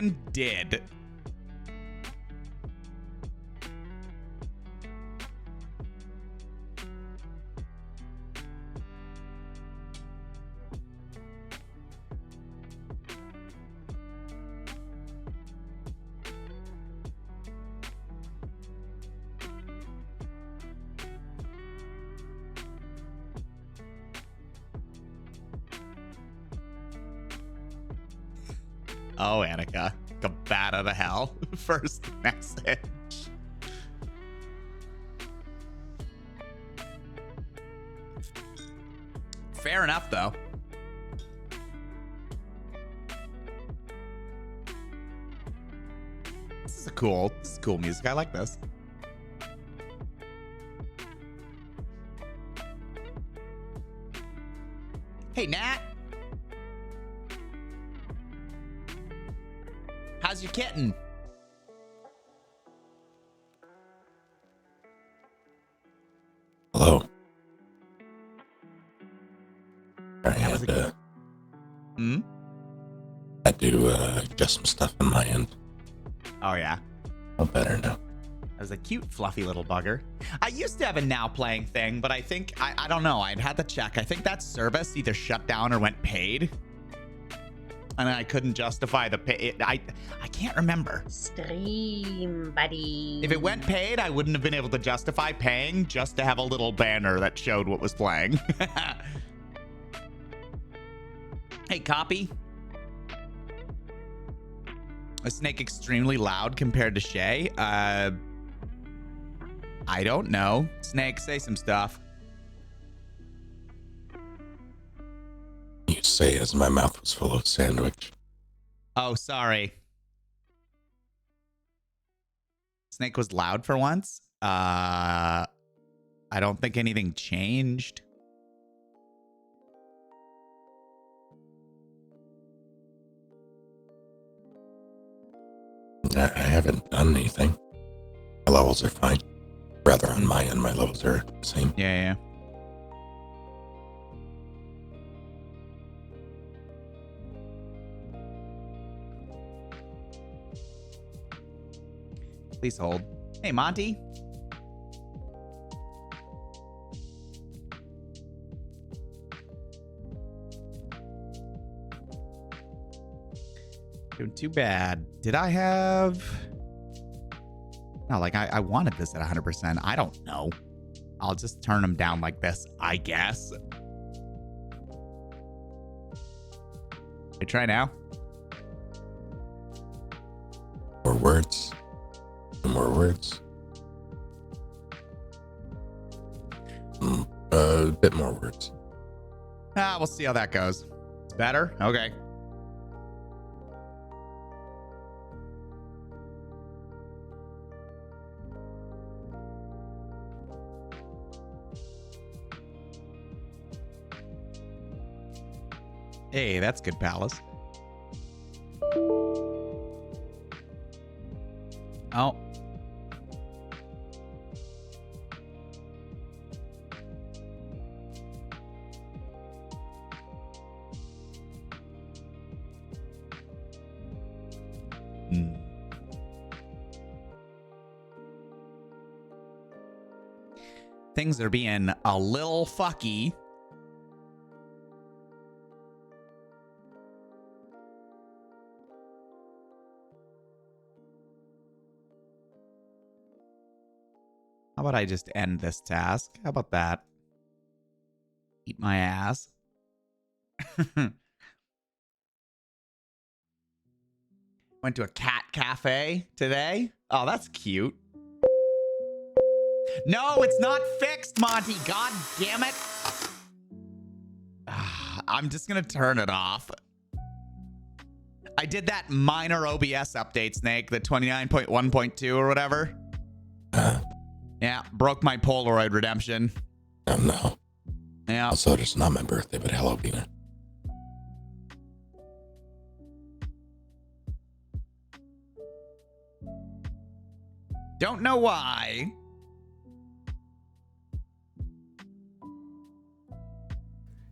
and did. Oh, Annika, a bat out of hell. First message. Fair enough, though. This is cool music. I like this. Hey, Nat. How's your kitten? Hello. I had to adjust some stuff on my end. Oh, yeah. All better now. That was a cute, fluffy little bugger. I used to have a now playing thing, but I think, I don't know. I'd had to check. I think that service either shut down or went paid. And I couldn't justify the pay. I can't remember. Stream, buddy. If it went paid, I wouldn't have been able to justify paying just to have a little banner that showed what was playing. Hey, copy. Is Snake extremely loud compared to Shae? I don't know. Snake, say some stuff. You say as my mouth was full of sandwich. Oh, sorry. Snake was loud for once. I don't think anything changed. I haven't done anything. My levels are fine. Rather, on my end, my levels are the same. Yeah. Please hold. Hey, Monty. Doing too bad. Did I have... No, like I wanted this at 100%. I don't know. I'll just turn them down like this, I guess. Okay, try now. More words. More words. A bit more words. We'll see how that goes. It's better? Okay. Hey, that's good, Palace. Oh. Things are being a little fucky. How about I just end this task? How about that? Eat my ass. Went to a cat cafe today. Oh, that's cute. No, it's not fixed, Monty. God damn it. I'm just going to turn it off. I did that minor OBS update, Snake, the 29.1.2 or whatever. Yeah, broke my Polaroid redemption. Oh, no. Yeah. Also, it's not my birthday, but hello, Bina. Don't know why.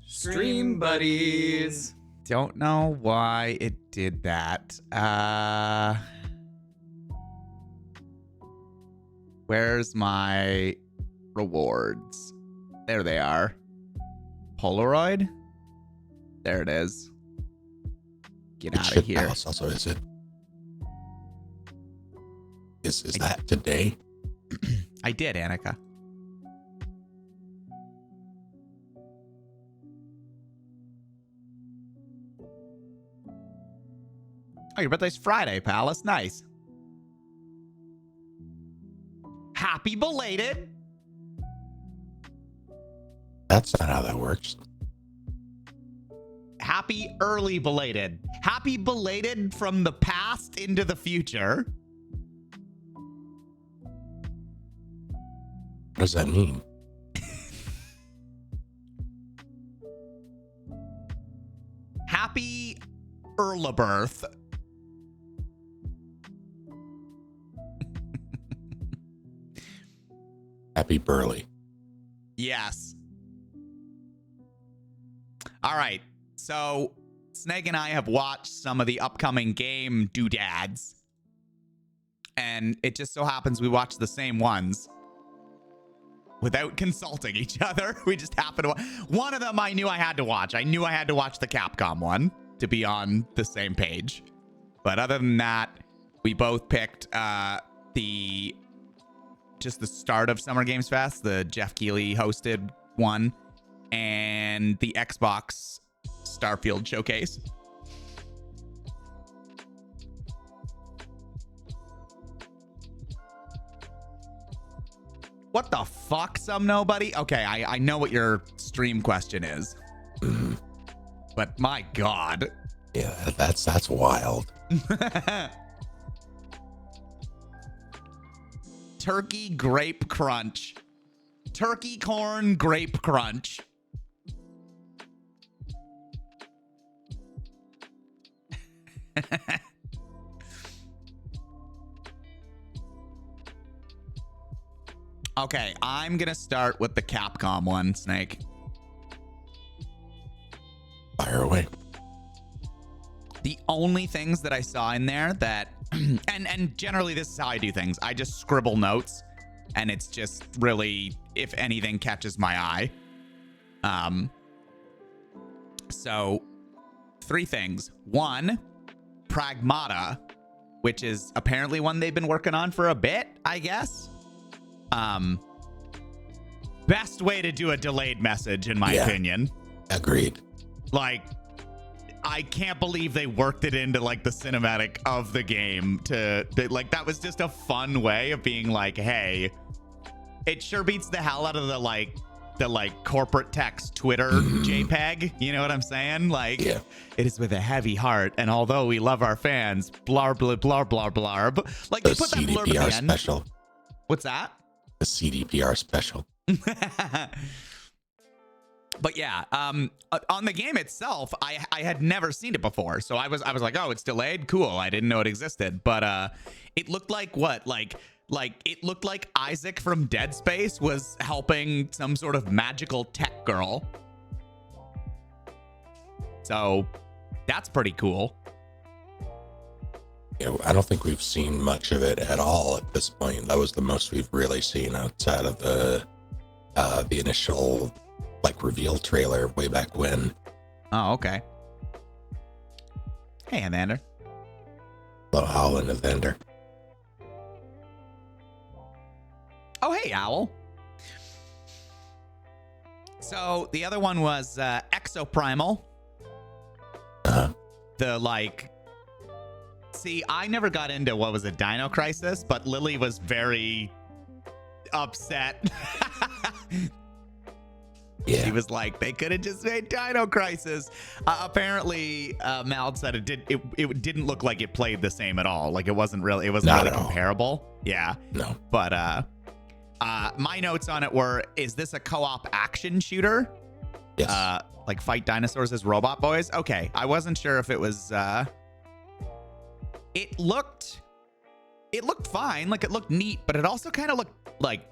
Stream buddies. don't know why it did that. Where's my rewards? There they are. Polaroid? There it is. Get out of here. Also, is it? Is that today? I did, Annika. Oh, your birthday's Friday, pal. That's nice. Happy belated. That's not how that works. Happy early belated. Happy belated from the past into the future. What does that mean? Happy early birth. Happy Burley. Yes. All right. So Snake and I have watched some of the upcoming game doodads. And it just so happens we watched the same ones without consulting each other. We just happened to one of them I knew I had to watch. I knew I had to watch the Capcom one to be on the same page. But other than that, we both picked the start of Summer Games Fest, the Jeff Keighley hosted one, and the Xbox Starfield showcase. What the fuck, some nobody? Okay, I know what your stream question is. But my God. Yeah, that's wild. Turkey grape crunch. Turkey corn grape crunch. Okay, I'm gonna start with the Capcom one, Snake. Fire away. The only things that I saw in there that and generally this is how I do things. I just scribble notes and it's just really, if anything catches my eye. So 3 things. 1, Pragmata, which is apparently one they've been working on for a bit, I guess. Best way to do a delayed message, in my opinion. Agreed. Like, I can't believe they worked it into like the cinematic of the game like, that was just a fun way of being like, hey, it sure beats the hell out of the corporate text Twitter JPEG. You know what I'm saying? Like, it is with a heavy heart, and although we love our fans, blarb, blarb, blarb, blarb, blarb. Like, they put that blurb at the end. Special. What's that? The CDPR special. But yeah, on the game itself, I had never seen it before, so I was like, oh, it's delayed, cool. I didn't know it existed, but it looked like what, like it looked like Isaac from Dead Space was helping some sort of magical tech girl. So that's pretty cool. Yeah, I don't think we've seen much of it at all at this point. That was the most we've really seen outside of the initial reveal trailer way back when. Oh, okay. Hey, Evander. Hello, Owl and Evander. Oh, hey, Owl. So the other one was Exoprimal. See, I never got into what was a Dino Crisis, but Lily was very upset. Yeah. She was like, they could have just made Dino Crisis. Apparently, Mal said it didn't look like it played the same at all. Like, it wasn't really comparable. Yeah. No. But my notes on it were, is this a co-op action shooter? Yes. Like fight dinosaurs as robot boys? Okay. I wasn't sure if it was it looked fine. Like, it looked neat, but it also kind of looked like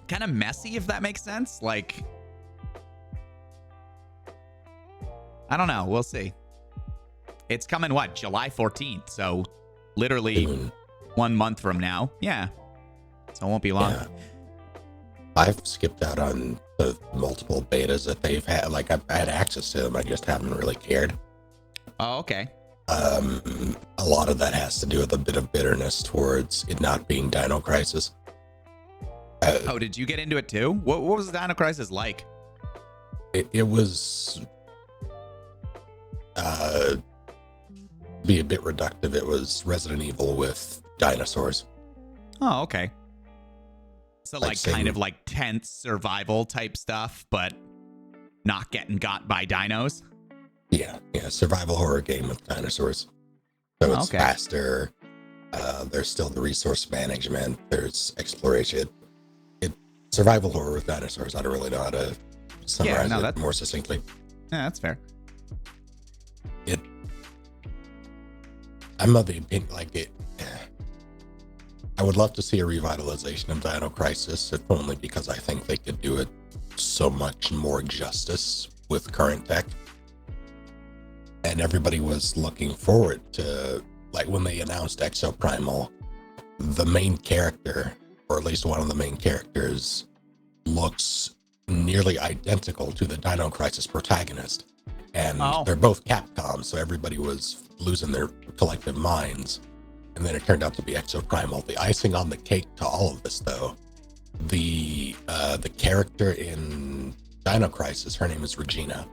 kind of messy, if that makes sense. Like, I don't know. We'll see. It's coming, what, July 14th? So literally Soon. 1 month from now. Yeah. So it won't be long. Yeah. I've skipped out on the multiple betas that they've had. Like, I've had access to them. I just haven't really cared. Oh, okay. A lot of that has to do with a bit of bitterness towards it not being Dino Crisis. Oh, did you get into it too? What was Dino Crisis like? It was... be a bit reductive. It was Resident Evil with dinosaurs. Oh, okay. So like kind same- of like tense survival type stuff, but not getting got by dinos. Yeah, survival horror game with dinosaurs. So it's Okay. faster. There's still the resource management. There's exploration. It survival horror with dinosaurs. I don't really know how to summarize it that's- more succinctly. Yeah, that's fair. I'm of the opinion, like it. I would love to see a revitalization of Dino Crisis, if only because I think they could do it so much more justice with current tech. And everybody was looking forward to, like, when they announced Exoprimal, the main character, or at least one of the main characters, looks nearly identical to the Dino Crisis protagonist. And they're both Capcom, so everybody was losing their collective minds. And then it turned out to be Exoprimal. The icing on the cake to all of this, though, the character in Dino Crisis, her name is Regina.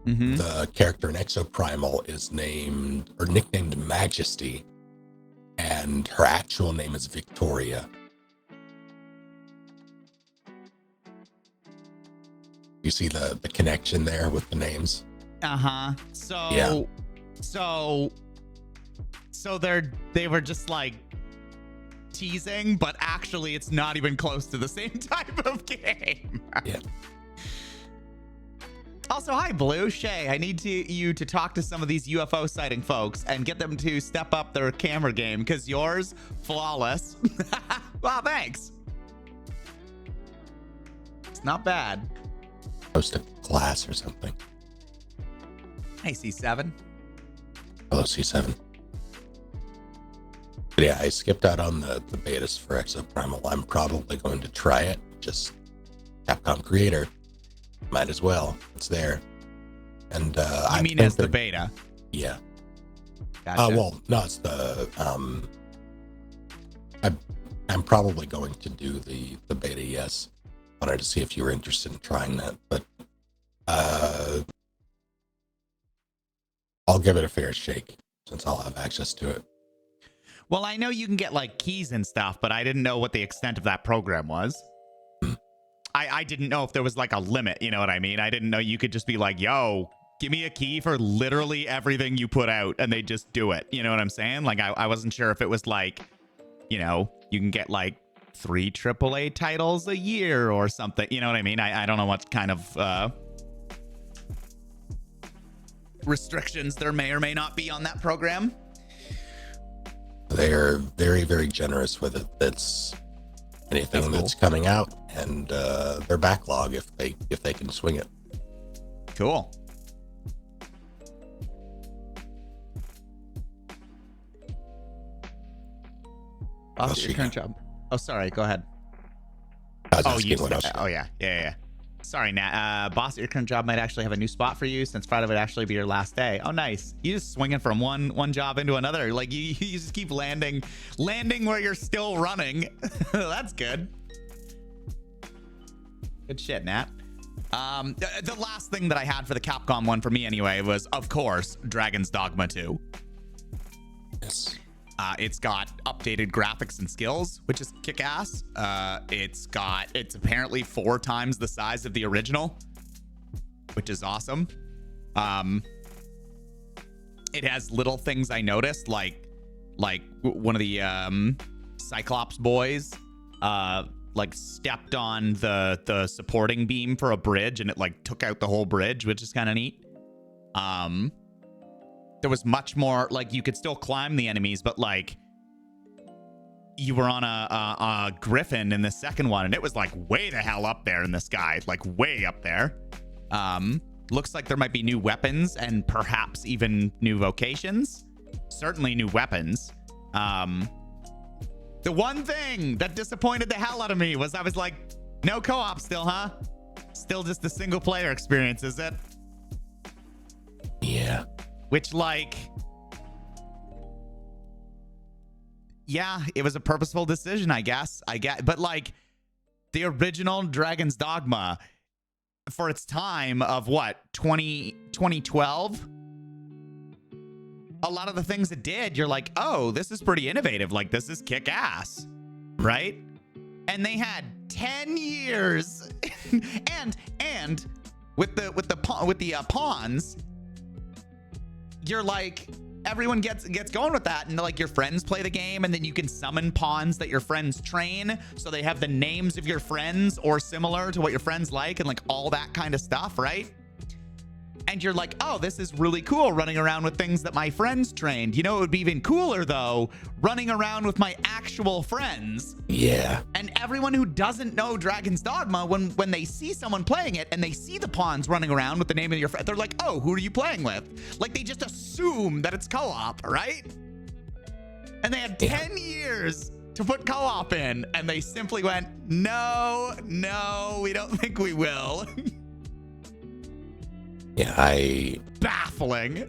Mm-hmm. The character in Exoprimal is nicknamed Majesty, and her actual name is Victoria. You see the connection there with the names? Uh-huh. So Yeah. So they were just like teasing, but actually it's not even close to the same type of game. Yeah. Also, hi Blue, Shae. I need you to talk to some of these UFO sighting folks and get them to step up their camera game, because yours, flawless. Wow, thanks. It's not bad. Host a class or something. Hey, C7. Hello, C7. But yeah, I skipped out on the betas for Exoprimal. I'm probably going to try it. Just Capcom creator. Might as well. It's there. And I mean as the beta. Yeah. Gotcha. Well, no, it's the I'm probably going to do the beta, yes. Wanted to see if you were interested in trying that, but I'll give it a fair shake since I'll have access to it. Well, I know you can get like keys and stuff, but I didn't know what the extent of that program was. I didn't know if there was like a limit, you know what I mean? I didn't know you could just be like, yo, give me a key for literally everything you put out, and they just do it. You know what I'm saying? Like, I wasn't sure if it was like, you know, you can get like 3 AAA titles a year or something. You know what I mean? I don't know what kind of restrictions there may or may not be on that program. They're very, very generous with it. That's anything that's coming out, and their backlog if they can swing it. Cool. Boss, your current job. Oh, sorry. Go ahead. Oh, yeah. Sorry, Nat. Boss, your current job might actually have a new spot for you, since Friday would actually be your last day. Oh, nice. You just swinging from one job into another. Like you just keep landing where you're still running. That's good. Good shit, Nat. The last thing that I had for the Capcom one for me anyway was, of course, Dragon's Dogma 2. Yes. It's got updated graphics and skills, which is kick-ass. It's apparently 4 times the size of the original, which is awesome. It has little things I noticed, like one of the Cyclops boys like stepped on the supporting beam for a bridge, and it like took out the whole bridge, which is kind of neat. There was much more, like, you could still climb the enemies, but like you were on a griffin in the second one, and it was like way the hell up there in the sky, like way up there. Looks like there might be new weapons and perhaps even new vocations. Certainly new weapons. The one thing that disappointed the hell out of me was I was like, no co-op still, huh? Still just a single player experience, is it? Yeah. Which, like, yeah, it was a purposeful decision, I guess. But like the original Dragon's Dogma for its time of what, 2012? A lot of the things it did, you're like, oh, this is pretty innovative. Like, this is kick ass, right? And they had 10 years, and with the pawns, you're like, everyone gets going with that, and like your friends play the game, and then you can summon pawns that your friends train, so they have the names of your friends or similar to what your friends like, and like all that kind of stuff, right? And you're like, oh, this is really cool, running around with things that my friends trained. You know, it would be even cooler, though, running around with my actual friends. Yeah. And everyone who doesn't know Dragon's Dogma, when they see someone playing it and they see the pawns running around with the name of your friend, they're like, oh, who are you playing with? Like, they just assume that it's co-op, right? And they had 10 years to put co-op in, and they simply went, no, we don't think we will. Yeah, Baffling.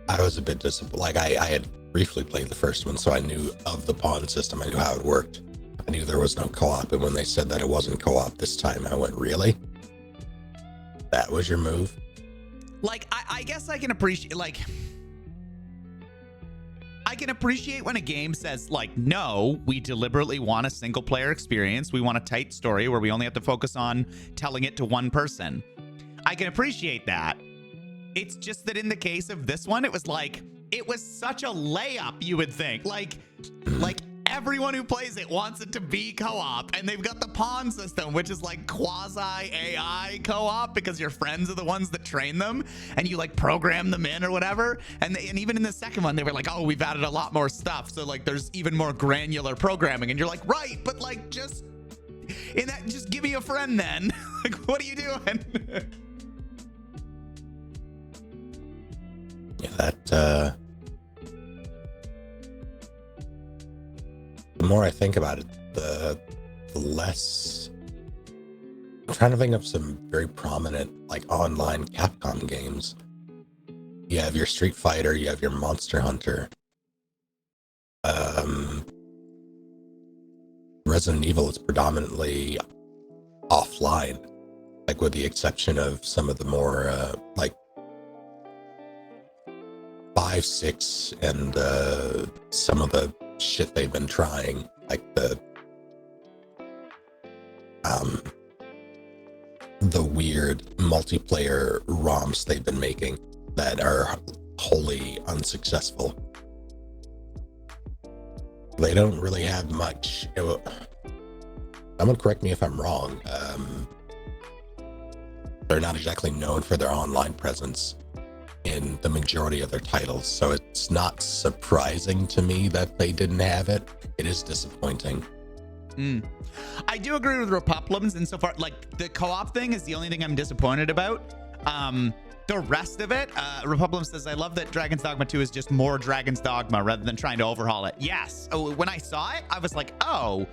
I was a bit disappointed. Like, I had briefly played the first one, so I knew of the pawn system. I knew how it worked. I knew there was no co-op, and when they said that it wasn't co-op this time, I went, really? That was your move? Like, I guess I can appreciate, like, I can appreciate when a game says, like, no, we deliberately want a single player experience. We want a tight story where we only have to focus on telling it to one person. I can appreciate that. It's just that in the case of this one, it was like, it was such a layup, you would think. Like everyone who plays it wants it to be co-op, and they've got the pawn system, which is like quasi-AI co-op because your friends are the ones that train them, and you like program them in or whatever. And even in the second one, they were like, oh, we've added a lot more stuff. So like there's even more granular programming, and you're like, right, but like just give me a friend then. Like, what are you doing? Yeah, the more I think about it, the less. I'm trying to think of some very prominent, like, online Capcom games. You have your Street Fighter, you have your Monster Hunter. Resident Evil is predominantly offline, like with the exception of some of the more like 5, 6, and some of the shit they've been trying, like the weird multiplayer ROMs they've been making that are wholly unsuccessful. They don't really have much. Someone correct me if I'm wrong. They're not exactly known for their online presence in the majority of their titles, so it's not surprising to me that they didn't have it. It is disappointing. I do agree with Republicans insofar, like, the co-op thing is the only thing I'm disappointed about. The rest of it, Republican says, I love that Dragon's Dogma 2 is just more Dragon's Dogma rather than trying to overhaul it. Yes. Oh, when I saw it, I was like, oh,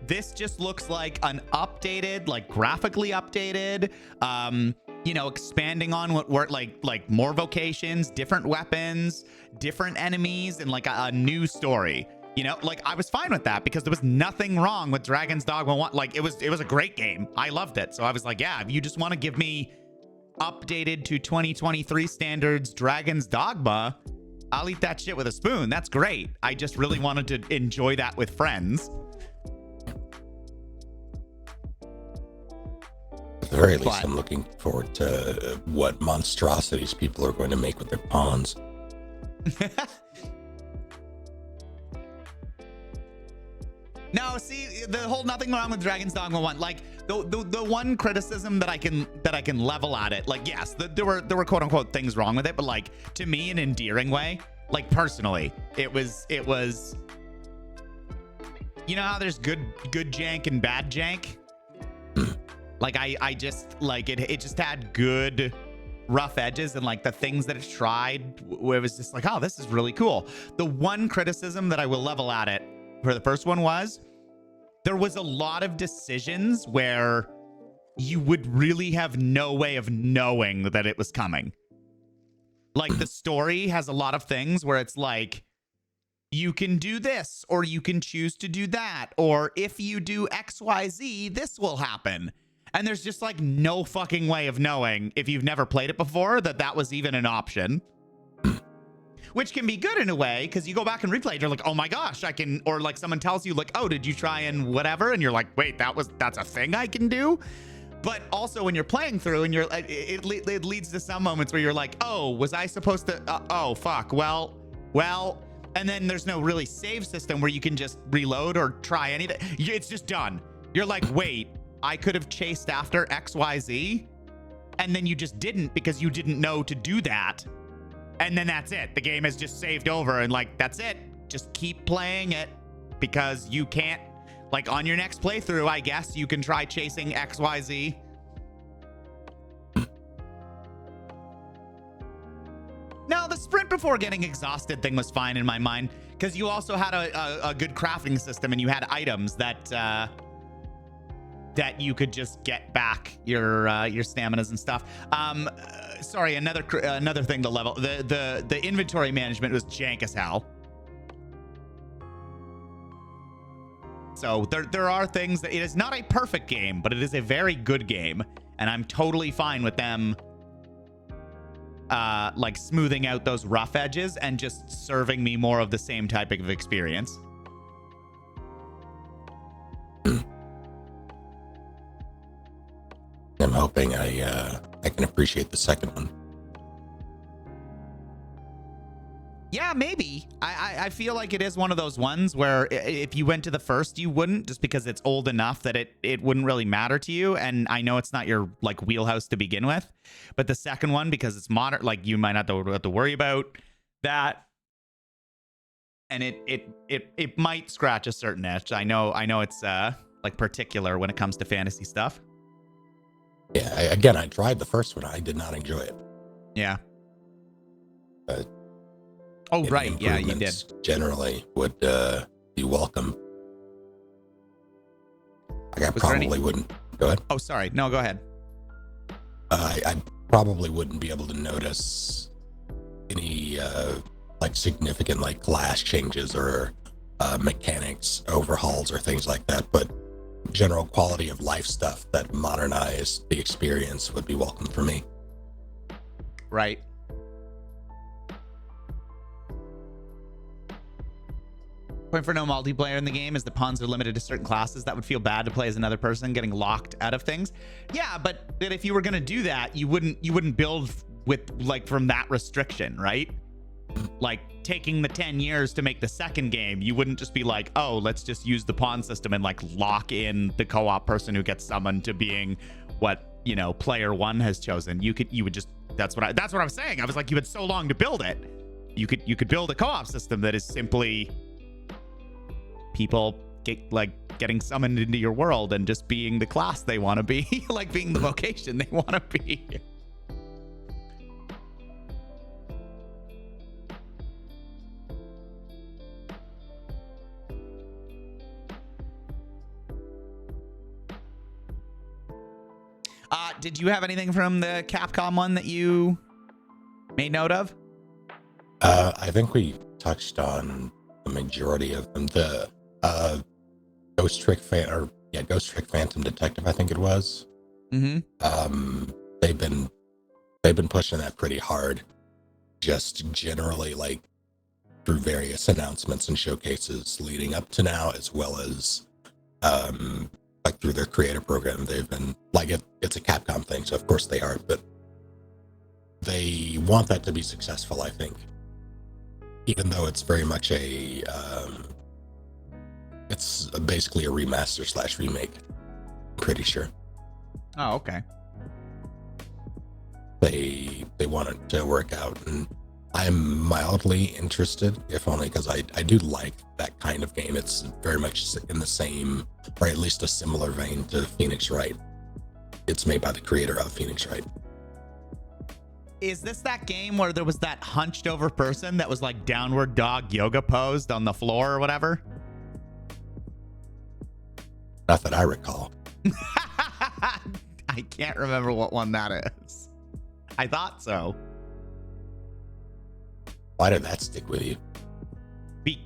this just looks like an updated, like graphically updated, you know, expanding on what were like more vocations, different weapons, different enemies, and like a new story. You know, like I was fine with that because there was nothing wrong with Dragon's Dogma 1. Like it was a great game. I loved it. So I was like, yeah, if you just want to give me updated to 2023 standards Dragon's Dogma, I'll eat that shit with a spoon. That's great. I just really wanted to enjoy that with friends. At the very least, I'm looking forward to what monstrosities people are going to make with their pawns. No, see, the whole nothing wrong with Dragon's Dogma 1. Like the one criticism that I can level at it, like yes, there were quote unquote things wrong with it, but like to me, an endearing way. Like personally, it was. You know how there's good jank and bad jank? Like I just like it just had good rough edges and like the things that it tried where it was just like, oh, this is really cool. The one criticism that I will level at it for the first one was there was a lot of decisions where you would really have no way of knowing that it was coming. Like the story has a lot of things where it's like, you can do this, or you can choose to do that, or if you do XYZ, this will happen. And there's just like no fucking way of knowing if you've never played it before that was even an option. Which can be good in a way, because you go back and replay it, you're like, oh my gosh, I can, or like someone tells you like, oh, did you try and whatever? And you're like, wait, that's a thing I can do? But also when you're playing through and you're, it leads to some moments where you're like, oh, was I supposed to, oh, fuck, well, and then there's no really save system where you can just reload or try anything. It's just done. You're like, wait, I could have chased after XYZ, and then you just didn't because you didn't know to do that. And then that's it. The game has just saved over and like, that's it. Just keep playing it because you can't, like on your next playthrough, I guess you can try chasing XYZ. No, the sprint before getting exhausted thing was fine in my mind because you also had a good crafting system and you had items that you could just get back your staminas and stuff. Sorry, another thing to level. The inventory management was jank as hell. So there are things that it is not a perfect game, but it is a very good game, and I'm totally fine with them like smoothing out those rough edges and just serving me more of the same type of experience. I'm hoping I can appreciate the second one. Yeah, maybe. I feel like it is one of those ones where if you went to the first, you wouldn't, just because it's old enough that it wouldn't really matter to you. And I know it's not your like wheelhouse to begin with, but the second one, because it's modern, like you might not have to worry about that. And it might scratch a certain itch. I know it's like particular when it comes to fantasy stuff. Yeah, I tried the first one. I did not enjoy it. Yeah. But oh, right. Yeah, you did. Generally would be welcome. Like I probably wouldn't. Go ahead. Oh, sorry. No, go ahead. I probably wouldn't be able to notice any like significant like class changes or mechanics overhauls or things like that, but general quality of life stuff that modernized the experience would be welcome for me. Right. Point for no multiplayer in the game is the pawns are limited to certain classes. That would feel bad to play as another person getting locked out of things. Yeah, but if you were going to do that, you wouldn't build with like from that restriction, right? Like taking the 10 years to make the second game, you wouldn't just be like, oh, let's just use the pawn system and like lock in the co-op person who gets summoned to being what, you know, player one has chosen. You would just, that's what I was saying. I was like, you had so long to build it. You could build a co-op system that is simply people getting summoned into your world and just being the class they want to be, like being the vocation they want to be. Did you have anything from the Capcom one that you made note of? I think we touched on the majority of them. The Ghost Trick Phantom Detective, I think it was. Mm-hmm. They've been pushing that pretty hard, just generally like through various announcements and showcases leading up to now, as well as like through their creator program. They've been like it's a Capcom thing, so of course they are, but they want that to be successful, I think. Even though it's very much it's basically a remaster / remake. Pretty sure. Oh, okay. They want it to work out, and I'm mildly interested, if only because I do like that kind of game. It's very much in the same, or at least a similar vein to Phoenix Wright. It's made by the creator of Phoenix Wright. Is this that game where there was that hunched over person that was like downward dog yoga posed on the floor or whatever? Not that I recall. I can't remember what one that is. I thought so. Why did that stick with you?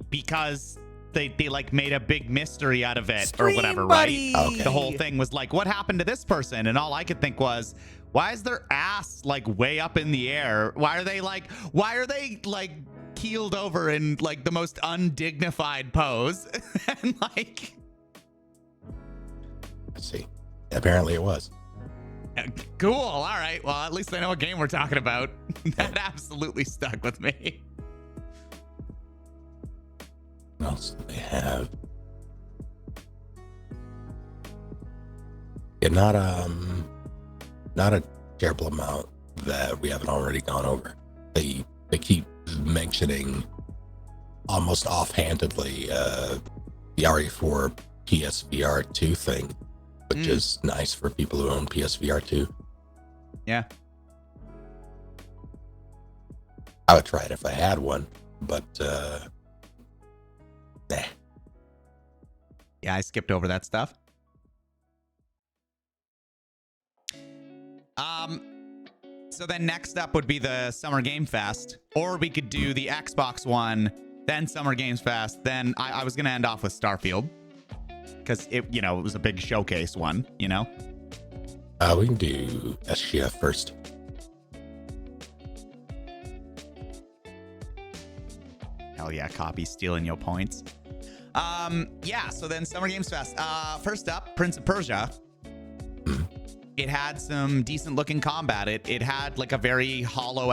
Because they like made a big mystery out of it Stream or whatever, buddy. right? Okay. The whole thing was like, what happened to this person? And all I could think was, why is their ass like way up in the air? Why are they like keeled over in like the most undignified pose? And like, Let's see. Apparently it was. cool. All right. Well, at least I know what game we're talking about. That absolutely stuck with me. What else do they have? Yeah, not a terrible amount that we haven't already gone over. They keep mentioning almost offhandedly the RE4 PSVR 2 thing, which is nice for people who own PSVR 2. Yeah. I would try it if I had one, but nah. Yeah, I skipped over that stuff. So then next up would be the Summer Game Fest, or we could do the Xbox one, then Summer Games Fest. Then I was gonna end off with Starfield because it was a big showcase one, We can do SGF first. Hell yeah, copy stealing your points. Yeah, so then Summer Games Fest. First up, Prince of Persia. It had some decent looking combat. It had like a very Hollow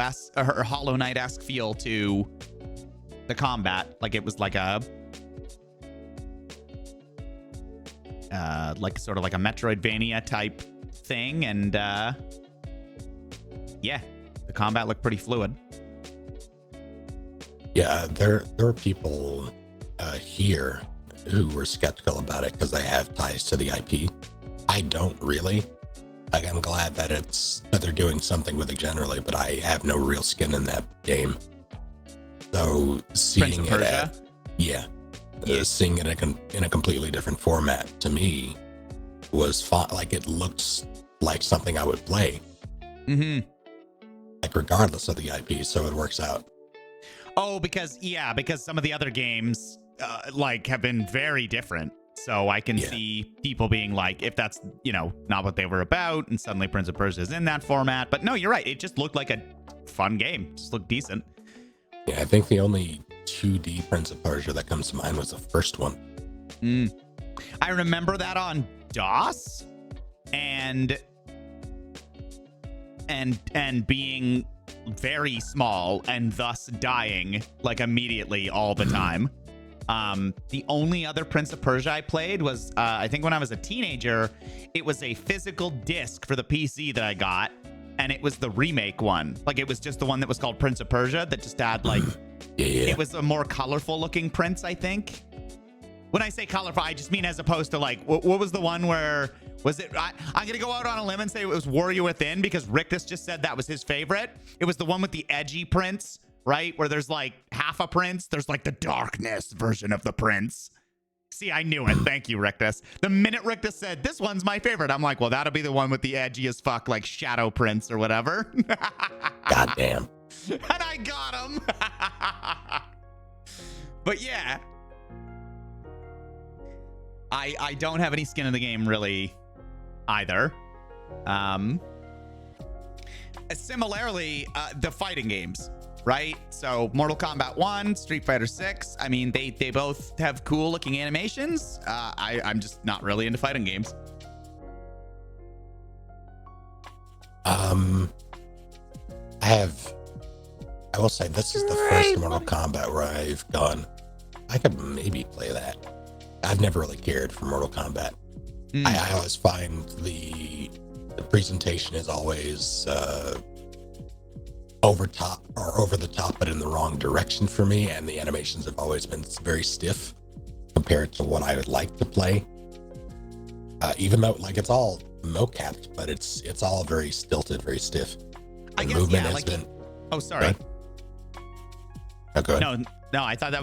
Knight-esque feel to the combat. Like it was like a sort of like a Metroidvania type thing, and yeah, the combat looked pretty fluid. Yeah, there are people here who were skeptical about it because they have ties to the IP. I don't really. Like, I'm glad that they're doing something with it generally, but I have no real skin in that game. So seeing Prince of Persia? Seeing it in a completely different format to me was fun. Like, it looks like something I would play. Mm-hmm. Like, regardless of the IP, so it works out. Oh, because some of the other games have been very different. So I can see people being like, if that's, not what they were about, and suddenly Prince of Persia is in that format. But no, you're right. It just looked like a fun game. It just looked decent. Yeah, I think the only 2D Prince of Persia that comes to mind was the first one. I remember that on DOS and being very small and thus dying like immediately all the time. The only other Prince of Persia I played was, I think when I was a teenager, it was a physical disc for the PC that I got, and it was the remake one. Like, it was just the one that was called Prince of Persia that just had, like, it was a more colorful looking prince, I think. When I say colorful, I just mean as opposed to, like, what was the one where, was it, I'm going to go out on a limb and say it was Warrior Within, because Rictus just said that was his favorite. It was the one with the edgy prince, right? Where there's like half a prince. There's like the darkness version of the prince. See, I knew it. Thank you, Rictus. The minute Rictus said, this one's my favorite, I'm like, well, that'll be the one with the edgy as fuck, like Shadow Prince or whatever. Goddamn. And I got him. But yeah. I don't have any skin in the game really either. Similarly, the fighting games. Right? So Mortal Kombat 1, Street Fighter 6. I mean, they both have cool looking animations. I'm just not really into fighting games. I will say this is the first Mortal Kombat where I've gone, I could maybe play that. I've never really cared for Mortal Kombat. I always find the presentation is always over the top, but in the wrong direction for me, and the animations have always been very stiff compared to what I would like to play. Even though, like, it's all mocapped, but it's all very stilted, very stiff. I And guess, movement yeah, has like, been. oh, sorry. Go ahead. No, I thought I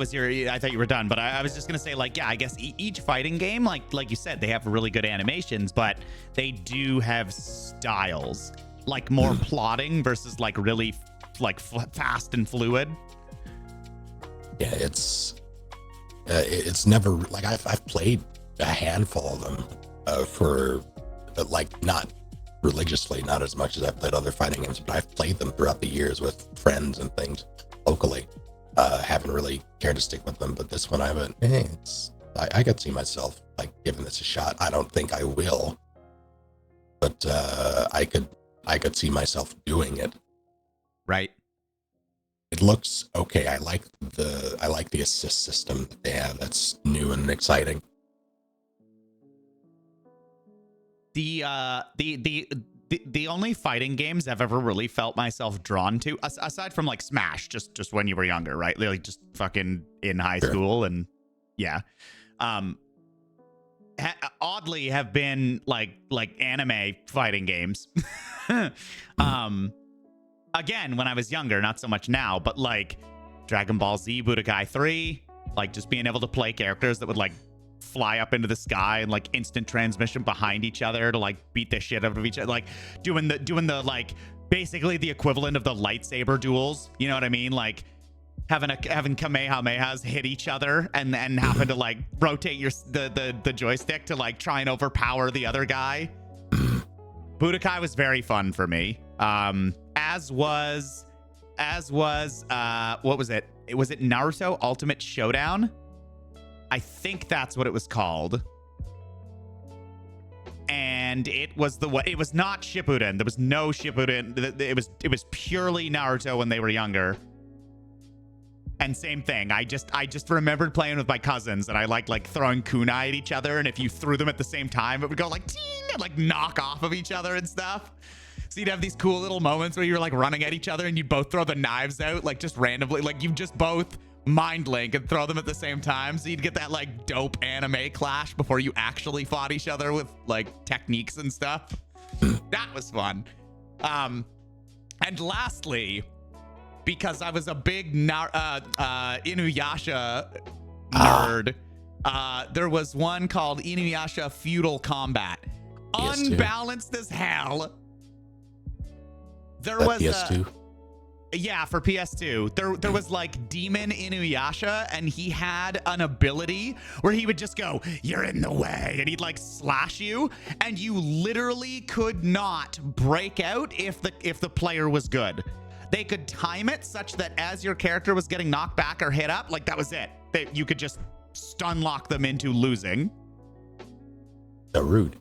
thought you were done, but I was just gonna say, like, yeah, I guess each fighting game, like you said, they have really good animations, but they do have styles, like more plotting versus like really like fast and fluid. Yeah, it's never like I've played a handful of them but like not religiously, not as much as I've played other fighting games, but I've played them throughout the years with friends and things locally. Haven't really cared to stick with them, but this one I haven't. I could see myself like giving this a shot. I don't think I will, but I could see myself doing it. Right. It looks okay. I like the assist system that they have. That's new and exciting. The only fighting games I've ever really felt myself drawn to, aside from like Smash, just when you were younger, right? Like just fucking in high school, and yeah, oddly have been like anime fighting games. Again, when I was younger, not so much now, but like Dragon Ball Z, Budokai 3, like just being able to play characters that would like fly up into the sky and like instant transmission behind each other to like beat the shit out of each other, like doing the like basically the equivalent of the lightsaber duels, you know what I mean? Like having Kamehamehas hit each other and having to like rotate the joystick to like try and overpower the other guy. Budokai was very fun for me. As was what was it? Was it Naruto Ultimate Showdown? I think that's what it was called. And it was not Shippuden. There was no Shippuden. It was purely Naruto when they were younger. And same thing. I just remembered playing with my cousins, and I like throwing kunai at each other, and if you threw them at the same time, it would go like ting and like knock off of each other and stuff. So you'd have these cool little moments where you were like running at each other and you'd both throw the knives out like just randomly, like you just both mind link and throw them at the same time. So you'd get that like dope anime clash before you actually fought each other with like techniques and stuff. That was fun. And lastly, because I was a big Inuyasha nerd, there was one called Inuyasha Feudal Combat. PS2. Unbalanced as hell. There that was PS2. Yeah, for PS2. There was like Demon Inuyasha, and he had an ability where he would just go, "You're in the way," and he'd like slash you, and you literally could not break out if the player was good. They could time it such that as your character was getting knocked back or hit up, like that was it. You could just stun lock them into losing. So rude.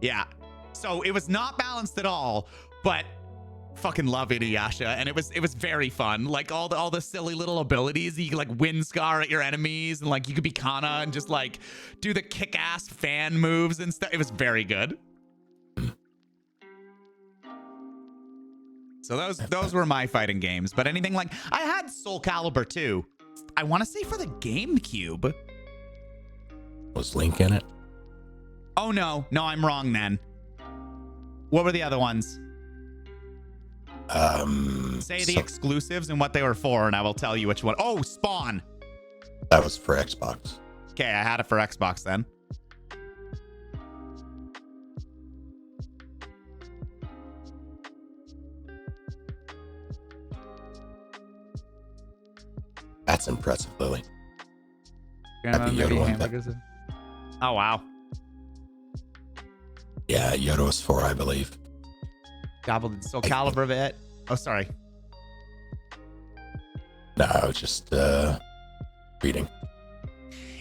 Yeah. So it was not balanced at all, but fucking love Inuyasha, and it was very fun. Like all the silly little abilities, you could like wind scar at your enemies, and like you could be Kana and just like do the kick-ass fan moves and stuff. It was very good. So those were my fighting games. But anything like, I had Soul Calibur 2. I want to say for the GameCube. Was Link in it? Oh no, I'm wrong then. What were the other ones? Say the exclusives and what they were for, and I will tell you which one. Oh, Spawn. That was for Xbox. Okay, I had it for Xbox then. That's impressive, Lily. Happy Yoda. Oh wow. Yeah, Yoda was 4, I believe. Gobbled Soul Calibur of it. Oh, sorry. No, I was just reading.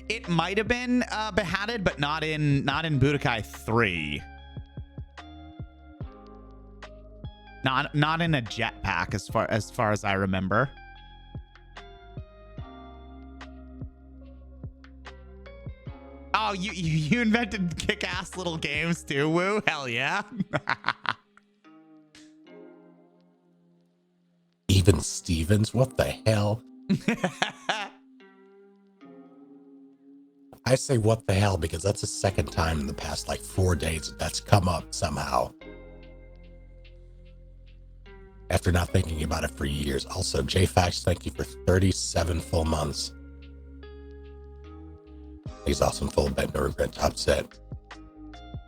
It might have been beheaded, but not in Budokai 3. Not in a jetpack as far as I remember. Oh, you invented kick-ass little games too, woo? Hell yeah. Even Stevens, what the hell? I say what the hell because that's the second time in the past like 4 days that's come up somehow. after not thinking about it for years. Also, JFax, thank you for 37 full months. He's awesome. Full bet, no regret, top set.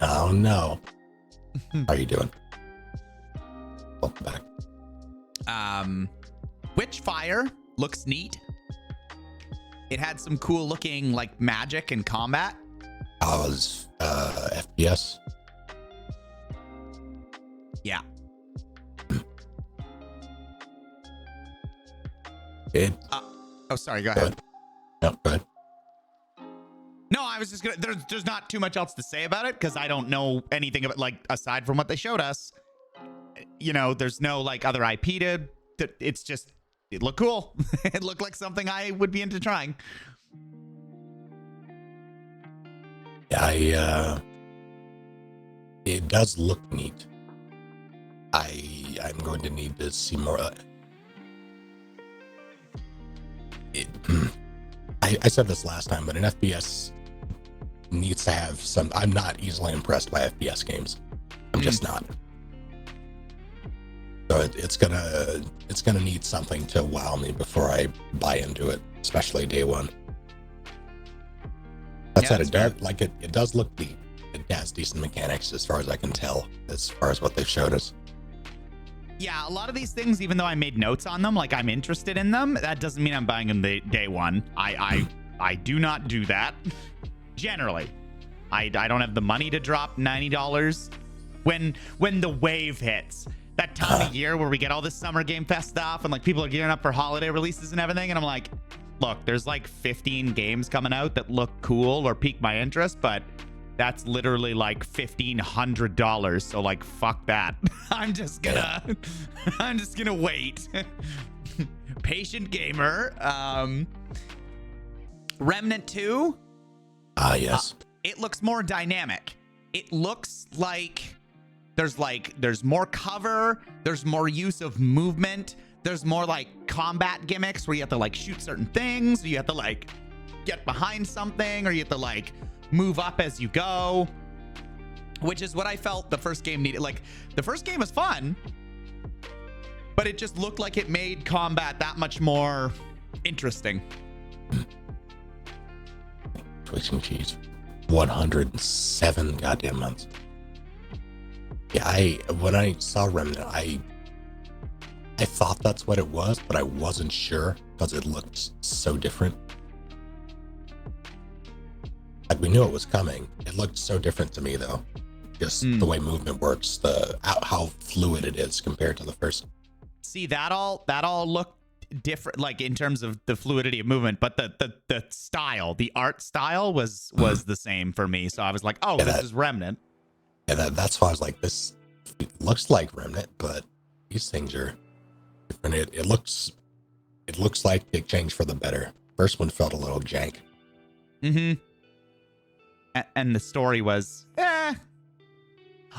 Oh no. How are you doing? Welcome back. Witchfire looks neat. It had some cool looking like magic and combat. How's FPS? Yeah. It. Oh, sorry. Go ahead. No, go ahead. No, I was just gonna. There's not too much else to say about it because I don't know anything about like aside from what they showed us. You know, there's no like other IP to. It's just it looked cool. It looked like something I would be into trying. Yeah, it does look neat. I'm going to need to see more. I said this last time, but an FPS needs to have some. I'm not easily impressed by FPS games. I'm just not. So it's gonna need something to wow me before I buy into it, especially day one. That said, it does look neat. It has decent mechanics as far as I can tell, as far as what they've showed us. Yeah, a lot of these things, even though I made notes on them, like I'm interested in them, that doesn't mean I'm buying them day one. I do not do that. Generally, I don't have the money to drop $90 when the wave hits. That time of year where we get all this Summer Game Fest stuff and like people are gearing up for holiday releases and everything, and I'm like, look, there's like 15 games coming out that look cool or pique my interest, but that's literally like $1,500. So like, fuck that. I'm just gonna wait. Patient gamer. Remnant 2. Yes. It looks more dynamic. It looks like there's more cover. There's more use of movement. There's more like combat gimmicks where you have to like shoot certain things. Or you have to like get behind something, or you have to like move up as you go, which is what I felt the first game needed. Like the first game was fun, but it just looked like it made combat that much more interesting. Twitching cheese. 107 goddamn months. Yeah, when I saw Remnant, I thought that's what it was, but I wasn't sure because it looked so different. Like we knew it was coming. It looked so different to me though. Just the way movement works, how fluid it is compared to the first. See, that all looked different, like in terms of the fluidity of movement, but the style, the art style was the same for me. So I was like, oh, yeah, this is Remnant. Yeah, that's why I was like, this looks like Remnant, but these things are different. It looks like it changed for the better. First one felt a little jank. Mm-hmm. And the story was,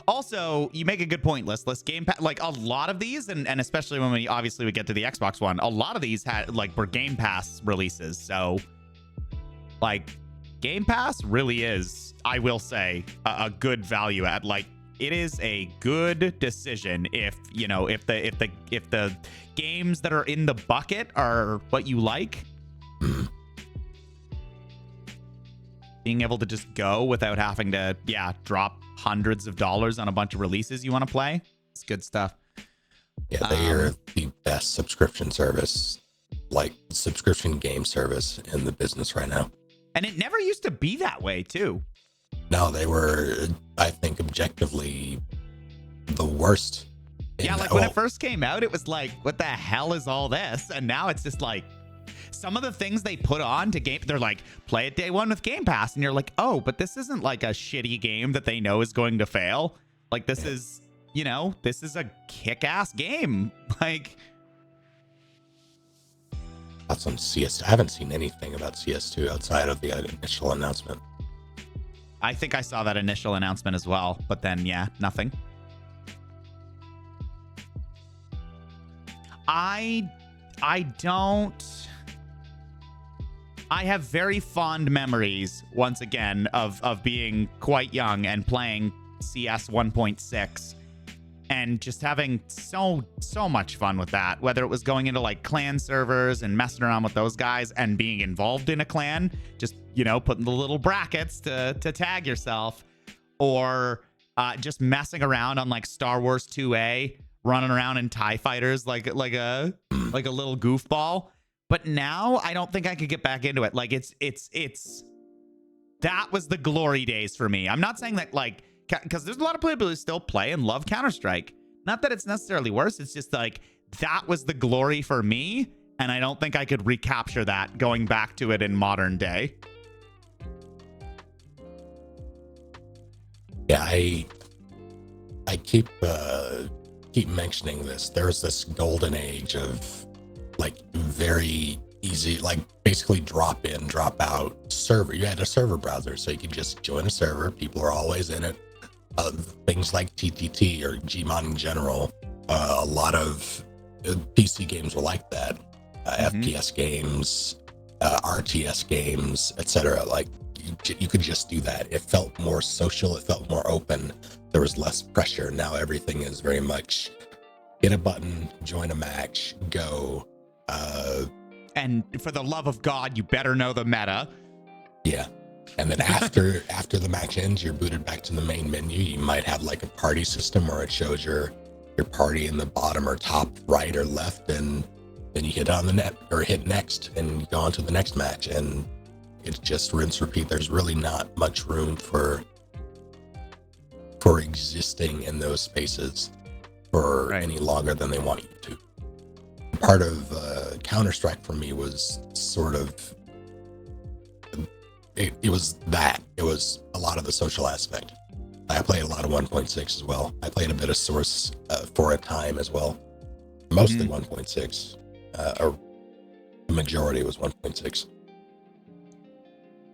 Also, you make a good point, Listless. Game Pass, like a lot of these, and especially when we get to the Xbox One, a lot of these were Game Pass releases. So, like, Game Pass really is, I will say, a good value at. Like, it is a good decision if the games that are in the bucket are what you like. Being able to just go without having to, drop hundreds of dollars on a bunch of releases you want to play. It's good stuff. Yeah, they are the best subscription service, like subscription game service in the business right now. And it never used to be that way, too. No, they were, I think, objectively the worst. Yeah, like when it first came out, it was like, what the hell is all this? And now it's just like, some of the things they put on to game, they're like, play it day one with Game Pass. And you're like, oh, but this isn't like a shitty game that they know is going to fail. Like, this is, this is a kick-ass game. Like, that's on CS2. I haven't seen anything about CS2 outside of the initial announcement. I think I saw that initial announcement as well, but then, nothing. I have very fond memories, once again, of being quite young and playing CS 1.6 and just having so much fun with that, whether it was going into like clan servers and messing around with those guys and being involved in a clan, just, you know, putting the little brackets to tag yourself, or just messing around on like Star Wars 2A, running around in TIE fighters like a little goofball. But now I don't think I could get back into it. Like it's that was the glory days for me. I'm not saying that like, because there's a lot of people who still play and love Counter-Strike. Not that it's necessarily worse. It's just like, that was the glory for me. And I don't think I could recapture that going back to it in modern day. Yeah, I keep mentioning this. There's this golden age of like very easy, like basically drop in, drop out server. You had a server browser, so you could just join a server. People are always in it. Things like TTT or Gmod in general, a lot of PC games were like that. FPS games, RTS games, etc. Like you could just do that. It felt more social. It felt more open. There was less pressure. Now everything is very much hit a button, join a match, go. And for the love of God, you better know the meta. Yeah. And then after the match ends, you're booted back to the main menu. You might have like a party system where it shows your party in the bottom or top right or left, and then you hit on the net or hit next and go on to the next match, and it's just rinse repeat. There's really not much room for existing in those spaces for any longer than they want you to. Part of Counter-Strike for me was sort of it was that. It was a lot of the social aspect. I played a lot of 1.6 as well. I played a bit of Source for a time as well. Mostly 1.6, or the majority was 1.6.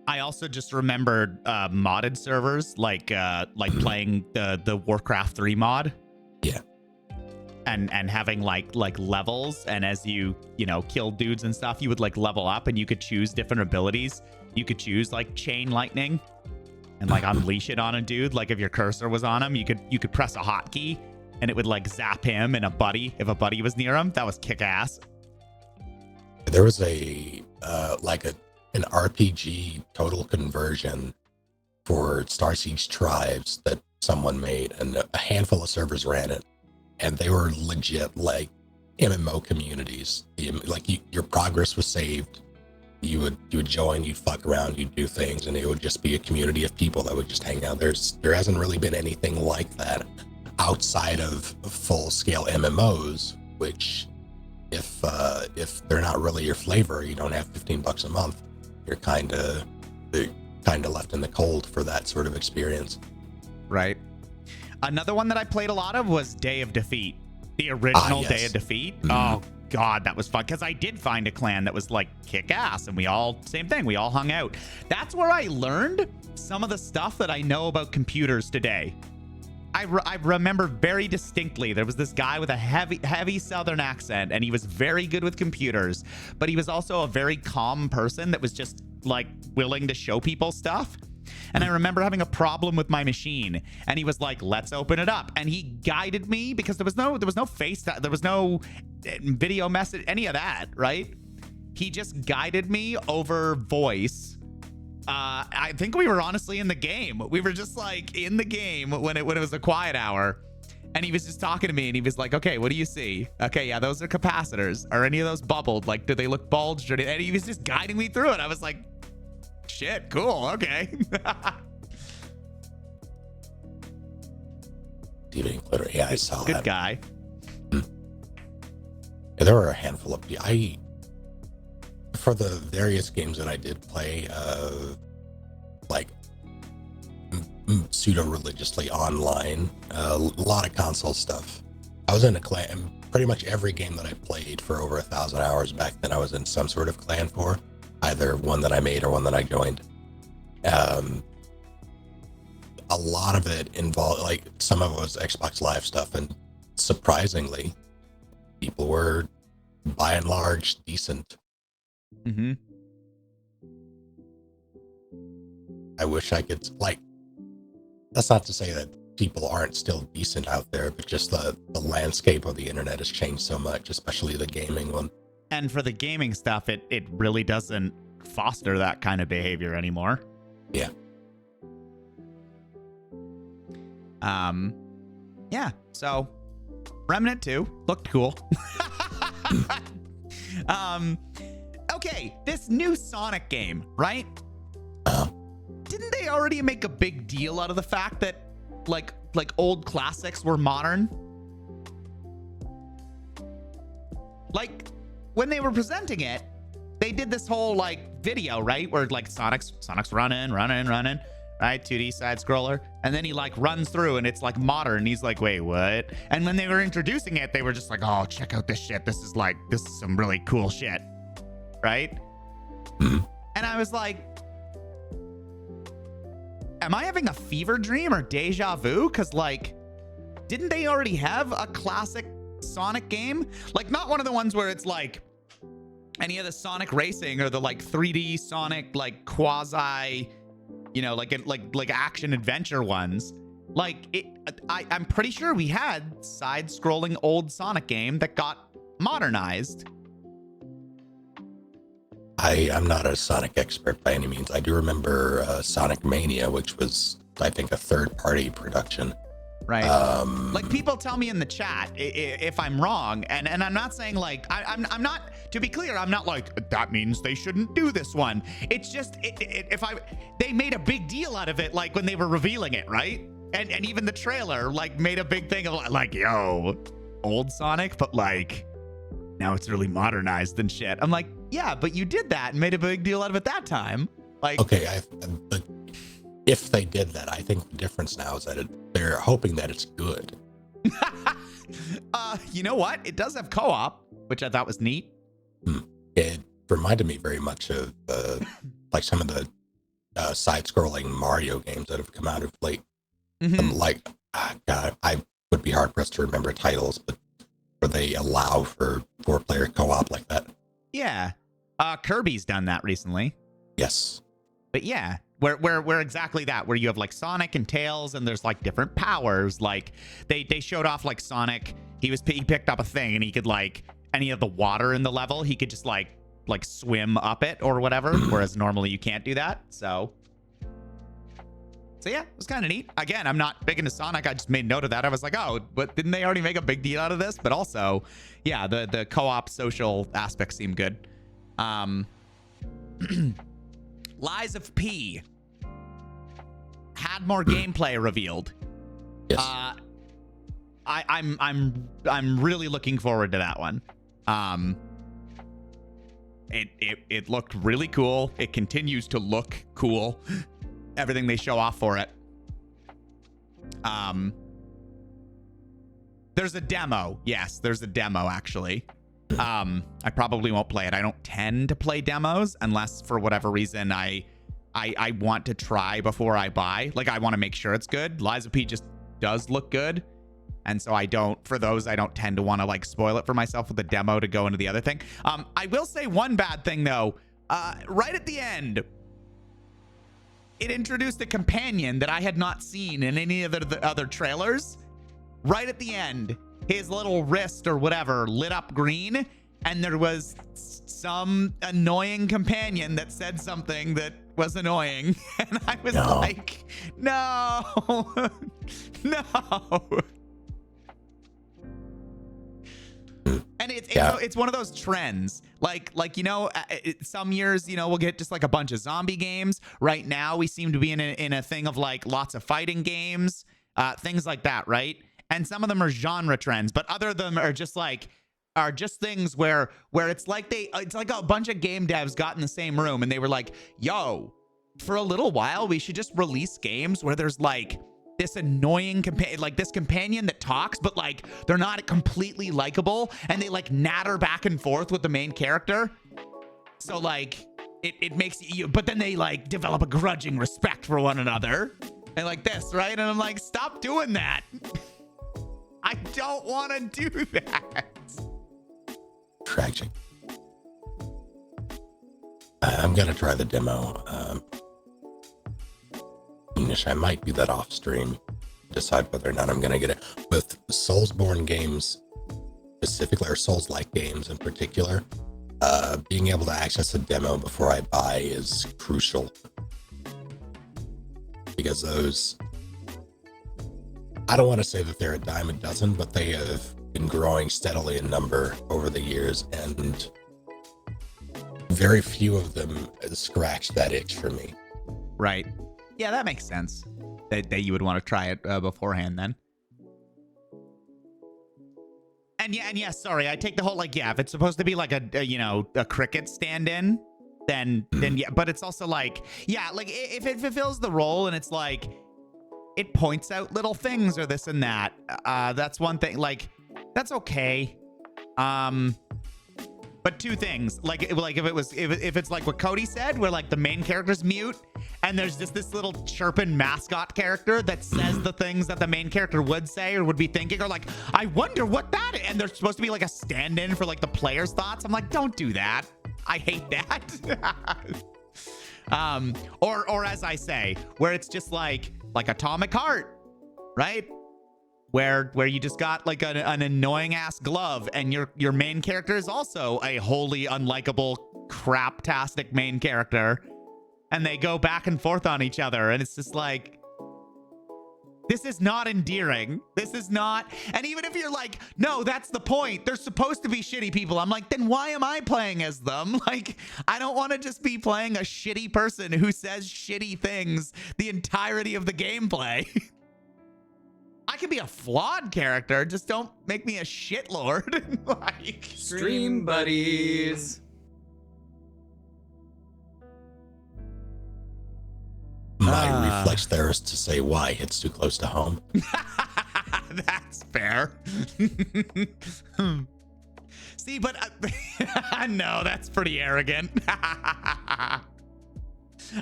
I also just remembered modded servers, like playing the Warcraft 3 mod. Yeah. And having like levels, and as you know, kill dudes and stuff, you would like level up, and you could choose different abilities. You could choose like chain lightning and like unleash it on a dude. Like if your cursor was on him, you could press a hotkey and it would like zap him and a buddy if a buddy was near him. That was kick ass. There was an RPG total conversion for Star Siege Tribes that someone made, and a handful of servers ran it, and they were legit like MMO communities. Like your progress was saved. You would join, you'd fuck around, you'd do things, and it would just be a community of people that would just hang out. There hasn't really been anything like that outside of full scale MMOs, which if they're not really your flavor, you don't have $15 a month, you're kind of left in the cold for that sort of experience. Right. Another one that I played a lot of was Day of Defeat, the original yes. Day of Defeat. Oh God, that was fun, because I did find a clan that was like kick ass, and we all hung out. That's where I learned some of the stuff that I know about computers today. I remember very distinctly, there was this guy with a heavy Southern accent, and he was very good with computers, but he was also a very calm person that was just like willing to show people stuff. And I remember having a problem with my machine, and he was like, let's open it up. And he guided me, because there was no face, there was no video message, any of that, right? He just guided me over voice. I think we were honestly in the game. We were just like in the game when it was a quiet hour. And he was just talking to me, and he was like, okay, what do you see? Okay, yeah, those are capacitors. Are any of those bubbled? Like, do they look bulged? And he was just guiding me through it. I was like, shit, cool, okay. Yeah, I saw that. Good guy. Yeah, there were a handful of for the various games that I did play, like pseudo-religiously online, a lot of console stuff. I was in a clan. Pretty much every game that I played for over 1,000 hours back then, I was in some sort of clan for, either one that I made or one that I joined. A lot of it involved, like, some of it was Xbox Live stuff, and surprisingly, people were by and large decent. Mm-hmm. I wish I could, like, that's not to say that people aren't still decent out there, but just the landscape of the internet has changed so much, especially the gaming one. And for the gaming stuff, it really doesn't foster that kind of behavior anymore. Yeah. Yeah, so Remnant 2 looked cool. Okay, this new Sonic game, right? Didn't they already make a big deal out of the fact that like old classics were modern? Like when they were presenting it, they did this whole like video, right? Where like Sonic's running, right? 2D side scroller. And then he like runs through and it's like modern. He's like, wait, what? And when they were introducing it, they were just like, oh, check out this shit. This is some really cool shit. Right? And I was like, am I having a fever dream or deja vu? Because like, didn't they already have a classic Sonic game? Like not one of the ones where it's like any of the Sonic Racing or the like 3D Sonic like quasi, you know, like action adventure ones. Like I'm pretty sure we had side-scrolling old Sonic game that got modernized. I'm not a Sonic expert by any means. I do remember Sonic Mania, which was, I think, a third-party production. Right. Like people tell me in the chat if I'm wrong, and I'm not saying like I'm not, to be clear, I'm not like that means they shouldn't do this one. It's just they made a big deal out of it like when they were revealing it, right? And even the trailer like made a big thing of like, yo, old Sonic, but like now it's really modernized and shit. I'm like, yeah, but you did that and made a big deal out of it that time. Like, okay, but if they did that, I think the difference now is that they're hoping that it's good. You know what? It does have co-op, which I thought was neat. It reminded me very much of like some of the side-scrolling Mario games that have come out of late. Like, God, I would be hard-pressed to remember titles, but where they allow for 4-player co-op like that. Yeah. Kirby's done that recently. Yes. But yeah, where exactly that, where you have like Sonic and Tails and there's like different powers. Like they showed off like Sonic, he picked up a thing and he could like any of the water in the level, he could just like swim up it or whatever, whereas normally you can't do that. So yeah, it was kind of neat. Again, I'm not big into Sonic. I just made note of that. I was like, oh, but didn't they already make a big deal out of this? But also, yeah, the co-op social aspect seemed good. Lies of P had more gameplay revealed. Yes. I'm really looking forward to that one. It looked really cool. It continues to look cool. Everything they show off for it. There's a demo. Yes, there's a demo actually. I probably won't play it. I don't tend to play demos unless for whatever reason I want to try before I buy. Like I want to make sure it's good. Lies of P just does look good. And so I don't tend to want to like spoil it for myself with the demo to go into the other thing. I will say one bad thing though. Right at the end, it introduced a companion that I had not seen in any of the other trailers. Right at the end, his little wrist or whatever lit up green, and there was some annoying companion that said something that was annoying. And I was like, no, no. And it's one of those trends. Like you know, some years, you know, we'll get just like a bunch of zombie games. Right now, we seem to be in a thing of like lots of fighting games, things like that, right? And some of them are genre trends, but other of them are just things where it's like a bunch of game devs got in the same room and they were like, yo, for a little while, we should just release games where there's like this annoying companion that talks, but like they're not completely likable, and they like natter back and forth with the main character. So like it makes you, but then they like develop a grudging respect for one another, and like this, right? And I'm like, stop doing that. I don't want to do that. Tragic. I'm gonna try the demo. I might do that off stream. decide whether or not I'm going to get it. With Soulsborne games specifically, or Souls-like games in particular, being able to access a demo before I buy is crucial. Because those, I don't want to say that they're a dime a dozen, but they have been growing steadily in number over the years, and very few of them scratch that itch for me. Right. Yeah, that makes sense. That you would want to try it beforehand then. And yeah, sorry, I take the whole, like, yeah, if it's supposed to be like a cricket stand-in, then yeah, but it's also like, yeah, like if it fulfills the role and it's like, it points out little things or this and that, that's one thing, like, that's okay. But two things, like if it's like what Cody said, where like the main character's mute and there's just this little chirping mascot character that says the things that the main character would say or would be thinking, or like, I wonder what that is, and there's supposed to be like a stand-in for like the player's thoughts. I'm like, don't do that. I hate that. Or as I say, where it's just like Atomic Heart, right? Where you just got like an annoying ass glove, and your main character is also a wholly unlikable craptastic main character, and they go back and forth on each other, and it's just like, this is not endearing. This is not. And even if you're like, no, that's the point, they're supposed to be shitty people, I'm like, then why am I playing as them? Like, I don't want to just be playing a shitty person who says shitty things the entirety of the gameplay. I could be a flawed character, just don't make me a shitlord. Like, Stream buddies. My reflex there is to say why it's too close to home. That's fair. See, but no, that's pretty arrogant.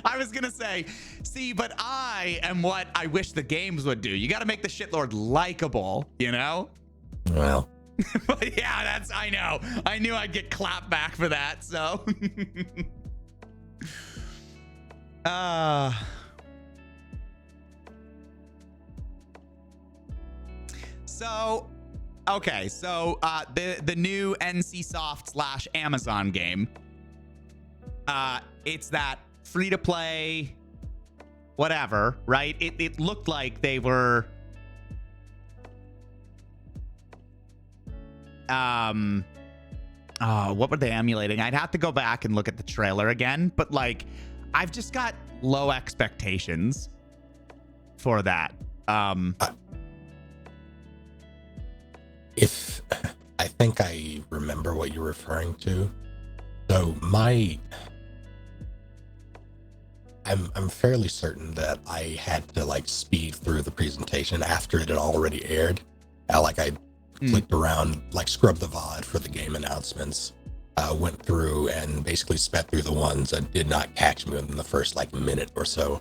I was gonna say, see, but I am what I wish the games would do. You got to make the shitlord likable, you know? Well, but yeah, I know. I knew I'd get clapped back for that, so. So, okay, so the new NCSoft / Amazon game, it's that free-to-play whatever, right? It looked like they were what were they emulating? I'd have to go back and look at the trailer again, but like, I've just got low expectations for that. If I think I remember what you're referring to. So I'm fairly certain that I had to like speed through the presentation after it had already aired. I clicked around, like scrubbed the VOD for the game announcements, went through and basically sped through the ones that did not catch me within the first like minute or so.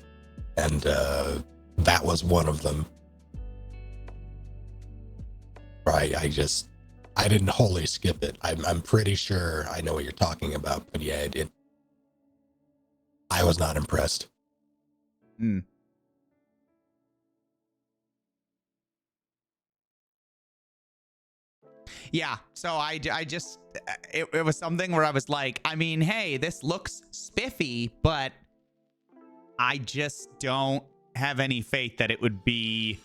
And that was one of them. Right, I didn't wholly skip it. I'm pretty sure I know what you're talking about, but yeah, I was not impressed. Yeah, so I just, it was something where I was like, I mean, hey, this looks spiffy, but I just don't have any faith that it would be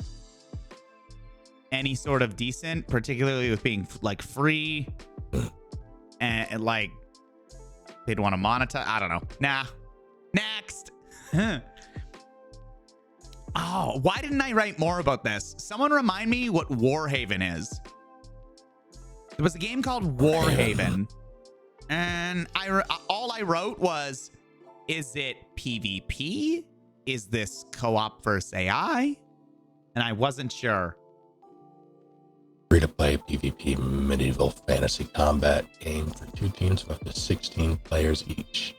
any sort of decent, particularly with being like free and like they'd want to monetize. I don't know. Nah. Next. Oh, why didn't I write more about this? Someone remind me what Warhaven is. There was a game called Warhaven, and all I wrote was, is it PvP? Is this co-op versus AI? And I wasn't sure. Free-to-play PvP medieval fantasy combat game for 2 teams of up to 16 players each.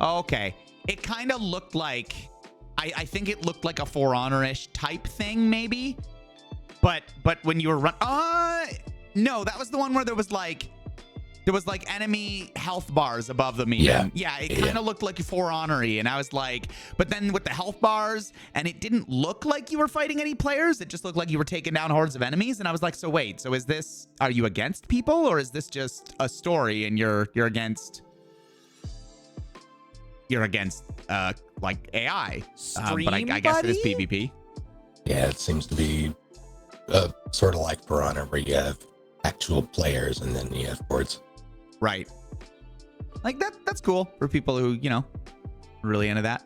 Okay. It kind of looked like, I think it looked like a For Honor-ish type thing, maybe. But when you were no, that was the one where there There was like enemy health bars above them even. Yeah, it kind of looked like For Honor-y, and I was like, but then with the health bars, and it didn't look like you were fighting any players. It just looked like you were taking down hordes of enemies, and I was like, so wait, so are you against people, or is this just a story and you're against like AI? But I guess it is PvP. Yeah, it seems to be sort of like For Honor, where you have actual players and then you have boards. Right. Like that's cool for people who, you know, are really into that.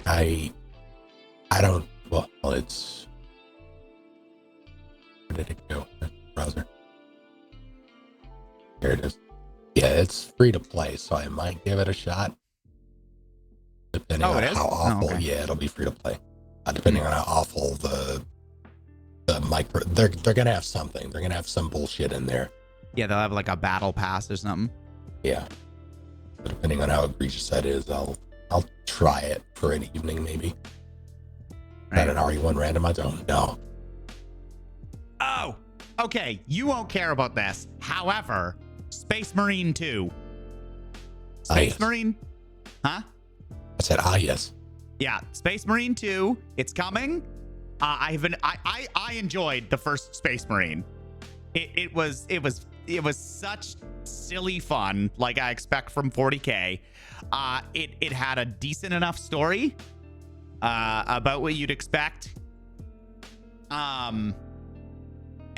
I don't, well, it's, where did it go? Browser. Here it is. Yeah, it's free to play, so I might give it a shot. Depending on how awful, yeah, it'll be free to play. Depending on how awful the micro, they're gonna have something. They're gonna have some bullshit in there. Yeah, they'll have like a battle pass or something. Yeah, but depending on how egregious that is, I'll try it for an evening maybe. Right. Not an RE1 randomizer. Oh no. Oh, okay. You won't care about this. However, Space Marine 2. Space Marine, huh? I said yes. Yeah, Space Marine 2. It's coming. I enjoyed the first Space Marine. It was such silly fun, like I expect from 40K. It had a decent enough story about what you'd expect. And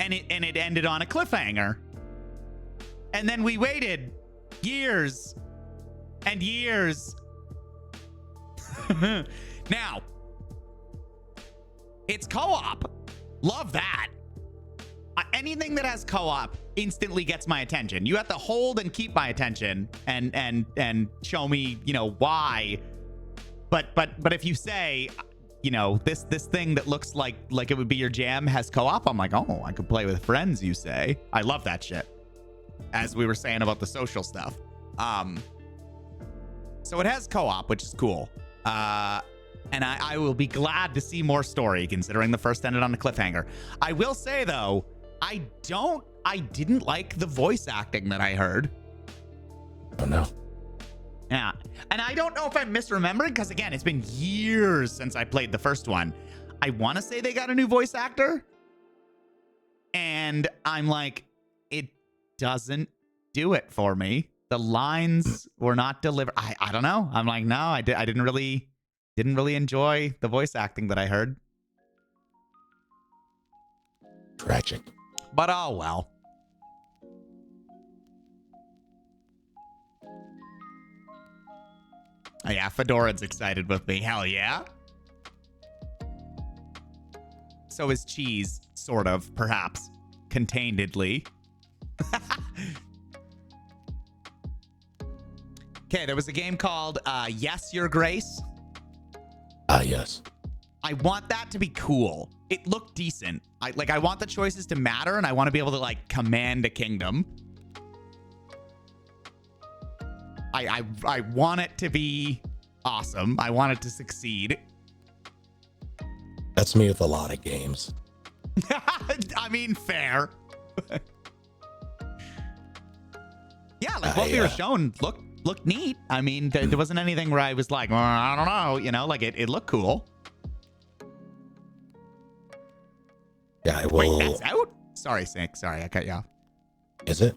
it ended on a cliffhanger. And then we waited years and years. Now, it's co-op. Love that. Anything that has co-op instantly gets my attention. You have to hold and keep my attention and show me, you know, why. But if you say, you know, this thing that looks like it would be your jam has co-op, I'm like, oh, I could play with friends, you say. I love that shit. As we were saying about the social stuff. So it has co-op, which is cool. And I will be glad to see more story, considering the first ended on a cliffhanger. I will say, though, I didn't like the voice acting that I heard. Oh, no. Yeah. And I don't know if I'm misremembering, because, again, it's been years since I played the first one. I want to say they got a new voice actor. And I'm like, it doesn't do it for me. The lines were not delivered. I don't know. I'm like, no, I didn't really enjoy the voice acting that I heard. Tragic. But oh well. Oh, yeah, Fedoran's excited with me. Hell yeah. So is Cheese, sort of, perhaps, containedly. Okay, there was a game called Yes, Your Grace. Yes. I want that to be cool. It looked decent. I want the choices to matter, and I want to be able to, like, command a kingdom. I want it to be awesome. I want it to succeed. That's me with a lot of games. I mean, fair. Yeah, like what we were shown looked neat. I mean, there wasn't anything where I was like, well, I don't know, you know, like it looked cool. Yeah, I will. Wait, that's out? Sorry, Snake. Sorry, I cut you off. Is it?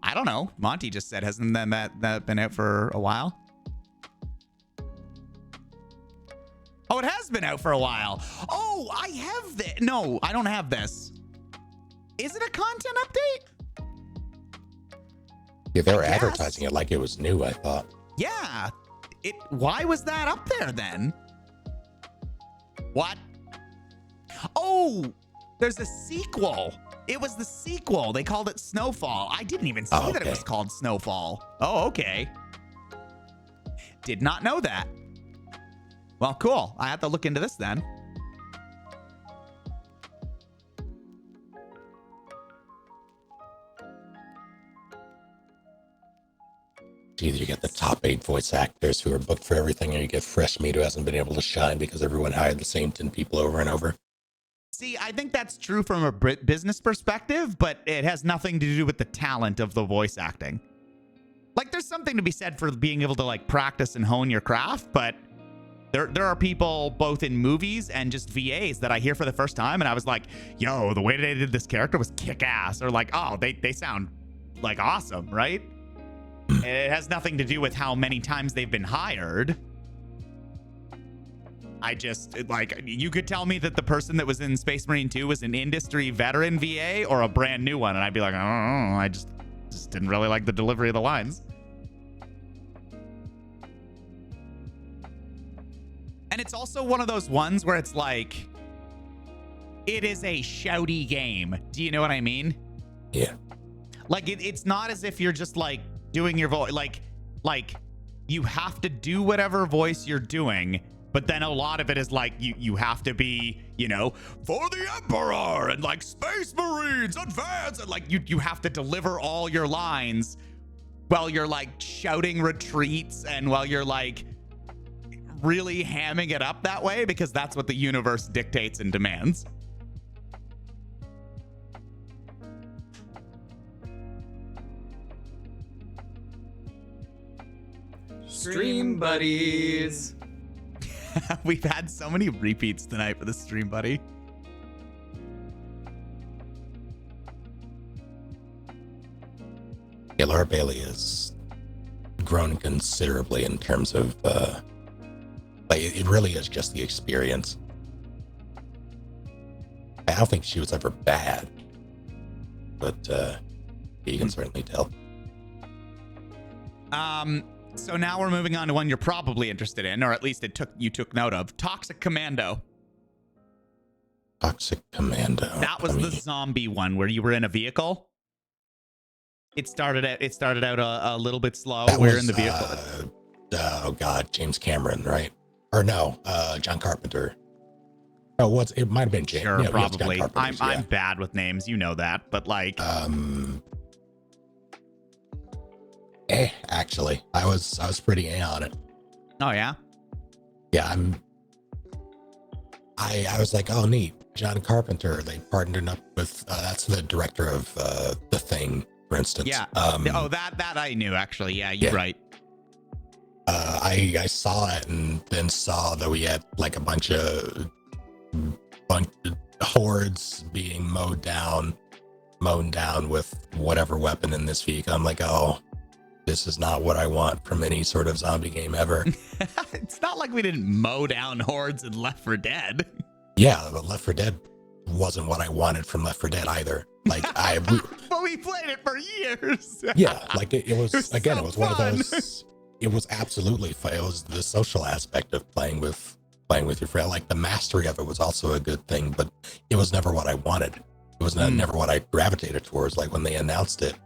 I don't know. Monty just said, hasn't that been out for a while? Oh, it has been out for a while. Oh, I have this. No, I don't have this. Is it a content update? Yeah, they were advertising it like it was new, I thought. Yeah. Why was that up there then? What? Oh, there's a sequel. It was the sequel. They called it Snowfall. I didn't even see that it was called Snowfall. Oh, okay. Did not know that. Well, cool. I have to look into this then. Either you get the top 8 voice actors who are booked for everything, or you get fresh meat who hasn't been able to shine because everyone hired the same 10 people over and over. See, I think that's true from a business perspective, but it has nothing to do with the talent of the voice acting. Like, there's something to be said for being able to, like, practice and hone your craft, but there are people both in movies and just VAs that I hear for the first time, and I was like, yo, the way they did this character was kick-ass, or like, oh, they sound, like, awesome, right? It has nothing to do with how many times they've been hired. I just, like, you could tell me that the person that was in Space Marine 2 was an industry veteran VA or a brand new one, and I'd be like, I don't know, I just didn't really like the delivery of the lines. And it's also one of those ones where it's like, it is a shouty game. Do you know what I mean? Yeah. Like, it's not as if you're just, like, doing your voice. Like, you have to do whatever voice you're doing, but then a lot of it is, like, you have to be, you know, for the Emperor, and, like, Space Marines, advance, and, like, you have to deliver all your lines while you're, like, shouting retreats and while you're, like, really hamming it up that way, because that's what the universe dictates and demands. Stream buddies. We've had so many repeats tonight for the stream, buddy. Yeah, Laura Bailey has grown considerably in terms of, like, it really is just the experience. I don't think she was ever bad, but you can certainly tell. So now we're moving on to one you're probably interested in, or at least you took note of. Toxic Commando. Toxic Commando. That was the zombie one where you were in a vehicle. It started out a little bit slow. We're in the vehicle. Oh God, James Cameron, right? Or no, John Carpenter. Oh, it might have been James. Sure, yeah, probably. Yeah. I'm bad with names, you know that, but like. Actually, I was pretty on it. Oh yeah. Yeah, I was like, oh neat, John Carpenter. They partnered up with that's the director of The Thing, for instance. Yeah. That I knew actually. Yeah, you're right. I saw it and then saw that we had like a bunch of hordes being mown down with whatever weapon in this vehicle. I'm like, oh, this is not what I want from any sort of zombie game ever. It's not like we didn't mow down hordes in Left 4 Dead. Yeah, but Left 4 Dead wasn't what I wanted from Left 4 Dead either. Like but we played it for years. Yeah, like it was again, so it was one of those. It was absolutely fun. It was the social aspect of playing with your friend. Like the mastery of it was also a good thing, but it was never what I wanted. It was never what I gravitated towards. Like when they announced it,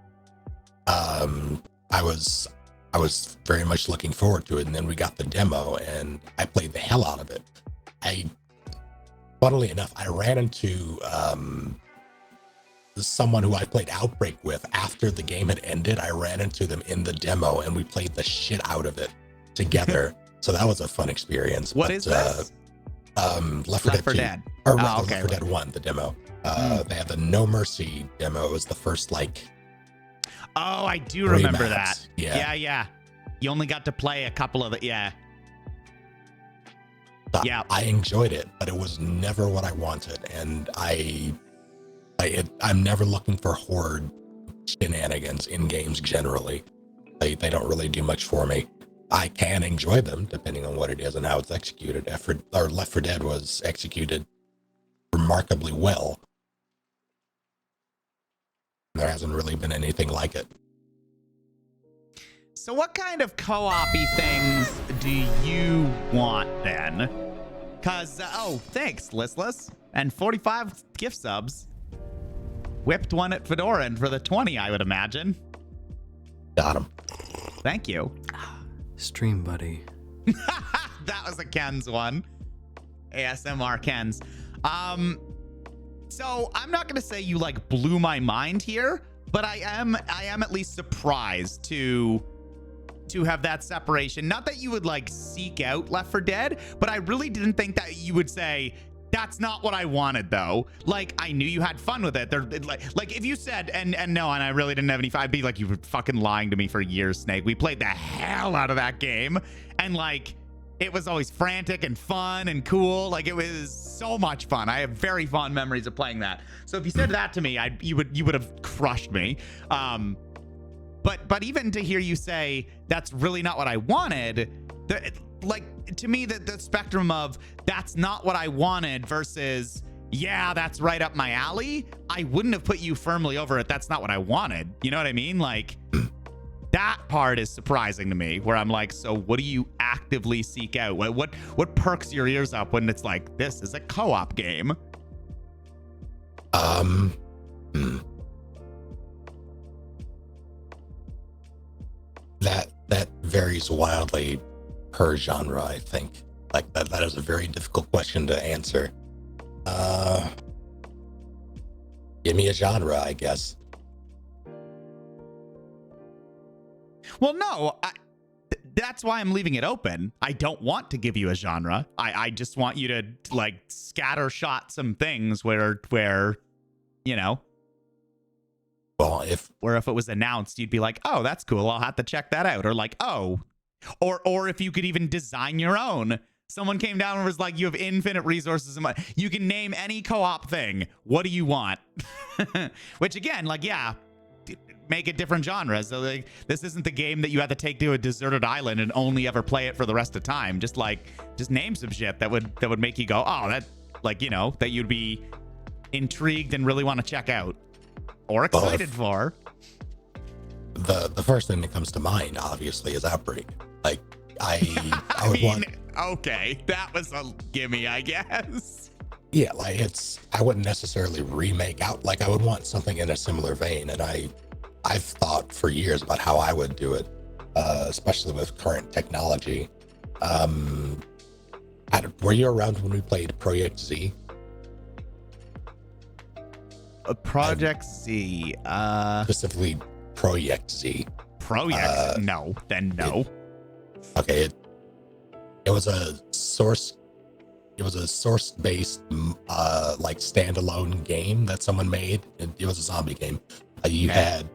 I was very much looking forward to it, and then we got the demo, and I played the hell out of it. Funnily enough, I ran into someone who I played Outbreak with after the game had ended. I ran into them in the demo, and we played the shit out of it together. So that was a fun experience. What is this? Left 4 Dead 2. Dead. Or Left 4 Dead 1, the demo. They had the No Mercy demo. It was the first, like... Oh, I do remember maps. that. Yeah. You only got to play a couple of it. Yeah. Yeah. I enjoyed it, but it was never what I wanted. And I'm never looking for horde shenanigans in games generally. They don't really do much for me. I can enjoy them depending on what it is and how it's executed. Left 4 Dead was executed remarkably well. There hasn't really been anything like it. So what kind of co-op-y things do you want then? Because, thanks, Listless. And 45 gift subs. Whipped one at Fedoran for the 20, I would imagine. Got him. Thank you. Stream buddy. That was a Ken's one. ASMR Ken's. So I'm not gonna say you like blew my mind here, but I am at least surprised to have that separation. Not that you would like seek out Left 4 Dead, but I really didn't think that you would say, That's not what I wanted, though. Like, I knew you had fun with it. Like if you said, and no, and I really didn't have any fun, I'd be like, you were fucking lying to me for years, Snake. We played the hell out of that game. And, like, it was always frantic and fun and cool. Like, it was so much fun. I have very fond memories of playing that. So if you said that to me, you would have crushed me. But even to hear you say, that's really not what I wanted, to me, the spectrum of that's not what I wanted versus, yeah, that's right up my alley, I wouldn't have put you firmly over it. That's not what I wanted. You know what I mean? Like, that part is surprising to me, where I'm like, so what do you actively seek out? What perks your ears up when it's like, this is a co-op game? That varies wildly per genre, I think. Like that is a very difficult question to answer. Give me a genre, I guess. Well, no, that's why I'm leaving it open. I don't want to give you a genre. I just want you to, like, scattershot some things where you know. Well, if it was announced, you'd be like, oh, that's cool, I'll have to check that out. Or like, oh, or if you could even design your own. Someone came down and was like, you have infinite resources and money. You can name any co-op thing. What do you want? Which again, like, yeah, make it different genres. So like, this isn't the game that you have to take to a deserted island and only ever play it for the rest of time. Just name some shit that would make you go, oh, that, like, you know, that you'd be intrigued and really want to check out or excited for. The first thing that comes to mind, obviously, is Outbreak. Like, I would want. Okay, that was a gimme, I guess. Yeah, like I wouldn't necessarily remake out. Like, I would want something in a similar vein, and I've thought for years about how I would do it, especially with current technology. Were you around when we played Project Z? Project Z. Specifically, Project Z. No, then no. Okay, it was a source. It was a source-based, like, standalone game that someone made. It was a zombie game. You had,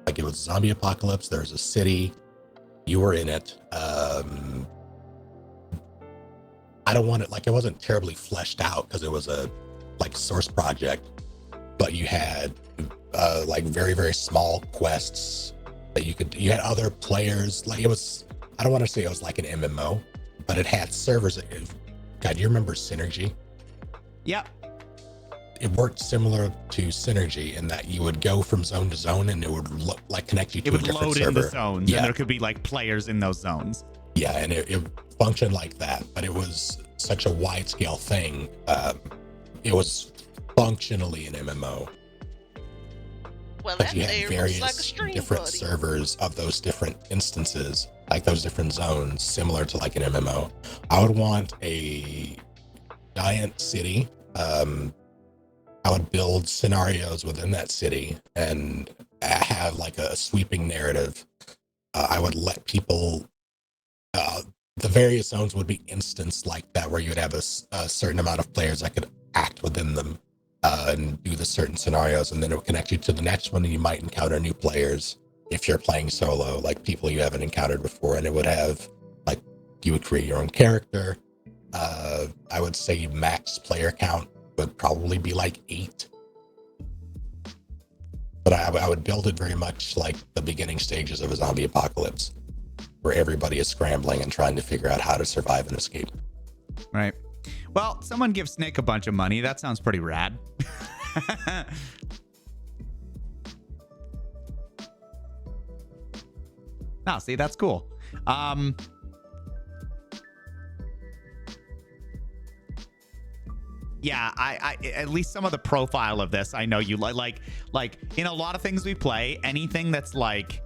like, it was a zombie apocalypse. There was a city. You were in it. I don't want it, like, it wasn't terribly fleshed out because it was a, like, source project. But you had, like, very, very small quests that you had other players. Like, it was, I don't want to say it was like an MMO, but it had servers. God, you remember Synergy? Yep. It worked similar to Synergy in that you would go from zone to zone and it would like connect you to a different server. It would load in the zones, and there could be, like, players in those zones. Yeah, and it functioned like that, but it was such a wide scale thing. It was functionally an MMO. Well, but you had various different servers of those different instances, like those different zones, similar to like an MMO. I would want a giant city. I would build scenarios within that city and have like a sweeping narrative. I would let people, the various zones would be instanced like that, where you would have a certain amount of players that could act within them. And do the certain scenarios, and then it will connect you to the next one, and you might encounter new players if you're playing solo, like people you haven't encountered before. And it would have, like, you would create your own character. I would say max player count would probably be like 8. But I would build it very much like the beginning stages of a zombie apocalypse, where everybody is scrambling and trying to figure out how to survive and escape. Right. Well, someone give Snake a bunch of money. That sounds pretty rad. No, see, that's cool. Yeah, I at least some of the profile of this, I know you like in a lot of things we play, anything that's like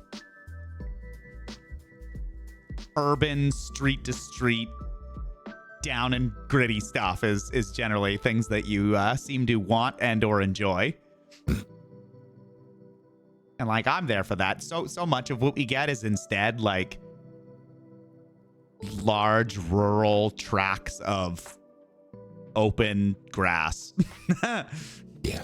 urban, street to street, down and gritty stuff is generally things that you seem to want and or enjoy. And like, I'm there for that. So much of what we get is instead like large rural tracts of open grass. Yeah,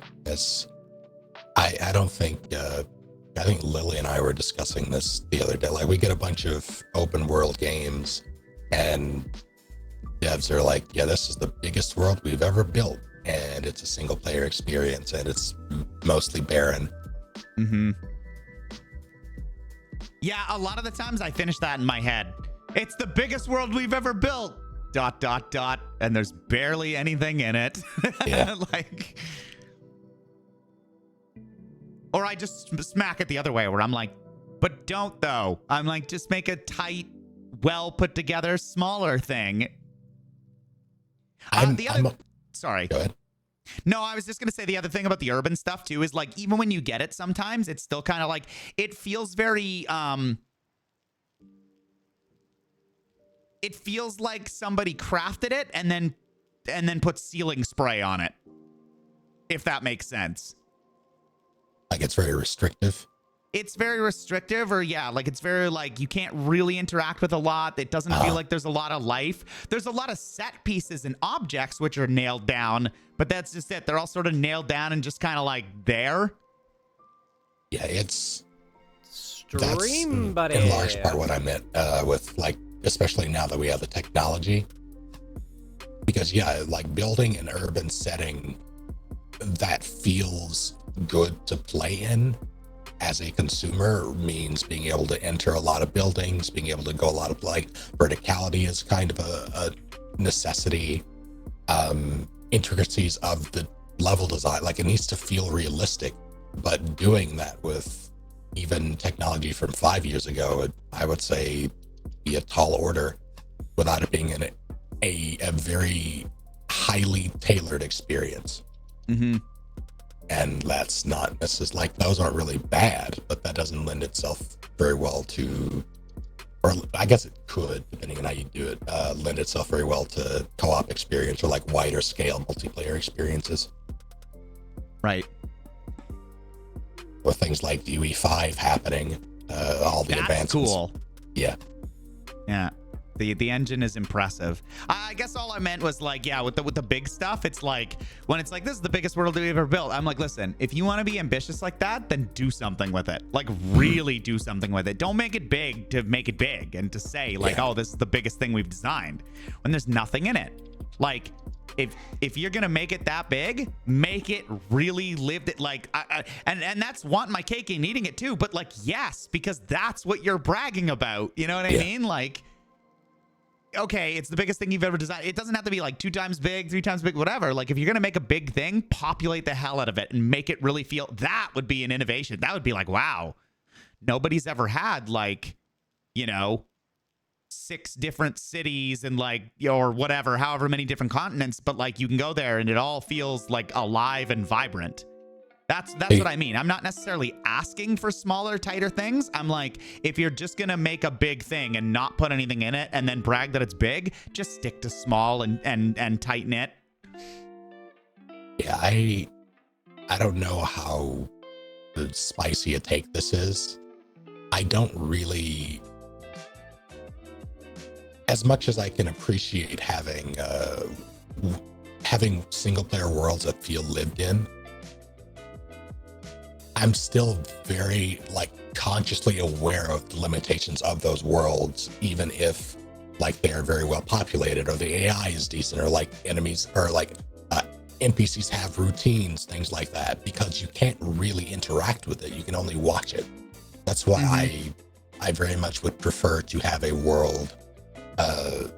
I don't think I think Lily and I were discussing this the other day. Like, we get a bunch of open world games, and devs are like, "Yeah, this is the biggest world we've ever built, and it's a single player experience, and it's mostly barren." Mm-hmm. Yeah, a lot of the times I finish that in my head. It's the biggest world we've ever built. ... And there's barely anything in it. Yeah. Like, or I just smack it the other way where I'm like, but don't though. I'm like, just make a tight, well put together, smaller thing. Sorry. Go ahead. No, I was just going to say the other thing about the urban stuff too is like, even when you get it sometimes, it's still kind of like, it feels very, it feels like somebody crafted it and then put ceiling spray on it. If that makes sense. Like, it's very restrictive. It's very restrictive, or yeah, like it's very like you can't really interact with a lot. It doesn't feel like there's a lot of life. There's a lot of set pieces and objects which are nailed down, but that's just it. They're all sort of nailed down and just kind of like there. Yeah, that's Stream buddy. in large part what I meant with, like, especially now that we have the technology. Because yeah, like, building an urban setting that feels good to play in as a consumer means being able to enter a lot of buildings, being able to go a lot of, like, verticality is kind of a necessity. Intricacies of the level design, like, it needs to feel realistic, but doing that with even technology from 5 years ago, I would say be a tall order without it being a very highly tailored experience. Mm-hmm. And that's not necessarily, like, those aren't really bad, but that doesn't lend itself very well to, or I guess it could, depending on how you do it, lend itself very well to co-op experience or, like, wider scale multiplayer experiences. Right. With things like UE5 happening, all the That's advancements. cool. Yeah. Yeah. The engine is impressive. I guess all I meant was like, yeah, with the big stuff, it's like when it's like, this is the biggest world we've ever built. I'm like, listen, if you want to be ambitious like that, then do something with it. Like, really do something with it. Don't make it big to make it big and to say like, Yeah. oh, this is the biggest thing we've designed when there's nothing in it. Like, if you're gonna make it that big, make it really lived it, like, and that's wanting my cake and eating it too. But like, yes, because that's what you're bragging about. You know what I mean? Like, okay, it's the biggest thing you've ever designed. It doesn't have to be like 2 times big, 3 times big, whatever. Like, if you're gonna make a big thing, populate the hell out of it and make it really feel. That would be an innovation. That would be like, wow, nobody's ever had, like, you know, 6 different cities and, like, or whatever, however many different continents, but like you can go there and it all feels like alive and vibrant. That's what I mean. I'm not necessarily asking for smaller, tighter things. I'm like, if you're just gonna make a big thing and not put anything in it and then brag that it's big, just stick to small and tight knit. Yeah, I don't know how spicy a take this is. I don't really, as much as I can appreciate having single player worlds that feel lived in, I'm still very, like, consciously aware of the limitations of those worlds, even if, like, they are very well populated or the AI is decent or, like, enemies or, like, NPCs have routines, things like that, because you can't really interact with it. You can only watch it. That's why I very much would prefer to have a world,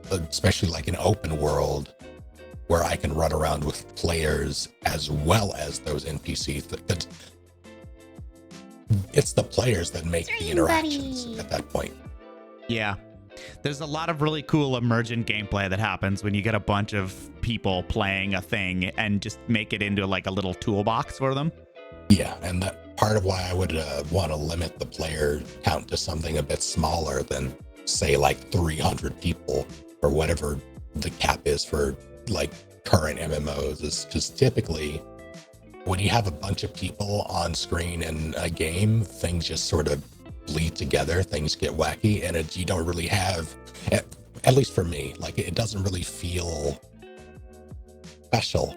especially like an open world, where I can run around with players as well as those NPCs. That it's the players that make the interactions at that point. Yeah. There's a lot of really cool emergent gameplay that happens when you get a bunch of people playing a thing and just make it into like a little toolbox for them. Yeah, and that part of why I would want to limit the player count to something a bit smaller than, say, like 300 people or whatever the cap is for, like, current MMOs, is because typically when you have a bunch of people on screen in a game, things just sort of bleed together, things get wacky, and you don't really have, at least for me, like, it doesn't really feel special.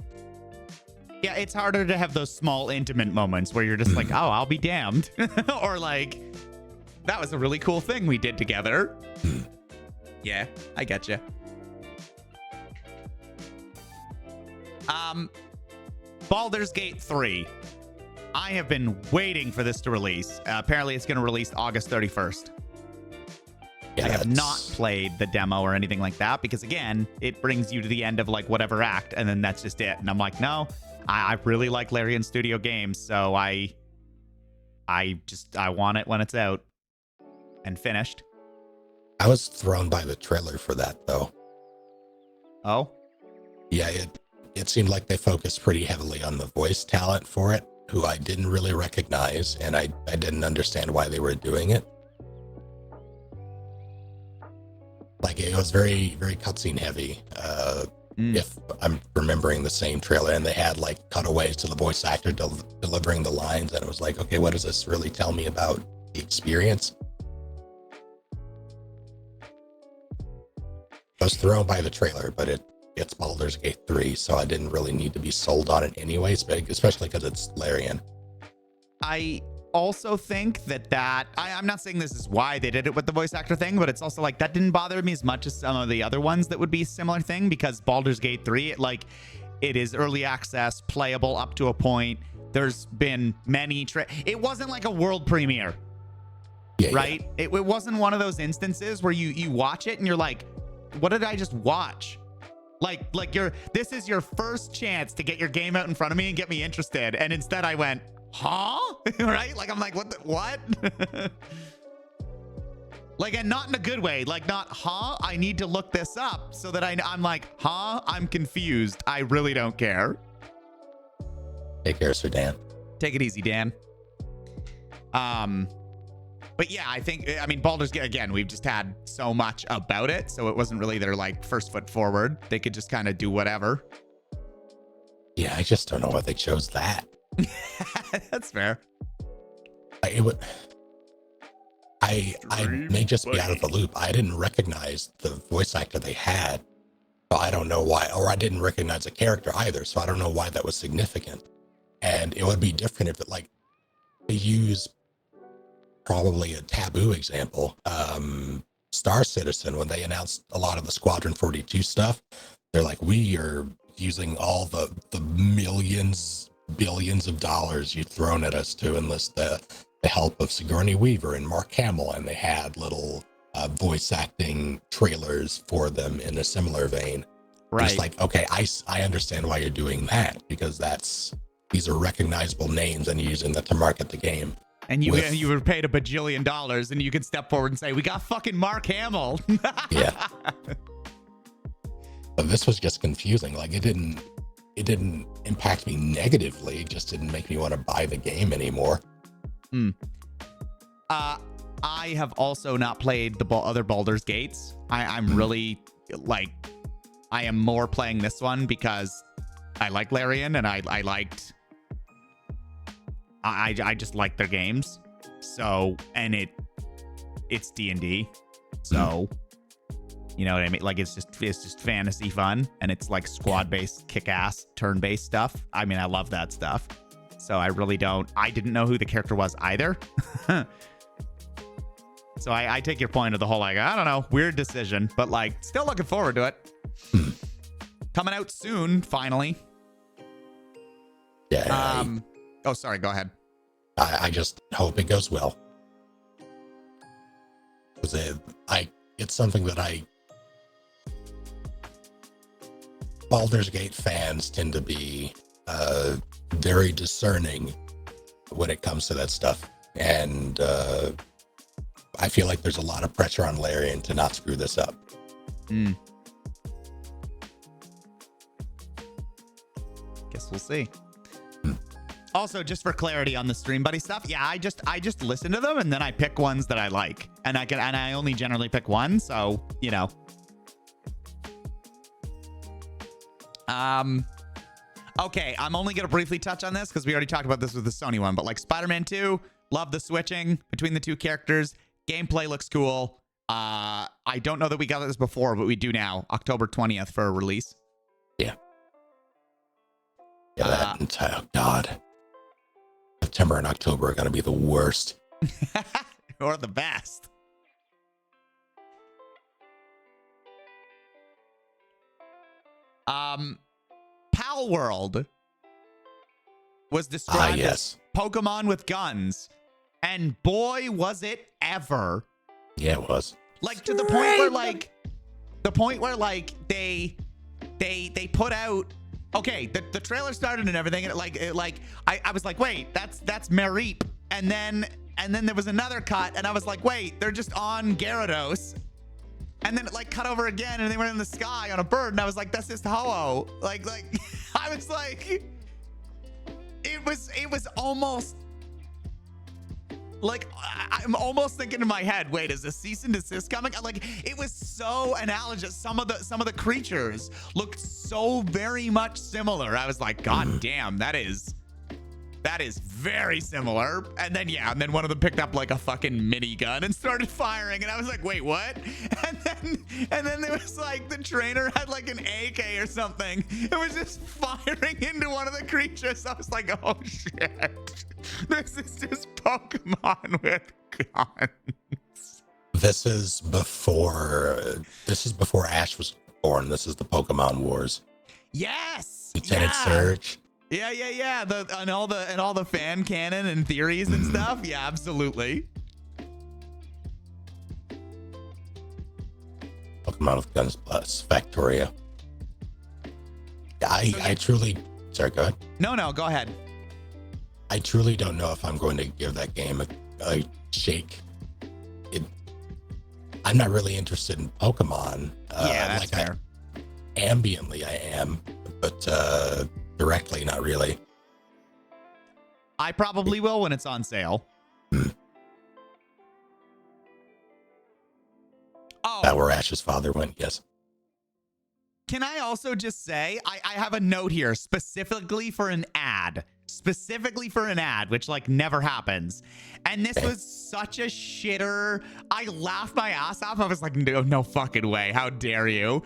Yeah, it's harder to have those small, intimate moments where you're just like, oh, I'll be damned. Or like, that was a really cool thing we did together. Yeah, I get you. Baldur's Gate 3. I have been waiting for this to release. Apparently, it's going to release August 31st. Yeah, I have not played the demo or anything like that because, again, it brings you to the end of like whatever act, and then that's just it. And I'm like, no, I really like Larian Studio games, so I want it when it's out and finished. I was thrown by the trailer for that, though. Oh? Yeah, it seemed like they focused pretty heavily on the voice talent for it, who I didn't really recognize, and I didn't understand why they were doing it. Like, it was very, very cutscene heavy, if I'm remembering the same trailer, and they had, like, cutaways to the voice actor delivering the lines, and it was like, okay, what does this really tell me about the experience? I was thrown by the trailer, but it's Baldur's Gate 3, so I didn't really need to be sold on it anyways, but especially because it's Larian. I also think I'm not saying this is why they did it with the voice actor thing, but it's also like that didn't bother me as much as some of the other ones that would be a similar thing, because Baldur's Gate 3, it is early access, playable up to a point. There's been many it wasn't like a world premiere, right? Yeah. It wasn't one of those instances where you watch it and you're like, what did I just watch? Like this is your first chance to get your game out in front of me and get me interested, and instead I went, huh? Right? Like, I'm like, what? Like, and not in a good way. Like, not, huh? I need to look this up so that I'm like, huh? I'm confused. I really don't care. Take care, Sir Dan. Take it easy, Dan. But yeah, I mean, Baldur's Gate, again, we've just had so much about it, so it wasn't really their, like, first foot forward. They could just kind of do whatever. Yeah, I just don't know why they chose that. That's fair. I may just be out of the loop. I didn't recognize the voice actor they had, so I don't know why. Or I didn't recognize the character either, so I don't know why that was significant. And it would be different if they use probably a taboo example. Star Citizen, when they announced a lot of the Squadron 42 stuff, they're like, we are using all the billions of dollars you've thrown at us to enlist the help of Sigourney Weaver and Mark Hamill, and they had little voice acting trailers for them in a similar vein. Right. It's like, okay, I understand why you're doing that, because these are recognizable names and you're using that to market the game. And you were paid $1 bajillion, and you could step forward and say, we got fucking Mark Hamill. Yeah. But this was just confusing. Like, it didn't impact me negatively. It just didn't make me want to buy the game anymore. I have also not played the other Baldur's Gates. I'm really, like, I am more playing this one because I like Larian, and I just like their games. So, and it's D&D. So, you know what I mean? Like, it's just fantasy fun, and it's like squad-based, kick-ass, turn-based stuff. I mean, I love that stuff. So I didn't know who the character was either. So I take your point of the whole, like, I don't know, weird decision, but like, still looking forward to it. Coming out soon, finally. Yeah. Oh, sorry, go ahead. I just hope it goes well. It's something that Baldur's Gate fans tend to be very discerning when it comes to that stuff. And I feel like there's a lot of pressure on Larian to not screw this up. Guess we'll see. Also, just for clarity on the Stream Buddy stuff, yeah, I just listen to them and then I pick ones that I like, and I only generally pick one, so you know. Okay, I'm only gonna briefly touch on this because we already talked about this with the Sony one, but like Spider-Man 2, love the switching between the two characters. Gameplay looks cool. I don't know that we got this before, but we do now. October 20th for a release. Yeah. Yeah, that entire God. September and October are gonna be the worst. Or the best. Pal World was described Yes. as Pokemon with guns, and boy was it ever. Yeah, it was. Like to the point where they put out, okay, the trailer started and everything, and I was like, wait, that's Mareep, and then there was another cut, and I was like, wait, they're just on Gyarados. And then it like cut over again, and they were in the sky on a bird, and I was like, that's just Ho-Oh. Like I was like, it was almost like, I'm almost thinking in my head, wait, is a cease and desist coming? Like, it was so analogous. Some of the creatures looked so very much similar. I was like, God damn, that is very similar. And then one of them picked up like a fucking minigun and started firing, and I was like, wait, what? And then there was like the trainer had like an AK or something. It was just firing into one of the creatures. I was like, oh shit. This is just Pokemon with guns. This is before Ash was born. This is the Pokemon Wars. Yes. Lieutenant Surge. Yeah. And all the fan canon and theories and stuff. Yeah, absolutely. Pokemon with Guns plus Factoria. I truly. Sorry, go ahead. No, go ahead. I truly don't know if I'm going to give that game a shake. I'm not really interested in Pokemon. Yeah, that's fair. Ambiently, I am, but directly, not really. I probably will when it's on sale. Oh, That where Ash's father went, yes. can I also just say, I have a note here specifically for an ad, which like never happens. And this was such a shitter. I laughed my ass off. I was like, no fucking way. How dare you?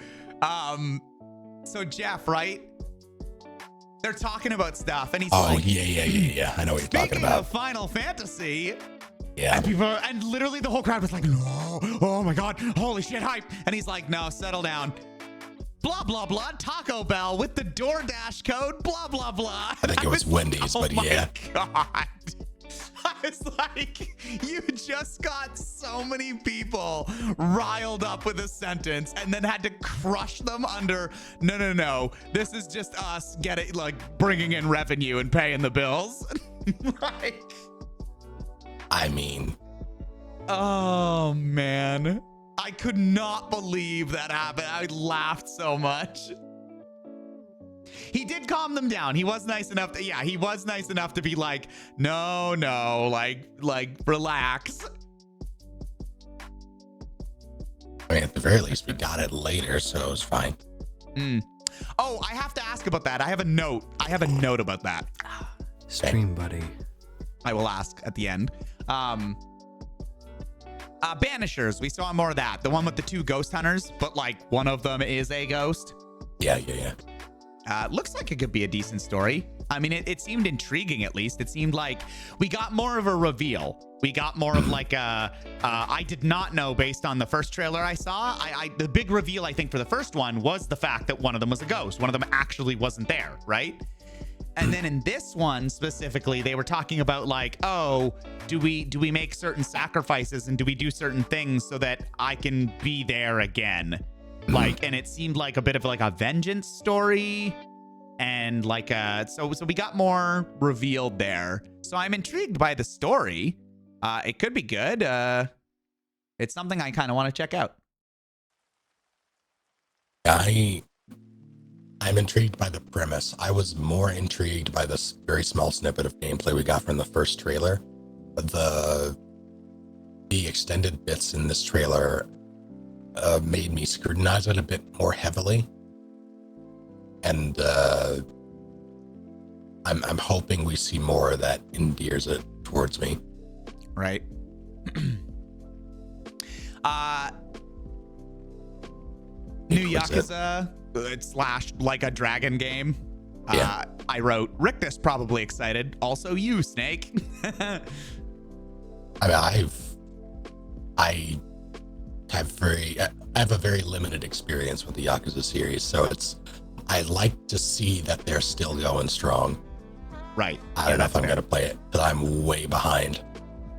So Jeff, right? They're talking about stuff, and he's like, yeah. I know what you're talking about. Speaking of Final Fantasy. Yeah. And literally the whole crowd was like, no, oh my God, holy shit, hype. And he's like, no, settle down. Blah, blah, blah, Taco Bell with the DoorDash code, blah, blah, blah. I think it was Wendy's, but yeah. Oh my God. I was like, you just got so many people riled up with a sentence and then had to crush them under, no, this is just us bringing in revenue and paying the bills. Like, I mean, oh man, I could not believe that happened. I laughed so much. He did calm them down. He was nice enough to be like, no, like relax. I mean, at the very least, we got it later, so it was fine. Oh, I have to ask about that. I have a note about that. Stream buddy. I will ask at the end. Banishers, we saw more of that. The one with the two ghost hunters, but like one of them is a ghost. Yeah. Looks like it could be a decent story. I mean, it seemed intriguing, at least. It seemed like we got more of a reveal. We got more of like I did not know based on the first trailer I saw. The big reveal, I think, for the first one was the fact that one of them was a ghost. One of them actually wasn't there, right? And then in this one specifically, they were talking about like, oh, do we make certain sacrifices and do we do certain things so that I can be there again? Like, and it seemed like a bit of like a vengeance story, and like so we got more revealed there. So I'm intrigued by the story. It could be good. It's something I kind of want to check out. I'm intrigued by the premise. I was more intrigued by this very small snippet of gameplay we got from the first trailer. The extended bits in this trailer made me scrutinize it a bit more heavily, and I'm hoping we see more of that endears it towards me. Right. New Yakuza, it's slash like a dragon game. Yeah. I wrote, Rictus probably excited. Also you, Snake. I mean, I have a very limited experience with the Yakuza series, so I like to see that they're still going strong. Right. I don't know if I'm gonna play it, but I'm way behind.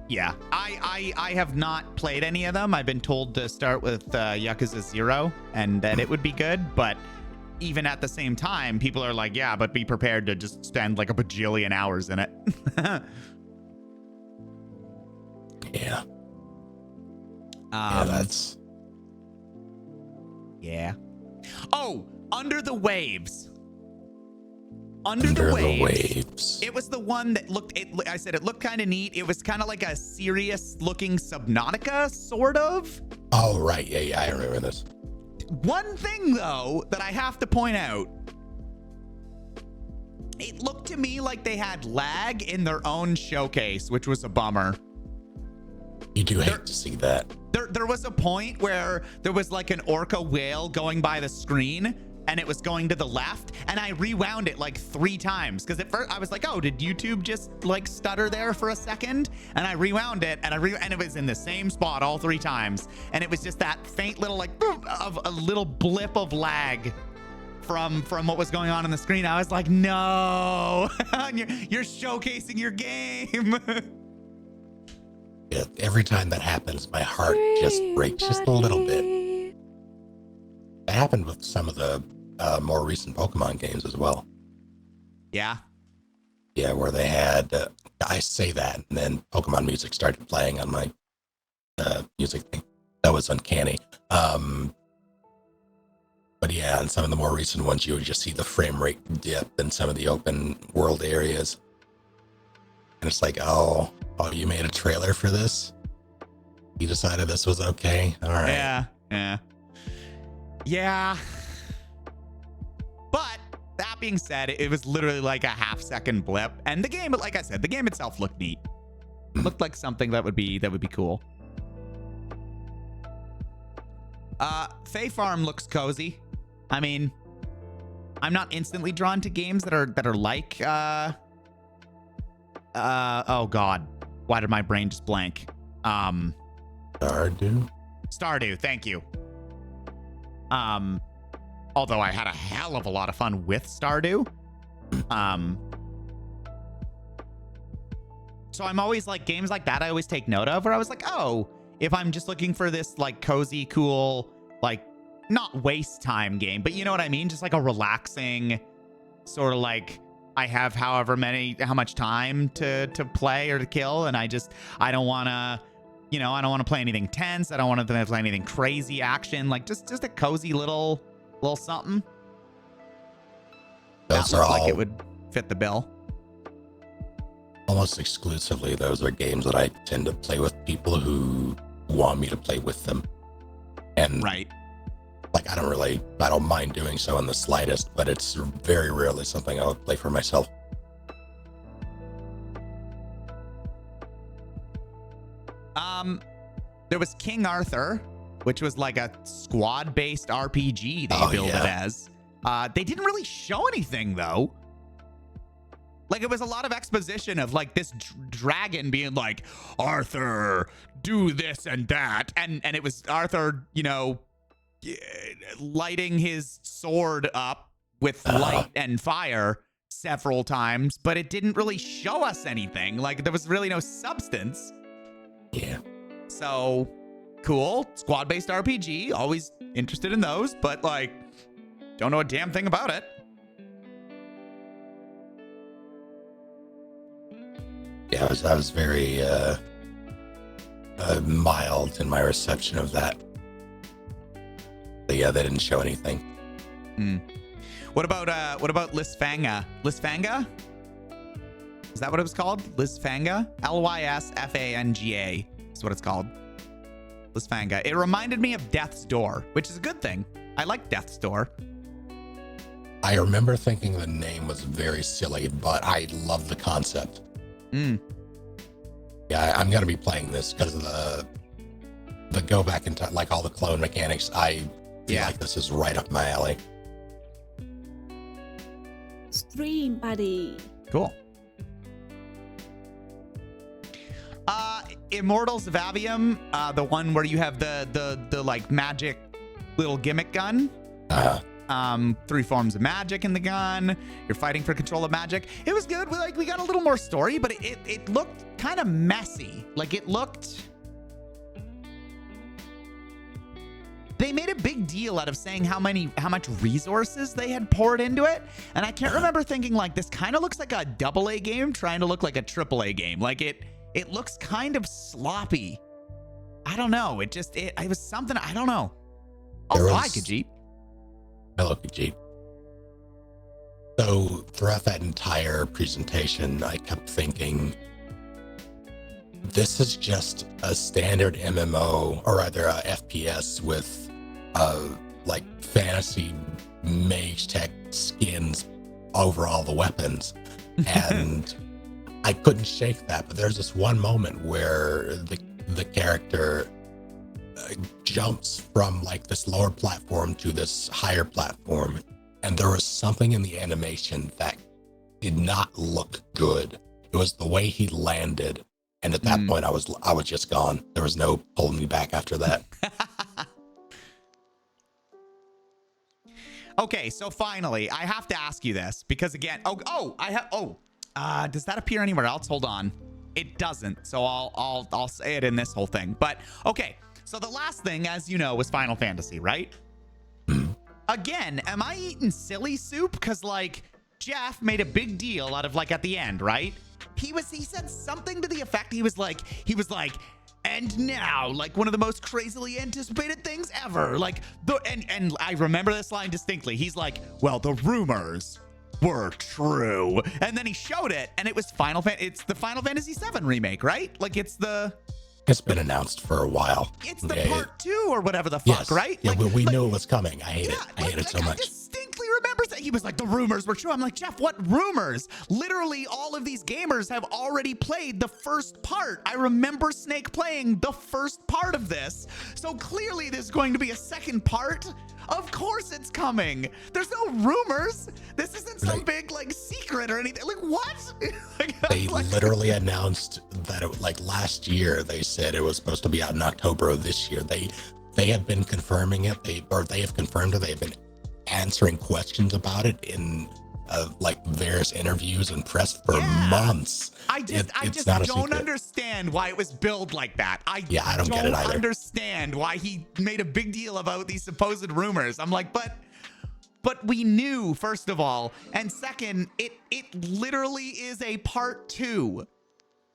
Yeah, I have not played any of them. I've been told to start with Yakuza 0 and that it would be good, but even at the same time, people are like, yeah, but be prepared to just spend like a bajillion hours in it. Yeah. Yeah, that's... Yeah. Oh, Under the Waves. Under the Waves. It was the one that looked, I said it looked kind of neat. It was kind of like a serious looking Subnautica, sort of. Oh, right. Yeah, I remember this. One thing, though, that I have to point out, it looked to me like they had lag in their own showcase, which was a bummer. You do hate to see that. There was a point where there was like an orca whale going by the screen, and it was going to the left, and I rewound it like 3 times because at first I was like, oh, did YouTube just like stutter there for a second? And I rewound it, and and it was in the same spot all 3 times, and it was just that faint little like of a little blip of lag from what was going on the screen. I was like, no, you're showcasing your game. Yeah, every time that happens, my heart just breaks just a little bit. It happened with some of the more recent Pokemon games as well. Yeah. Yeah, where they had, I say that, and then Pokemon music started playing on my music thing. That was uncanny. But yeah, in some of the more recent ones, you would just see the frame rate dip in some of the open world areas. And it's like, oh, you made a trailer for this? You decided this was okay? All right. Yeah. But that being said, it was literally like a half-second blip, and the game, like I said, the game itself looked neat. Looked like something that would be cool. Fae Farm looks cozy. I mean, I'm not instantly drawn to games that are like oh god, why did my brain just blank? Stardew, thank you. Although I had a hell of a lot of fun with Stardew. So I'm always like, games like that I always take note of, where I was like, oh, if I'm just looking for this like cozy, cool, like not waste time game, but you know what I mean? Just like a relaxing sort of like, I have how much time to play or to kill, and I don't want to, I don't want to play anything tense. I don't want to play anything crazy action. Like just a cozy little something. Those are all like it would fit the bill. Almost exclusively, those are games that I tend to play with people who want me to play with them. And right. Like, I don't mind doing so in the slightest, but it's very rarely something I would play for myself. There was King Arthur, which was like a squad-based RPG they built it as. They didn't really show anything, though. Like, it was a lot of exposition of, like, this dragon being like, Arthur, do this and that. And it was Arthur, lighting his sword up with light and fire several times, but it didn't really show us anything. Like, there was really no substance. Yeah. So, cool. Squad-based RPG. Always interested in those, but, like, don't know a damn thing about it. Yeah, I was very mild in my reception of that. But yeah, they didn't show anything. What about Lysfanga? Lysfanga? Is that what it was called? Lysfanga? Lysfanga is what it's called. Lysfanga. It reminded me of Death's Door, which is a good thing. I like Death's Door. I remember thinking the name was very silly, but I love the concept. Yeah, I'm gonna be playing this because of the go back in time, like all the clone mechanics. I feel like this is right up my alley. Stream Buddy. Cool. Immortals of Avium, the one where you have the like magic little gimmick gun. 3 forms of magic in the gun. You're fighting for control of magic. It was good. We got a little more story, but it looked kind of messy. Like it looked. They made a big deal out of saying how much resources they had poured into it, and I can't remember thinking like this kind of looks like a AA game trying to look like a AAA game. Like it looks kind of sloppy. I don't know. It was something. I don't know. Also, hi, Khajiit. Hello, Khajiit. So throughout that entire presentation, I kept thinking, this is just a standard MMO, or rather a FPS with like fantasy mage tech skins over all the weapons. And I couldn't shake that, but there's this one moment where the character jumps from like this lower platform to this higher platform, and there was something in the animation that did not look good. It was the way he landed, and at that point I was just gone. There was no pulling me back after that. Okay, so finally, I have to ask you this because again, does that appear anywhere else? Hold on, it doesn't. So I'll say it in this whole thing. But okay, so the last thing, as you know, was Final Fantasy, right? Again, am I eating silly soup? Because like Jeff made a big deal out of like at the end, right? He said something to the effect. He was like, and now, like one of the most crazily anticipated things ever. Like and I remember this line distinctly. He's like, well, the rumors were true. And then he showed it, and it was it's the Final Fantasy VII remake, right? Like it's been announced for a while. It's the part 2 or whatever the fuck, yes. right? Yeah, like, we knew it was coming. I hate it. I hate it so much. I distinctly remember that he was like, the rumors were true. I'm like, Jeff, what rumors? Literally, all of these gamers have already played the first part. I remember Snake playing the first part of this. So clearly there's going to be a second part. Of course it's coming. There's no rumors. This isn't some big like secret or anything. Like what? They literally announced that like last year they said it was supposed to be out in October of this year. They have been confirming it. They have confirmed it. They've been answering questions about it in like various interviews and press for months. I just don't understand why it was billed like that. I don't get it either. Understand why he made a big deal about these supposed rumors. I'm like, but we knew, first of all, and second, it literally is a part 2.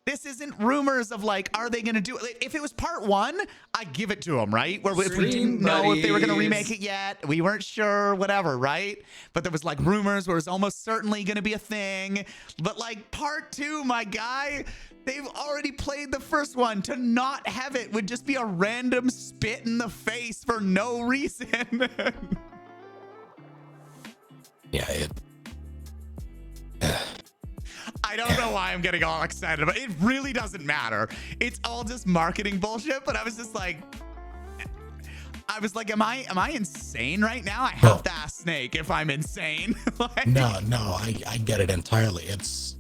This isn't rumors of like, are they going to do it? If it was part 1, I give it to them, right? Where if we didn't know if they were going to remake it yet, we weren't sure, whatever, right? But there was like rumors where it was almost certainly going to be a thing. But like part 2, my guy, they've already played the first one. To not have it would just be a random spit in the face for no reason. Yeah, I don't know why I'm getting all excited about it. It really doesn't matter. It's all just marketing bullshit. But I was like, am I insane right now? I have to ask Snake if I'm insane. Like, no, I get it entirely. It's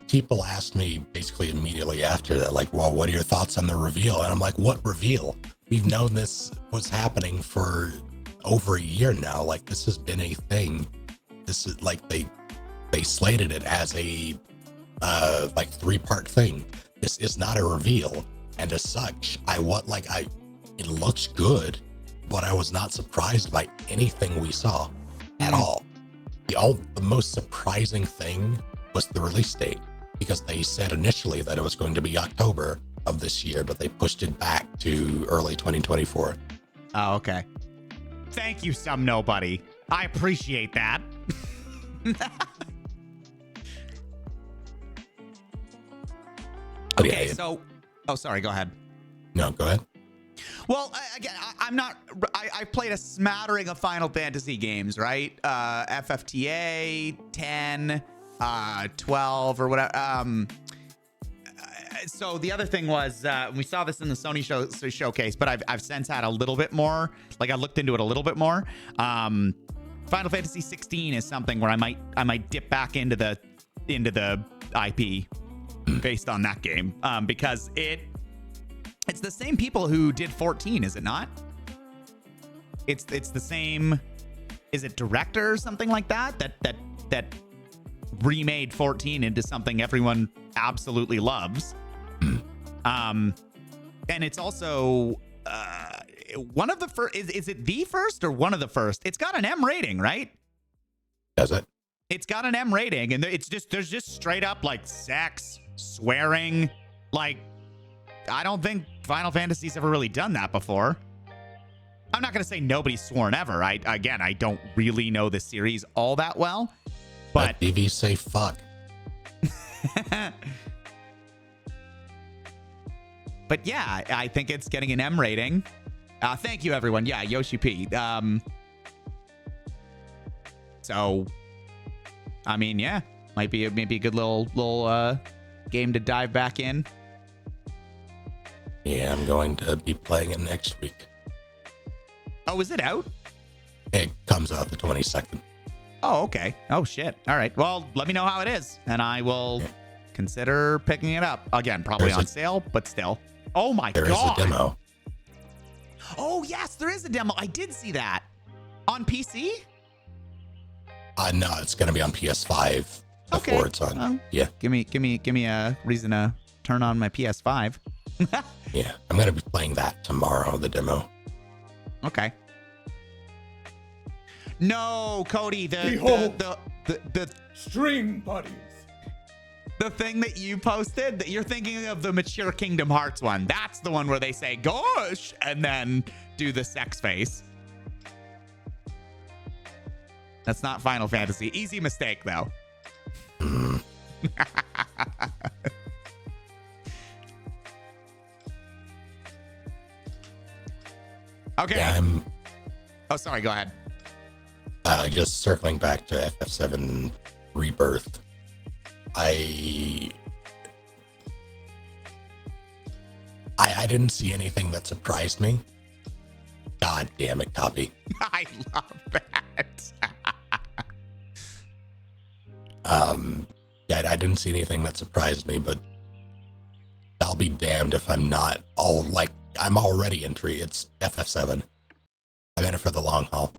people asked me basically immediately after that, like, well, what are your thoughts on the reveal? And I'm like, what reveal? We've known this was happening for over a year now. Like, this has been a thing. This is like they slated it as a like 3-part thing. This is not a reveal, and as such, it looks good, but I was not surprised by anything we saw at all. The most surprising thing was the release date, because they said initially that it was going to be October of this year, but they pushed it back to early 2024. Oh, okay. Thank you, some nobody. I appreciate that. Okay, so... Oh, sorry, go ahead. No, go ahead. Well, again, I've played a smattering of Final Fantasy games, right? FFTA, 10, 12, or whatever. So the other thing was, we saw this in the Sony showcase, but I've since had a little bit more. Like, I looked into it a little bit more. Final Fantasy 16 is something where I might dip back into the IP based on that game, because it's the same people who did 14, is it not? It's the same. Is it director or something like that that remade 14 into something everyone absolutely loves? And it's also one of the first. Is it the first or one of the first? It's got an M rating, right? Does it? It's got an M rating, and there's just straight up like sex, swearing. Like, I don't think Final Fantasy's ever really done that before. I'm not gonna say nobody's sworn ever. I don't really know the series all that well, but DV say fuck. But yeah, I think it's getting an M rating. Thank you, everyone. Yeah, Yoshi P. So, I mean, yeah, might be maybe a good little game to dive back in. Yeah, I'm going to be playing it next week. Oh, is it out? It comes out the 22nd. Oh, okay. Oh, shit. All right. Well, let me know how it is, and I will consider picking it up. Again, probably on sale, but still. Oh, my God. There is a demo. Oh, yes, there is a demo. I did see that. On PC? No, it's going to be on PS5 before it's on. Yeah. Give me a reason to turn on my PS5. Yeah, I'm going to be playing that tomorrow, the demo. Okay. No, Cody, the stream buddies. The thing that you posted, that you're thinking of the mature Kingdom Hearts one. That's the one where they say gosh and then do the sex face. That's not Final Fantasy. Easy mistake though. Okay. Yeah, oh, sorry. Go ahead. Just circling back to FF7 Rebirth. I didn't see anything that surprised me. God damn it, Copy. I love that. Yeah, I didn't see anything that surprised me, but I'll be damned if I'm not I'm already intrigued. It's FF7. I'm in it for the long haul.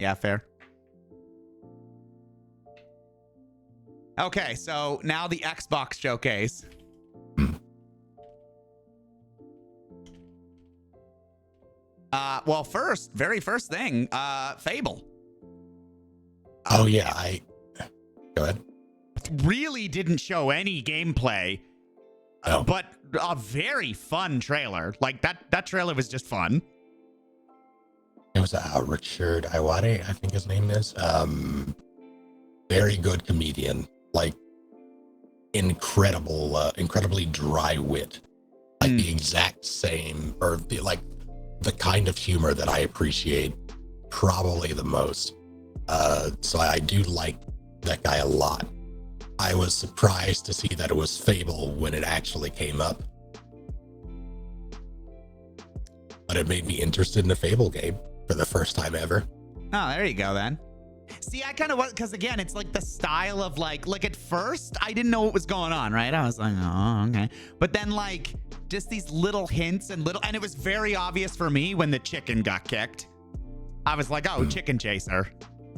Yeah, fair. Okay, so now the Xbox showcase. Well, very first thing, Fable. Oh yeah, go ahead. Really didn't show any gameplay, but a very fun trailer. Like that trailer was just fun. It was Richard Iwate, I think his name is. Very good comedian. Like incredibly dry wit. Like the exact same, or the kind of humor that I appreciate probably the most. So I do like that guy a lot. I was surprised to see that it was Fable when it actually came up. But it made me interested in a Fable game for the first time ever. Oh, there you go then. See, I kind of was, because again, it's like the style of like at first I didn't know what was going on, right? I was like, oh, okay. But then like just these little hints and it was very obvious for me when the chicken got kicked. I was like, oh, chicken chaser.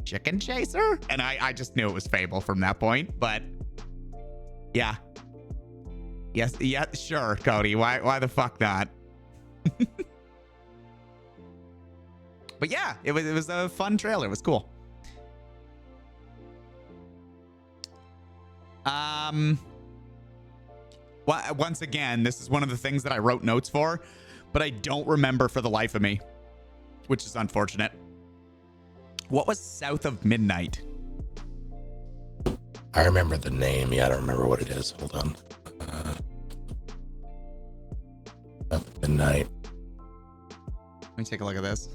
Chicken chaser? And I just knew it was Fable from that point, but yeah. Yes, yeah, sure, Cody. Why the fuck not? But yeah, it was a fun trailer. It was cool. Once again, this is one of the things that I wrote notes for, but I don't remember for the life of me, which is unfortunate. What was South of Midnight? I remember the name. Yeah, I don't remember what it is. Hold on. South of Midnight. Let me take a look at this.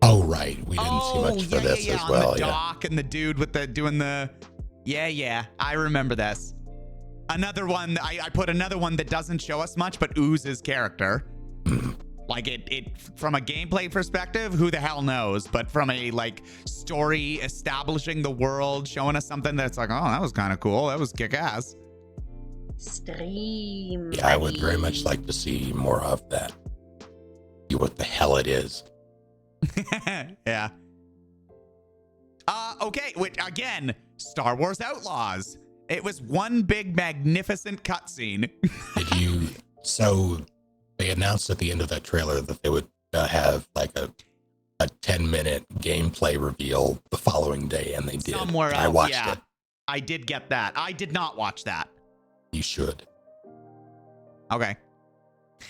Oh, right. We didn't see much for this as well. On the dock and the dude with doing the... Yeah, I remember this. Another one, I put another one that doesn't show us much, but oozes character. Like it from a gameplay perspective, who the hell knows? But from a like story establishing the world, showing us something that's like, oh, that was kind of cool. That was kick-ass. Stream. Yeah, I would very much like to see more of that. See what the hell it is. Yeah. Okay, which again, Star Wars Outlaws. It was one big magnificent cutscene. Did you? So they announced at the end of that trailer that they would have like a 10-minute gameplay reveal the following day, and they did. Somewhere else, I watched it. I did get that. I did not watch that. You should. Okay.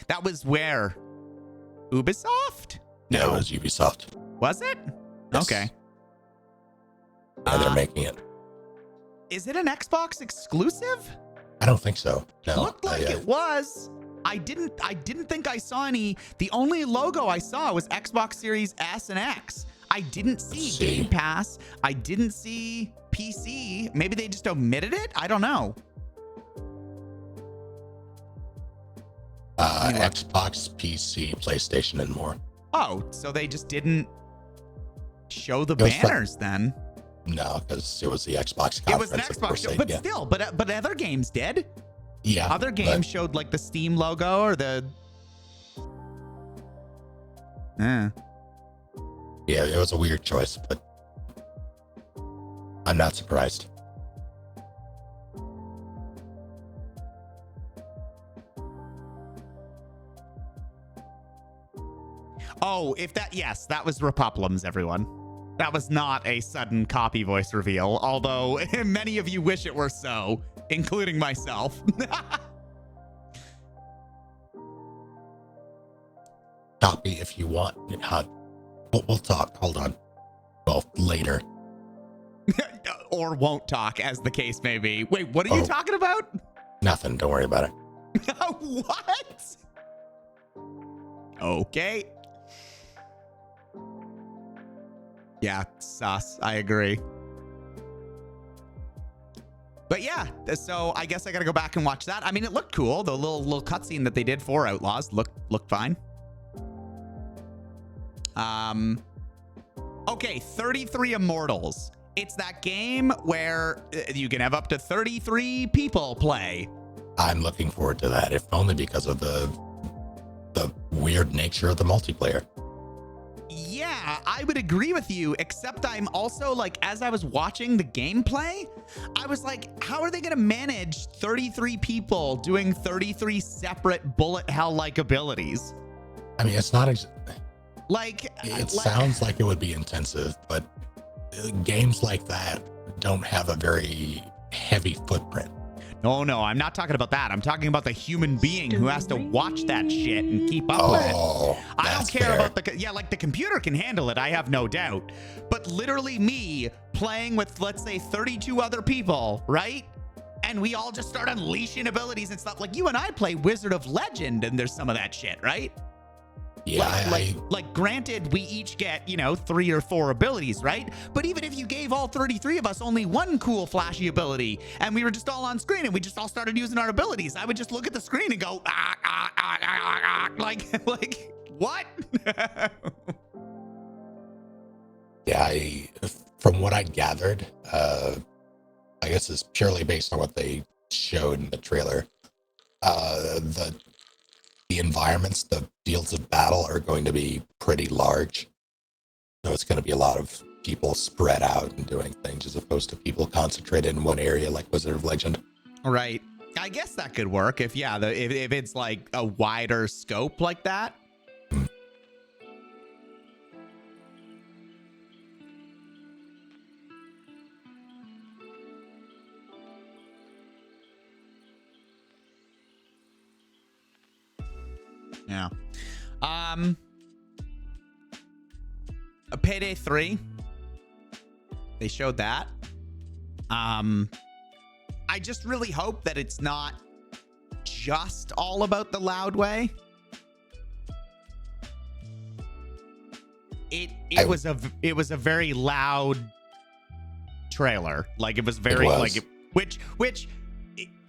That was where? Ubisoft? No, it was Ubisoft. Was it? Yes. Okay. Yeah, they're making it. Is it an Xbox exclusive? I don't think so. No. Looked like it was. I didn't think I saw any. The only logo I saw was Xbox Series S and X. I didn't see Game Pass. I didn't see PC. Maybe they just omitted it? I don't know. Xbox, PC, PlayStation, and more. Oh, so they just didn't show the banners then? No, because it was the Xbox conference. It was an Xbox show, but still, but other games did. Yeah. Other games showed like the Steam logo or the. Yeah, it was a weird choice, but I'm not surprised. Oh, yes, that was Repoplums, everyone. That was not a sudden copy voice reveal, although many of you wish it were so, including myself. Copy if you want. We'll talk. Hold on. Well, later. Or won't talk, as the case may be. Wait, what are you talking about? Nothing. Don't worry about it. What? Okay. Yeah, sus. I agree. But yeah, so I guess I gotta go back and watch that. I mean, it looked cool. The little cutscene that they did for Outlaws looked fine. Okay, 33 Immortals. It's that game where you can have up to 33 people play. I'm looking forward to that, if only because of the weird nature of the multiplayer. Yeah, I would agree with you, except I'm also like, as I was watching the gameplay, I was like, how are they going to manage 33 people doing 33 separate bullet hell-like abilities? I mean, it's not... It sounds like it would be intensive, but games like that don't have a very heavy footprint. No, I'm not talking about that. I'm talking about the human being who has to watch that shit and keep up with it. I don't care about the computer can handle it, I have no doubt. But literally me playing with, let's say, 32 other people, right? And we all just start unleashing abilities and stuff. Like you and I play Wizard of Legend, and there's some of that shit, right? Yeah, like granted, we each get, 3 or 4 abilities, right? But even if you gave all 33 of us only one cool flashy ability and we were just all on screen and we just all started using our abilities, I would just look at the screen and go, like what? Yeah, from what I gathered, I guess it's purely based on what they showed in the trailer. The environments, the fields of battle are going to be pretty large. So it's going to be a lot of people spread out and doing things as opposed to people concentrated in one area like Wizard of Legend. Right. I guess that could work if it's like a wider scope like that. Yeah. A Payday 3. They showed that. I just really hope that it's not just all about the loud way. It was a very loud trailer. Like it was very which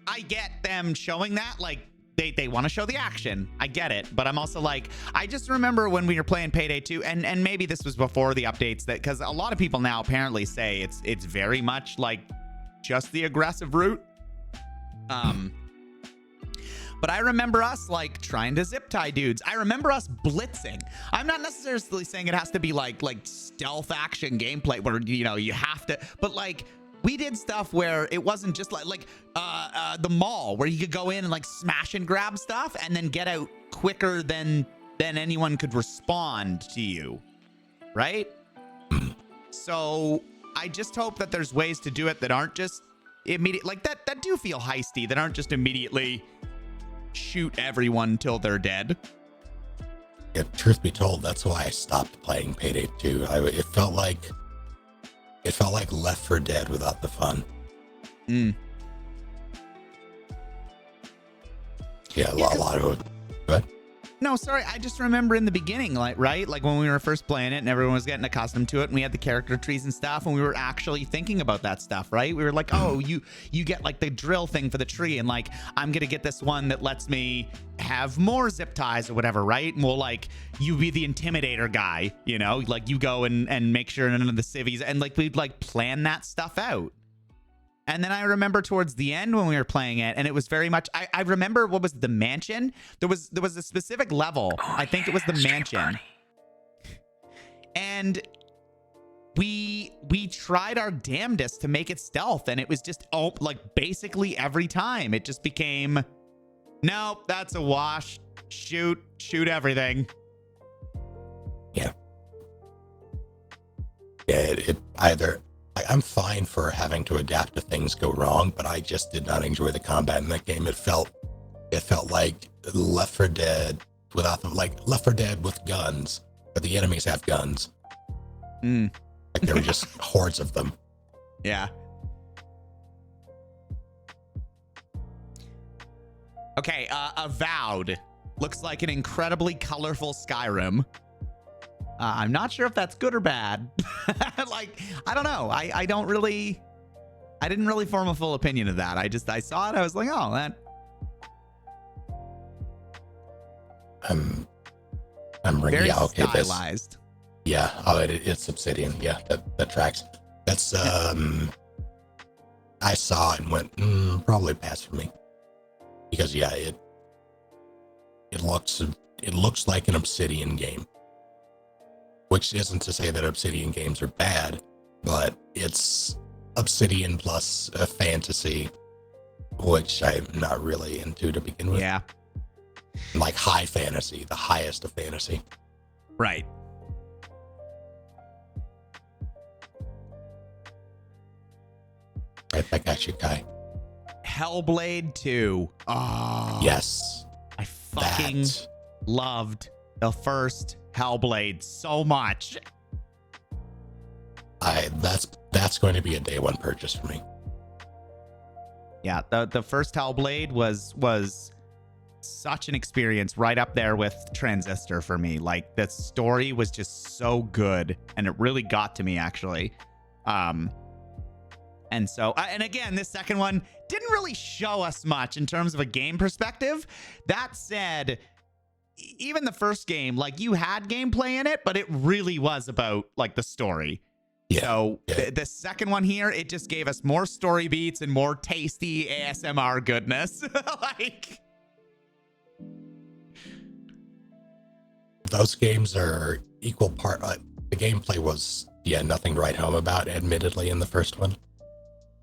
I get them showing that, like, they want to show the action. I get it. But I'm also like, I just remember when we were playing Payday 2, and maybe this was before the updates, that because a lot of people now apparently say it's very much like just the aggressive route. But I remember us like trying to zip tie dudes. I remember us blitzing. I'm not necessarily saying it has to be like stealth action gameplay where, you know, you have to, but like we did stuff where it wasn't just like the mall where you could go in and like smash and grab stuff and then get out quicker than anyone could respond to you. Right? So I just hope that there's ways to do it that aren't just immediate, like that do feel heisty, that aren't just immediately shoot everyone till they're dead. Yeah, truth be told, that's why I stopped playing Payday 2. It felt like Left 4 Dead without the fun. Yeah, a lot of it. But No, sorry. I just remember in the beginning, like when we were first playing it and everyone was getting accustomed to it and we had the character trees and stuff and we were actually thinking about that stuff, right? We were like, oh, you get like the drill thing for the tree and like, I'm going to get this one that lets me have more zip ties or whatever, right? And we'll like, you be the intimidator guy, you know, like you go and make sure none of the civvies, and like we'd like plan that stuff out. And then I remember towards the end when we were playing it, and it was very much, I remember, what was the mansion? There was a specific level. I think it was the mansion. And we tried our damnedest to make it stealth, and it was just, like basically every time it just became, nope, that's a wash. Shoot everything. yeah. Yeah, I'm fine for having to adapt to things go wrong, but I just did not enjoy the combat in that game. It felt like Left 4 Dead without the, like Left 4 Dead with guns, but the enemies have guns. Like there were just hordes of them. Yeah. Okay, Avowed looks like an incredibly colorful Skyrim. I'm not sure if that's good or bad. Like, I don't know. I didn't really form a full opinion of that. I saw it. I was like, oh, that. I'm bringing Very okay, stylized. Yeah. Oh, it's Obsidian. Yeah, that tracks. That's I saw it and went probably pass for me because yeah, it looks like an Obsidian game. Which isn't to say that Obsidian games are bad, but it's Obsidian plus a fantasy, which I'm not really into to begin with. Yeah. Like high fantasy, the highest of fantasy. Right. Right back at you, Kai. Hellblade 2. Oh. Yes. I fucking loved the first Hellblade so much. That's going to be a day one purchase for me. Yeah, the first Hellblade was such an experience, right up there with Transistor for me. Like the story was just so good, and it really got to me actually. And so, and again, this second one didn't really show us much in terms of a game perspective. That said, even the first game, like you had gameplay in it, but it really was about like the story. Yeah. So Yeah. the second one here, it just gave us more story beats and more tasty ASMR goodness. Like those games are equal part. The gameplay was nothing to write home about, admittedly, in the first one.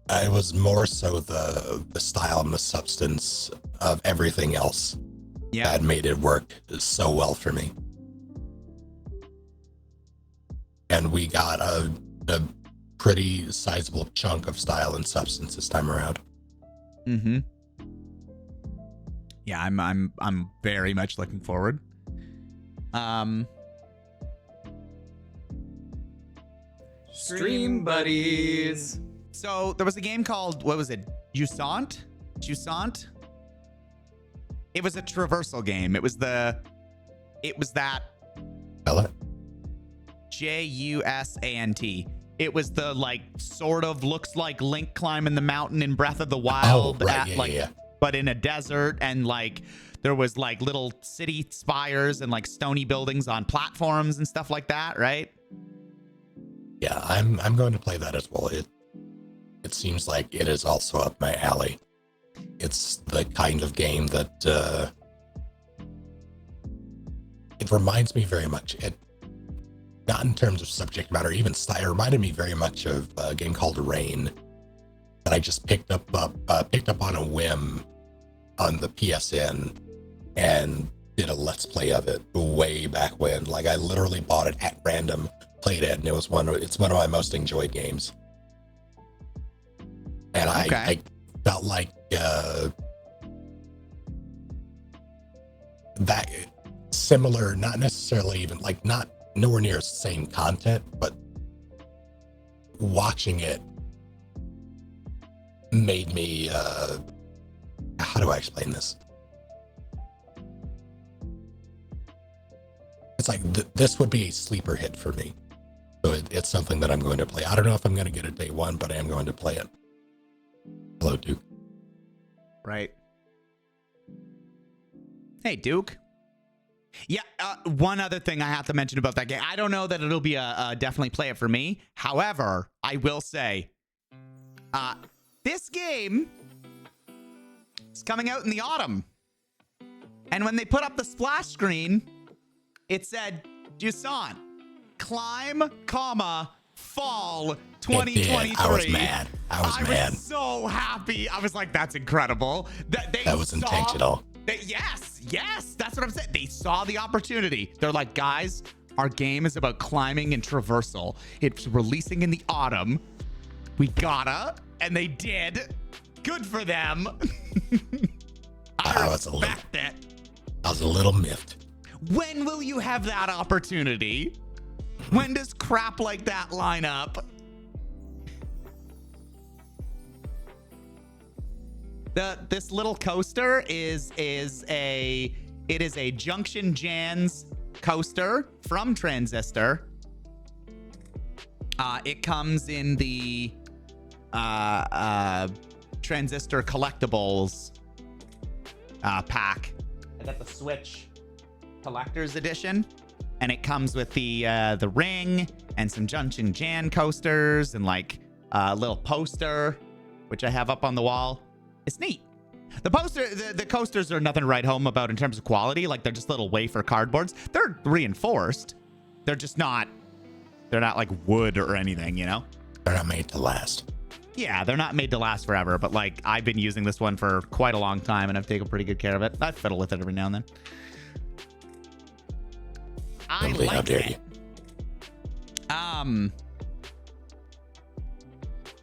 It was more so the style and the substance of everything else that made it work so well for me. And we got a pretty sizable chunk of style and substance this time around. Mm-hmm. Yeah, I'm very much looking forward. Stream buddies. So there was a game called, what was it? Jusant? It was a traversal game. It was that Spell it. JUSANT. It was the like sort of looks like Link climbing the mountain in Breath of the Wild, but in a desert, and like there was like little city spires and like stony buildings on platforms and stuff like that, right? Yeah, I'm going to play that as well. It seems like it is also up my alley. It's the kind of game that it reminds me very much. Not in terms of subject matter, even style. It reminded me very much of a game called Rain that I just picked up on a whim on the PSN and did a Let's Play of it way back when. Like I literally bought it at random, played it, and it's one of my most enjoyed games. And I felt like that similar, not necessarily even like not nowhere near the same content, but watching it made me how do I explain this? It's like this would be a sleeper hit for me. So it's something that I'm going to play. I don't know if I'm going to get it day one, but I am going to play it. Hello, Duke. Right. Hey, Duke. Yeah, one other thing I have to mention about that game. I don't know that it'll be a definitely play it for me. However, I will say, this game is coming out in the autumn. And when they put up the splash screen, it said, Jusan, climb, fall 2023. I was mad. I was so happy. I was like, that's incredible. That was intentional. Yes, that's what I'm saying. They saw the opportunity. They're like, guys, our game is about climbing and traversal. It's releasing in the autumn. We gotta, and they did. Good for them. I respect it. I was a little miffed. When will you have that opportunity? When does crap like that line up? This little coaster is a Junction Jan's coaster from Transistor. It comes in the Transistor collectibles pack. I got the Switch Collector's Edition, and it comes with the ring and some Junction Jan coasters and like a little poster, which I have up on the wall. It's neat. The coasters are nothing to write home about in terms of quality. Like they're just little wafer cardboards. They're reinforced. They're not like wood or anything, you know? They're not made to last. Yeah, they're not made to last forever, but like I've been using this one for quite a long time and I've taken pretty good care of it. I fiddle with it every now and then. I like it.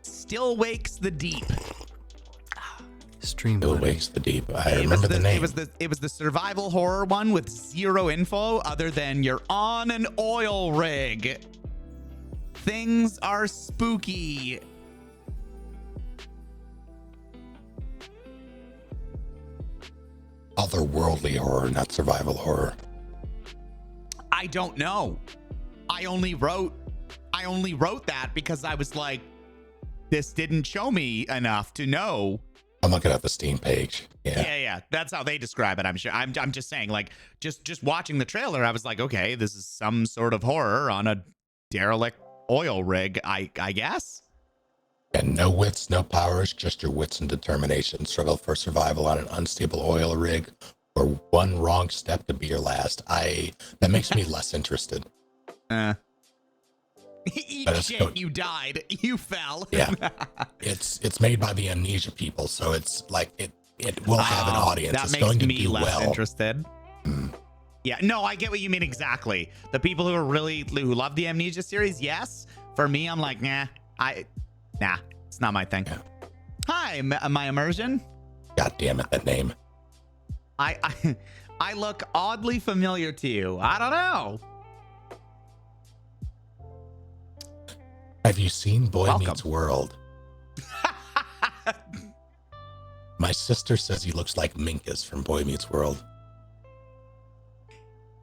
Still Wakes the Deep. Stream Still Wakes the Deep. I remember the name. It was the survival horror one with zero info other than you're on an oil rig. Things are spooky. Otherworldly horror, not survival horror. I don't know. I only wrote that because I was like, this didn't show me enough to know. I'm looking at the Steam page. Yeah. That's how they describe it. I'm sure. I'm just saying, like, just watching the trailer, I was like, okay, this is some sort of horror on a derelict oil rig, I guess. And no wits, no powers, just your wits and determination. Struggle for survival on an unstable oil rig, or one wrong step to be your last. That makes me less interested. Eat shit, you died. You fell. Yeah. It's made by the Amnesia people, so it's like it will have an audience. That it's makes going to me do less well. interested. Yeah, no, I get what you mean exactly. The people who love the Amnesia series, yes. For me, I'm like, nah, it's not my thing. Yeah. Hi, my immersion. God damn it, that name. I look oddly familiar to you. I don't know. Have you seen Boy Welcome. Meets World? My sister says he looks like Minkus from Boy Meets World.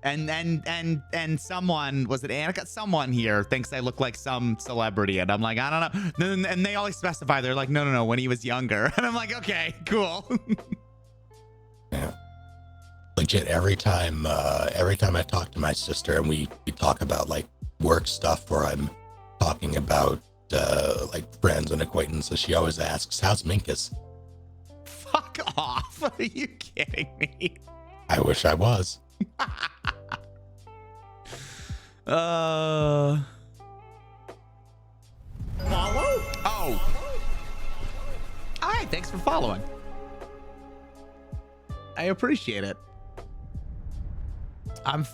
And someone, was it Annika? Someone here thinks I look like some celebrity, and I'm like, I don't know. And they always specify, they're like, no, when he was younger. And I'm like, okay, cool. Yeah. Legit, every time I talk to my sister and we talk about like work stuff, or I'm talking about like friends and acquaintances, she always asks, how's Minkus? Fuck off. Are you kidding me? I wish I was. Follow? Oh. All right, thanks for following. I appreciate it. I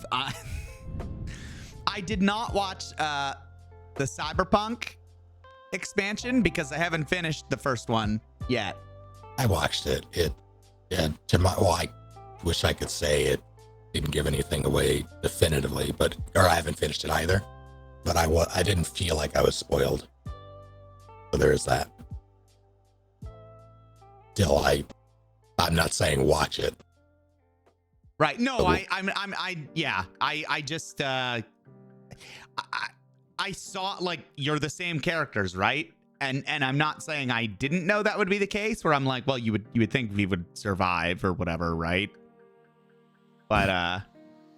did not watch the Cyberpunk expansion because I haven't finished the first one yet. I watched it. I wish I could say it didn't give anything away definitively, or I haven't finished it either. But I didn't feel like I was spoiled. So there is that. Still, I'm not saying watch it. Right. No, Okay. I just I saw, like, you're the same characters, right? And I'm not saying I didn't know that would be the case, where I'm like, well, you would think we would survive or whatever, right? But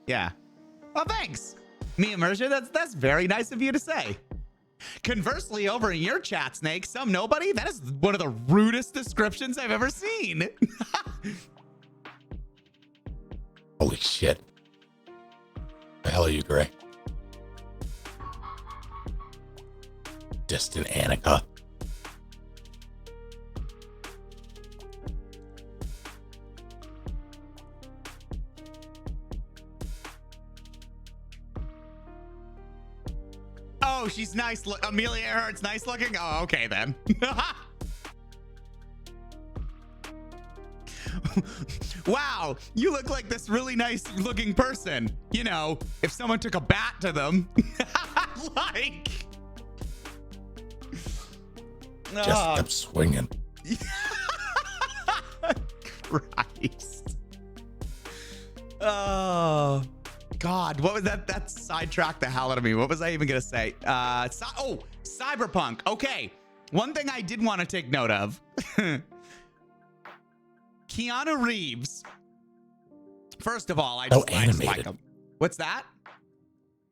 yeah. Well, thanks, Mia Mercer. That's very nice of you to say. Conversely, over in your chat, Snake, some nobody, that is one of the rudest descriptions I've ever seen. Holy shit. The hell are you, Gray? Distant Annika. Oh, she's nice. Amelia Earhart's nice looking? Oh, okay then. Wow, you look like this really nice looking person. You know, if someone took a bat to them. Like. Just kept swinging. Christ. Oh, God. What was that? That sidetracked the hell out of me. What was I even going to say? Cyberpunk. Okay. One thing I did want to take note of. Keanu Reeves. First of all, I just like him. What's that?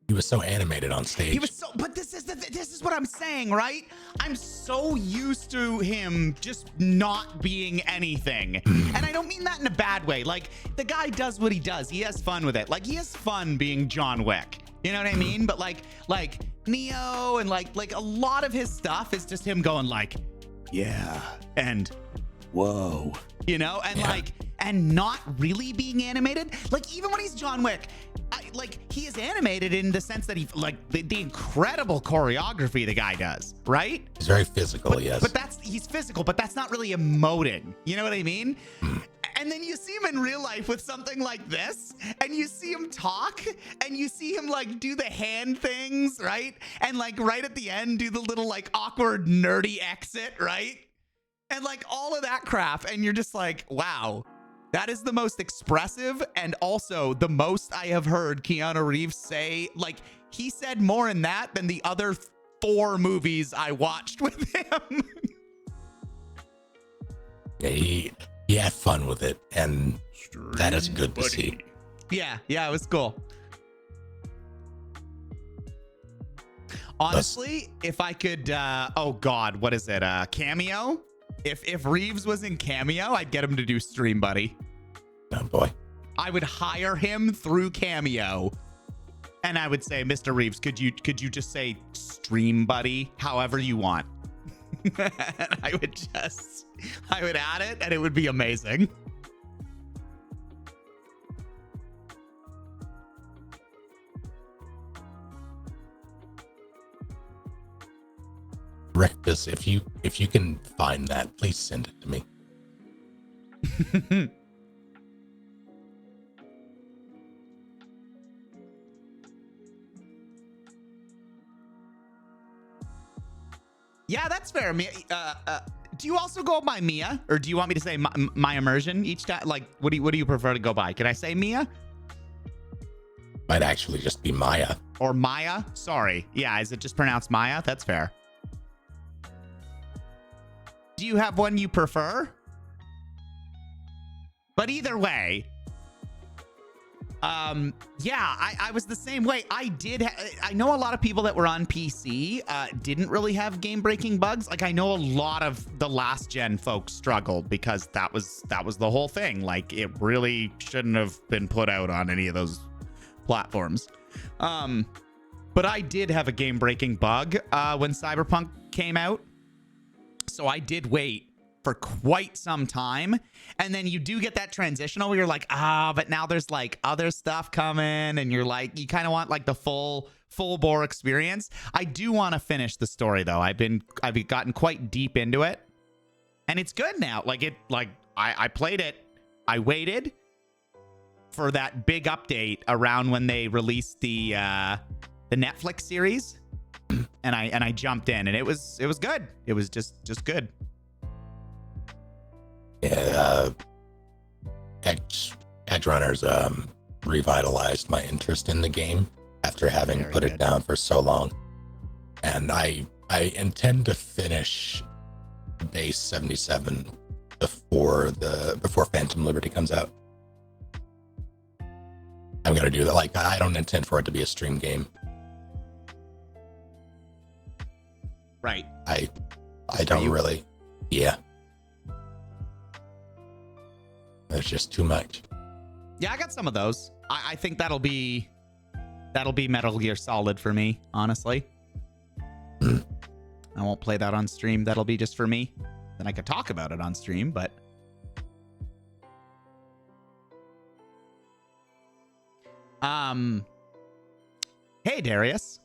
He was so animated on stage. He was so, but this is what I'm saying, right? I'm so used to him just not being anything. And I don't mean that in a bad way. Like, the guy does what he does. He has fun with it. Like, he has fun being John Wick. You know what I mean? But like Neo and like a lot of his stuff is just him going like, yeah, and whoa, you know, and and not really being animated. Like, even when he's John Wick, he is animated in the sense that he, like, the incredible choreography the guy does, right? He's very physical, yes. But he's physical, but that's not really emoting. You know what I mean? And then you see him in real life with something like this, and you see him talk, and you see him like do the hand things, right? And like right at the end, do the little like awkward nerdy exit, right? And like all of that crap, and you're just like, wow. That is the most expressive and also the most I have heard Keanu Reeves say. Like, he said more in that than the other 4 movies I watched with him. Yeah, he had fun with it, and that is good to see. Yeah, it was cool. Honestly, if I could, oh God, what is it? Cameo? If Reeves was in Cameo, I'd get him to do Stream Buddy. Oh boy. I would hire him through Cameo, and I would say, Mr. Reeves, could you just say Stream Buddy however you want? I would add it, and it would be amazing. Rectus, if you can find that, please send it to me. Yeah, that's fair. Do you also go by Mia, or do you want me to say my immersion each time? Like, what do you prefer to go by? Can I say Mia? Might actually just be Maya. Or Maya? Sorry. Yeah, is it just pronounced Maya? That's fair. Do you have one you prefer? But either way, yeah, I was the same way. I know a lot of people that were on PC didn't really have game-breaking bugs. Like, I know a lot of the last gen folks struggled because that was the whole thing. Like, it really shouldn't have been put out on any of those platforms. But I did have a game-breaking bug when Cyberpunk came out. So I did wait for quite some time, and then you do get that transitional where you're like, but now there's like other stuff coming, and you're like, you kind of want like the full bore experience. I do want to finish the story though. I've gotten quite deep into it, and it's good now. I played it. I waited for that big update around when they released the Netflix series, and I jumped in, and it was good. It was just good. Yeah, Edge Runners revitalized my interest in the game after having Very put good. it down for so long. And I intend to finish base 77 before Phantom Liberty comes out. I'm gonna do that. Like, I don't intend for it to be a stream game. Right. I don't really. Yeah. There's just too much. Yeah, I got some of those. I think that'll be Metal Gear Solid for me, honestly. I won't play that on stream. That'll be just for me. Then I could talk about it on stream, but hey Darius.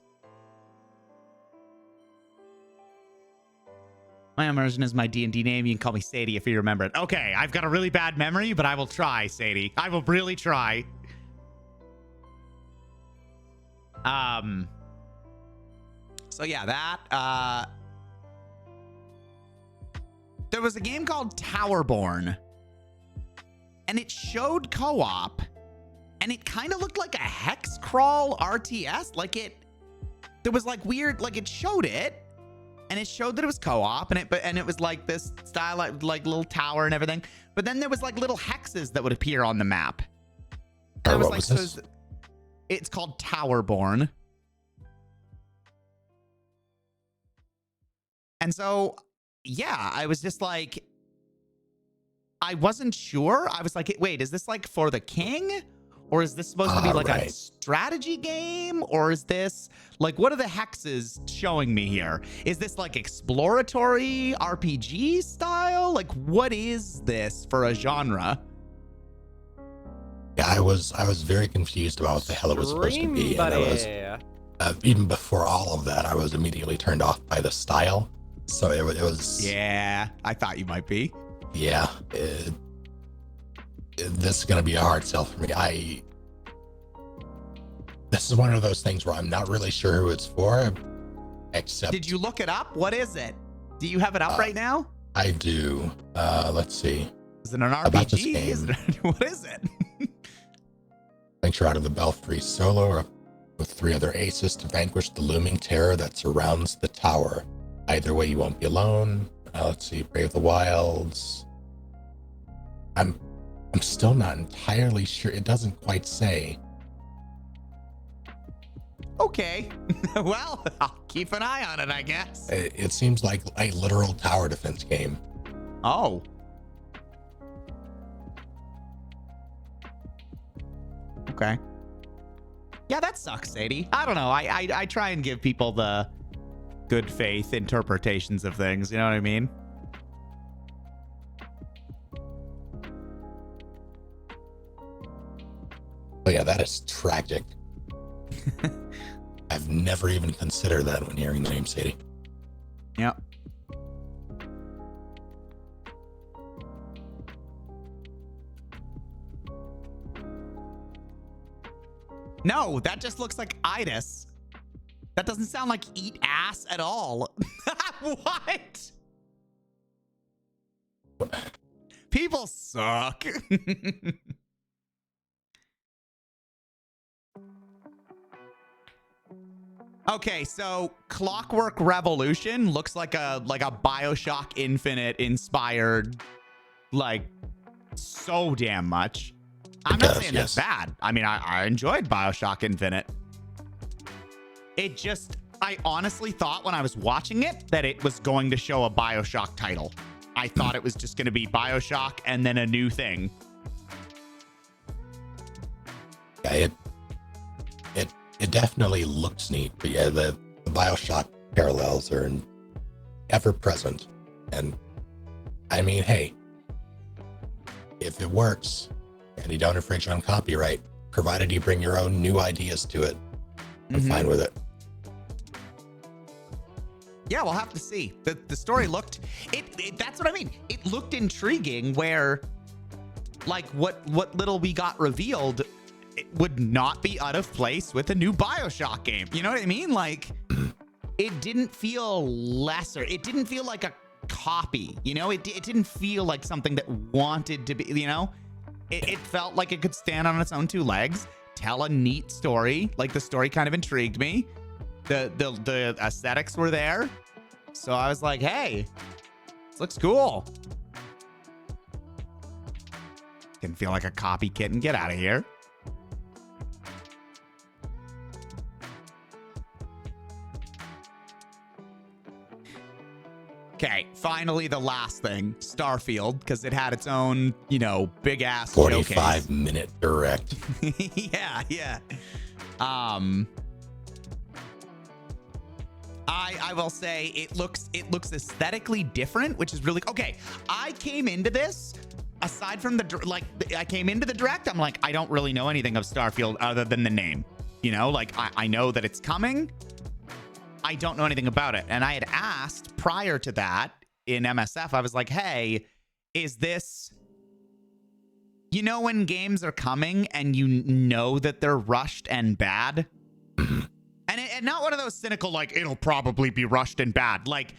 My immersion is my D&D name. You can call me Sadie if you remember it. Okay, I've got a really bad memory, but I will try, Sadie. I will really try. So yeah, that, there was a game called Towerborn, and it showed co-op, and it kind of looked like a hex crawl RTS. There was like weird, like it showed it, and it showed that it was co-op, and it was like this style, like little tower and everything. But then there was like little hexes that would appear on the map. Or It was what like, was so this? it's called Towerborn. And so, yeah, I was just like, I wasn't sure. I was like, wait, is this like for the king? Or is this supposed to be like a Right. strategy game? Or is this like, what are the hexes showing me here? Is this like exploratory RPG style? Like, what is this for a genre? Yeah, I was very confused about what the hell it was supposed to be. And I was, buddy. even before all of that, I was immediately turned off by the style. So it was Yeah, I thought you might be. yeah. This is gonna be a hard sell for me. This is one of those things where I'm not really sure who it's for, except Did you look it up? What is it? Do you have it up right now? I do. Let's see. Is it an about this RPG? Is game. it, what is it? Venture out of the Belfry solo with 3 other aces to vanquish the looming terror that surrounds the tower. Either way, you won't be alone. Let's see. Brave the Wilds. I'm still not entirely sure. It doesn't quite say. Okay. Well, I'll keep an eye on it, I guess. It seems like a literal tower defense game. Oh. Okay. Yeah, that sucks, Sadie. I don't know. I try and give people the good faith interpretations of things. You know what I mean? But yeah, that is tragic. I've never even considered that when hearing the name Sadie. Yep. No, that just looks like itis. That doesn't sound like eat ass at all. What? People suck. Okay, so Clockwork Revolution looks like a BioShock Infinite inspired, like, so damn much. I'm not saying that's bad. I mean, I enjoyed BioShock Infinite. It just, I honestly thought when I was watching it that it was going to show a BioShock title. I thought it was just going to be BioShock and then a new thing. Yeah, it definitely looks neat, but yeah, the BioShock parallels are ever present. And I mean, hey, if it works and you don't infringe on copyright, provided you bring your own new ideas to it, I'm fine with it. Yeah, we'll have to see. The story looked, that's what I mean. It looked intriguing where, like, what little we got revealed, it would not be out of place with a new BioShock game. You know what I mean? Like, it didn't feel lesser. It didn't feel like a copy, you know? It didn't feel like something that wanted to be, you know? It felt like it could stand on its own two legs, tell a neat story. Like, the story kind of intrigued me. The aesthetics were there. So I was like, hey, this looks cool. Didn't feel like a copy kitten. Get out of here. Okay, finally the last thing, Starfield, because it had its own, you know, big ass 45-minute direct. yeah. I will say it looks aesthetically different, which is really okay. I came into this aside from I came into the direct. I'm like, I don't really know anything of Starfield other than the name. You know, like I know that it's coming. I don't know anything about it. And I had asked prior to that in MSF, I was like, hey, is this, you know, when games are coming and you know that they're rushed and bad? And not one of those cynical, like, it'll probably be rushed and bad. Like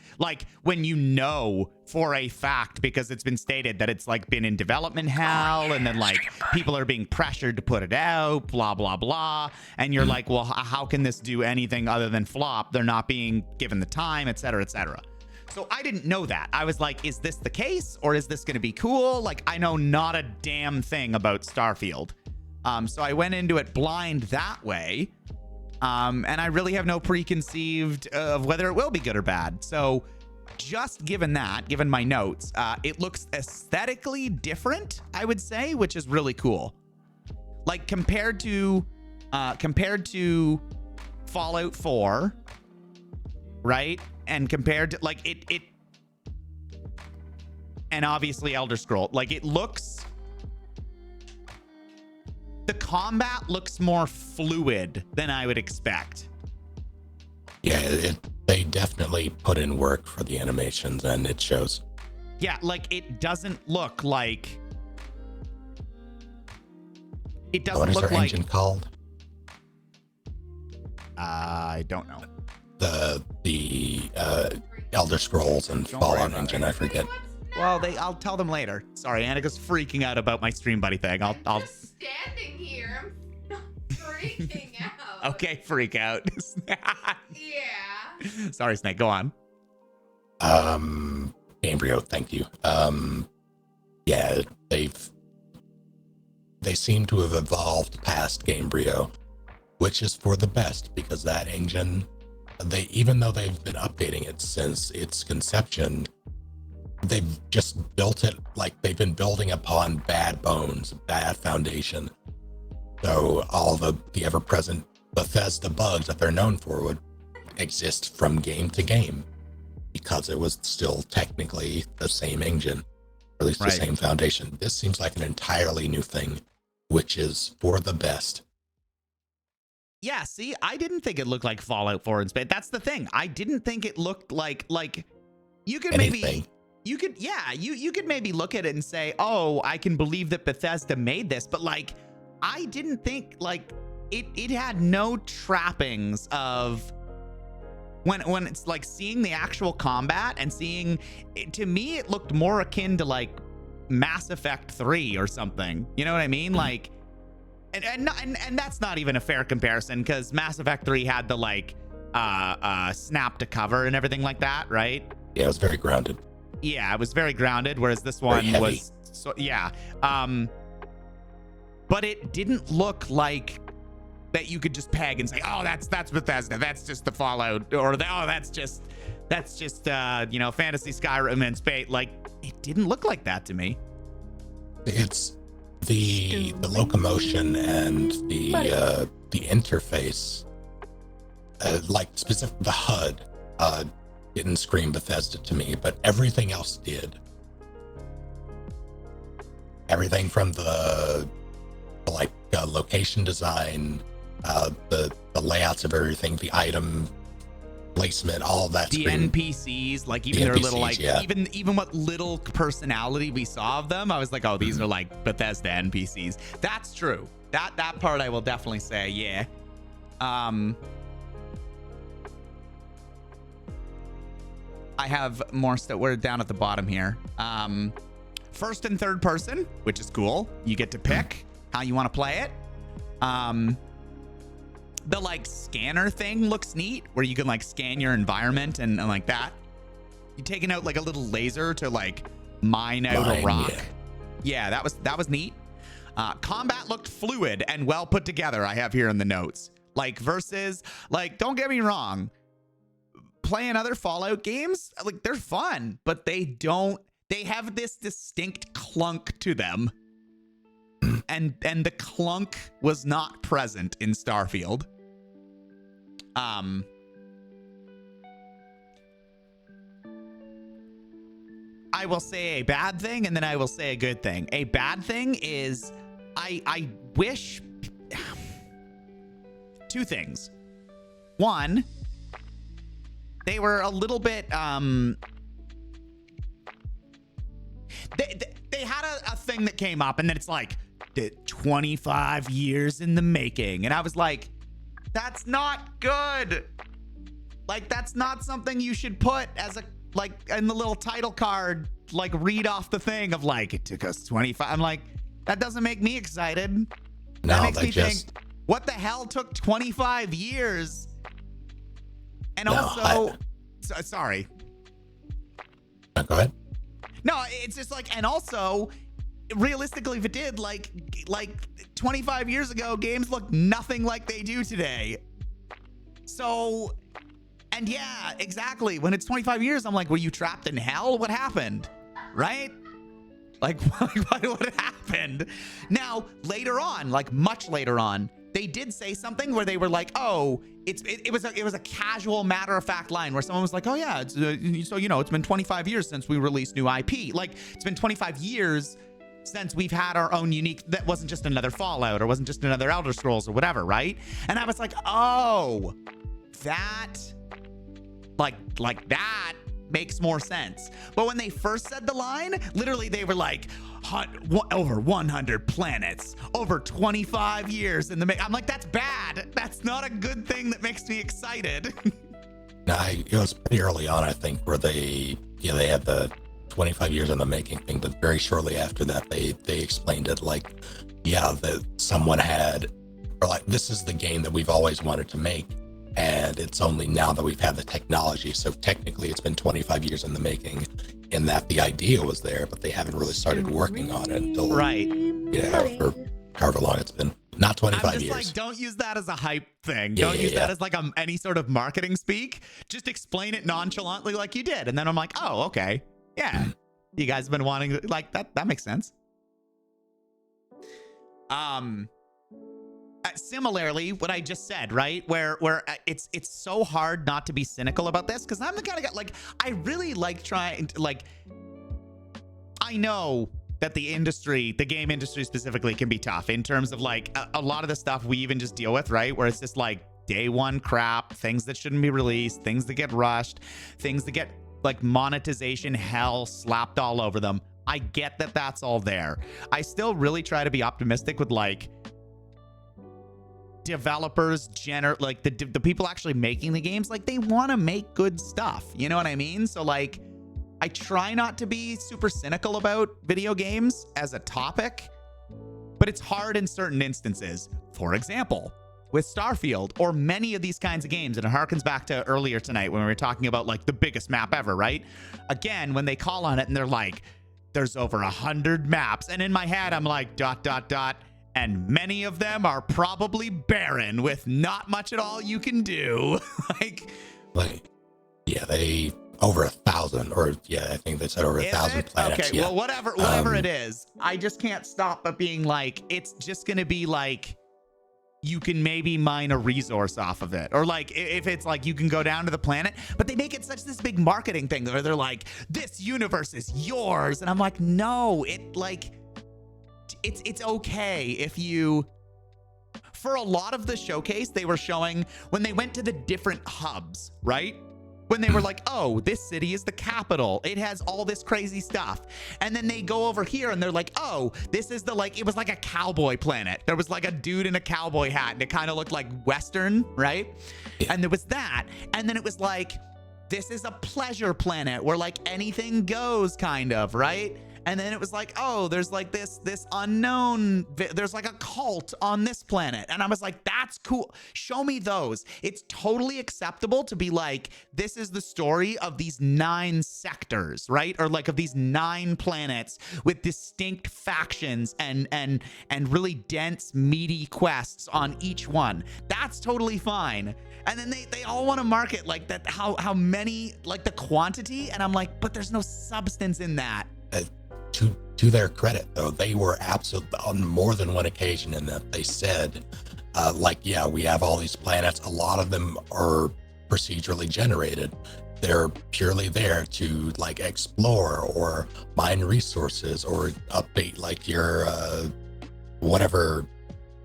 when you know for a fact, because it's been stated that it's like been in development hell, and then like people are being pressured to put it out, blah, blah, blah. And you're like, well, how can this do anything other than flop? They're not being given the time, et cetera, et cetera. So I didn't know that. I was like, is this the case, or is this going to be cool? Like, I know not a damn thing about Starfield. So I went into it blind that way. And I really have no preconceived of whether it will be good or bad. So just given my notes, it looks aesthetically different, I would say, which is really cool. Like compared to Fallout 4, right? And compared to like it and obviously Elder Scroll, like it looks, the combat looks more fluid than I would expect. Yeah, they definitely put in work for the animations, and it shows. Yeah, like it doesn't look like. It doesn't look like. What is their engine called? I don't know. The Elder Scrolls and Fallout engine, I forget. Well, I'll tell them later. Sorry, Annika's freaking out about my Stream Buddy thing. I'll just standing here. I'm not freaking out. Okay, freak out. Yeah. Sorry, Snake. Go on. Gamebryo, thank you. Yeah, they seem to have evolved past Gamebryo, which is for the best, because that engine, even though they've been updating it since its conception, they've just built it like they've been building upon bad bones, bad foundation. So all the ever-present Bethesda bugs that they're known for would exist from game to game, because it was still technically the same engine, or at least the same foundation. This seems like an entirely new thing, which is for the best. Yeah, see, I didn't think it looked like Fallout 4 in space. That's the thing. I didn't think it looked like you could maybe. You could maybe look at it and say, oh, I can believe that Bethesda made this, but like, I didn't think like it had no trappings of when it's like seeing the actual combat and seeing it, to me, it looked more akin to like Mass Effect 3 or something. You know what I mean? Like, and that's not even a fair comparison, because Mass Effect 3 had the like snap to cover and everything like that, right? Yeah, it was very grounded. Yeah, it was very grounded, whereas this Very one heavy. was so yeah. But it didn't look like that you could just peg and say, oh, that's Bethesda, that's just the Fallout, or that's just Fantasy Skyrim and space. Like, it didn't look like that to me. It's the locomotion and the interface, like specific the HUD, didn't scream Bethesda to me, but everything else did. Everything from the location design, the layouts of everything, the item placement, all of that. The NPCs, like even their little like even what little personality we saw of them, I was like, oh, these are like Bethesda NPCs. That's true. That part I will definitely say, yeah. I have more stuff. We're down at the bottom here. First and third person, which is cool. You get to pick how you want to play it. The like scanner thing looks neat, where you can like scan your environment and like that. You taking out like a little laser to like mine out a rock. Yeah, that was neat. Combat looked fluid and well put together, I have here in the notes. Like versus, like, don't get me wrong, playing other Fallout games, like, they're fun, but they have this distinct clunk to them. And the clunk was not present in Starfield. I will say a bad thing, and then I will say a good thing. A bad thing is I wish two things. One, they were a little bit they had a thing that came up, and then it's like 25 years in the making, and I was like, that's not good. Like, that's not something you should put as a, like, in the little title card, like, read off the thing of like, it took us 25. I'm like, that doesn't make me excited. That makes me think, what the hell took 25 years? And sorry. Go ahead. No, it's just like, and also, realistically, if it did, like 25 years ago, games looked nothing like they do today. So, and yeah, exactly. When it's 25 years, I'm like, were you trapped in hell? What happened? Right? Like, what happened? Now, later on, like much later on, they did say something where they were like, oh, it was a casual matter of fact line where someone was like, oh yeah, it's, so it's been 25 years since we released new IP. Like, it's been 25 years since we've had our own unique, that wasn't just another Fallout or wasn't just another Elder Scrolls or whatever, right? And I was like, oh, that, like that makes more sense. But when they first said the line, literally they were like, over 100 planets, over 25 years in the I'm like, that's bad. That's not a good thing that makes me excited. No, it was pretty early on, I think, where they had the 25 years in the making thing, but very shortly after that, they explained it like, yeah, that someone had, or like, this is the game that we've always wanted to make, and it's only now that we've had the technology. So technically, it's been 25 years in the making, in that the idea was there, but they haven't really started working on it until for however long it's been. Not 25 I'm just years. Like, don't use that as a hype thing. Don't use that as like any sort of marketing speak. Just explain it nonchalantly like you did. And then I'm like, oh, okay. Yeah. You guys have been wanting, like, that makes sense. Similarly, what I just said, right? Where it's so hard not to be cynical about this, because I'm the kind of guy, like, I really like trying to, like, I know that the game industry specifically can be tough in terms of like a lot of the stuff we even just deal with, right? Where it's just like day one crap, things that shouldn't be released, things that get rushed, things that get like monetization hell slapped all over them. I get that that's all there. I still really try to be optimistic with like developers, like the people actually making the games, like they want to make good stuff. You know what I mean? So like, I try not to be super cynical about video games as a topic, but it's hard in certain instances. For example, with Starfield or many of these kinds of games. And it harkens back to earlier tonight when we were talking about like the biggest map ever, right? Again, when they call on it and they're like, there's over 100 maps. And in my head, I'm like, ... And many of them are probably barren with not much at all you can do. like, yeah, they over 1,000, or yeah, I think they said over 1,000 planets. Okay, yeah. well, whatever it is, I just can't stop but being like, it's just gonna be like, you can maybe mine a resource off of it, or like if it's like you can go down to the planet, but they make it such this big marketing thing where they're like, this universe is yours, and I'm like, no, it's okay if you. For a lot of the showcase, they were showing when they went to the different hubs, right? When they were like, oh, this city is the capital. It has all this crazy stuff. And then they go over here and they're like, oh, this is the like, it was like a cowboy planet. There was like a dude in a cowboy hat and it kind of looked like Western, right? Yeah. And there was that. And then it was like, this is a pleasure planet where like anything goes kind of, right? And then it was like, oh, there's like this unknown, there's like a cult on this planet. And I was like, that's cool. Show me those. It's totally acceptable to be like, this is the story of these 9 sectors, right? Or like of these 9 planets with distinct factions and really dense, meaty quests on each one. That's totally fine. And then they all want to market like that, how many, like the quantity. And I'm like, but there's no substance in that. To their credit, though, they were absolutely on more than one occasion in that they said, like, yeah, we have all these planets. A lot of them are procedurally generated. They're purely there to like explore or mine resources or update like your whatever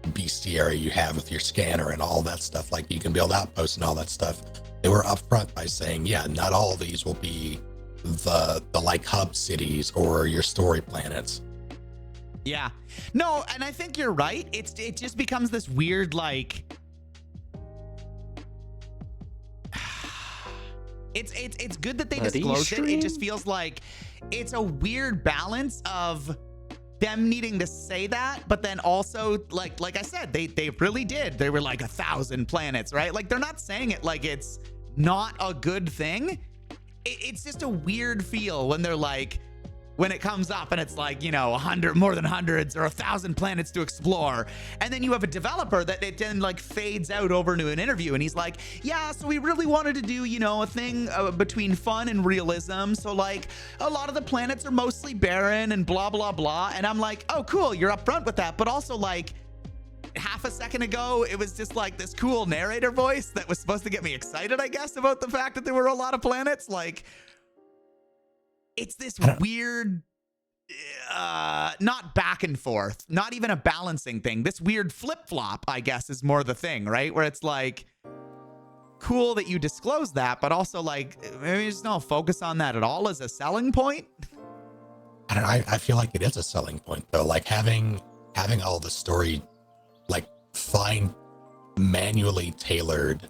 bestiary you have with your scanner and all that stuff. Like you can build outposts and all that stuff. They were upfront by saying, yeah, not all of these will be the like hub cities or your story planets. Yeah. No, and I think you're right. It just becomes this weird like it's good that they disclosed it. It just feels like it's a weird balance of them needing to say that, but then also like I said, they really did. They were like 1,000 planets, right? Like they're not saying it like it's not a good thing. It's just a weird feel when they're like, when it comes up and it's like, you know, 100, more than hundreds or 1,000 planets to explore. And then you have a developer that it then like fades out over into an interview. And he's like, yeah, so we really wanted to do, you know, a thing between fun and realism. So like a lot of the planets are mostly barren and blah, blah, blah. And I'm like, oh, cool. You're upfront with that. But also like, half a second ago, it was just like this cool narrator voice that was supposed to get me excited, I guess, about the fact that there were a lot of planets. Like, it's this weird, not back and forth, not even a balancing thing. This weird flip-flop, I guess, is more the thing, right? Where it's like, cool that you disclose that, but also like, maybe just don't focus on that at all as a selling point. I don't know. I feel like it is a selling point, though. Like having all the story, like fine, manually tailored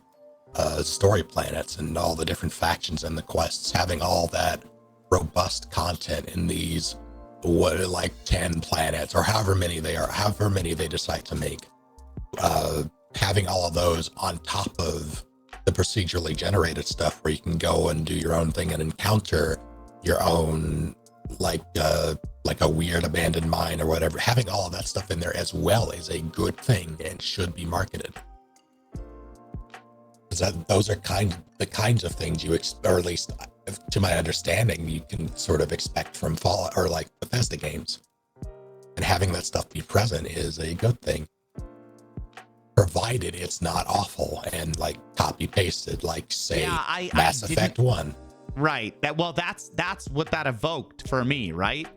story planets and all the different factions and the quests, having all that robust content in these, like 10 planets or however many they are, however many they decide to make, having all of those on top of the procedurally generated stuff where you can go and do your own thing and encounter your own, like a weird abandoned mine or whatever. Having all of that stuff in there as well is a good thing and should be marketed. Because those are the kinds of things you or at least to my understanding, you can sort of expect from Fallout or like Bethesda games. And having that stuff be present is a good thing, provided it's not awful and like copy pasted, like say Mass Effect 1. Right. That's what that evoked for me, right?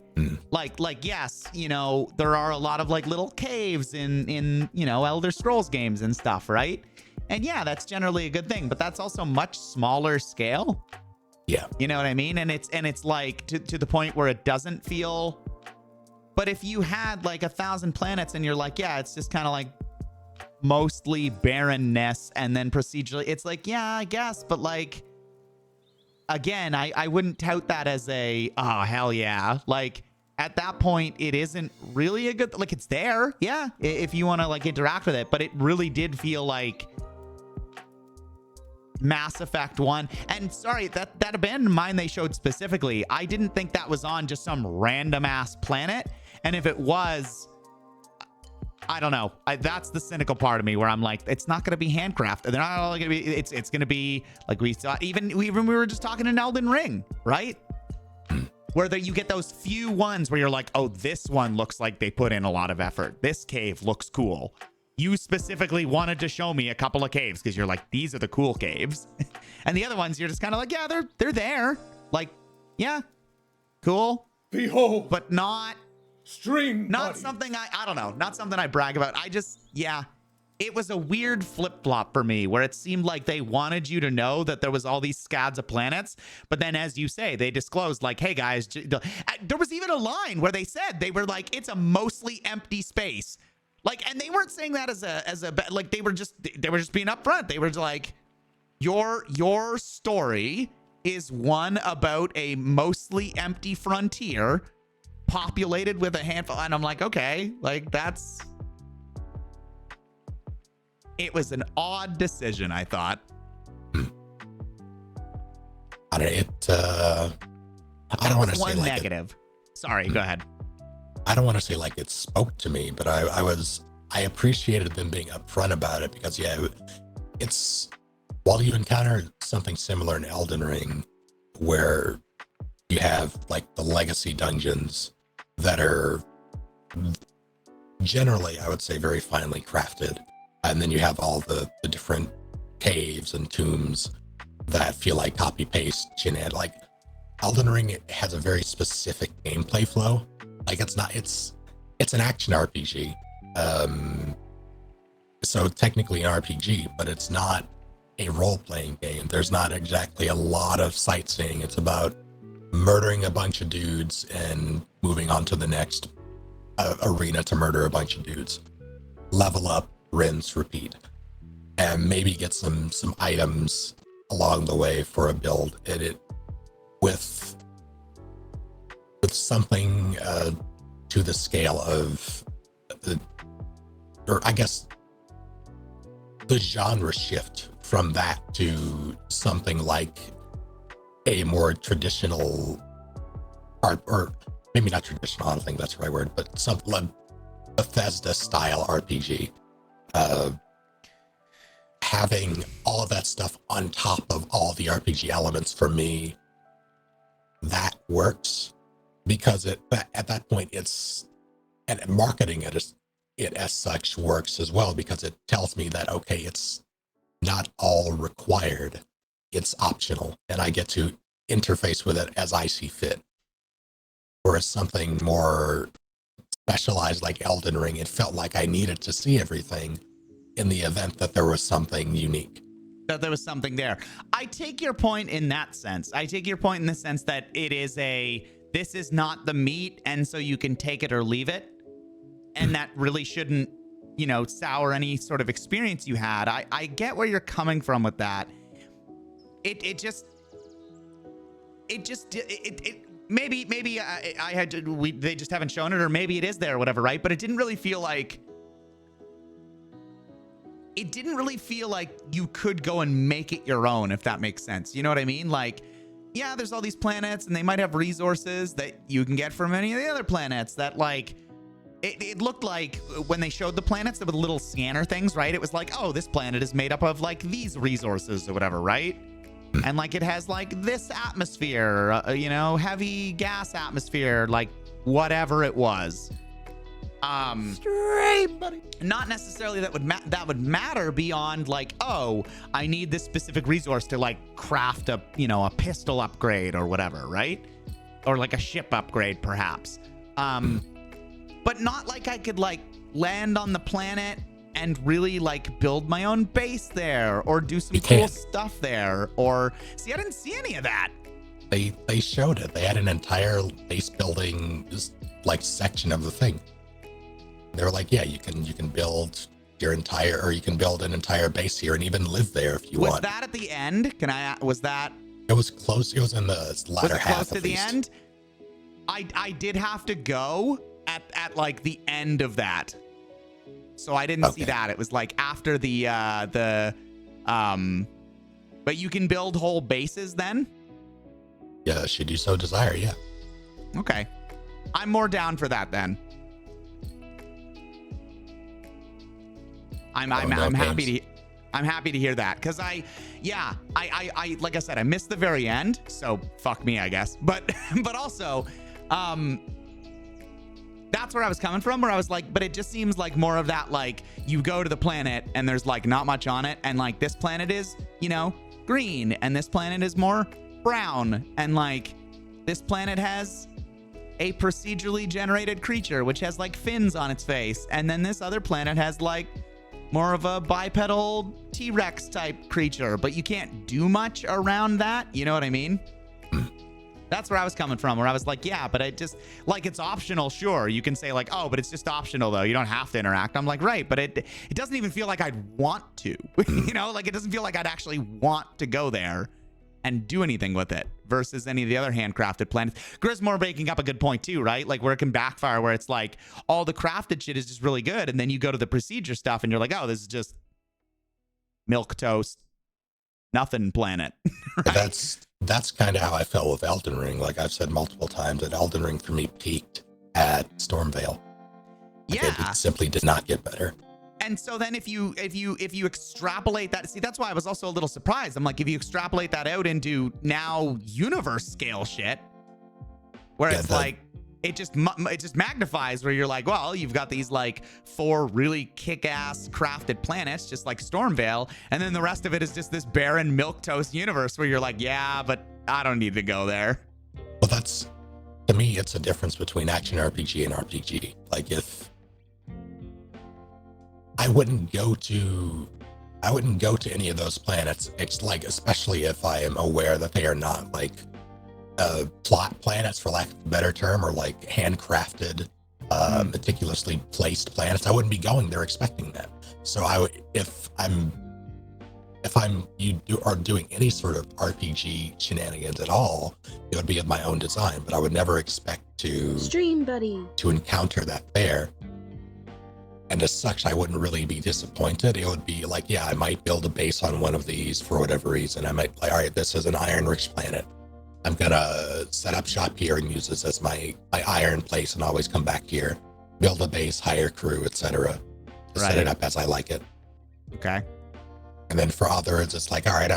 Like yes, you know, there are a lot of like little caves in you know, Elder Scrolls games and stuff, right? And yeah, that's generally a good thing, but that's also much smaller scale. Yeah. You know what I mean? And it's like to the point where it doesn't feel. But if you had like 1,000 planets and you're like, yeah, it's just kind of like mostly barrenness and then procedurally, it's like, yeah, I guess, but like, again, I wouldn't tout that as a, oh, hell yeah. Like, at that point, it isn't really a good, like, it's there, yeah, if you want to like interact with it, but it really did feel like Mass Effect 1. And sorry, that abandoned mine they showed specifically, I didn't think that was on just some random ass planet. And if it was, I don't know. That's the cynical part of me where I'm like, it's not going to be handcrafted. They're not all going to be, it's going to be like we saw, even we were just talking in Elden Ring, right? Where you get those few ones where you're like, oh, this one looks like they put in a lot of effort. This cave looks cool. You specifically wanted to show me a couple of caves because you're like, these are the cool caves. And the other ones, you're just kind of like, yeah, they're there. Like, yeah, cool. Behold, But not stream something I don't know, not something I brag about. Yeah, it was a weird flip-flop for me where it seemed like they wanted you to know that there was all these scads of planets, but then as you say, they disclosed like, hey guys, there was even a line where they said, they were like, it's a mostly empty space. Like, and they weren't saying that as a like, they were just being upfront. They were like, your story is one about a mostly empty frontier populated with a handful. And I'm like, okay, like it was an odd decision, I thought. I don't want to say like negative. Sorry, go ahead. I don't want to say like it spoke to me, but I appreciated them being upfront about it because yeah, it's while you encounter something similar in Elden Ring, where you have like the legacy dungeons that are generally, I would say, very finely crafted, and then you have all the different caves and tombs that feel like copy paste shenanigans. Like Elden Ring, it has a very specific gameplay flow. Like it's an action RPG. So technically an RPG, but it's not a role-playing game. There's not exactly a lot of sightseeing. It's about murdering a bunch of dudes and moving on to the next arena to murder a bunch of dudes. Level up, rinse, repeat. And maybe get some items along the way for a build. And it with something to the scale of or I guess the genre shift from that to something like a more traditional art, or maybe not traditional, I don't think that's the right word, but something like Bethesda style RPG. Having all of that stuff on top of all the RPG elements, for me, that works because at that point it's, and marketing it as such works as well, because it tells me that, okay, it's not all required, it's optional, and I get to interface with it as I see fit. Whereas something more specialized like Elden Ring, it felt like I needed to see everything in the event that there was something unique. That there was something there. I take your point in that sense. I take your point in the sense that it is this is not the meat, and so you can take it or leave it. And that really shouldn't, sour any sort of experience you had. I get where you're coming from with that. Maybe they just haven't shown it, or maybe it is there or whatever, right? But it didn't really feel like you could go and make it your own, if that makes sense. You know what I mean? Like, yeah, there's all these planets and they might have resources that you can get from any of the other planets that, like, it looked like when they showed the planets, there were little scanner things, right? It was like, oh, this planet is made up of like these resources or whatever, right? And like it has like this atmosphere, heavy gas atmosphere, like whatever it was. Straight, buddy. Not necessarily that would matter beyond like, oh, I need this specific resource to like craft a pistol upgrade or whatever, right? Or like a ship upgrade, perhaps. But not like I could like land on the planet and really like build my own base there or do some cool stuff there. Or see, I didn't see any of that. They showed it. They had an entire base building like section of the thing. They were like, yeah, you can build your entire, or you can build an entire base here and even live there if you want. Was that at the end? Was that? It was close. It was in the latter half. Was it close to the end? I did have to go at like the end of that. So I didn't see that. It was like after but you can build whole bases then? Yeah, should you so desire, yeah. Okay. I'm more down for that then. I'm happy to hear that, because I like I said, I missed the very end, so fuck me, I guess. But also, that's where I was coming from, where I was like, but it just seems like more of that, like you go to the planet and there's like not much on it, and like this planet is, green, and this planet is more brown, and like this planet has a procedurally generated creature which has like fins on its face, and then this other planet has like more of a bipedal T-Rex type creature, but you can't do much around that. You know what I mean? That's where I was coming from, where I was like, yeah, but I just, like, it's optional, sure. You can say like, oh, but it's just optional though. You don't have to interact. I'm like, right, but it doesn't even feel like I'd want to, like it doesn't feel like I'd actually want to go there and do anything with it versus any of the other handcrafted planets. Grismore making up a good point too, right? Like where it can backfire, where it's like all the crafted shit is just really good, and then you go to the procedure stuff and you're like, oh, this is just milk toast, nothing planet. Right? That's kind of how I felt with Elden Ring. Like I've said multiple times, that Elden Ring for me peaked at Stormvale. Like Yeah. it simply did not get better. And so then if you extrapolate that, see, that's why I was also a little surprised. I'm like, if you extrapolate that out into now universe scale shit, where it's like, it just magnifies, where you're like, well, you've got these like 4 really kick-ass crafted planets, just like Stormvale, and then the rest of it is just this barren milquetoast universe where you're like, yeah, but I don't need to go there. Well, that's, to me, it's a difference between action RPG and RPG. Like if I wouldn't go to any of those planets. It's like, especially if I am aware that they are not like plot planets, for lack of a better term, or like handcrafted, meticulously placed planets. I wouldn't be going there expecting that. So I would, if are doing any sort of RPG shenanigans at all, it would be of my own design. But I would never expect to encounter that there. And as such, I wouldn't really be disappointed. It would be like, yeah, I might build a base on one of these for whatever reason. I might be like, all right, this is an iron-rich planet. I'm gonna set up shop here and use this as my iron place, and always come back here, build a base, hire crew, etc. Set it up as I like it. Okay. And then for others, it's like, all right,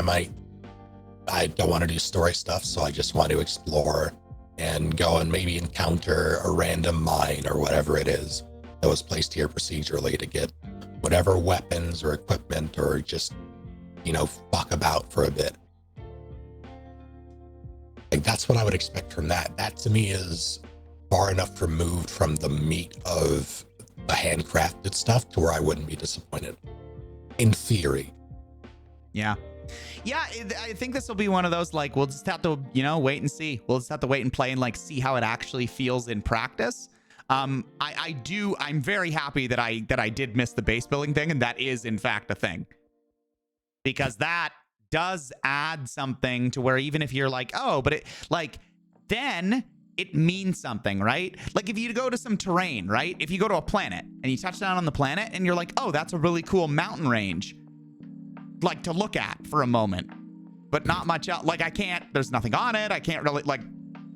I don't want to do story stuff, so I just want to explore and go and maybe encounter a random mine or whatever it is that was placed here procedurally to get whatever weapons or equipment, or just, fuck about for a bit. Like, that's what I would expect from that. That to me is far enough removed from the meat of the handcrafted stuff to where I wouldn't be disappointed. In theory. Yeah. Yeah, I think this will be one of those, like, we'll just have to, wait and see. We'll just have to wait and play and, like, see how it actually feels in practice. I'm very happy that I did miss the base building thing, and that is, in fact, a thing. Because that does add something to where even if you're like, oh, but it, like, then it means something, right? Like, if you go to some terrain, right? If you go to a planet and you touch down on the planet and you're like, oh, that's a really cool mountain range, like, to look at for a moment, but not much else. Like, there's nothing on it. I can't really, like,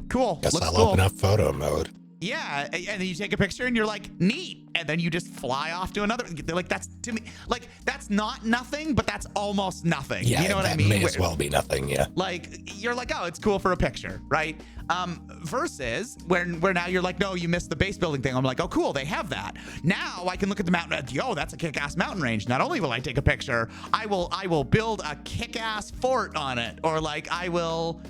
cool. Guess I'll open up photo mode. Yeah, and then you take a picture and you're like, neat, and then you just fly off to another. Like, that's, to me, like, that's not nothing, but that's almost nothing. Yeah, you know what I that mean? may as well be nothing. Yeah. Like, you're like, oh, it's cool for a picture, right? Versus where now you're like, no, you missed the base building thing. I'm like, oh, cool, they have that. Now I can look at the mountain. Yo, that's a kick-ass mountain range. Not only will I take a picture, I will build a kick-ass fort on it, or like I will.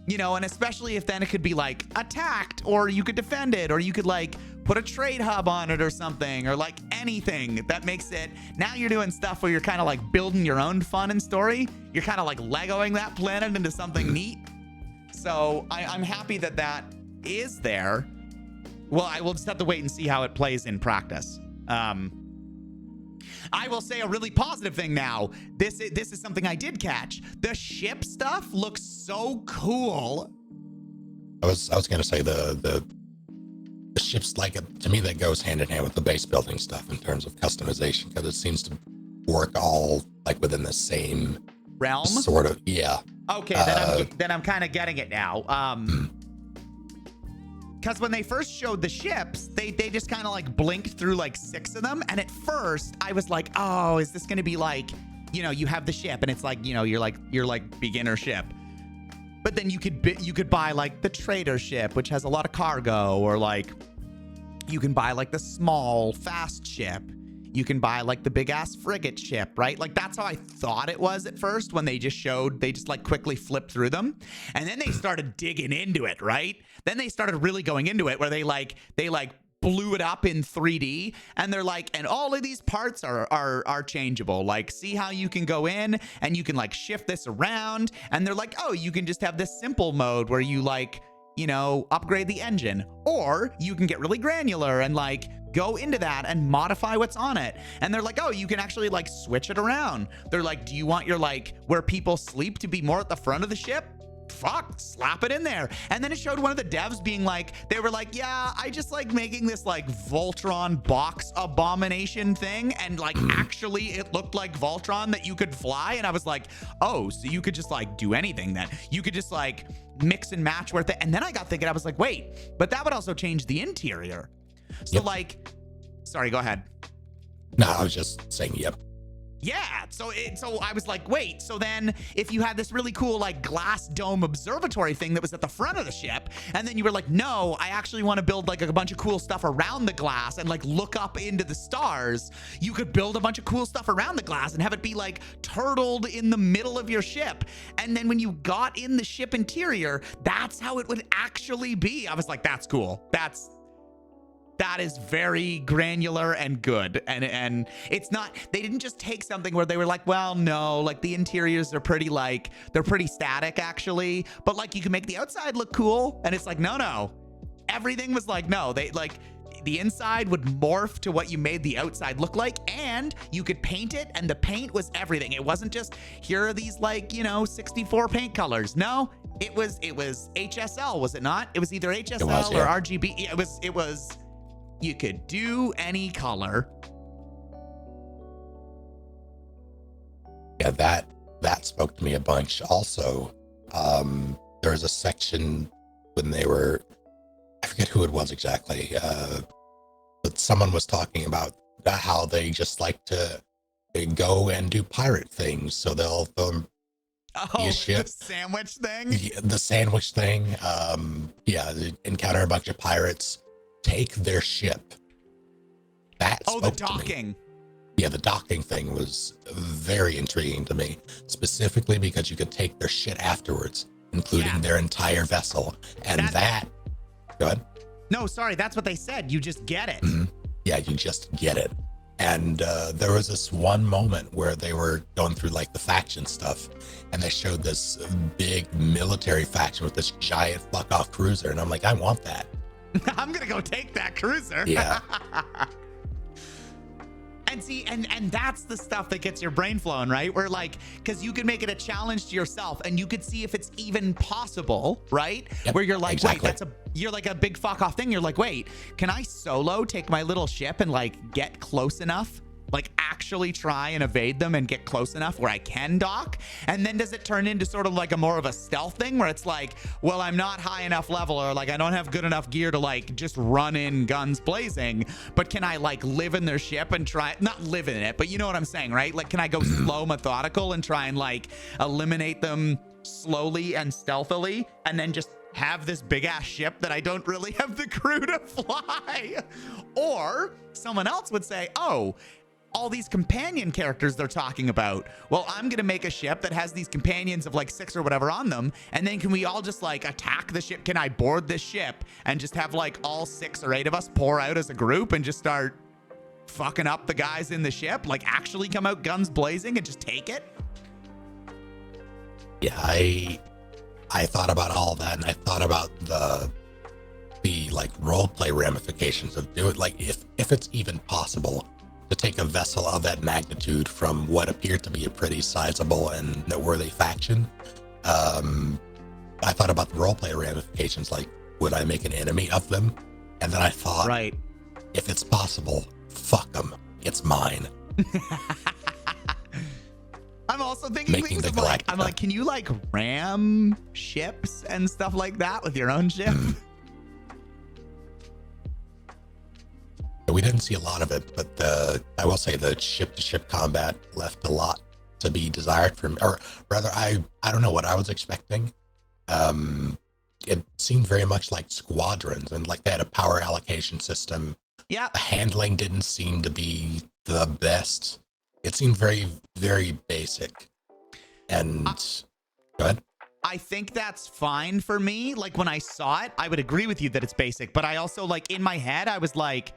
And especially if then it could be like attacked, or you could defend it, or you could like put a trade hub on it or something, or like anything that makes it, now you're doing stuff where you're kind of like building your own fun and story. You're kind of like Legoing that planet into something neat. So I'm happy that is there. Well, I will just have to wait and see how it plays in practice. I will say a really positive thing now. This is something I did catch. The ship stuff looks so cool. I was gonna say the ships, like, to me, that goes hand in hand with the base building stuff in terms of customization, because it seems to work all like within the same Realm? sort of. Yeah. Okay, then I'm kind of getting it now. Because when they first showed the ships, they just kind of like blinked through like 6 of them, and at first I was like, oh, is this gonna be like, you know, you have the ship and it's like, you know, you're like beginner ship, but then you could buy like the trader ship, which has a lot of cargo, or like you can buy like the small fast ship. You can buy like the big ass frigate ship, right? Like that's how I thought it was at first when they just like quickly flipped through them. And then they started digging into it, right? Then they started really going into it where they blew it up in 3D, and they're like, and all of these parts are changeable. Like, see how you can go in and you can like shift this around. And they're like, oh, you can just have this simple mode where you like, you know, upgrade the engine, or you can get really granular and like go into that and modify what's on it. And they're like, oh, you can actually like switch it around. They're like, do you want your like where people sleep to be more at the front of the ship? Fuck, slap it in there. And then it showed one of the devs being like, they were like, yeah, I just like making this like Voltron box abomination thing, and like actually it looked like Voltron that you could fly. And I was like, oh, so you could just like do anything then. You could just like mix and match where and then I got thinking, I was like, wait, but that would also change the interior. So like, sorry, go ahead. No, I was just saying, yep. Yeah, so I was like, wait, so then if you had this really cool like glass dome observatory thing that was at the front of the ship, and then you were like, no, I actually want to build like a bunch of cool stuff around the glass and like look up into the stars, you could build a bunch of cool stuff around the glass and have it be like turtled in the middle of your ship. And then when you got in the ship interior, that's how it would actually be. I was like, that's cool. That is very granular and good. And it's not, they didn't just take something where they were like, well, no, like the interiors are pretty like, they're pretty static actually, but like you can make the outside look cool. And it's like, no, everything was like, no, they like, the inside would morph to what you made the outside look like, and you could paint it, and the paint was everything. It wasn't just, here are these like, you know, 64 paint colors. No, it was HSL, was it not? It was either HSL or RGB. It was, you could do any color. Yeah, that spoke to me a bunch. Also, there was a section when they were, I forget who it was exactly, but someone was talking about how they just like to go and do pirate things. So they'll the sandwich thing? The sandwich thing. They encounter a bunch of pirates, take their ship. That the docking. Yeah, the docking thing was very intriguing to me, specifically because you could take their shit afterwards, including their entire vessel. And go ahead. No, sorry, that's what they said. You just get it. Mm-hmm. Yeah, you just get it. And there was this one moment where they were going through like the faction stuff, and they showed this big military faction with this giant fuck off cruiser, and I'm like, I want that. I'm gonna go take that cruiser. Yeah. And see, and that's the stuff that gets your brain flowing, right? Where like, because you could make it a challenge to yourself, and you could see if it's even possible, right? Yep, where you're like, exactly. Wait, you're like a big fuck off thing. You're like, wait, can I solo take my little ship and like get close enough? Like actually try and evade them and get close enough where I can dock? And then does it turn into sort of like a more of a stealth thing where it's like, well, I'm not high enough level, or like I don't have good enough gear to like just run in guns blazing, but can I like live in their ship and try, not live in it, but you know what I'm saying, right? Like, can I go slow methodical and try and like eliminate them slowly and stealthily, and then just have this big ass ship that I don't really have the crew to fly? Or someone else would say, oh, all these companion characters they're talking about. Well, I'm gonna make a ship that has these companions of like 6 or whatever on them, and then can we all just like attack the ship? Can I board this ship and just have like all 6 or 8 of us pour out as a group and just start fucking up the guys in the ship? Like actually come out guns blazing and just take it? Yeah, I thought about all that, and I thought about the like role play ramifications of doing, like if it's even possible to take a vessel of that magnitude from what appeared to be a pretty sizable and noteworthy faction, I thought about the roleplay ramifications, like, would I make an enemy of them? And then I thought, Right. if it's possible, fuck them. It's mine. I'm also thinking Making things the of like, I'm Galactica. like, can you like ram ships and stuff like that with your own ship? We didn't see a lot of it, but I will say the ship-to-ship combat left a lot to be desired from, or rather, I don't know what I was expecting. It seemed very much like Squadrons, and like they had a power allocation system. Yeah. The handling didn't seem to be the best. It seemed very, very basic. And go ahead. I think that's fine for me. Like when I saw it, I would agree with you that it's basic, but I also like in my head, I was like,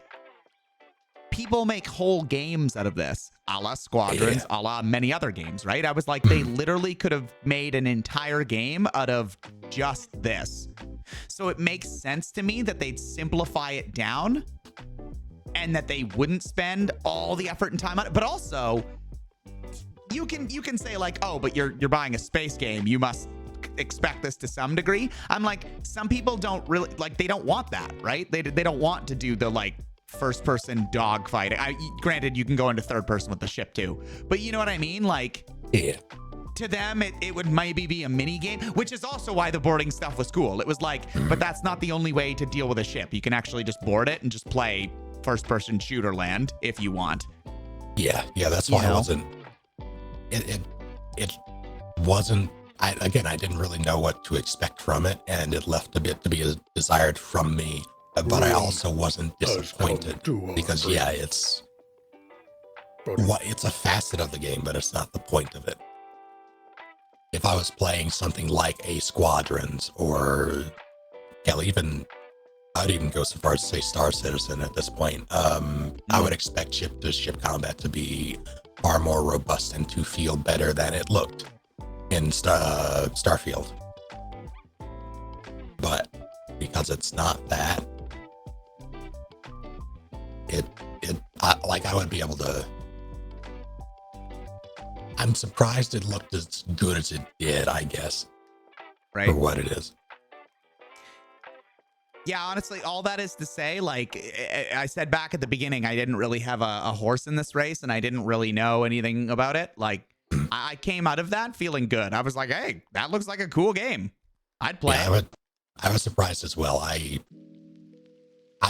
people make whole games out of this, a la Squadrons, a la many other games, right? I was like, they literally could have made an entire game out of just this. So it makes sense to me that they'd simplify it down and that they wouldn't spend all the effort and time on it. But also, you can say like, oh, but you're buying a space game, you must expect this to some degree. I'm like, some people don't really like, they don't want that, right? They don't want to do the like first person dogfighting. Granted, you can go into third person with the ship too, but you know what I mean? Like, Yeah. to them, it would maybe be a mini game, which is also why the boarding stuff was cool. It was like, but that's not the only way to deal with a ship. You can actually just board it and just play first person shooter land if you want. Yeah, that's why You know? I wasn't. It wasn't. I didn't really know what to expect from it, and it left a bit to be desired from me. But I also wasn't disappointed because it's a facet of the game, but it's not the point of it. If I was playing something like a Squadrons or hell, I'd even go so far as to say Star Citizen at this point. I would expect ship-to-ship combat to be far more robust and to feel better than it looked in Starfield. But because it's not that, I would be able to. I'm surprised it looked as good as it did, I guess, Right. for what it is. Yeah, honestly, all that is to say, like I said back at the beginning, I didn't really have a horse in this race and I didn't really know anything about it. Like I came out of that feeling good. I was like, hey, that looks like a cool game. I'd play it. I was surprised as well. I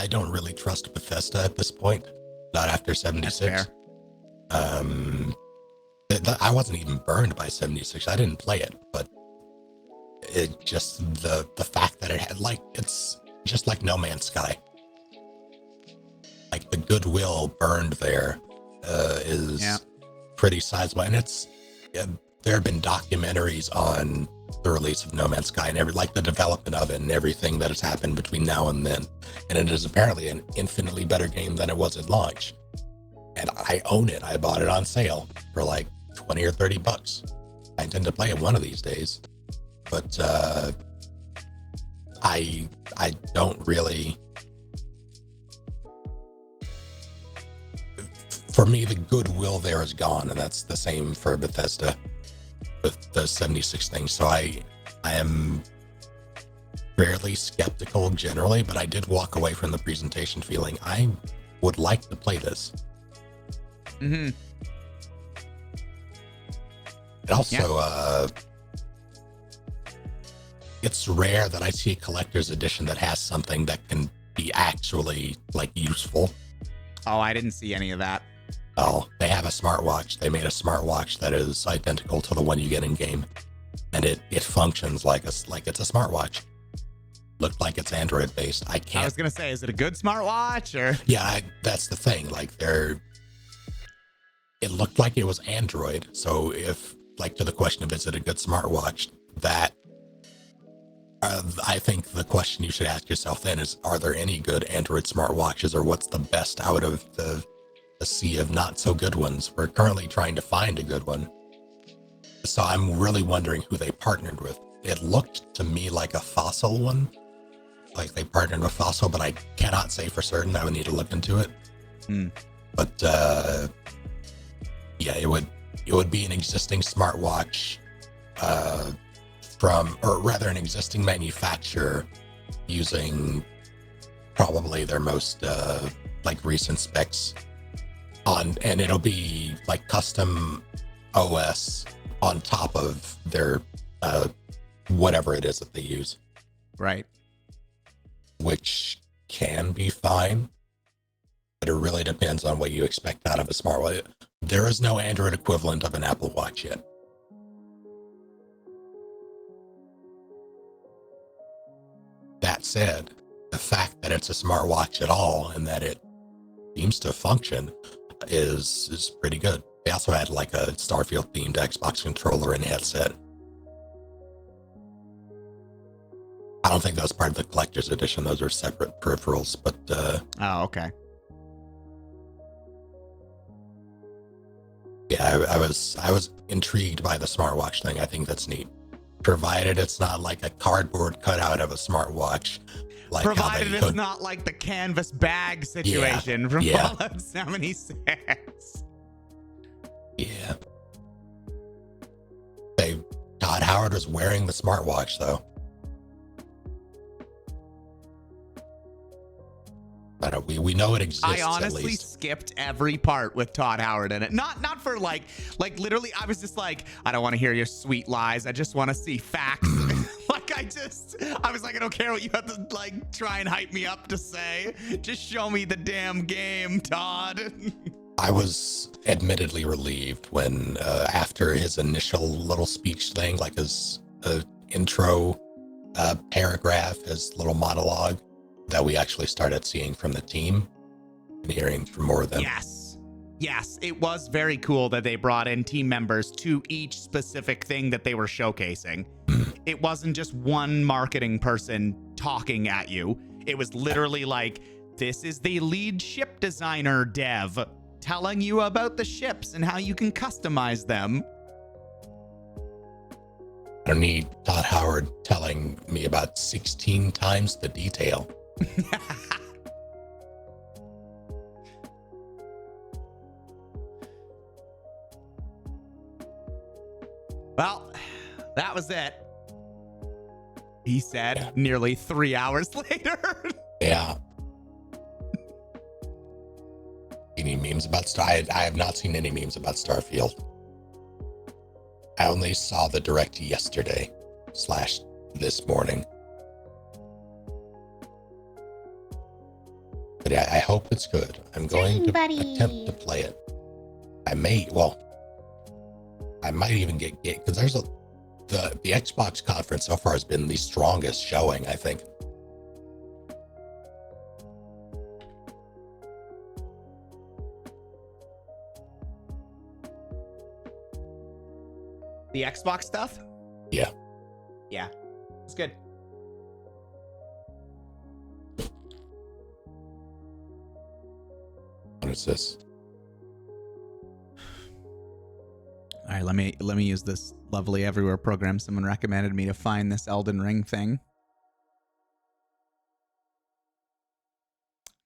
don't really trust Bethesda at this point. Not after 76. That's I wasn't even burned by 76. I didn't play it, but it just the fact that it had it's just like No Man's Sky. Like the goodwill burned there is pretty sizable, and there have been documentaries on the release of No Man's Sky and the development of it and everything that has happened between now and then, and it is apparently an infinitely better game than it was at launch. And I own it. I bought it on sale for like $20 or $30. I intend to play it one of these days, but I don't really. For me, the goodwill there is gone, and that's the same for Bethesda with the 76 thing. So I am fairly skeptical generally, but I did walk away from the presentation feeling I would like to play this. Mm-hmm. And also, it's rare that I see a collector's edition that has something that can be actually useful. Oh, I didn't see any of that. Oh, they have a smartwatch. They made a smartwatch that is identical to the one you get in game, and it functions like it's a smartwatch. Looked like it's Android based. I was gonna say, is it a good smartwatch or? Yeah, that's the thing. It looked like it was Android. So if to the question of is it a good smartwatch, that I think the question you should ask yourself then is, are there any good Android smartwatches, or what's the best out of the sea of not so good ones? We're currently trying to find a good one. So I'm really wondering who they partnered with. It looked to me like a Fossil one. Like they partnered with Fossil, but I cannot say for certain. I would need to look into it. But it would be an existing smartwatch from, or rather an existing manufacturer using probably their most like recent specs on, and it'll be like custom OS on top of their whatever it is that they use, Right. which can be fine, but it really depends on what you expect out of a smartwatch. There is no Android equivalent of an Apple Watch yet. That said, the fact that it's a smartwatch at all and that it seems to function is pretty good. They also had like a Starfield themed Xbox controller and headset. I don't think that was part of the collector's edition. Those are separate peripherals, but Oh, okay. yeah, I was intrigued by the smartwatch thing. I think that's neat, provided it's not like a cardboard cutout of a smartwatch. Like Provided it's not like the canvas bag situation from yeah. Fallout 76. Yeah. Todd Howard was wearing the smartwatch though. I don't, we know it exists. I honestly at least. skipped every part with Todd Howard in it. Not for like literally, I was just like, I don't want to hear your sweet lies. I just want to see facts. Like I was like, I don't care what you have to like try and hype me up to say. Just show me the damn game, Todd. I was admittedly relieved when after his initial little speech thing, like his intro paragraph, his little monologue, that we actually started seeing from the team and hearing from more of them. Yes, it was very cool that they brought in team members to each specific thing that they were showcasing. It wasn't just one marketing person talking at you. It was literally like, this is the lead ship designer dev telling you about the ships and how you can customize them. I don't need Todd Howard telling me about 16 times the detail. Well, that was it. He said nearly 3 hours later. Yeah. Any memes about I have not seen any memes about Starfield. I only saw the direct yesterday / this morning. But I hope it's good. I'm going to attempt to play it. I might even get because there's the Xbox conference so far has been the strongest showing, I think. The Xbox stuff? Yeah. Yeah. It's good. What is this? All right, let me use this lovely everywhere program someone recommended me to find this Elden Ring thing.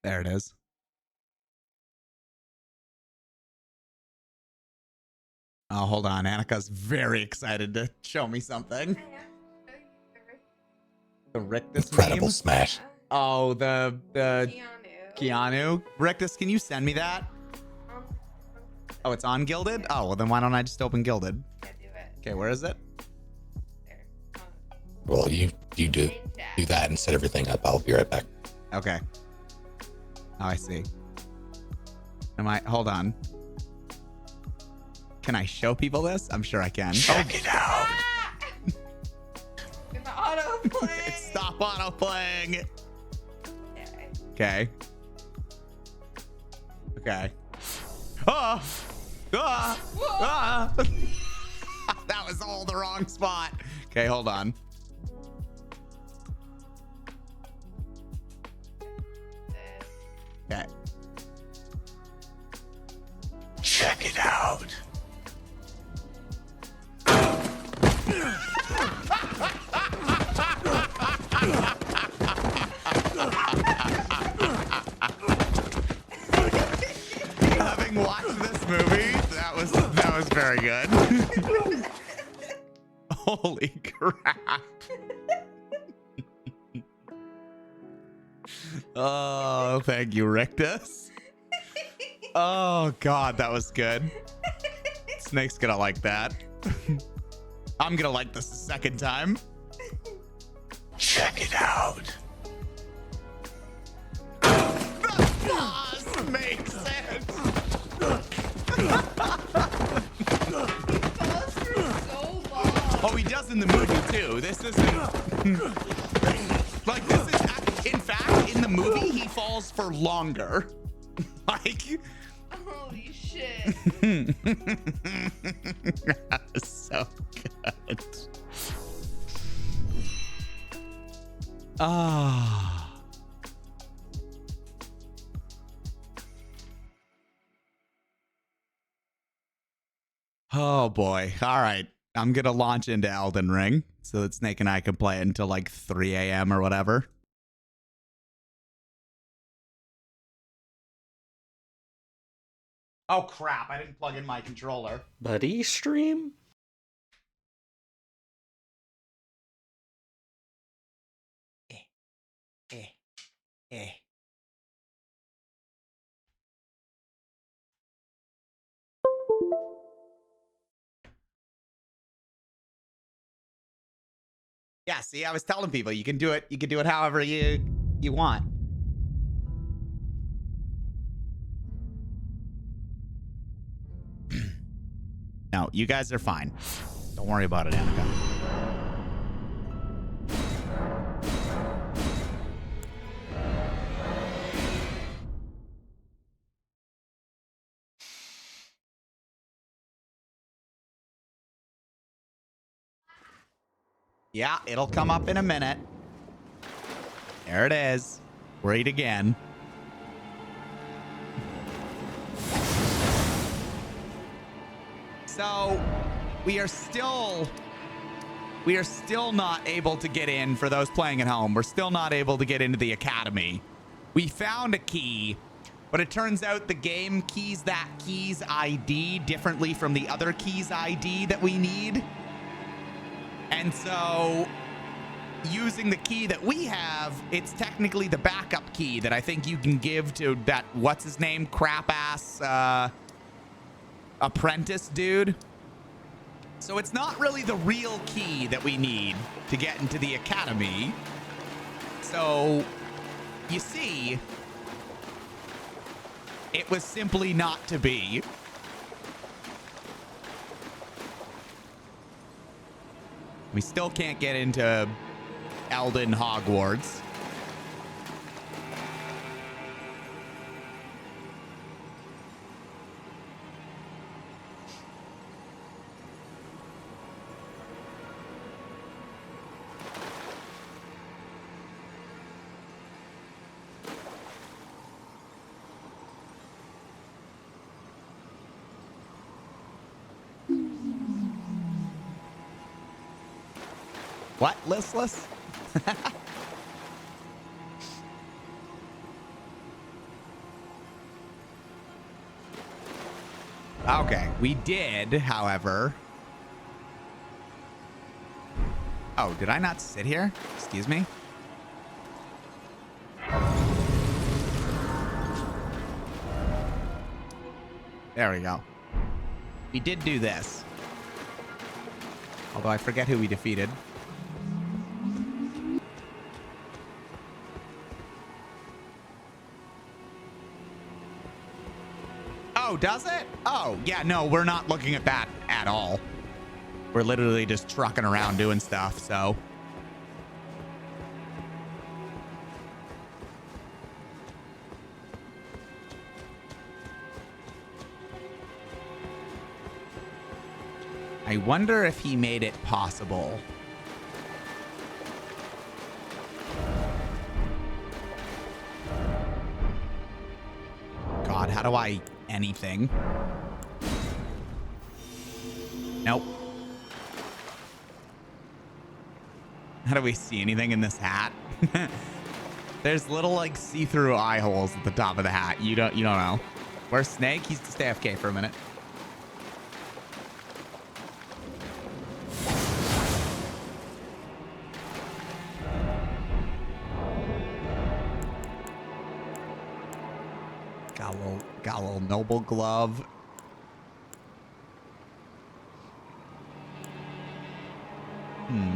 There it is. Oh, hold on. Annika's very excited to show me something. The Rictus Incredible meme? smash. Oh, the Keanu. Rictus, can you send me that? Oh, it's on Gilded? Oh, well then why don't I just open Gilded? Okay, where is it? Well, you do that and set everything up. I'll be right back. Okay. Oh, I see. Hold on. Can I show people this? I'm sure I can. Check it out. It's autoplay. Stop autoplaying. Okay. Okay. Oh! Ah! Ah! That was all the wrong spot. Okay, hold on. Okay. Check it out. Having watched this movie, that was very good. Holy crap. Oh, thank you, Rictus. Oh, God, that was good. Snake's gonna like that. I'm gonna like this a second time. Check it out. The boss makes sense. Falls for so long. Oh, he does in the movie, too. This isn't... like, this is... In fact, in the movie, he falls for longer. Like... Holy shit. That was so good. Ah. Oh boy. All right. I'm going to launch into Elden Ring so that Snake and I can play it until like 3 a.m. or whatever. Oh crap, I didn't plug in my controller. Buddy stream? Eh. Yeah, see, I was telling people you can do it however you want. No, you guys are fine. Don't worry about it, Annika. Yeah, it'll come up in a minute. There it is. Read again. So, we are still not able to get in for those playing at home. We're still not able to get into the academy. We found a key, but it turns out the game keys that key's ID differently from the other key's ID that we need. And so, using the key that we have, it's technically the backup key that I think you can give to that, what's his name, crap-ass apprentice dude. So it's not really the real key that we need to get into the academy. So, you see, it was simply not to be. We still can't get into Elden Hogwarts. What? Listless? Okay, we did, however. Oh, did I not sit here? Excuse me? There we go. We did do this. Although I forget who we defeated. Oh, does it? Oh, yeah, no, we're not looking at that at all. We're literally just trucking around doing stuff, so. I wonder if he made it possible. God, how do I anything? Nope. How do we see anything in this hat? There's little like see-through eye holes at the top of the hat. You don't know. Where's Snake? He's just AFK for a minute. Got a little noble glove.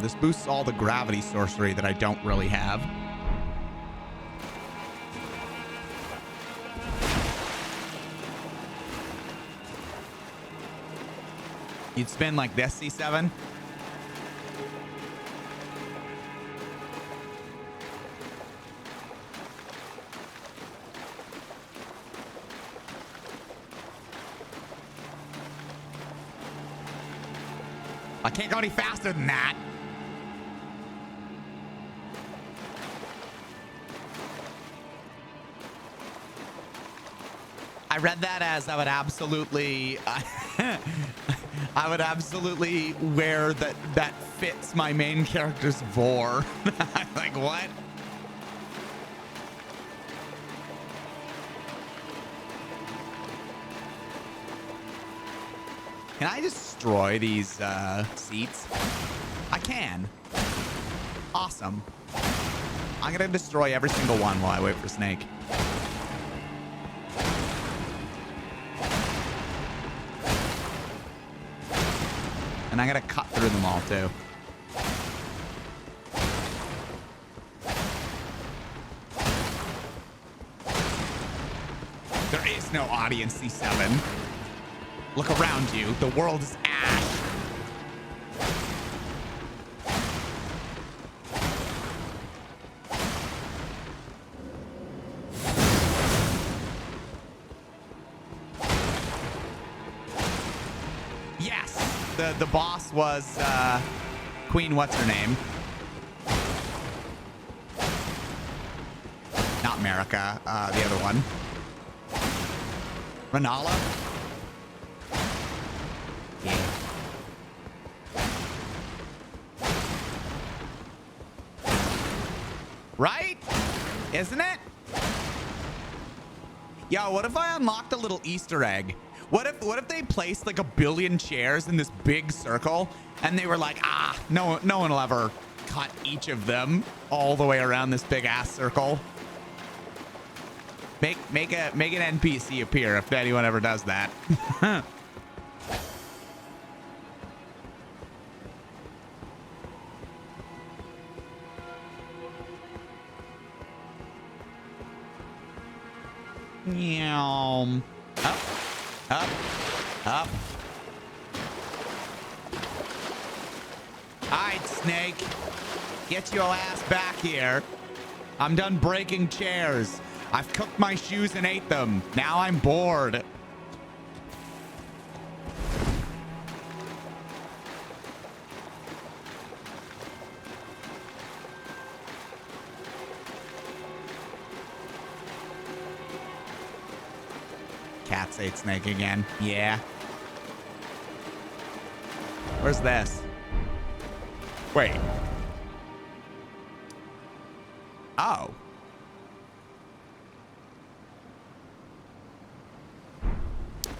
This boosts all the gravity sorcery that I don't really have. You'd spin like this, C7? I can't go any faster than that. I read that as I would absolutely, I would absolutely wear that fits my main character's vor. Like, what? Can I destroy these seats? I can. Awesome. I'm gonna destroy every single one while I wait for Snake. And I'm gonna cut through them all too. There is no audience, C7. Look around you. The world is ash. Yes, the boss was Queen. What's her name? Not America. The other one. Renala. Yeah. Right? Isn't it? Yo, what if I unlocked a little Easter egg? What if they placed like 1 billion chairs in this big circle and they were like, no one will ever cut each of them all the way around this big ass circle. Make an NPC appear if anyone ever does that. Meow. Up, up, up. All right, Snake. Get your ass back here. I'm done breaking chairs. I've cooked my shoes and ate them. Now I'm bored. Cats ate Snake again. Yeah. Where's this? Wait. Oh.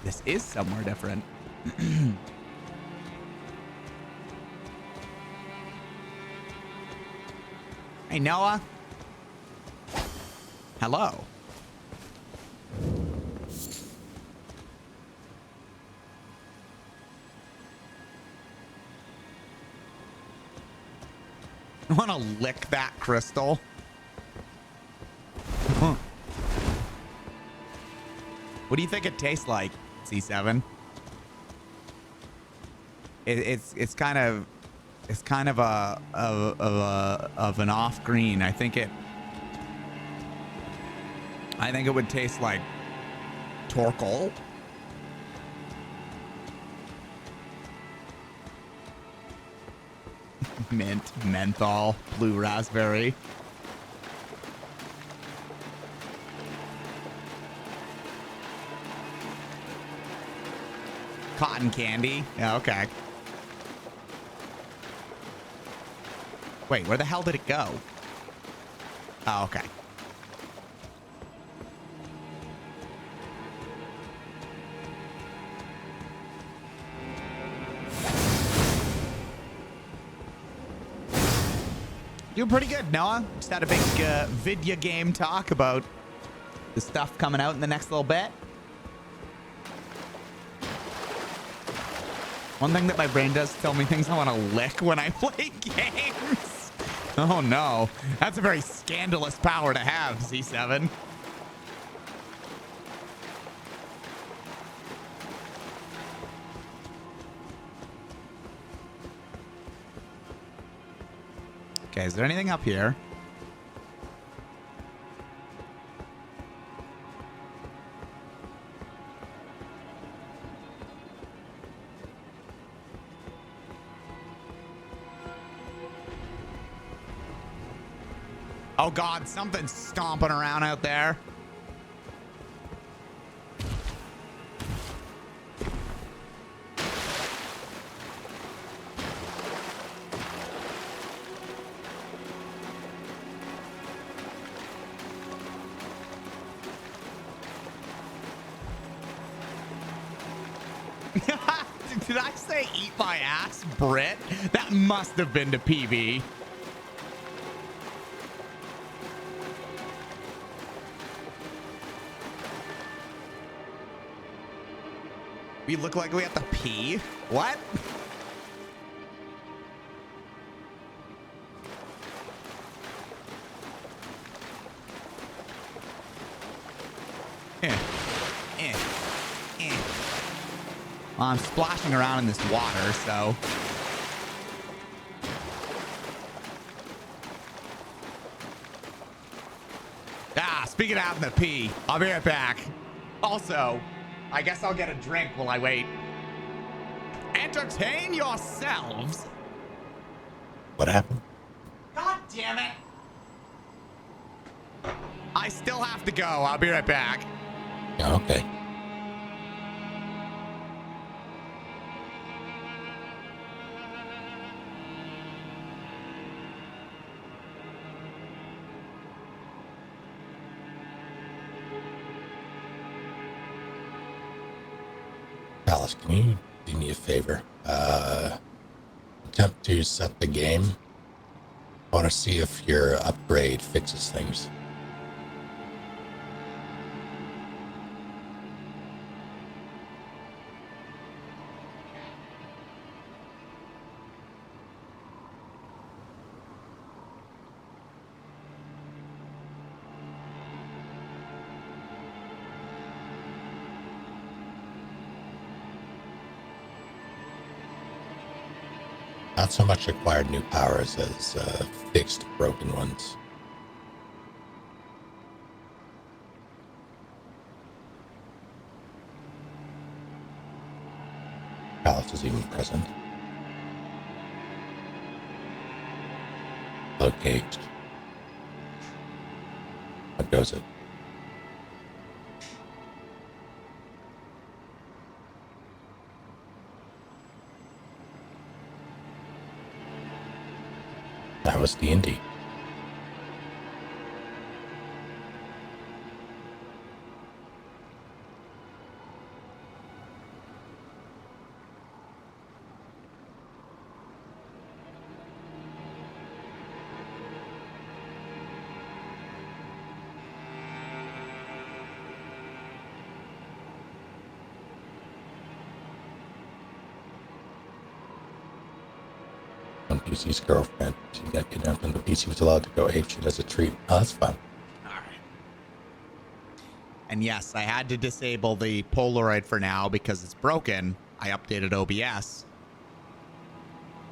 This is somewhere different. Hey, Noah. Hello. I want to lick that crystal. Huh. What do you think it tastes like, C7? It's kind of an off green. I think it would taste like Torkoal. Mint, menthol, blue raspberry. Cotton candy. Yeah, okay. Wait, where the hell did it go? Oh, okay. Doing pretty good, Noah. Just had a big video game talk about the stuff coming out in the next little bit. One thing that my brain does tell me things I want to lick when I play games. Oh no, that's a very scandalous power to have, Z7. Okay, is there anything up here? Oh God, something's stomping around out there. Did I say eat my ass, Brit? That must have been to PB. We look like we have to pee? What? Well, I'm splashing around in this water, so... Speaking of having to pee, I'll be right back. Also, I guess I'll get a drink while I wait. Entertain yourselves. What happened? God damn it. I still have to go. I'll be right back. Yeah, okay. Alice, can you do me a favor? Attempt to set the game. I want to see if your upgrade fixes things. Not so much acquired new powers as fixed broken ones. Alice is even present. Okay. How goes it? That was D&D. PC's girlfriend. She got kidnapped and the PC was allowed to go apeshit as a treat. Oh, that's fun. All right. And yes, I had to disable the Polaroid for now because it's broken. I updated OBS,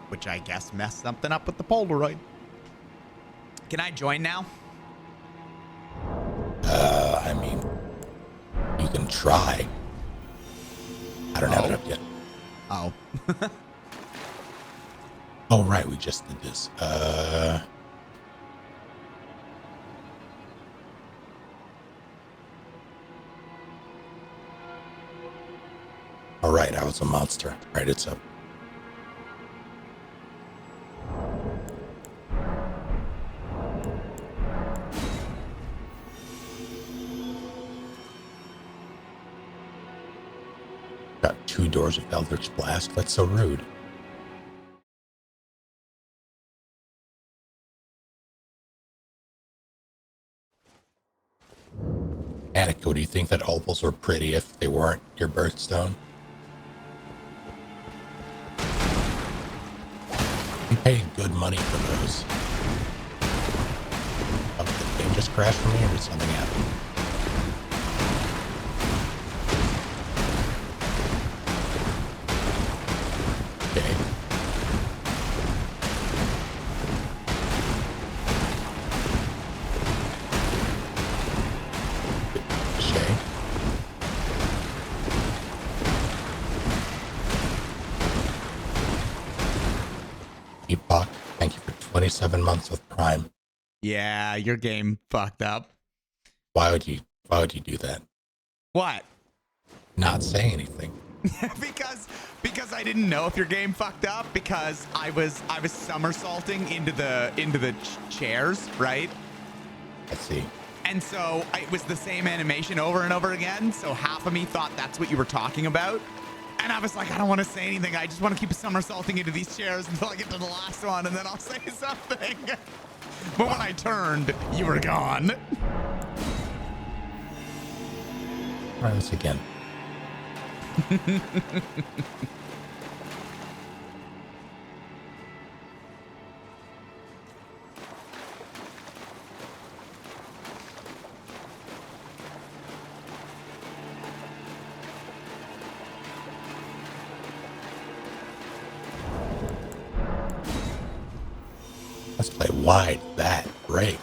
which I guess messed something up with the Polaroid. Can I join now? I mean, you can try. I don't have it up yet. Oh. Oh, right, we just did this. All right, I was a monster. All right, it's up. Got 2 doors of Eldritch Blast. That's so rude. Attico, do you think that opals were pretty if they weren't your birthstone? You paid good money for those. Oh, did the game just crash for me or did something happen? Okay. Shae? Epoch, thank you for 27 months with Prime. Yeah, your game fucked up. Why would you do that? What? Not say anything. because I didn't know if your game fucked up because I was somersaulting into the chairs, right? I see. And so it was the same animation over and over again. So half of me thought that's what you were talking about. And I was like, I don't want to say anything. I just want to keep somersaulting into these chairs until I get to the last one, and then I'll say something. But when I turned, you were gone. Try this again. Let's play wide that break.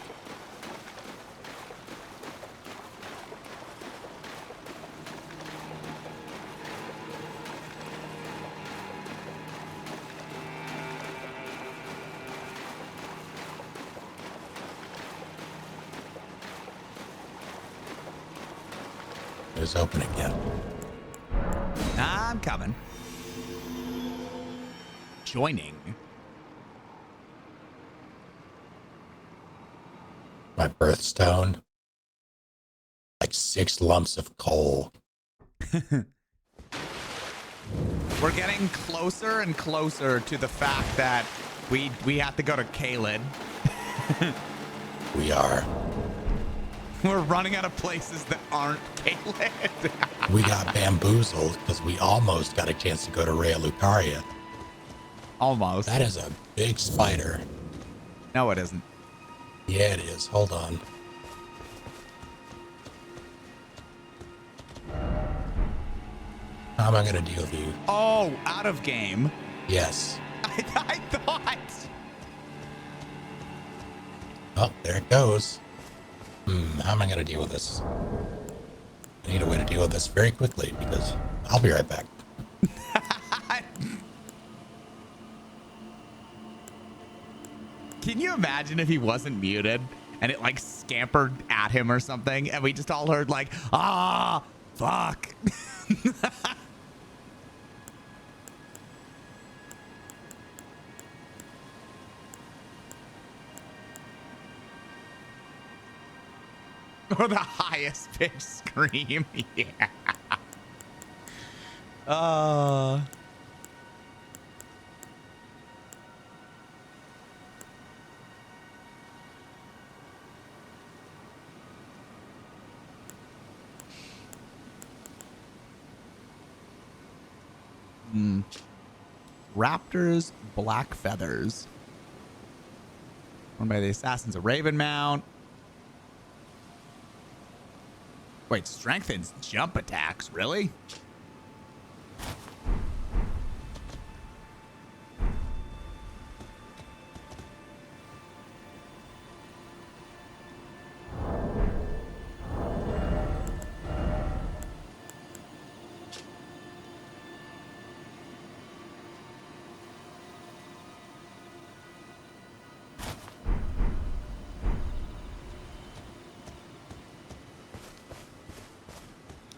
It is open again. I'm coming. Joining. My birthstone. Like 6 lumps of coal. We're getting closer and closer to the fact that we have to go to Kaled. We are. We're running out of places that aren't Kaled. We got bamboozled because we almost got a chance to go to Rhea Lucaria. Almost. That is a big spider. No, it isn't. Yeah, it is. Hold on. How am I going to deal with you? Oh, out of game. Yes. I thought. Oh, there it goes. How am I going to deal with this? I need a way to deal with this very quickly because I'll be right back. Can you imagine if he wasn't muted and it like scampered at him or something and we just all heard like, ah, fuck. Or the highest pitch scream. Yeah. Raptors, black feathers. Owned by the assassins of Ravenmount. Wait, strengthens jump attacks, really?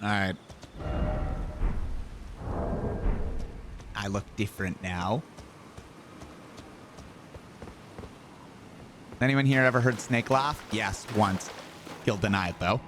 All right. I look different now. Anyone here ever heard Snake laugh? Yes, once. He'll deny it, though.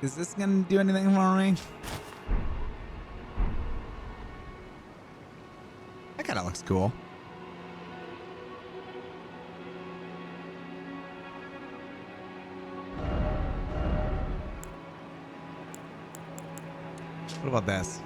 Is this gonna do anything for me? That kind of looks cool. What about this?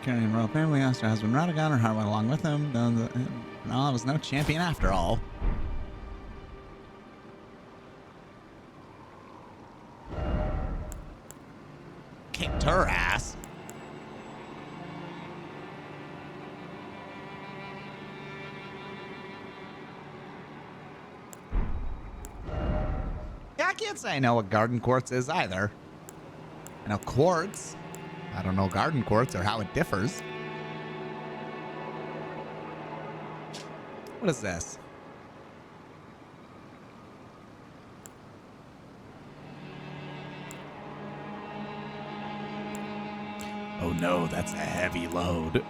Carrying royal family, asked her husband Radagon, her heart went along with him. No, it was no champion after all. Kicked her ass. Yeah, I can't say I know what garden quartz is either. I know quartz. I don't know garden quartz or how it differs. What is this? Oh no, that's a heavy load.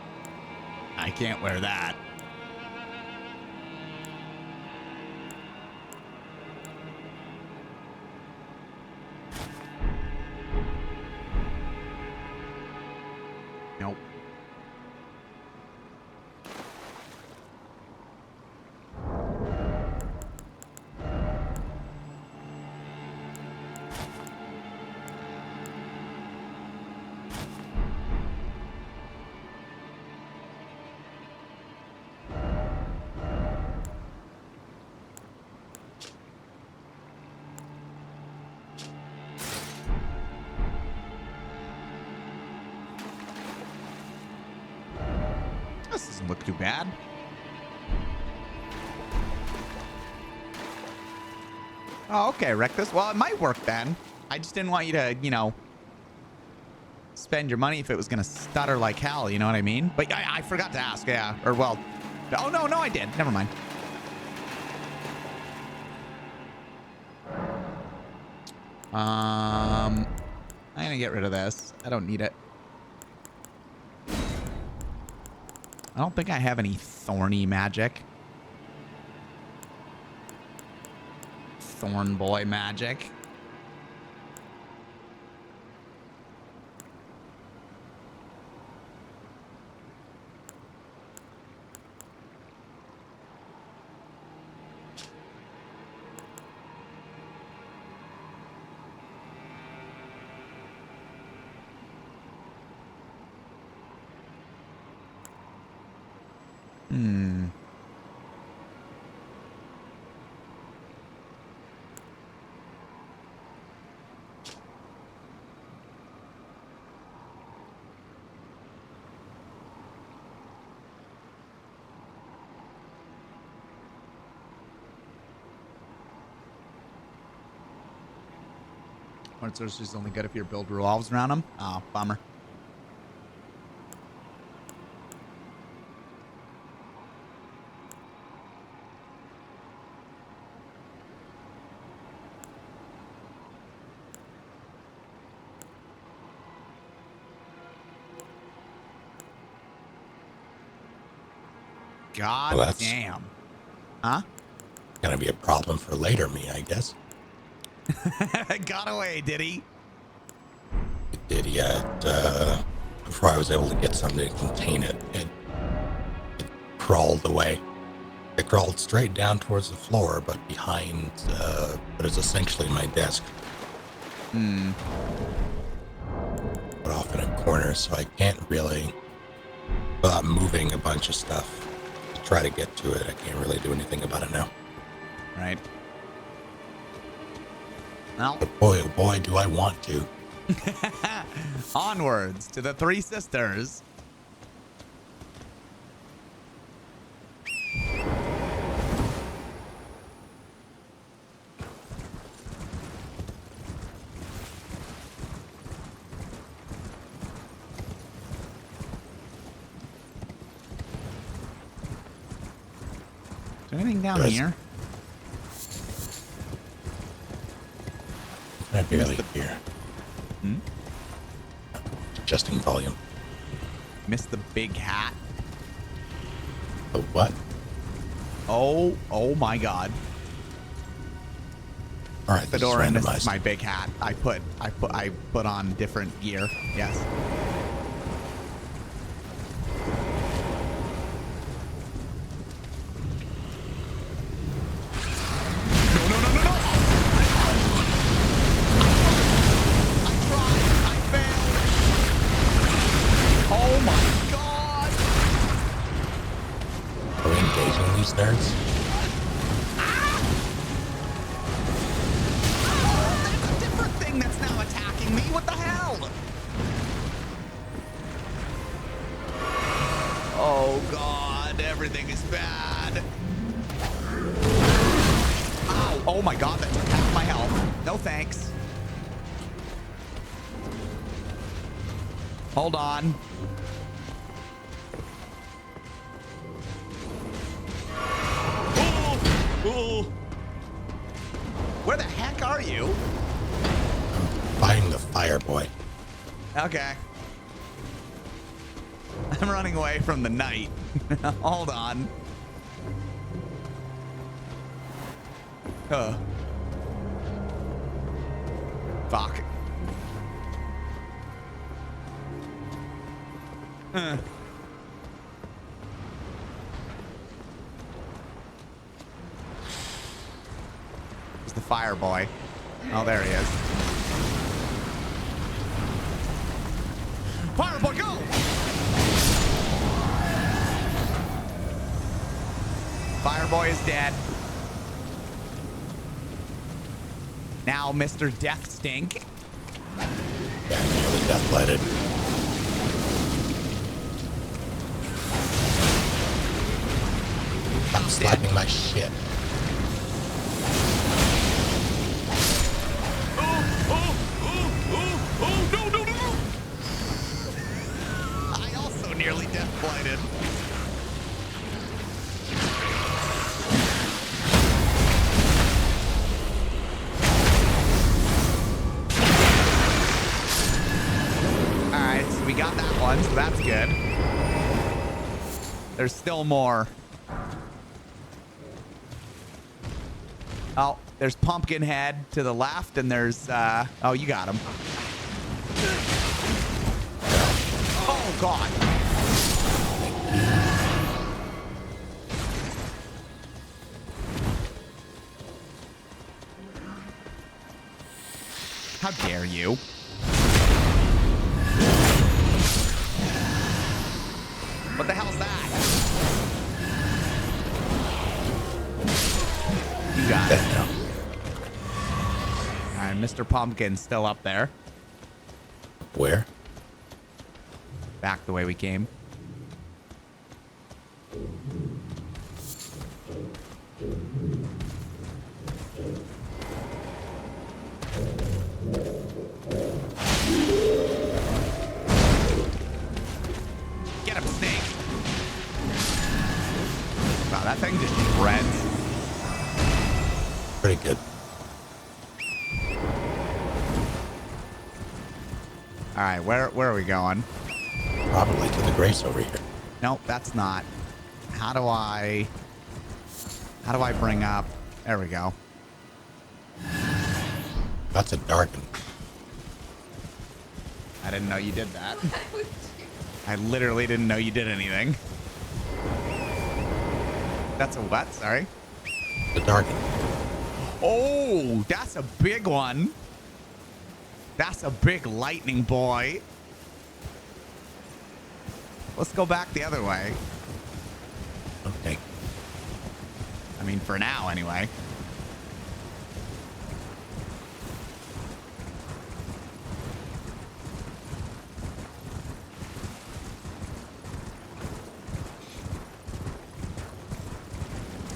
I can't wear that. Nope. This doesn't look too bad. Oh, okay, Rectus. Well, it might work then. I just didn't want you to, you know, spend your money if it was going to stutter like hell. You know what I mean? But I forgot to ask. Yeah. Or, well, oh, no, I did. Never mind. I'm going to get rid of this. I don't need it. I don't think I have any thorny magic. Thorn boy magic. Or sorcery's only good if your build revolves around them. Oh, bummer. God Well, that's damn. Huh? gonna be a problem for later me, I guess. Got away, did he? It did yet. Before I was able to get something to contain it, it crawled away. It crawled straight down towards the floor, but behind what is essentially my desk. Put off in a corner, so I can't really, without moving a bunch of stuff to try to get to it, I can't really do anything about it now. Right. Well, But boy, oh boy, do I want to. onwards to the Three Sisters. Is there anything down There is. here? I barely hear. adjusting volume. Missed the big hat. The what? Oh my God. All right, this is Fedora missed randomized. my big hat. I put on different gear. Yes. Oh my God! Are we engaging these nerds? Oh, there's a different thing that's now attacking me. What the hell? Oh God, everything is bad. Ow. Oh my God, that took half my health. No thanks. Hold on. Ooh. Where the heck are you? Fighting the fire boy. Okay. I'm running away from the night. Hold on. Fuck. It's the fire boy. Oh, there he is. Fire boy, go! Fire boy is dead. Now, Mr. Death Stink. Yeah, nearly death lighted. Stop slapping my shit. No. I also nearly death blighted. Alright, so we got that one, so that's good. There's still more. Oh, there's Pumpkinhead to the left, and there's, oh, you got him. Oh, God. How dare you? What the hell's that? You got it. All right, Mr. Pumpkin's still up there. Where? Back the way we came. Get him, Snake. Wow, that thing just shreds. Pretty good. All right, where are we going? Probably to the Grace over here. Nope, that's not. How do I bring up? There we go. That's a darken. I didn't know you did that. I literally didn't know you did anything. That's a what? Sorry. The darken. Oh, that's a big one. That's a big lightning boy. Let's go back the other way. Okay. I mean, for now, anyway.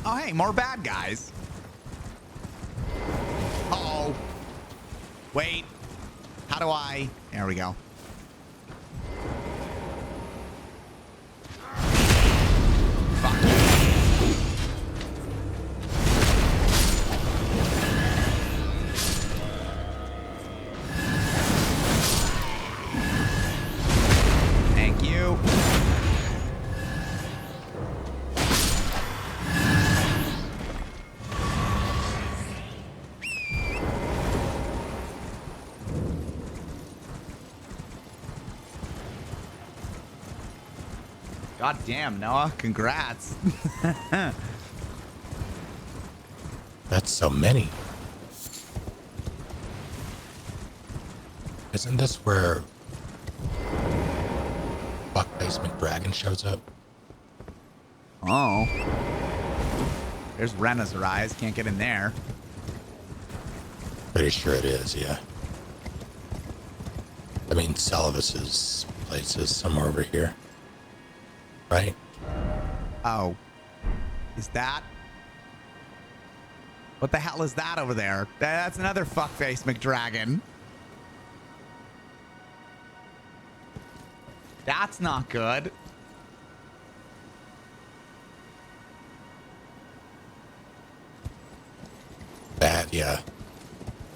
Oh, hey, more bad guys. Uh-oh. Wait. How do I... There we go. Fuck. God damn, Noah. Congrats. That's so many. Isn't this where Fuckface McDragon shows up? Oh. There's Rena's rise. Can't get in there. Pretty sure it is, yeah. I mean, Salvis's place is somewhere over here. Right? Oh. Is that? What the hell is that over there? That's another fuckface McDragon. That's not good. Bad, yeah.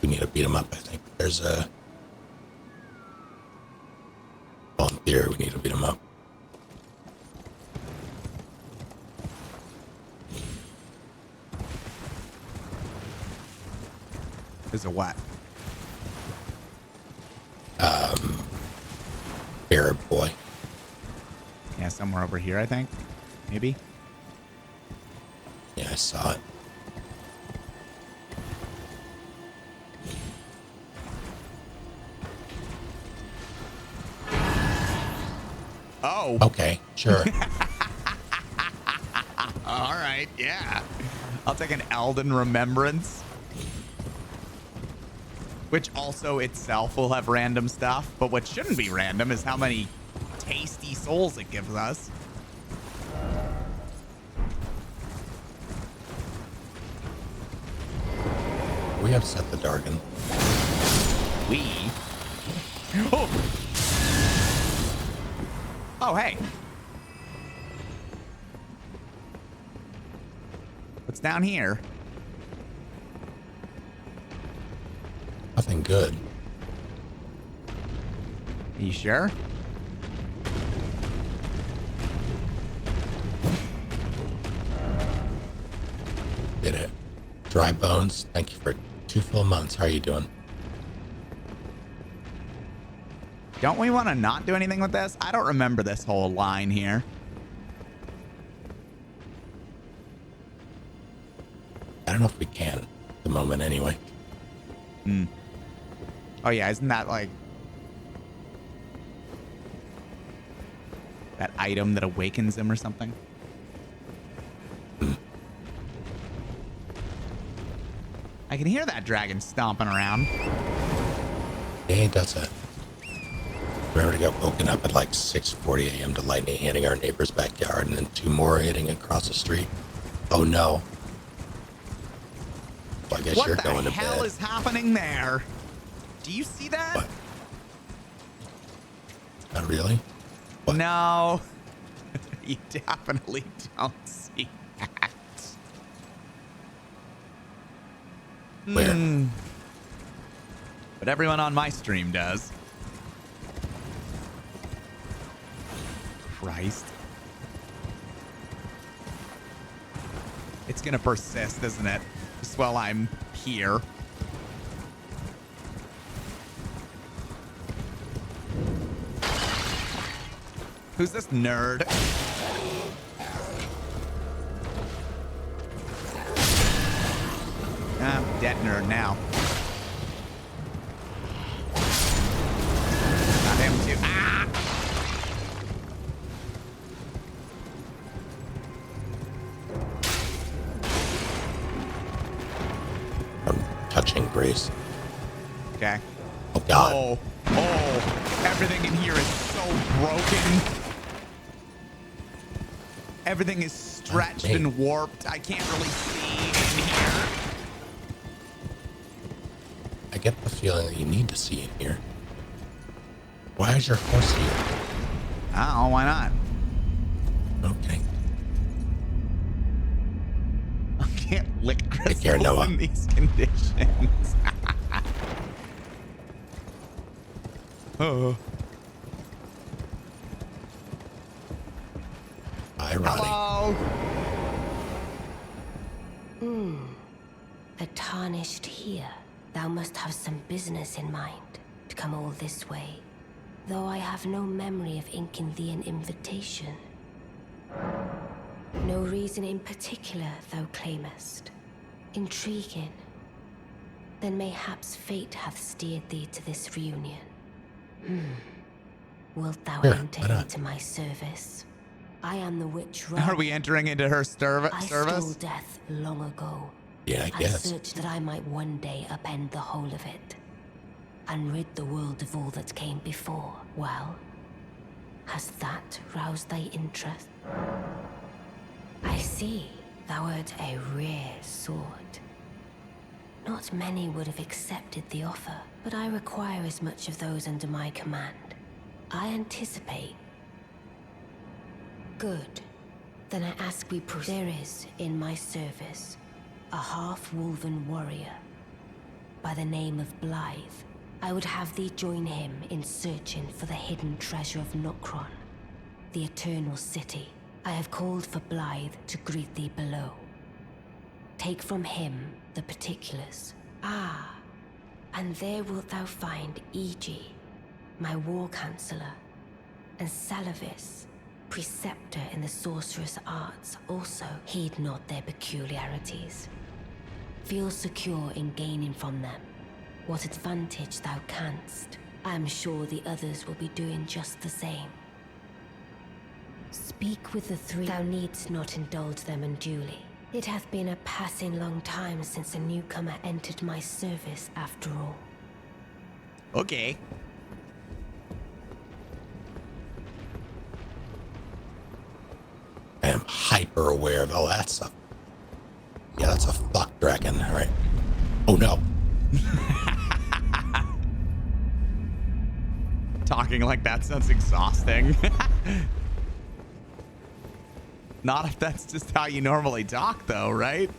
We need to beat him up, I think. There's a... Well, in theory, we need to beat him up. Is a what? Arab boy. Yeah, somewhere over here, I think. Maybe. Yeah, I saw it. Oh. Okay, sure. All right, yeah. I'll take an Elden Remembrance. Which also itself will have random stuff. But what shouldn't be random is how many tasty souls it gives us. We have set the Dargan. We? Oh! Oh, hey. What's down here? Nothing good. Are you sure? Did it. Dry bones. Thank you for 2 full months. How are you doing? Don't we want to not do anything with this? I don't remember this whole line here. I don't know if we can at the moment anyway. Hmm. Oh, yeah. Isn't that like that item that awakens him or something? I can hear that dragon stomping around. Yeah, he does that. Remember to get woken up at like 6:40 a.m. to lightning hitting our neighbor's backyard and then 2 more hitting across the street. Oh no. Well, I guess you're going to What the hell bed. is happening there? Do you see that? What? Not really? What? No. You definitely don't see that. Where? But everyone on my stream does. Christ. It's gonna persist, isn't it? Just while I'm here. Who's this nerd? I'm a dead nerd now. Not him too. Ah! I'm touching Grace. Okay. Oh God. Oh, everything in here is so broken. Everything is stretched Hey. and warped. I can't really see in here. I get the feeling that you need to see in here. Why is your horse here? Oh, why not? Okay. I can't lick Take care, crystals Noah. in these conditions. Oh. Hi, Ronnie. Hello. The tarnished here. Thou must have some business in mind to come all this way. Though I have no memory of inking thee an invitation. No reason in particular thou claimest. Intriguing. Then mayhaps fate hath steered thee to this reunion. Wilt thou Sure, enter why not? into my service? I am the witch Are Rani. we entering into her I stole service? death long ago. Yeah, I I guess. searched that I might one day upend the whole of it, and rid the world of all that came before. Well, has that roused thy interest? I see thou art a rare sword. Not many would have accepted the offer, but I require as much of those under my command. I anticipate. Good. Then I ask we proceed. There is, in my service, a half-wolven warrior by the name of Blythe. I would have thee join him in searching for the hidden treasure of Nokron, the Eternal City. I have called for Blythe to greet thee below. Take from him the particulars. Ah, and there wilt thou find Iji, my war counselor, and Salavis, preceptor in the sorcerous arts. Also, heed not their peculiarities. Feel secure in gaining from them what advantage thou canst. I am sure the others will be doing just the same. Speak with the three. Thou needst not indulge them unduly. It hath been a passing long time since a newcomer entered my service after all. Okay. I am hyper aware of all that stuff. Yeah, that's a fuck dragon. All right. Oh no. Talking like that sounds exhausting. Not if that's just how you normally talk, though, right?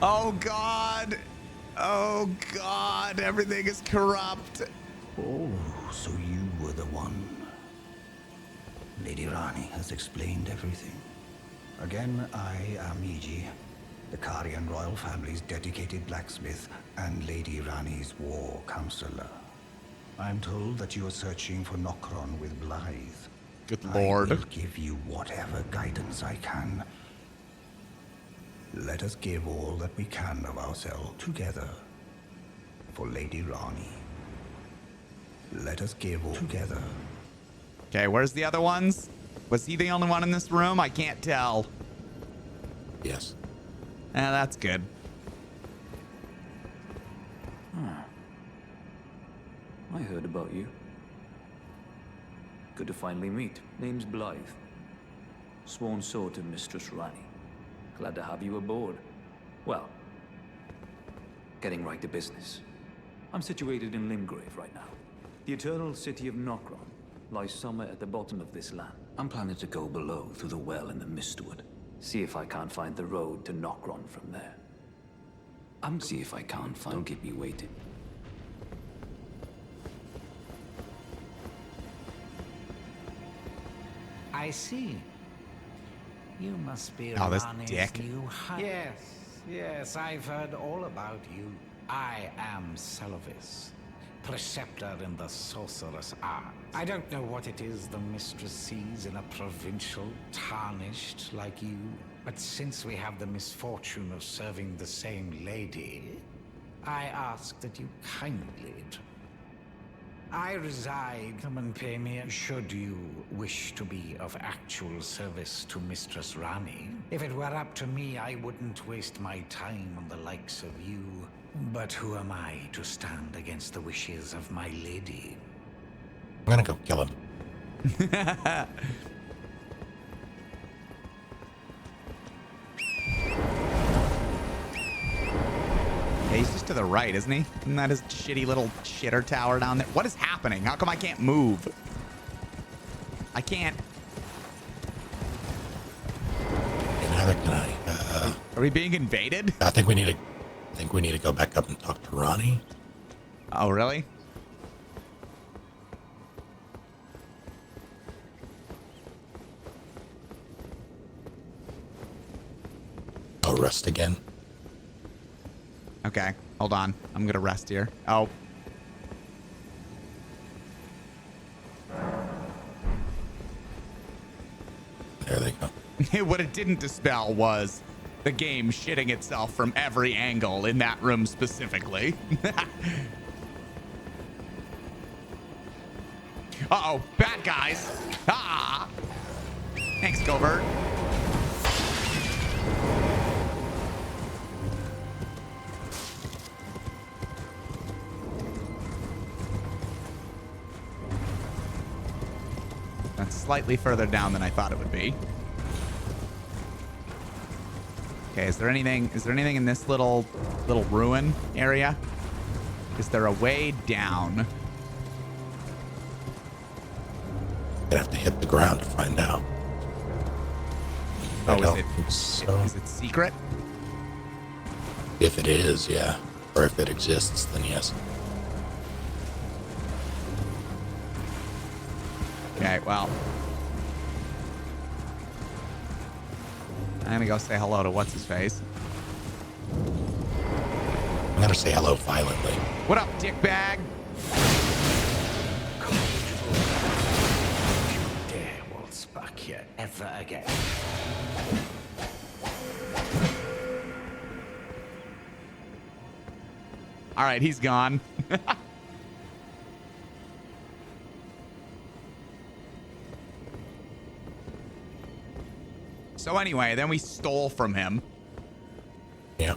Oh, God. Oh, God. Everything is corrupt. Oh, so you were the one. Lady Rani has explained everything. Again, I am Iji, the Karian royal family's dedicated blacksmith and Lady Rani's war counselor. I'm told that you are searching for Nokron with Blythe. Good lord. I will give you whatever guidance I can. Let us give all that we can of ourselves together for Lady Rani. Let us give all together. Okay, where's the other ones? Was he the only one in this room? I can't tell. Yes. That's good. I heard about you. Good to finally meet. Name's Blythe. Sworn sword to Mistress Rani. Glad to have you aboard. Well, getting right to business. I'm situated in Limgrave right now. The eternal city of Nokron lies somewhere at the bottom of this land. I'm planning to go below through the well in the Mistwood. See if I can't find the road to Nokron from there. See if I can't find... Don't keep me waiting. I see. You must be Oh, this Rani's dick. new husband. Yes, I've heard all about you. I am Salavis, preceptor in the sorcerous art. I don't know what it is the mistress sees in a provincial tarnished like you, but since we have the misfortune of serving the same lady, I ask that you kindly... I reside. Come and pay me should you wish to be of actual service to Mistress Rani. If it were up to me, I wouldn't waste my time on the likes of you. But who am I to stand against the wishes of my lady? I'm gonna go kill him. Yeah, he's just to the right, isn't he? Isn't that his shitty little shitter tower down there? What is happening? How come I can't move? I can't. Neither can I. Are we being invaded? I think we need to go back up and talk to Rani. Oh, really? Oh, rest again. Okay, hold on. I'm gonna rest here. Oh. There they go. What it didn't dispel was the game shitting itself from every angle in that room specifically. Uh-oh, bad guys. Ah! Thanks, Covert. That's slightly further down than I thought it would be. Okay, is there anything in this little ruin area? Is there a way down? Gonna have to hit the ground to find out. Oh, I don't think so. Is it secret? If it is, yeah. Or if it exists, then yes. Okay, well. I'm gonna go say hello to what's-his-face. I'm gonna say hello violently. What up, dickbag? Dare waltz back here ever again. All right, he's gone. So anyway, then we stole from him. Yeah.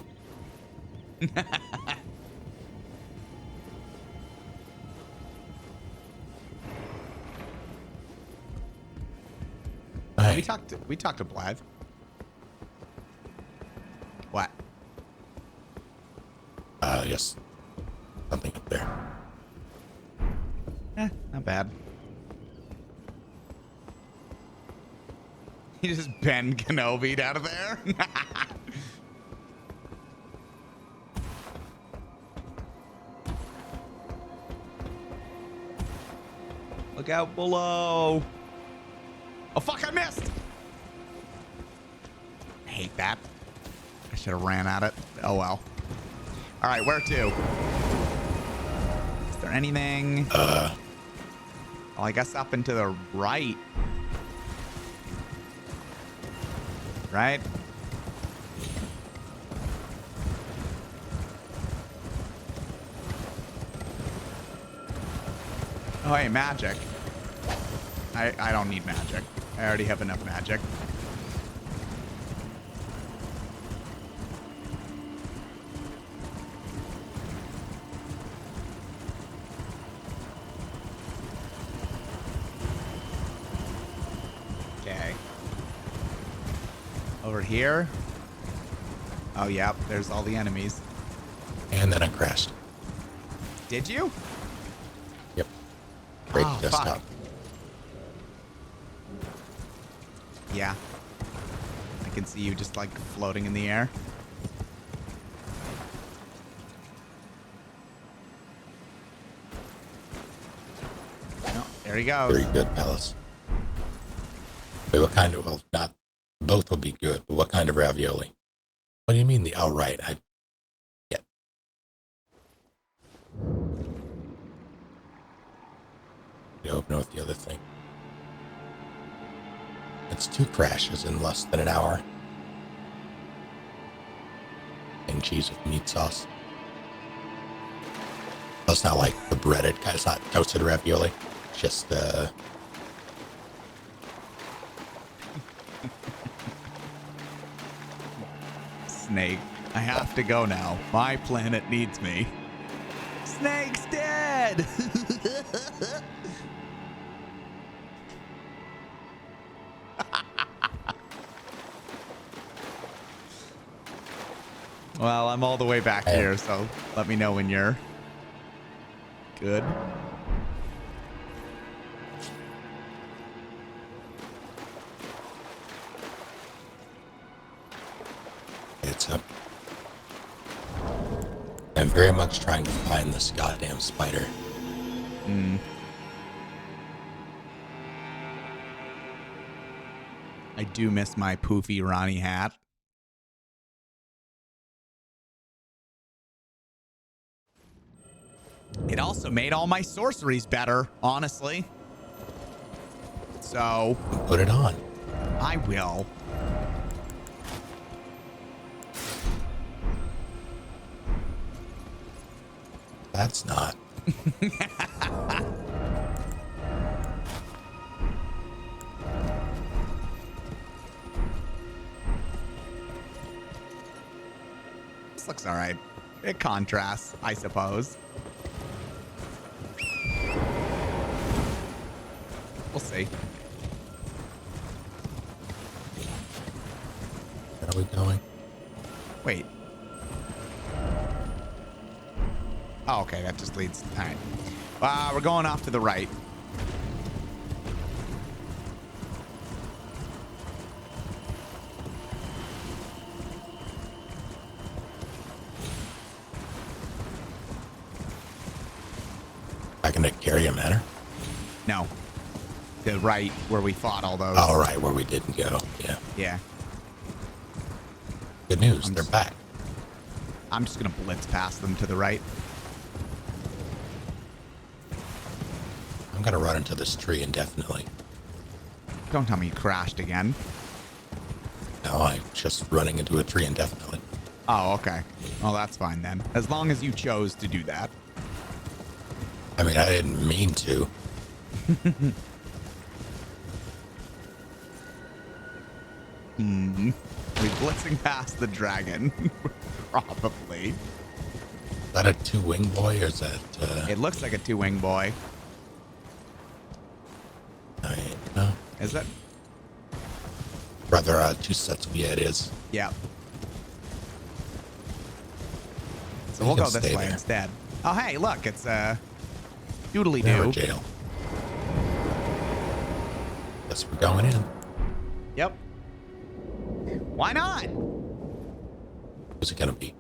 We talked to Blythe. What? Yes. Something up there. Not bad. He just Ben Kenobi'd out of there. Look out below. Oh, fuck, I missed. I hate that. I should have ran at it. Oh, well. All right, where to? Is there anything? Well, I guess up and to the right. Right? Oh, hey, magic. I don't need magic. I already have enough magic. Okay. Over here. Oh, yep. There's all the enemies. And then I crashed. Did you? Yep. Great Oh, desktop. fuck. Yeah. I can see you just like floating in the air. Oh, there he goes. Very good, Palace. Wait, what kind of, well, not, both will be good, but what kind of ravioli? What do you mean the outright? Yeah. You open with the other thing. It's 2 crashes in less than an hour. And cheese with meat sauce. Oh, it's not like the breaded kind. It's not toasted ravioli. It's just Snake, I have to go now. My planet needs me. Snake's dead! Well, I'm all the way back here, so let me know when you're good. it's I'm very much trying to find this goddamn spider. I do miss my poofy Ronnie hat. It also made all my sorceries better, honestly. So Put it on. I will. That's not. This looks all right. It contrasts, I suppose. We'll see. Where are we going? Wait. Oh, okay. That just leads. All right. We're going off to the right. Back into Carrier Manor? No. The right where we fought all those. Oh, right, where we didn't go. Yeah. Yeah. Good news. They're back. I'm just going to blitz past them to the right. I'm going to run into this tree indefinitely. Don't tell me you crashed again. No, I'm just running into a tree indefinitely. Oh, okay. Well, that's fine then. As long as you chose to do that. I mean, I didn't mean to. We're blitzing past the dragon. Probably. Is that a two-wing boy or is that... It looks like a two-wing boy. No. Is it? Rather, two sets of... Yeah, it is. Yeah. So we'll go this way there instead. Oh, hey, look. It's doodly Never doo. jail. Guess we're going in. Yep. Why not? Who's it gonna be?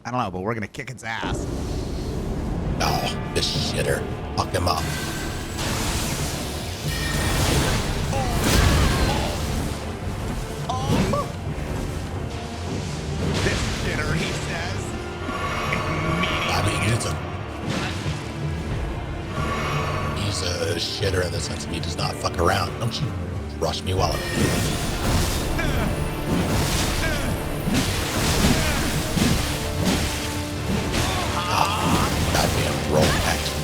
I don't know, but we're gonna kick its ass. Oh, this shitter. Fuck him up. This shitter, he says. I mean, he's a shitter in the sense that he does not fuck around. Don't you rush me while I'm... Goddamn roll action.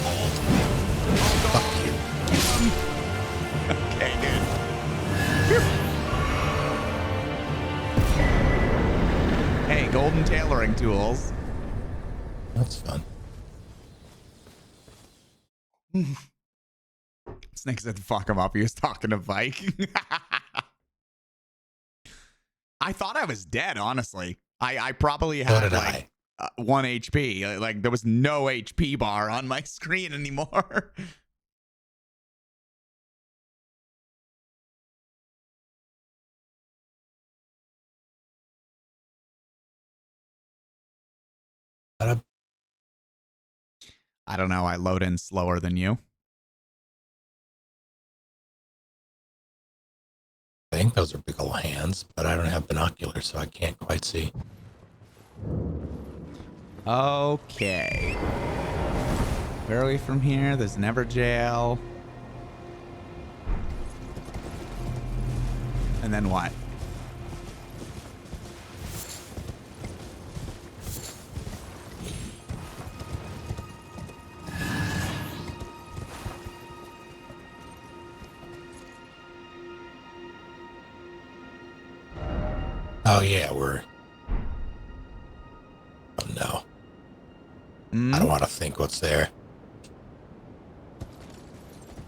Fuck you. Okay, good. Hey, golden tailoring tools. That's fun. Snake said, fuck him up. He was talking to Vike. I thought I was dead, honestly. I probably had like 1 HP. Like there was no HP bar on my screen anymore. I don't know. I load in slower than you. I think those are big old hands, but I don't have binoculars, so I can't quite see. Okay. Where are we from here? There's never jail. And then what? Oh, yeah, we're... Oh, no. I don't want to think what's there.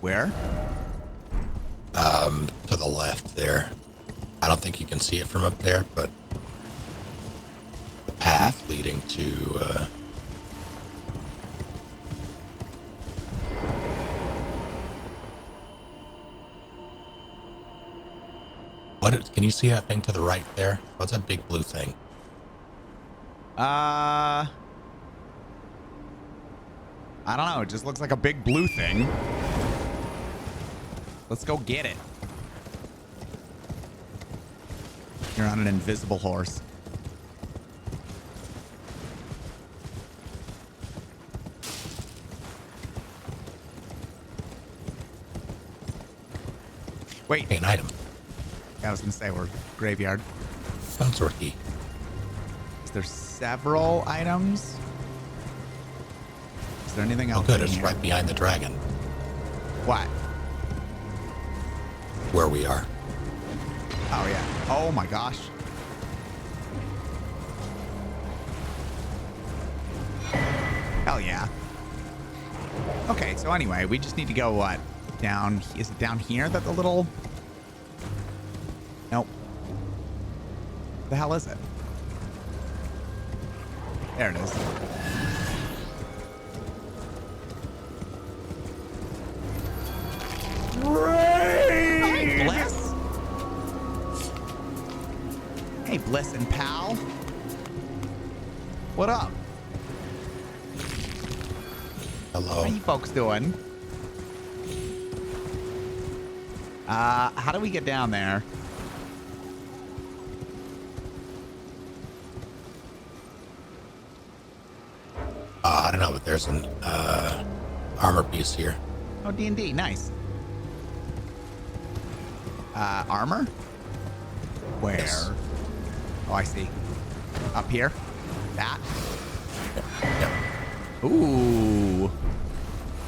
Where? To the left there. I don't think you can see it from up there, but the path leading to, can you see that thing to the right there? What's that big blue thing? I don't know. It just looks like a big blue thing. Let's go get it. You're on an invisible horse. Wait. Hey, an item. I was going to say we're graveyard. Sounds rookie. Is there several items? Is there anything else? Oh, good. in It's here? right behind the dragon What? where we are. Oh, yeah. Oh, my gosh. Hell yeah. Okay, so anyway, we just need to go, what? Down... Is it down here that the little... Nope. The hell is it? There it is. Hey, Bliss. Hey, Bliss and pal. What up? Hello. How you folks doing? How do we get down there? I don't know, but there's an armor piece here. Oh, D&D, nice. Armor? Where? Yes. Oh, I see. Up here? That? Yep. Ooh.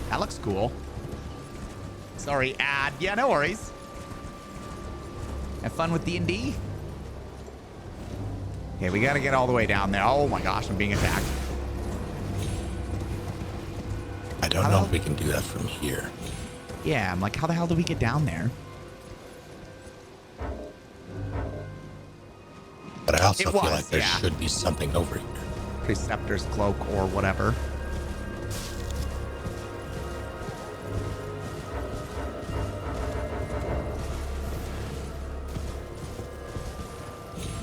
That looks cool. Sorry, ad. Yeah, no worries. Have fun with D&D? Okay, we gotta get all the way down there. Oh my gosh, I'm being attacked. I don't know if we can do that from here. Yeah, I'm like, how the hell do we get down there? But I also It feel was, like there yeah. should be something over here. Preceptor's cloak or whatever.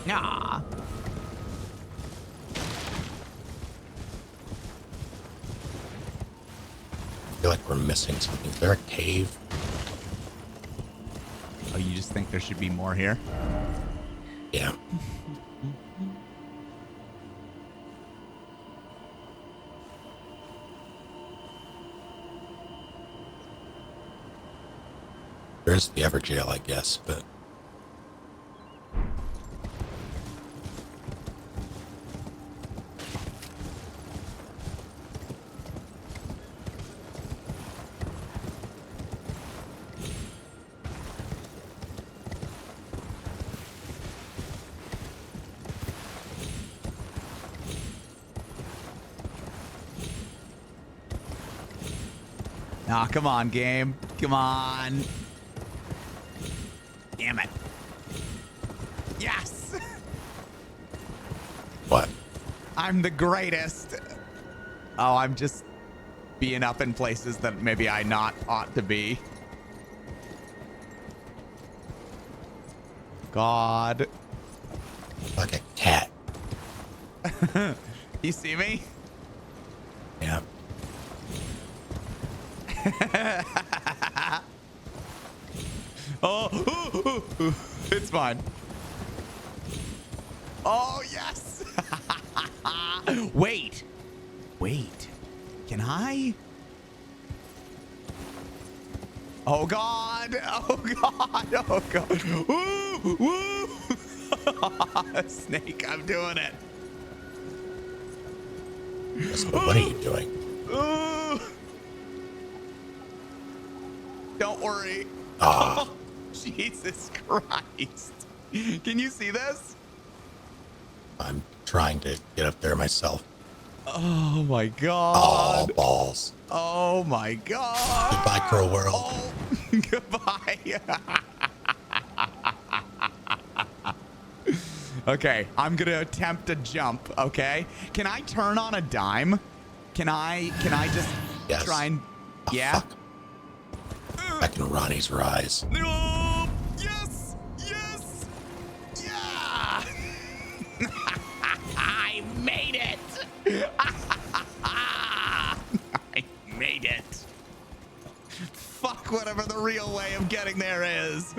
Nah. I feel like we're missing something. Is there a cave? Oh, you just think there should be more here? Yeah. There's the Everjail, I guess, but Nah, come on, game. Come on. Damn it. Yes! what? I'm the greatest. Oh, I'm just being up in places that maybe I not ought to be. God. Like a cat. You see me? Yeah. Oh, it's fine. Oh, yes. Wait. Can I? Oh, God. Oh, God. Oh, God. Woo, woo. Snake, I'm doing it. Yes, but what are you doing? Ooh. Don't worry. Ah. Oh, Jesus Christ. Can you see this? I'm trying to get up there myself. Oh my Oh, God. balls. Oh my God. Goodbye, Crow World. Oh, goodbye. Okay, I'm gonna attempt a jump, okay? Can I turn on a dime? Can I just Yes. try and... Oh, yeah? fuck. Back in Ronnie's rise. No! Yes! Yes! Yeah! I made it! I made it. Fuck whatever the real way of getting there is.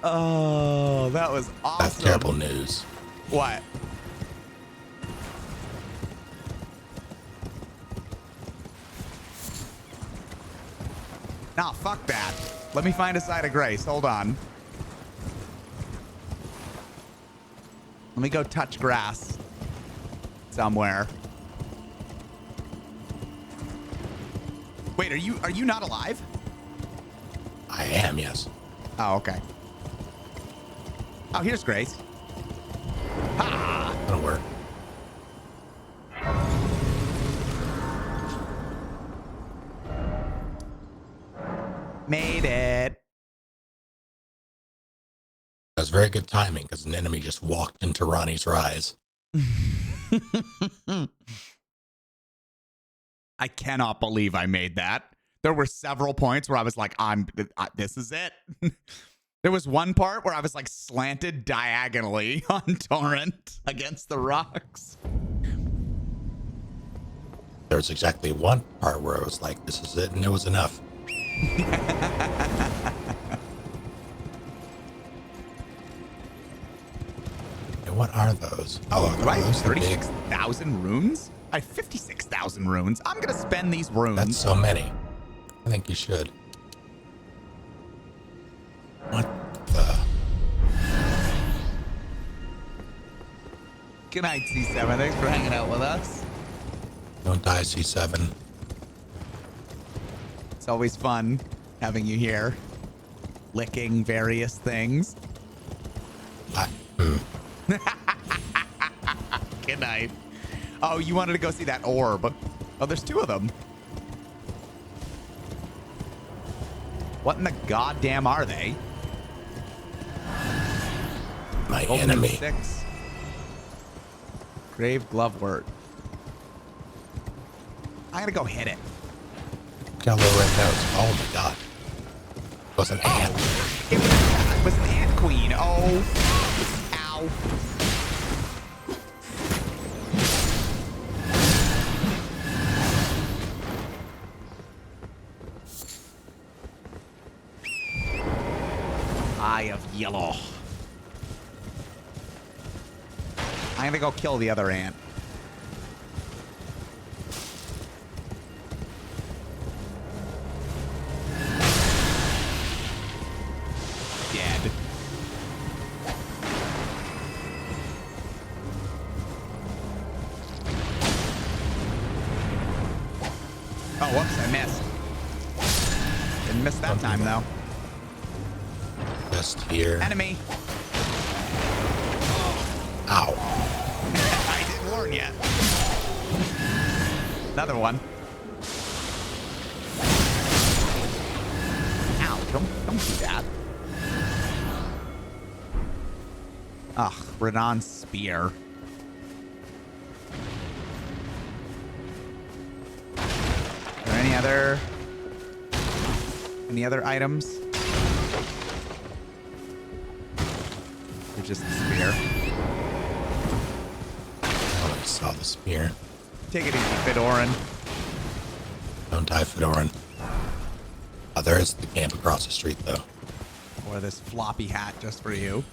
Oh, that was awesome. That's terrible news. What? Nah, fuck that. Let me find a side of grace. Hold on. Let me go touch grass somewhere. Wait, are you not alive? I am, yes. Oh, okay. Oh, here's Grace. Ha! That'll work. Made it. That was very good timing because an enemy just walked into Ronnie's rise. I cannot believe I made that. There were several points where I was like, this is it. There was one part where I was like slanted diagonally on Torrent against the rocks. There was exactly one part where I was like, this is it, and it was enough. And what are those? Oh, do I have those the big- 36,000 runes? I have 56,000 runes. I'm going to spend these runes. That's so many. I think you should. What the? Good night, C7. Thanks for hanging out with us. Don't die, C7. It's always fun having you here, licking various things. Good night. Oh, you wanted to go see that orb. Oh, there's two of them. What in the goddamn are they? My Golden enemy. 6. Grave Glovewort. I gotta go hit it. Got a little red nose. Oh my god. It was an ant. It was an ant queen. Oh. Ow. Eye of yellow. I'm gonna go kill the other ant. Dead. Oh, whoops, I missed. Didn't miss that time, though. Just here. Enemy. Ow. I didn't learn yet. Another one. Ow, don't do that. Ugh, Radon's spear. Are there any other items? Or just the spear? Oh, I saw the spear. Take it easy, Fedoran. Don't die, Fedoran. Oh, there is the camp across the street, though. Or this floppy hat just for you.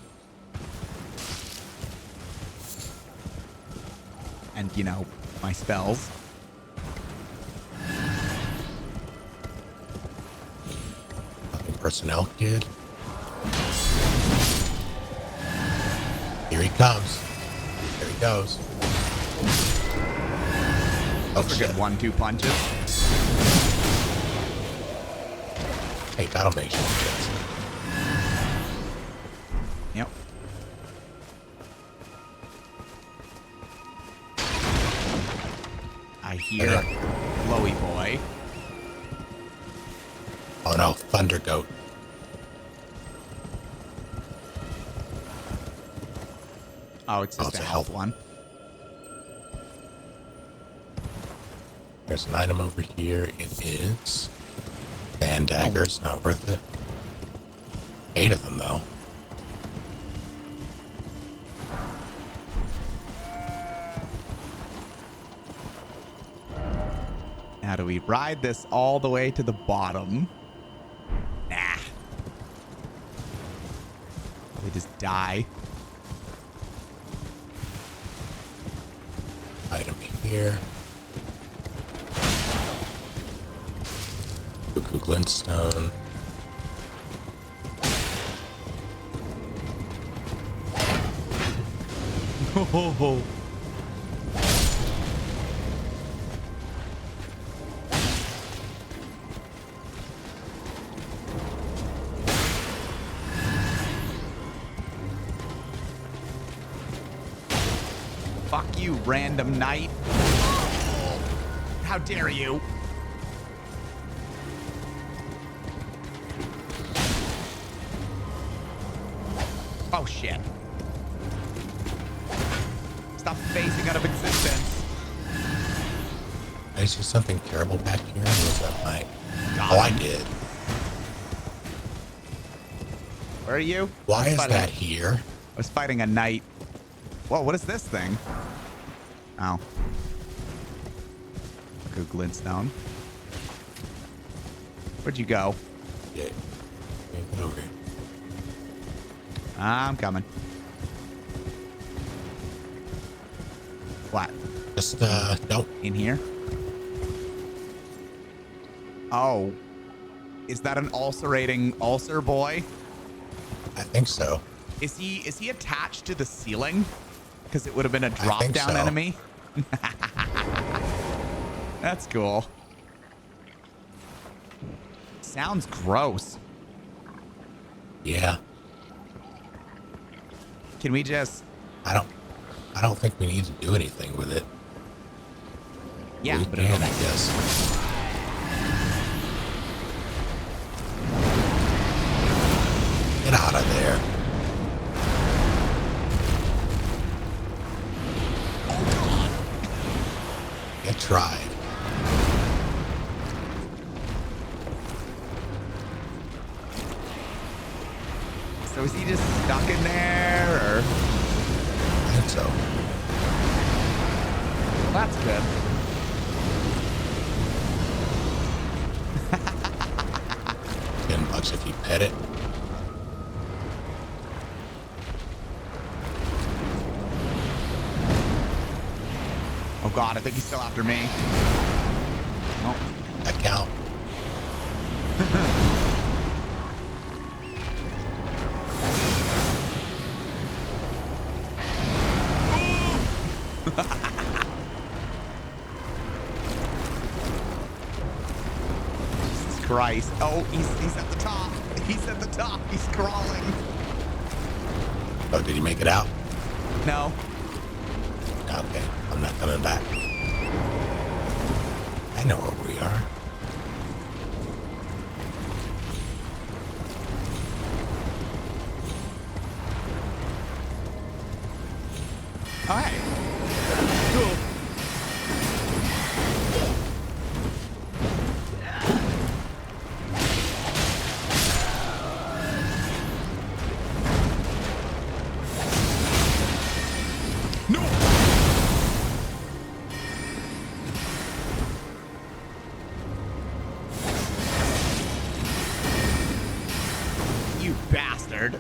And, you know, my spells. Fucking personnel kid. Here he comes. There he goes. Those are good 1-2 punches. Hey, that'll make sure he gets it. Yep. I hear Glowy Boy. Oh no, Thunder Goat. Oh, it's just it's a a health health one. There's an item over here. It is Fan Daggers. Not worth it. 8 of them, though. Now, do we ride this all the way to the bottom? Nah. We just die. Item here. Cuckoo Glintstone. Fuck you, random knight. How dare you? Oh, shit. Stop phasing out of existence. I see something terrible back here. Or was that my... Got Oh, I him. did. Where are you? Why is Fighting- that here? I was fighting a knight. Whoa, what is this thing? Oh. Go glintstone. Where'd you go? Yeah. Get over here. I'm coming. What? Just, don't. In here? Oh. Is that an ulcerating ulcer boy? I think so. Is he attached to the ceiling? Because it would have been a think drop down so. enemy. That's cool. Sounds gross. Yeah. Can we just... I don't think we need to do anything with it. Yeah, We but can, I guess. Get out of there. Get tried. So is he just stuck in there, or... I think so. Well, that's good. $10 if you pet it. Oh god, I think he's still after me. Oh. That count. Jesus Christ. Oh, he's at the top. He's at the top. He's crawling. Oh, did he make it out? No. Okay, I'm not coming back. I know where we are. All right. Cool. No. You bastard.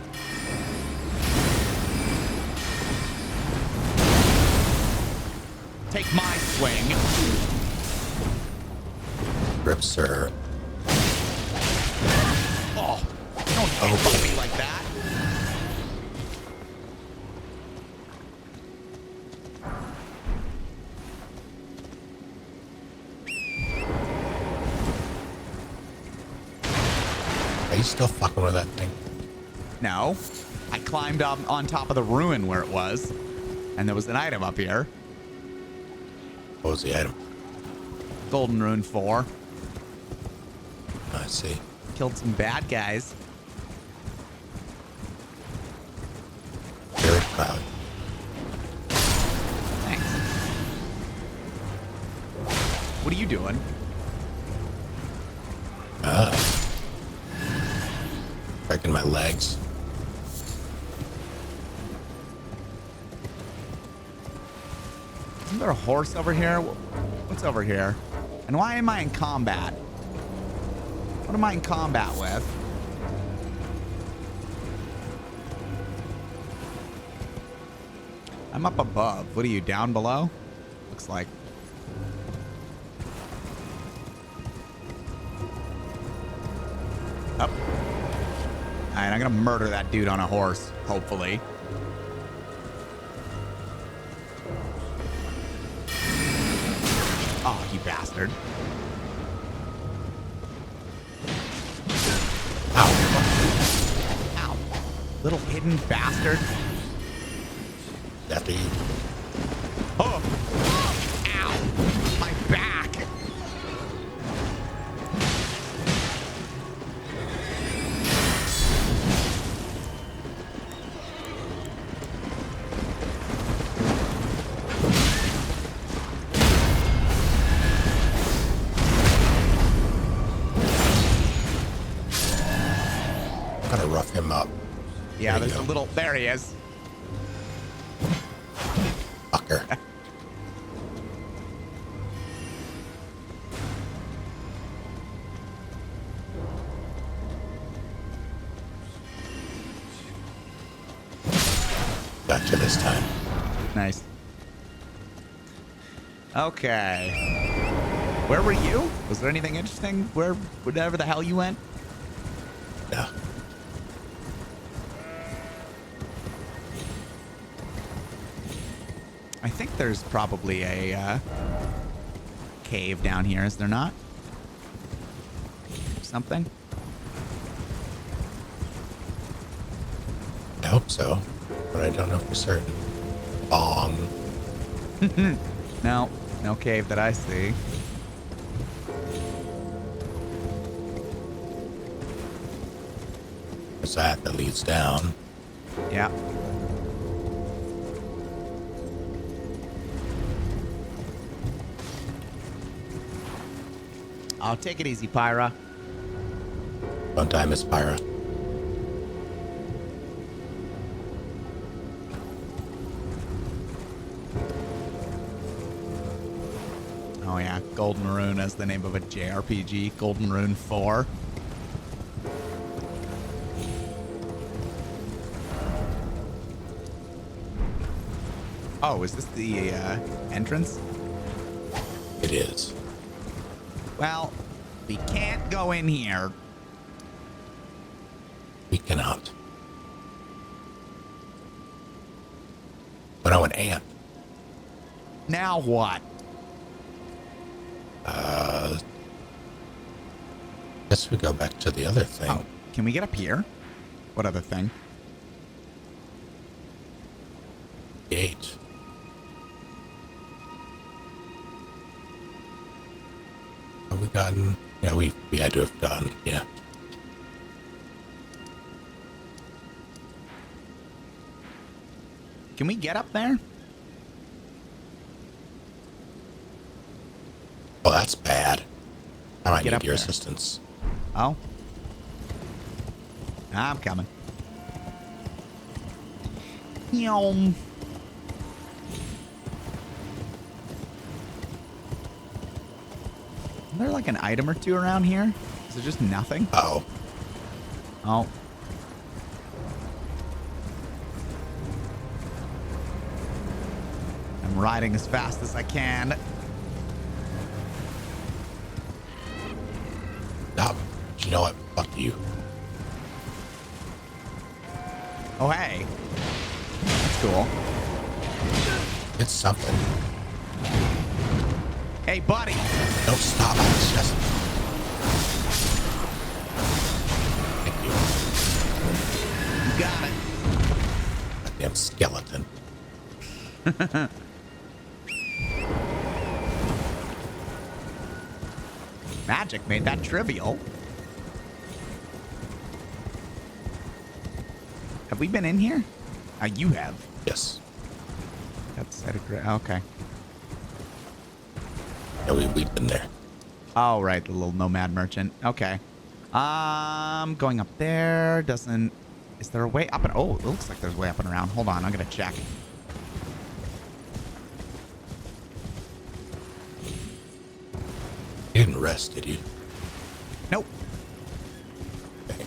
Take my swing. Rip, sir. Oh, don't hit me like that. Are you still fucking with that thing? No, I climbed up on top of the ruin where it was, and there was an item up here. What was the item? Golden Rune 4. I see. Killed some bad guys. Very proud. Thanks. What are you doing? Breaking my legs. Isn't there a horse over here? What's over here? And why am I in combat? What am I in combat with? I'm up above. What are you, down below? Looks like. Up. Alright, I'm gonna murder that dude on a horse, hopefully. bastard. Ow. Ow. Little hidden bastard. After you. Oh. Ow. My back. Gotta rough him up. Yeah, There you there's a go. little. There he is. Fucker. Gotcha this time. Nice. Okay. Where were you? Was there anything interesting? Wherever the hell you went? Yeah. I think there's probably a cave down here, is there not? Something? I hope so, but I don't know for certain. Bong. No, no cave that I see. There's that leads down. Yeah. I'll take it easy, Pyra. One time, Miss Pyra. Oh yeah, Golden Rune as the name of a JRPG. Golden Rune 4. Oh, is this the entrance? It is. Well, we can't go in here. We cannot. But I an ant. Now what? Guess we go back to the other thing. Oh, can we get up here? What other thing? Gate. Have we gotten? Yeah, we had to have done. Yeah. Can we get up there? Oh, that's bad. I might Get need up your there. assistance. Oh. I'm coming. Yum. Is there like an item or two around here? Is there just nothing? Oh, Oh. I'm riding as fast as I can. stop. You know what? Fuck you. Oh, hey. That's cool. It's something. Hey, buddy. Don't stop. It's just. Thank you. You got it. Goddamn skeleton. Magic made that trivial. Have we been in here? You have. Yes. That's okay. Yeah, we've been there. Oh, right, the little nomad merchant. Okay. Going up there doesn't. Is there a way up and? Oh, it looks like there's a way up and around. Hold on, I'm gonna check. You didn't rest, did you? Nope. Okay.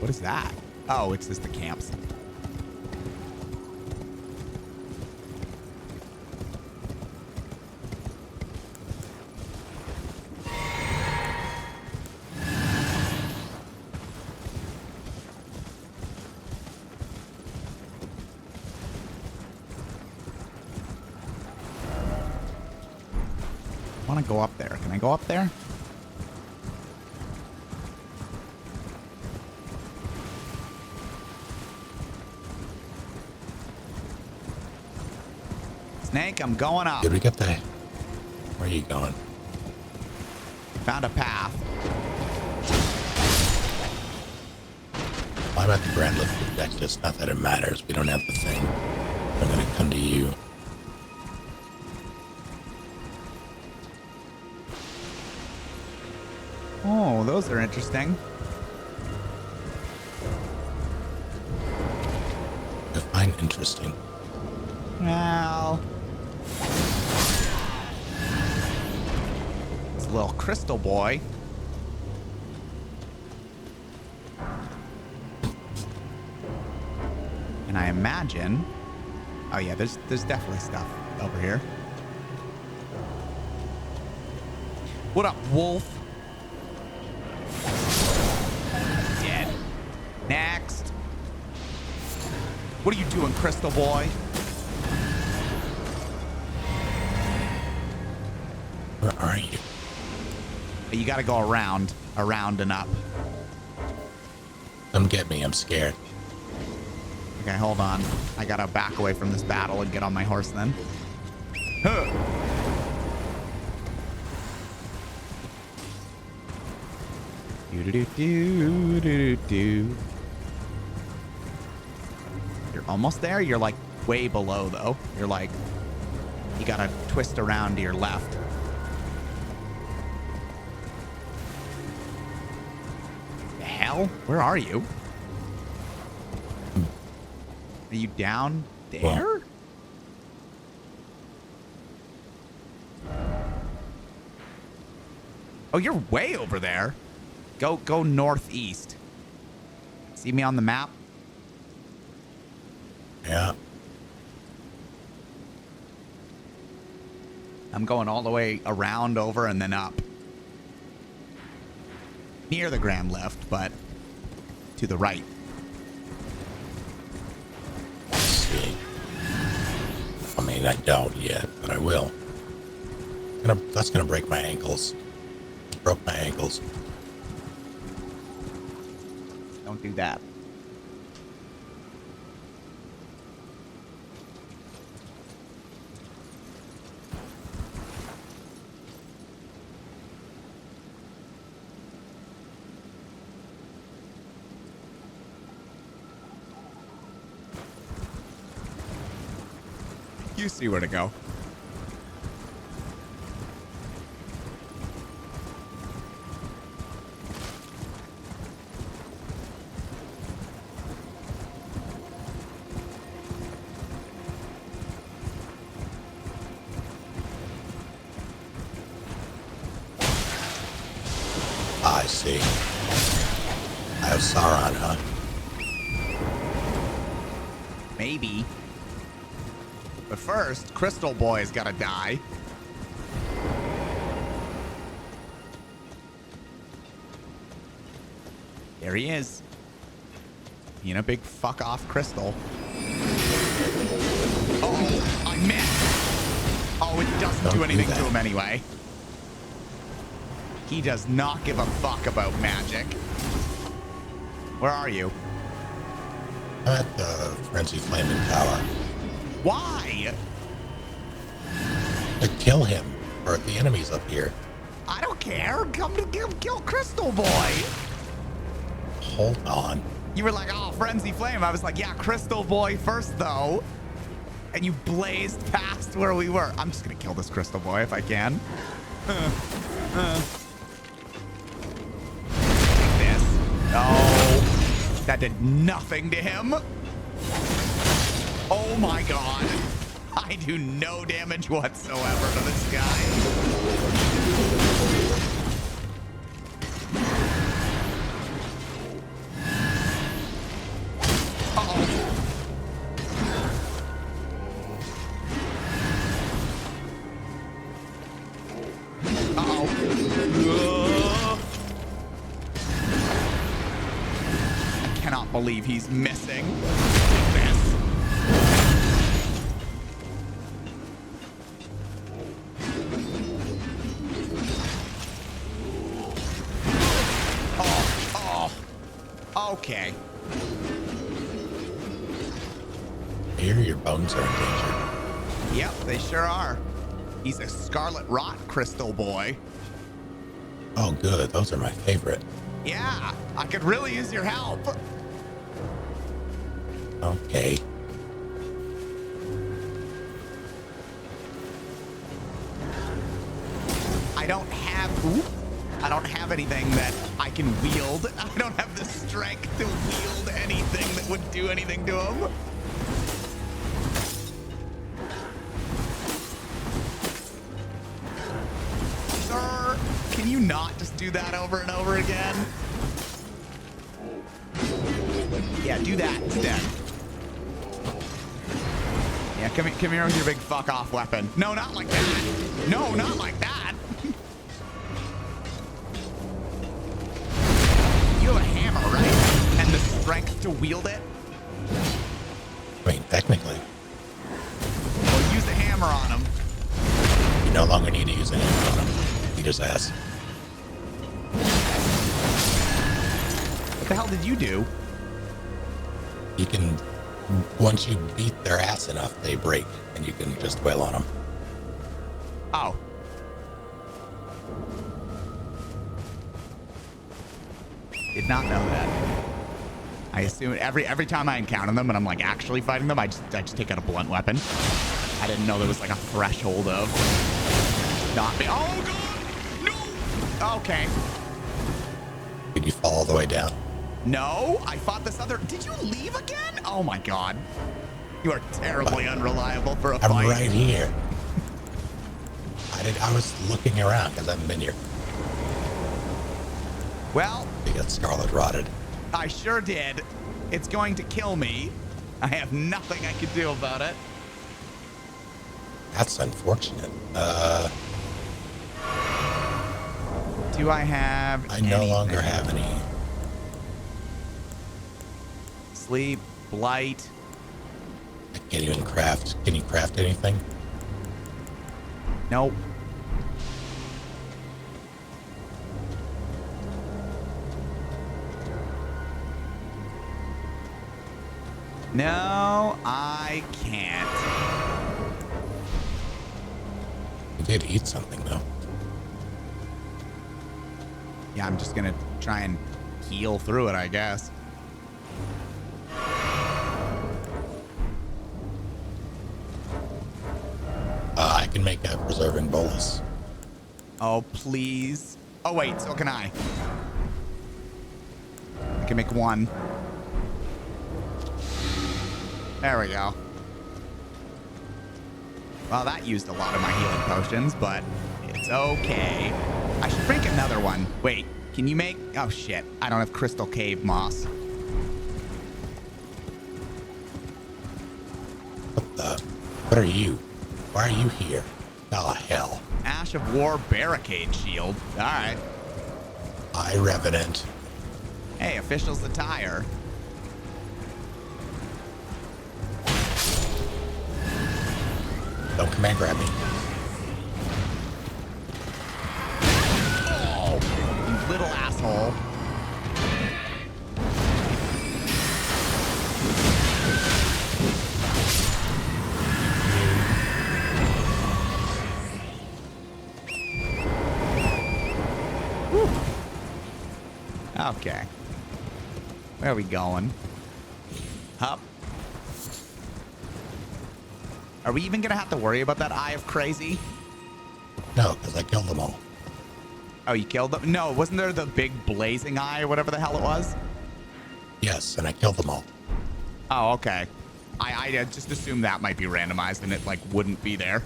What is that? Oh, it's just the camps. want to go up there. Can I go up there? Snake, I'm going up. Did we get the... Where are you going? Found a path. I'm at the Grand Lift Objectives. Not that it matters. We don't have the thing. I'm going to come to you. Oh, those are interesting. Define interesting. Well, it's a little crystal boy. And I imagine, oh yeah, there's definitely stuff over here. What up, wolf? Dead. Next. What are you doing, crystal boy? Where are you? You gotta go around and up. Come get me. I'm scared. Okay, hold on. I gotta back away from this battle and get on my horse then. Huh. Do-do-do-do-do-do. You're almost there. You're like way below though. You're like, you gotta twist around to your left. The hell? Where are you? Are you down there? Oh, you're way over there. Go northeast. See me on the map? Yeah. I'm going all the way around, over, and then up. Near the Grand Lift, but to the right. Let's see. I mean, I don't yet, but I will. That's gonna break my ankles. Broke my ankles. Don't do that. You see where to go. I see. I have Sauron, huh? Maybe. But first, Crystal Boy's gotta die. There he is. Being a big fuck off crystal. Oh, I missed. Oh, it doesn't do anything to him anyway. He does not give a fuck about magic. Where are you? At the Frenzy Flaming Tower. Why? To kill him, or the enemies up here. I don't care. Come to kill Crystal Boy. Hold on. You were like, oh, Frenzy Flame. I was like, yeah, Crystal Boy first, though. And you blazed past where we were. I'm just going to kill this Crystal Boy if I can. Take this. No. That did nothing to him. Oh, my God. I do no damage whatsoever to this guy. Believe he's missing this. Okay. Here, your bones are in danger. Yep, they sure are. He's a scarlet rot crystal boy. Oh, good. Those are my favorite. Yeah, I could really use your help. Okay. I don't have anything that I can wield. I don't have the strength to wield anything that would do anything to him. Sir, can you not just do that over and over again? Yeah, do that instead. Yeah, come here with your big fuck off weapon. No, not like that. No, not like that. You have a hammer, right? And the strength to wield it? I mean, technically, Well, use the hammer on him. you no longer need to use any on him. Beat his ass. What the hell did you do? You can, once you beat their ass enough, they break, and you can just wail on them. Oh. Did not know that. I assume every time I encounter them and I'm like actually fighting them, I just take out a blunt weapon. I didn't know there was like a threshold of not be. Oh god! No! Okay. Did you fall all the way down? No, I fought this other. Did you leave again? Oh my god. You are terribly unreliable for a fight. I'm right here. I was looking around because I haven't been here. Well, You got scarlet rotted. I sure did. It's going to kill me. I have nothing I can do about it. That's unfortunate. Do I have I no longer anything? have any. Sleep, blight. I can't even craft. Can you craft anything? Nope. No, I can't. You did eat something, though. Yeah, I'm just gonna try and heal through it, I guess. I can make a preserving bolus. Oh, please. Oh, wait, so can I. I can make one. There we go. Well, that used a lot of my healing potions, but it's okay. I should make another one. Wait, can you make... Oh, shit. I don't have crystal cave moss. What are you? Why are you here? Oh, hell. Ash of War barricade shield. All right. I Revenant. Hey, official's attire. Don't come and grab me. Oh, you little asshole. Whew. Okay. Where are we going? Up. Are we even gonna have to worry about that Eye of Crazy? No, because I killed them all. Oh, you killed them? No, wasn't there the big blazing eye or whatever the hell it was? Yes, and I killed them all. Oh, okay. I just assumed that might be randomized and it like wouldn't be there.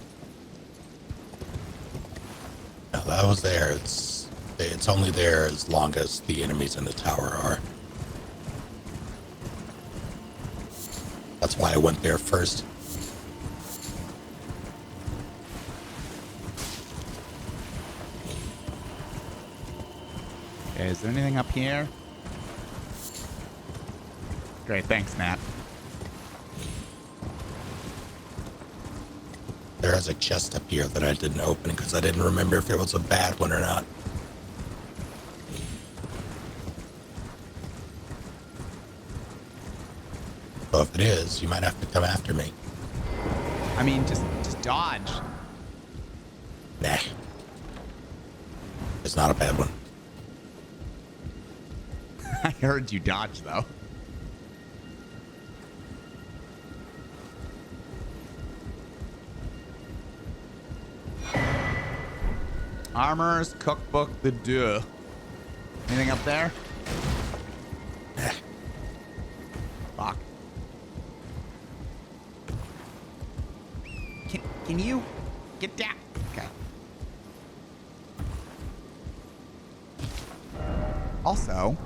No, that was there. It's only there as long as the enemies in the tower are. That's why I went there first. Okay, is there anything up here? Great, thanks, Nat. There is a chest up here that I didn't open because I didn't remember if it was a bad one or not. So if it is, you might have to come after me. I mean, just dodge. Nah. It's not a bad one. I heard you dodge, though. Armor's Cookbook the Deux. Anything up there? Nah. Fuck. Can you get down? Okay. Also,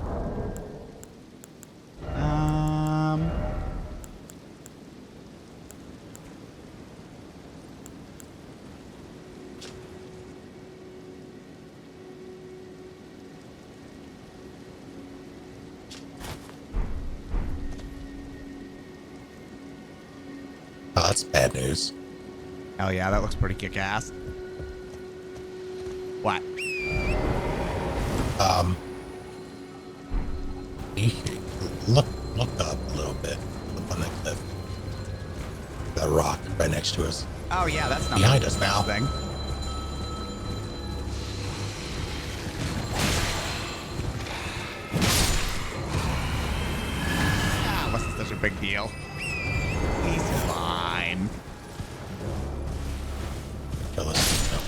Oh, that's bad news. oh yeah, that looks pretty kick-ass. What? Look up a little bit up on that cliff. That rock right next to us. Oh yeah, that's not Behind the us best now. thing. Ah, wasn't such a big deal. He's fine. Kill us. No.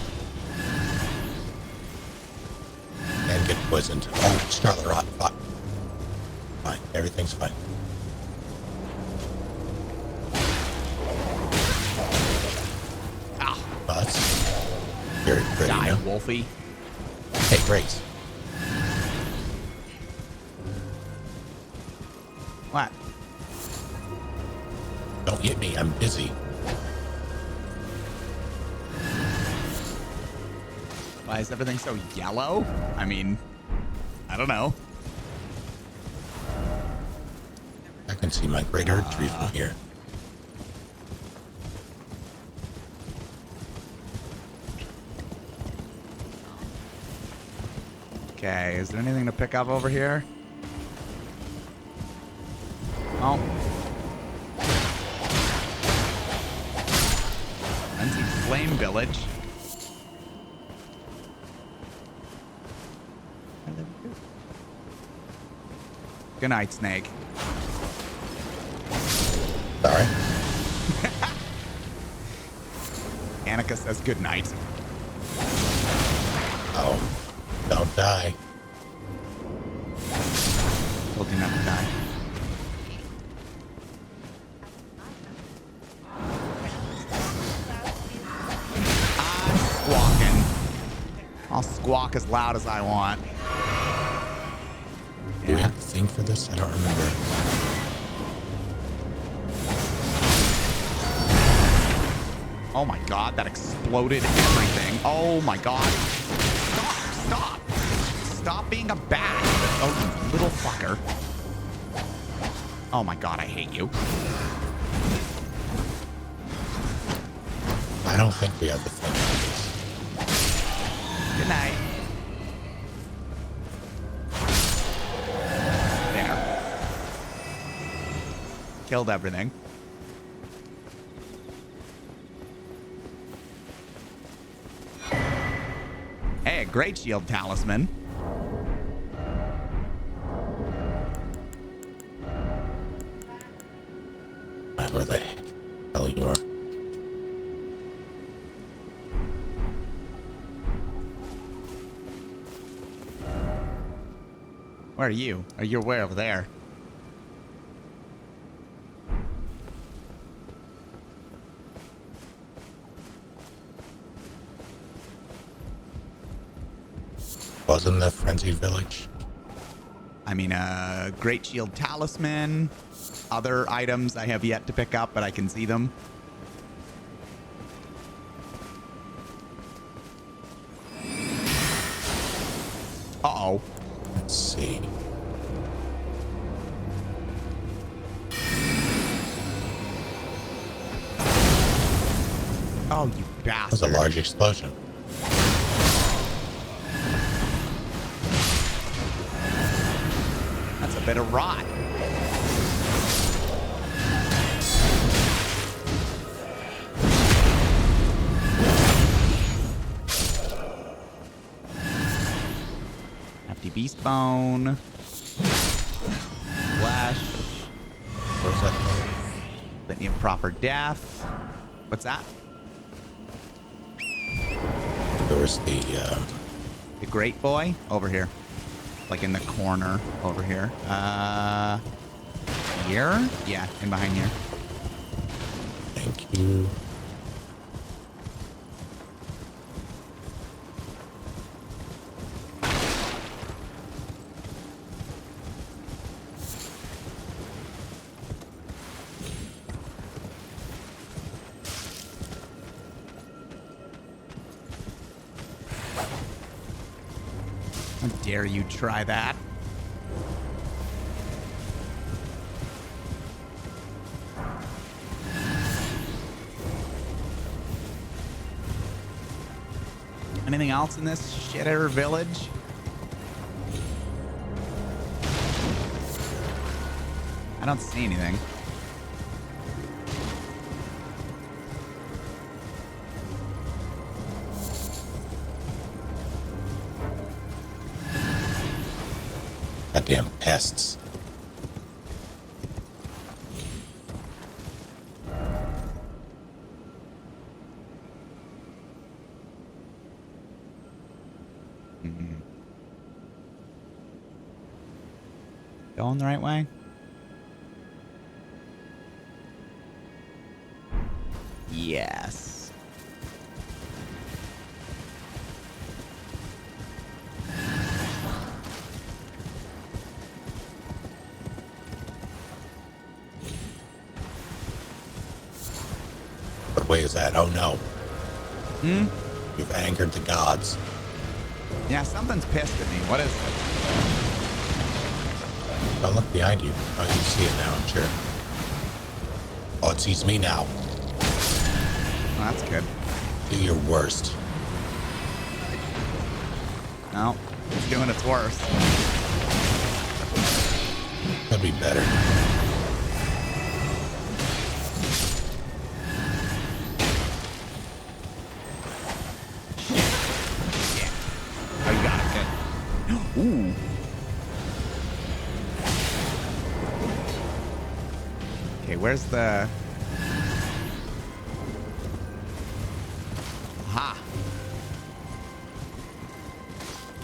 And get poisoned. Oh, Scarlet Rot. Fuck. Fine. Everything's fine. Ah, Well, that's very pretty. die, No? Wolfie. Hey, Grace. What? Don't hit me. I'm busy. Why is everything so yellow? I mean, I don't know. I can see my great Earth tree from here. Okay, is there anything to pick up over here? Oh. Empty Flame Village. Good night, Snake. Sorry. Annika says good night. Oh, don't die. Told you not to die. I'm squawking. I'll squawk as loud as I want. Do we have to sing for this? I don't remember. Oh my god, that exploded everything. Oh my god. Stop! Stop being a bat. Oh, you little fucker. Oh my god, I hate you. I don't think we have the thing for this. Good night. There. Killed everything. Hey, a great shield talisman. Where the hell you are? Where are you? Oh, you're way over there. Wasn't the Frenzied Village? I mean, great shield talisman. Other items I have yet to pick up, but I can see them. Uh-oh. Let's see. Oh, you That was bastard. a large explosion. That's a bit of rot. Empty beast bone. Flesh. Where's that? Litany of proper death. What's that? There's the The great boy over here. Like in the corner over here. Here? Yeah, in behind here. thank you. How dare you try that? Anything else in this shitter village? I don't see anything. Goddamn pests. Going the right way? Yes. What way is that? Oh no. Hmm? You've angered the gods. Yeah, something's pissed at me. What is it? Oh, look behind you. Oh, you see it now, I'm sure. Oh, it sees me now. Well, that's good. Do your worst. No, it's doing its worst. Could be better. Oh, you got it. Good. Ooh. Okay, where's the... Aha.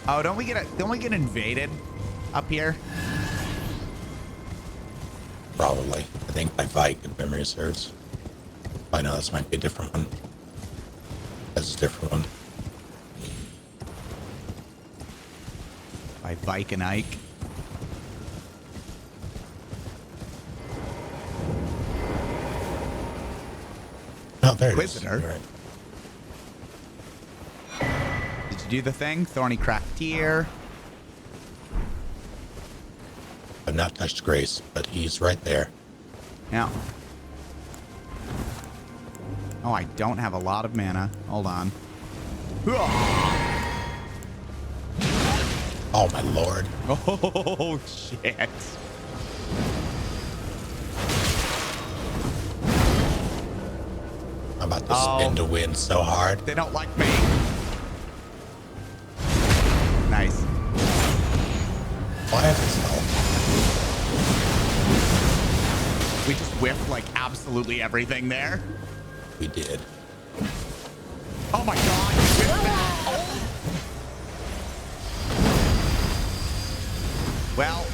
Oh, don't we get invaded up here? Probably. I think by Vike, if memory serves. I know this might be a different one. That's a different one. By Vike and Ike. Oh, there it is. Inquisitor. You're right. Did you do the thing? Thorny cracked tear. I've not touched Grace, but he's right there. Yeah. Oh, I don't have a lot of mana. Hold on. Oh, my lord. Oh, shit. I'm about to spin to win so hard. They don't like me. Nice. Why is this all? We just whiffed like absolutely everything there. We did. Oh my god. We whiffed that. Oh. Well.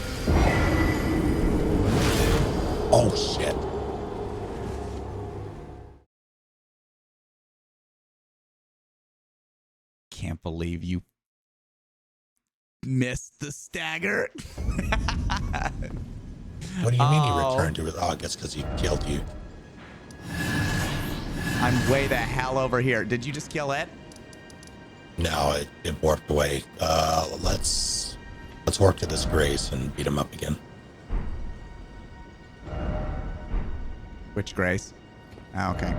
Oh, shit. Can't believe you missed the stagger. What do you mean he returned to it? Oh, I guess because he killed you. I'm way the hell over here. Did you just kill it? No, it warped away. Let's work to this Grace and beat him up again. Which Grace? Oh, okay.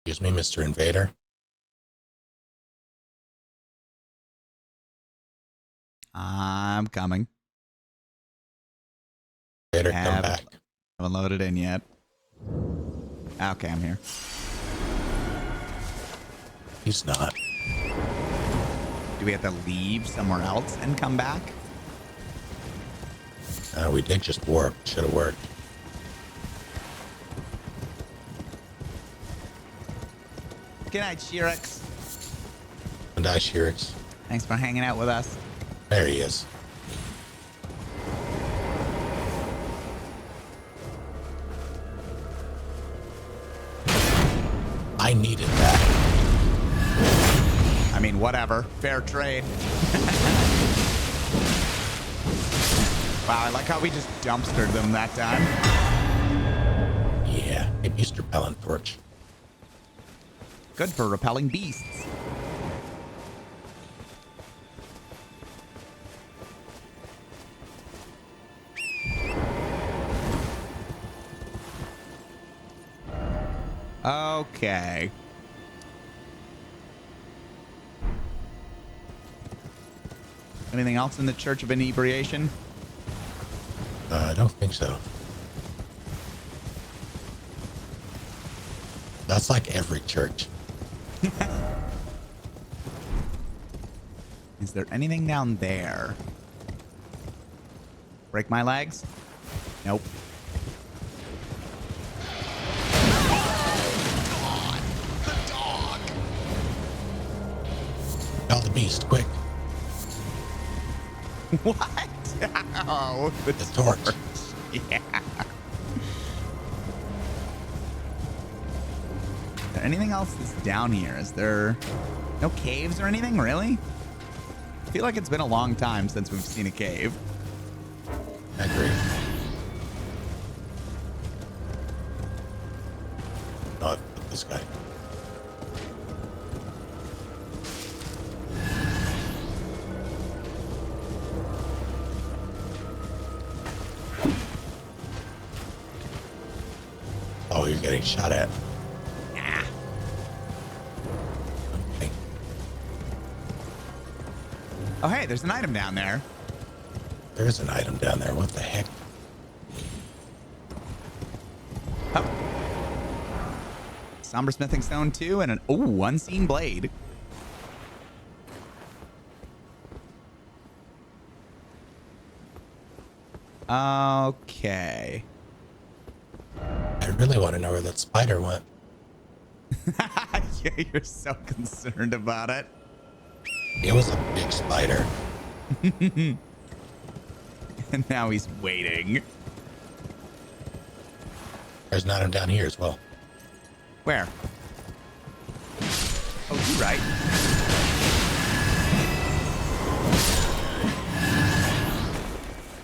Excuse me, Mr. Invader. I'm coming. Later, come back. Haven't loaded in yet. Okay, I'm here. He's not. Do we have to leave somewhere else and come back? We did just warp. Should have worked. Good night, Shirix. And I, Shirix. Thanks for hanging out with us. There he is. I needed that. I mean, whatever. Fair trade. Wow, I like how we just dumpstered them that time. Yeah, it used to repellent torch. Good for repelling beasts. Okay. Anything else in the Church of Inebriation? I don't think so. That's like every church. Is there anything down there? Break my legs? Nope. Call the beast, quick. What? Oh, The torch. Yeah. Is there anything else that's down here? Is there no caves or anything, really? I feel like it's been a long time since we've seen a cave. I agree. Not this guy. Oh, you're getting shot at. Nah. Okay. Oh, hey, there's an item down there. There's an item down there. What the heck? Oh. Somber smithing stone 2 and an unseen blade. Okay. I really want to know where that spider went. Yeah, you're so concerned about it. It was a big spider. And now he's waiting. There's an item down here as well. Where? Oh, you're right.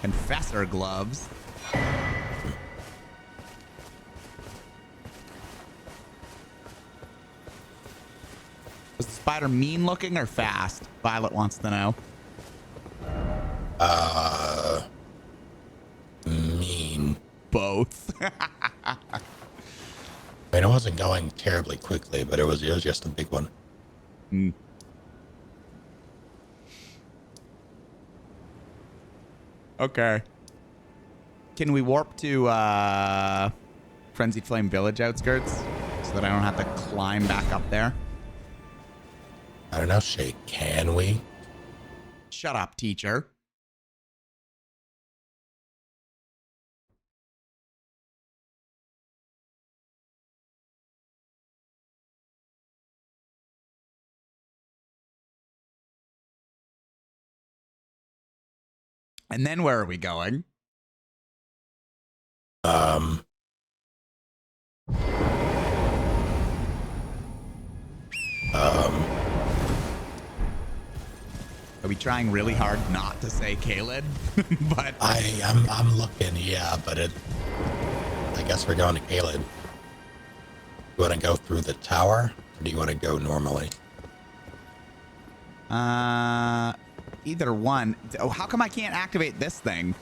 Confessor gloves. Was the spider mean looking or fast? Violet wants to know. Mean. Both. I mean, it wasn't going terribly quickly, but it was just a big one. Hmm. Okay. Can we warp to Frenzied Flame Village outskirts so that I don't have to climb back up there? I don't know, Shae. Can we? Shut up, teacher. And then where are we going? Are we trying really hard not to say Kaled? But I'm looking, yeah, but I guess we're going to Kaled. You want to go through the tower, or do you want to go normally? Either one. Oh, how come I can't activate this thing?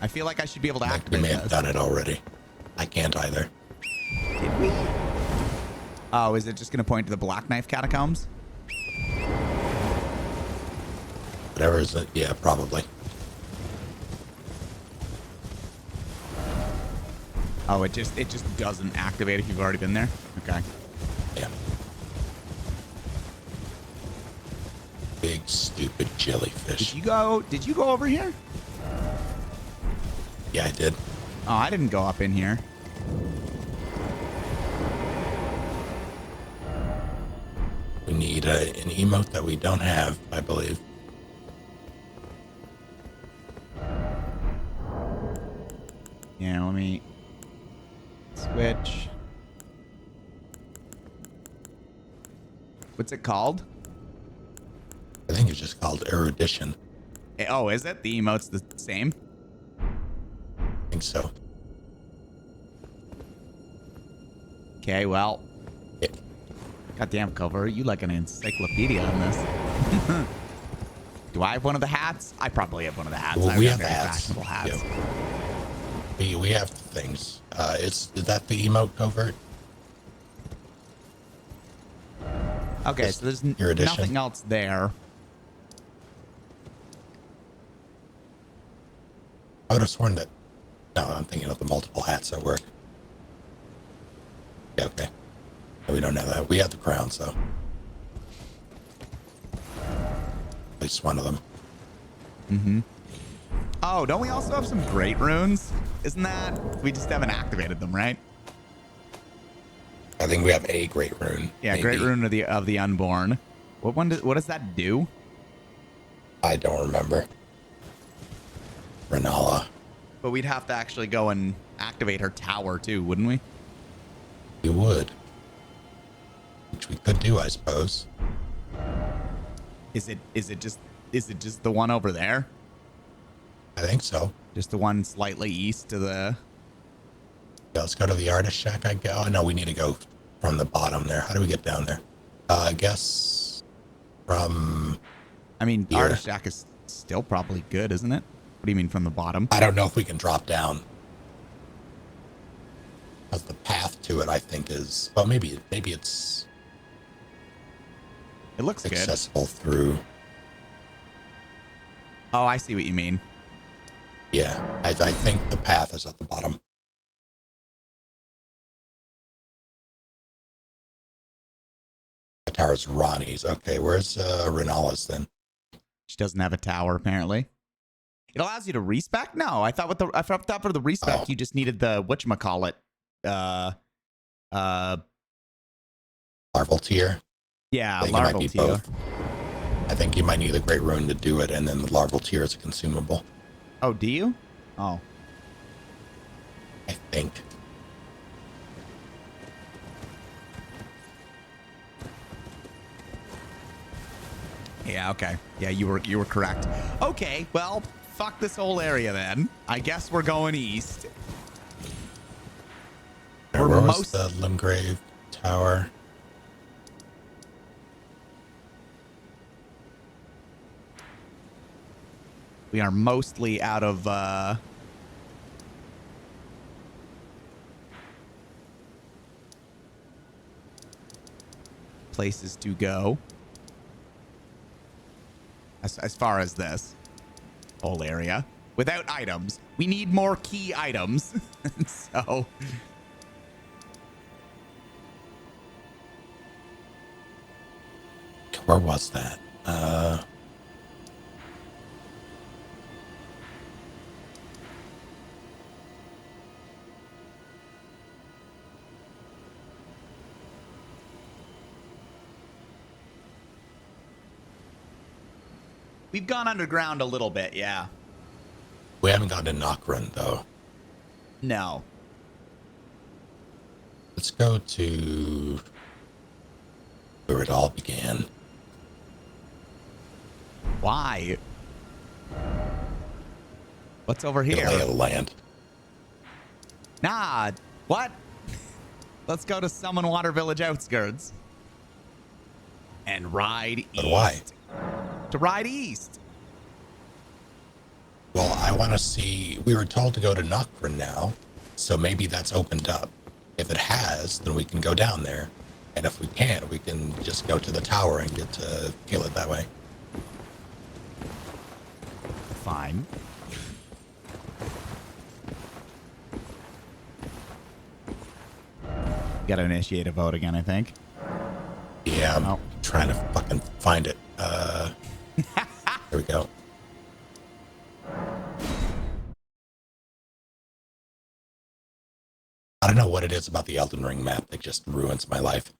I feel like I should be able to We activate may have this. done it already. I can't either. Did we? Oh, is it just going to point to the Black Knife catacombs? Whatever is it? Yeah, probably. Oh, it just doesn't activate if you've already been there. Okay. Yeah. Big stupid jellyfish. Did you go over here? Yeah, I did. Oh, I didn't go up in here. We need an emote that we don't have, I believe. Yeah, let me switch. What's it called? I think it's just called erudition. Oh, is it? The emote's the same? I think so. Okay, well. Yeah. Goddamn, Cover. You like an encyclopedia on this. Do I have one of the hats? I probably have one of the hats. Well, we have very hats. fashionable hats. Yeah. We have things. Is that the emote covert? Okay, so there's erudition. nothing else there. I would have sworn that. No, I'm thinking of the multiple hats at work. Yeah, okay. We don't have that. We have the crown, so. At least one of them. Mm-hmm. Oh, don't we also have some great runes? Isn't that? We just haven't activated them, right? I think we have a great rune. Yeah, maybe. great rune of the unborn. What does that do? I don't remember. Renala. But we'd have to actually go and activate her tower too, wouldn't we? You would. Which we could do, I suppose. Is it just the one over there? I think so. Just the one slightly east to the... Yeah, let's go to the artist shack. Oh, no, we need to go from the bottom there. How do we get down there? I guess from... I mean, here. artist shack is still probably good, isn't it? What do you mean from the bottom? I don't know if we can drop down. Because the path to it, I think, is... Well, maybe it's... It looks good. Accessible through... Oh, I see what you mean. Yeah, I think the path is at the bottom. The tower's Ronnie's. Okay, where's Renala's then? She doesn't have a tower, apparently. It allows you to respec? No, I thought for the respec you just needed the whatchamacallit. Larval tier? Yeah, I think it might larval be tier. both. I think you might need the Great Rune to do it, and then the larval tier is a consumable. Oh, do you? Oh. I think. Yeah, okay. Yeah, you were correct. Okay, well, fuck this whole area then. I guess we're going east. Where was the Limgrave Tower? We are mostly out of places to go. As far as this whole area. Without items. We need more key items. So... Where was that? We've gone underground a little bit, yeah. We haven't gone to Nokron, though. No. Let's go to where it all began. Why? What's over here? The lay of the land. Nah, what? Let's go to Summon Water Village outskirts. And ride east. But why? To ride east. Well, I want to see... We were told to go to Nokron now, so maybe that's opened up. If it has, then we can go down there. And if we can't, we can just go to the tower and get to kill it that way. fine. Got to initiate a vote again, I think. Yeah, I'm trying to fucking find it. There we go. I don't know what it is about the Elden Ring map that just ruins my life.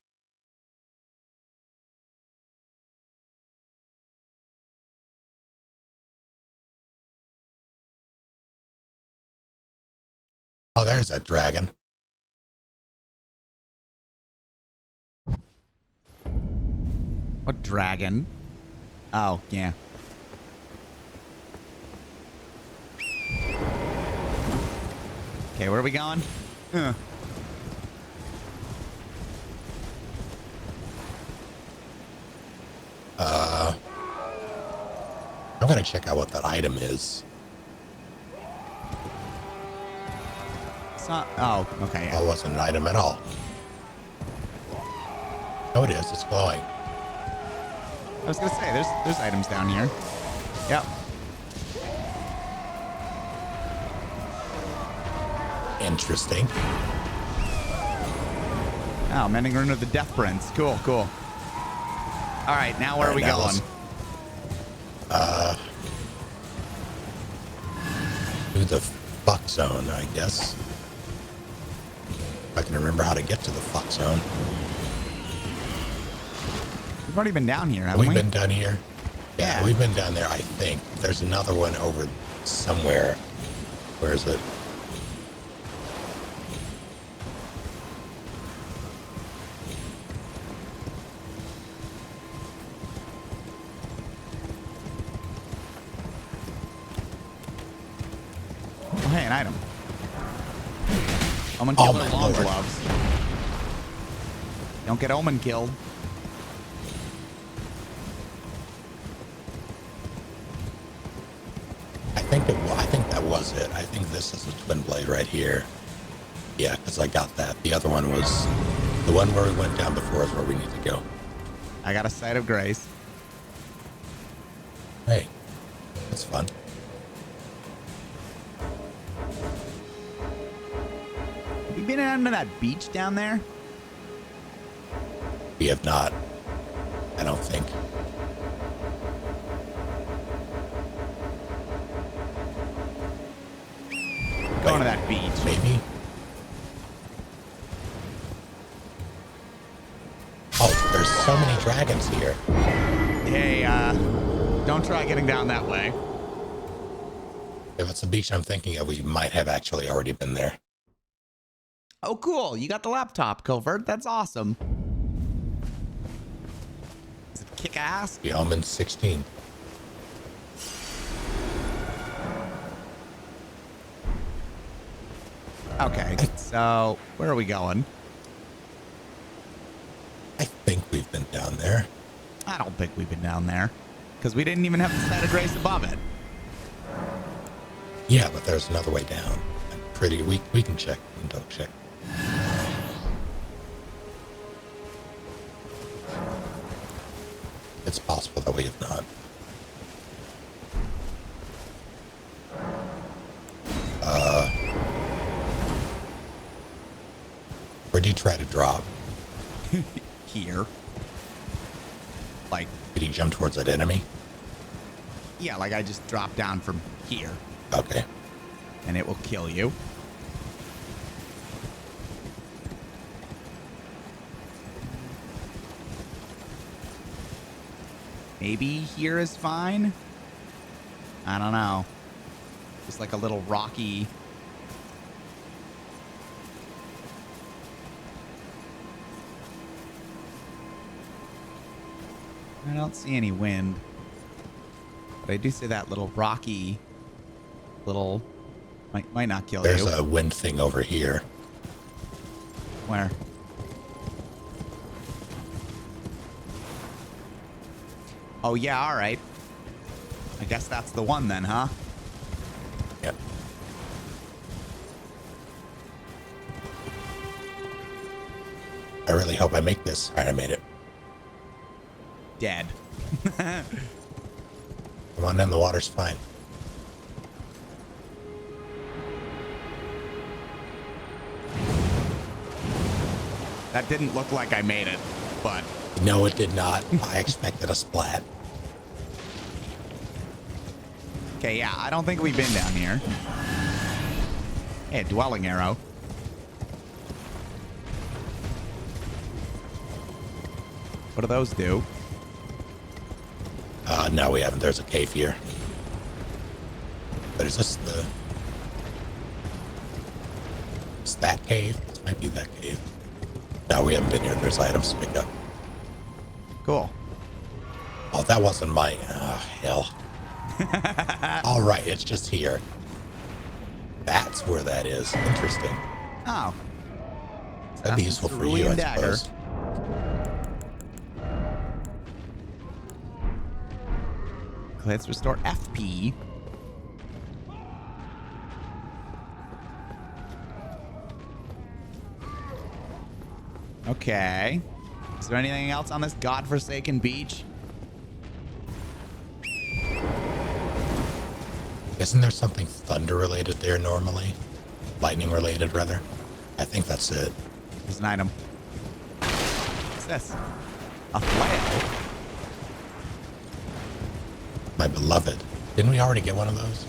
Oh, there's that dragon. What dragon? Oh, yeah. Okay, where are we going? Huh. I'm gonna check out what that item is. It's not. Oh, okay. Oh, it wasn't an item at all. Oh, it is. It's glowing. I was gonna say there's items down here. Yep. Interesting. Oh, Mending Rune of the Death Prince. Cool, cool. All right, now where are we going? To the fuck zone, I guess. If I can remember how to get to the fuck zone. We've already been down here, haven't we? We've been down here. Yeah, we've been down there, I think. There's another one over somewhere. Where is it? Oh, hey, an item. Omen killed her long gloves. Don't get Omen killed. I think that was it. I think this is a twin blade right here. Yeah, because I got that. The other one was the one where we went down before is where we need to go. I got a Sight of Grace. Hey, that's fun. Have you been down to that beach down there? We have not. I don't think. Going to that beach. Maybe. Oh, there's so many dragons here. Hey, don't try getting down that way. If it's the beach I'm thinking of, we might have actually already been there. Oh, cool. You got the laptop, Covert. That's awesome. Does it kick ass? The Omen 16. Okay, so where are we going? I think we've been down there. I don't think we've been down there because we didn't even have the Sight of Grace above it. Yeah, but there's another way down. I'm pretty. We can check. We can double check. It's possible that we have not. Where'd you try to drop? Here. Like, did he jump towards that enemy? Yeah, like I just dropped down from here. Okay. And it will kill you. Maybe here is fine. I don't know. Just like a little rocky. I don't see any wind. But I do see that little rocky little might not kill you. There's a wind thing over here. Where? Oh yeah, all right. I guess that's the one then, huh? Yep. I really hope I make this. All right, I made it. Dead. Come on in, the water's fine. That didn't look like I made it, but No, it did not. I expected a splat. okay, yeah, I don't think we've been down here. Hey, a dwelling arrow. What do those do? No, we haven't. There's a cave here. But is this the... Is that cave? This might be that cave. No, we haven't been here. There's items to pick up. Cool. Oh, that wasn't my... Oh, hell. All right, it's just here. That's where that is. Interesting. Oh. That'd be useful for you, I suppose. Let's restore FP. Okay. Is there anything else on this godforsaken beach? Isn't there something thunder related there normally? Lightning related, rather? I think that's it. There's an item. What's this? A flail? My beloved. Didn't we already get one of those?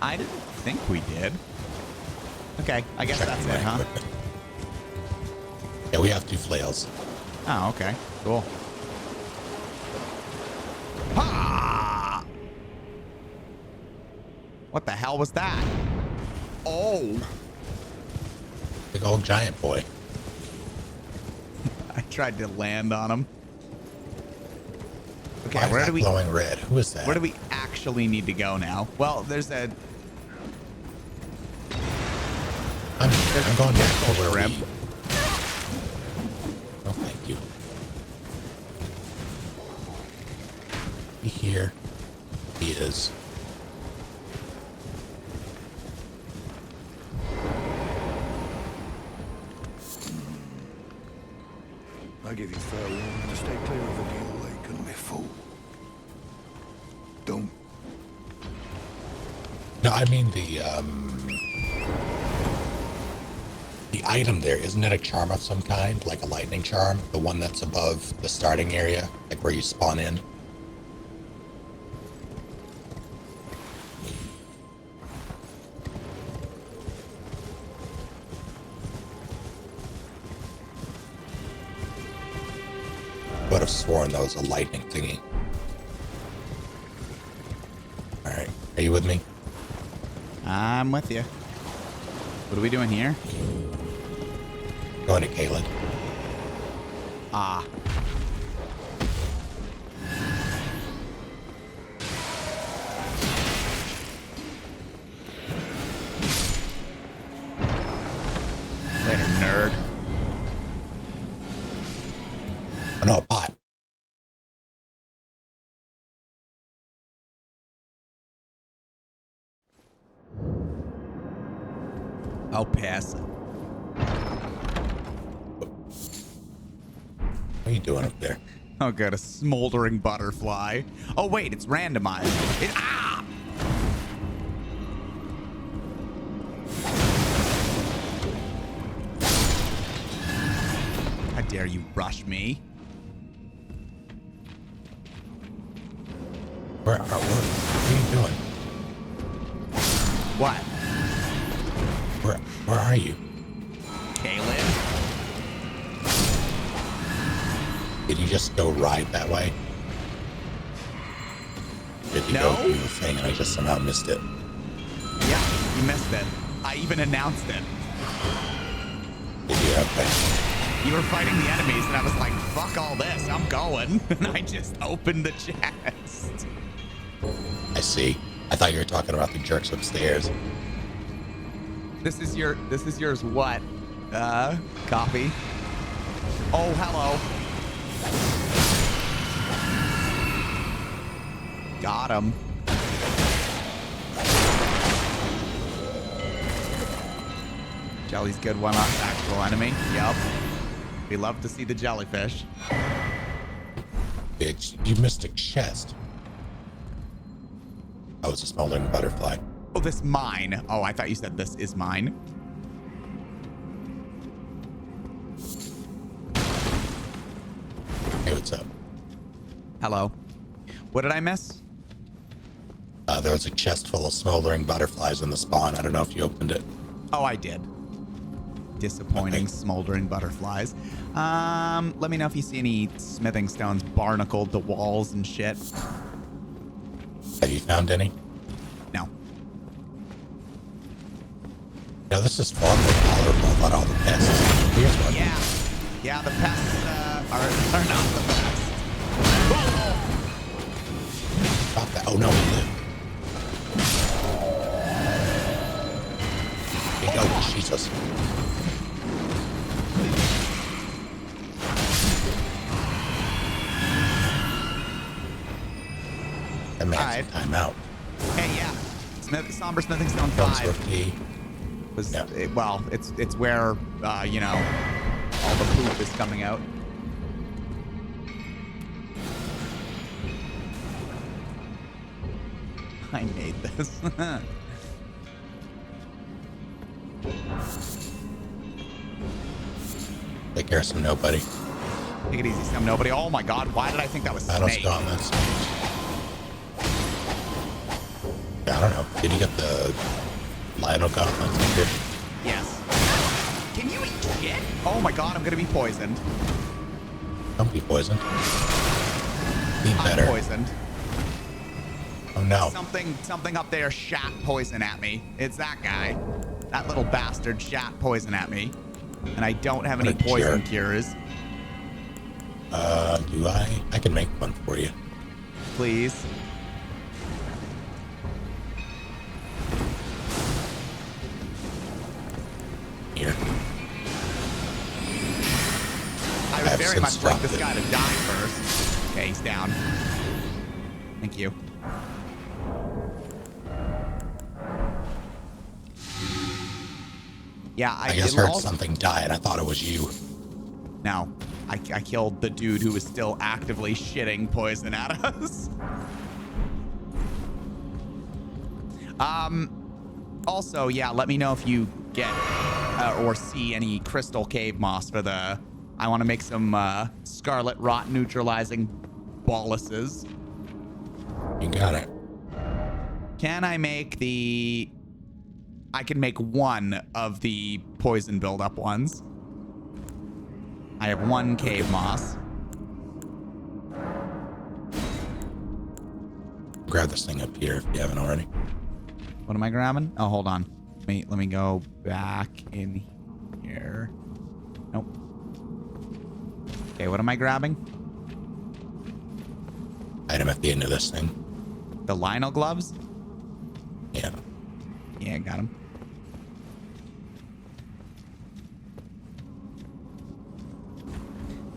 I didn't think we did. Okay, I guess that's it, huh? Equipment. Yeah, we have 2 flails. Oh, okay. Cool. Ha! What the hell was that? Oh! Big old giant boy. I tried to land on him. Okay, Why where is do that we... glowing red? Who is that? Where do we actually need to go now? Well, there's a... I'm going back over shrimp. Oh, thank you. He here. He is. I give you fair warning to stay clear of the Deal Lake and me fool. Don't. No, I mean the item there, isn't it a charm of some kind? Like a lightning charm? The one that's above the starting area? Like where you spawn in? Would have sworn that was a lightning thingy. Alright, are you with me? I'm with you. What are we doing here? Going to Kalen. Ah. Later, nerd. Oh no, pot. I'll pass. What are you doing up there? Oh, good. A smoldering butterfly. Oh, wait. It's randomized. Ah! How dare you rush me? What are you doing? What? Where are you? Caleb? Did you just go right that way? Did you No. go do the thing and I just somehow missed it? Yeah, you missed it. I even announced it. Did you? Okay. You were fighting the enemies, and I was like, fuck all this. I'm going. And I just opened the chest. I see. I thought you were talking about the jerks upstairs. This is yours what? Copy. Oh, hello. Got him. Jelly's good one on actual enemy. Yup. We love to see the jellyfish. Bitch, you missed a chest. Oh, it's a smoldering butterfly. Oh, this mine. Oh, I thought you said this is mine. Hello. What did I miss? There was a chest full of smoldering butterflies in the spawn. I don't know if you opened it. Oh, I did. Disappointing, Okay. smoldering butterflies. Let me know if you see any smithing stones barnacled to walls and shit. Have you found any? No. No, this is far more tolerable than all the pests. Here's one. Yeah. Yeah, the pests are not the best. Stop that. Oh, no, we live. Oh, Jesus. That man's Alright. time out. Hey, yeah. Somber Smithing Stone Comes 5 with the... was, Yeah. well, it's where, you know, all the poop is coming out. I made this. Take care of some nobody. Take it easy, Some Nobody. Oh my god, why did I think that was Battle Snake? gauntlets. Yeah, I don't know. Did you get the Lionel gauntlets here? Yes. Can you eat shit? Oh my god, I'm gonna be poisoned. Don't be poisoned. Be better. I'm poisoned. Oh no. Something up there shat poison at me. It's that guy. That little bastard shat poison at me. And I don't have any What a poison jerk. cures. Do I? I can make one for you. Please. Here. I would I've very since much like dropped this it. guy to die first. Okay, he's down. Thank you. Yeah, I guess it'll heard also- something die and I thought it was you. No, I killed the dude who was still actively shitting poison at us. Also, yeah, let me know if you get or see any crystal cave moss for the... I want to make some scarlet rot neutralizing boluses. You got it. Can I make the... I can make one of the poison buildup ones. I have one cave moss. Grab this thing up here if you haven't already. What am I grabbing? Oh, hold on. Let me go back in here. Nope. Okay, what am I grabbing? Item at the end of this thing. The Lionel gloves? Yeah. Yeah, got him.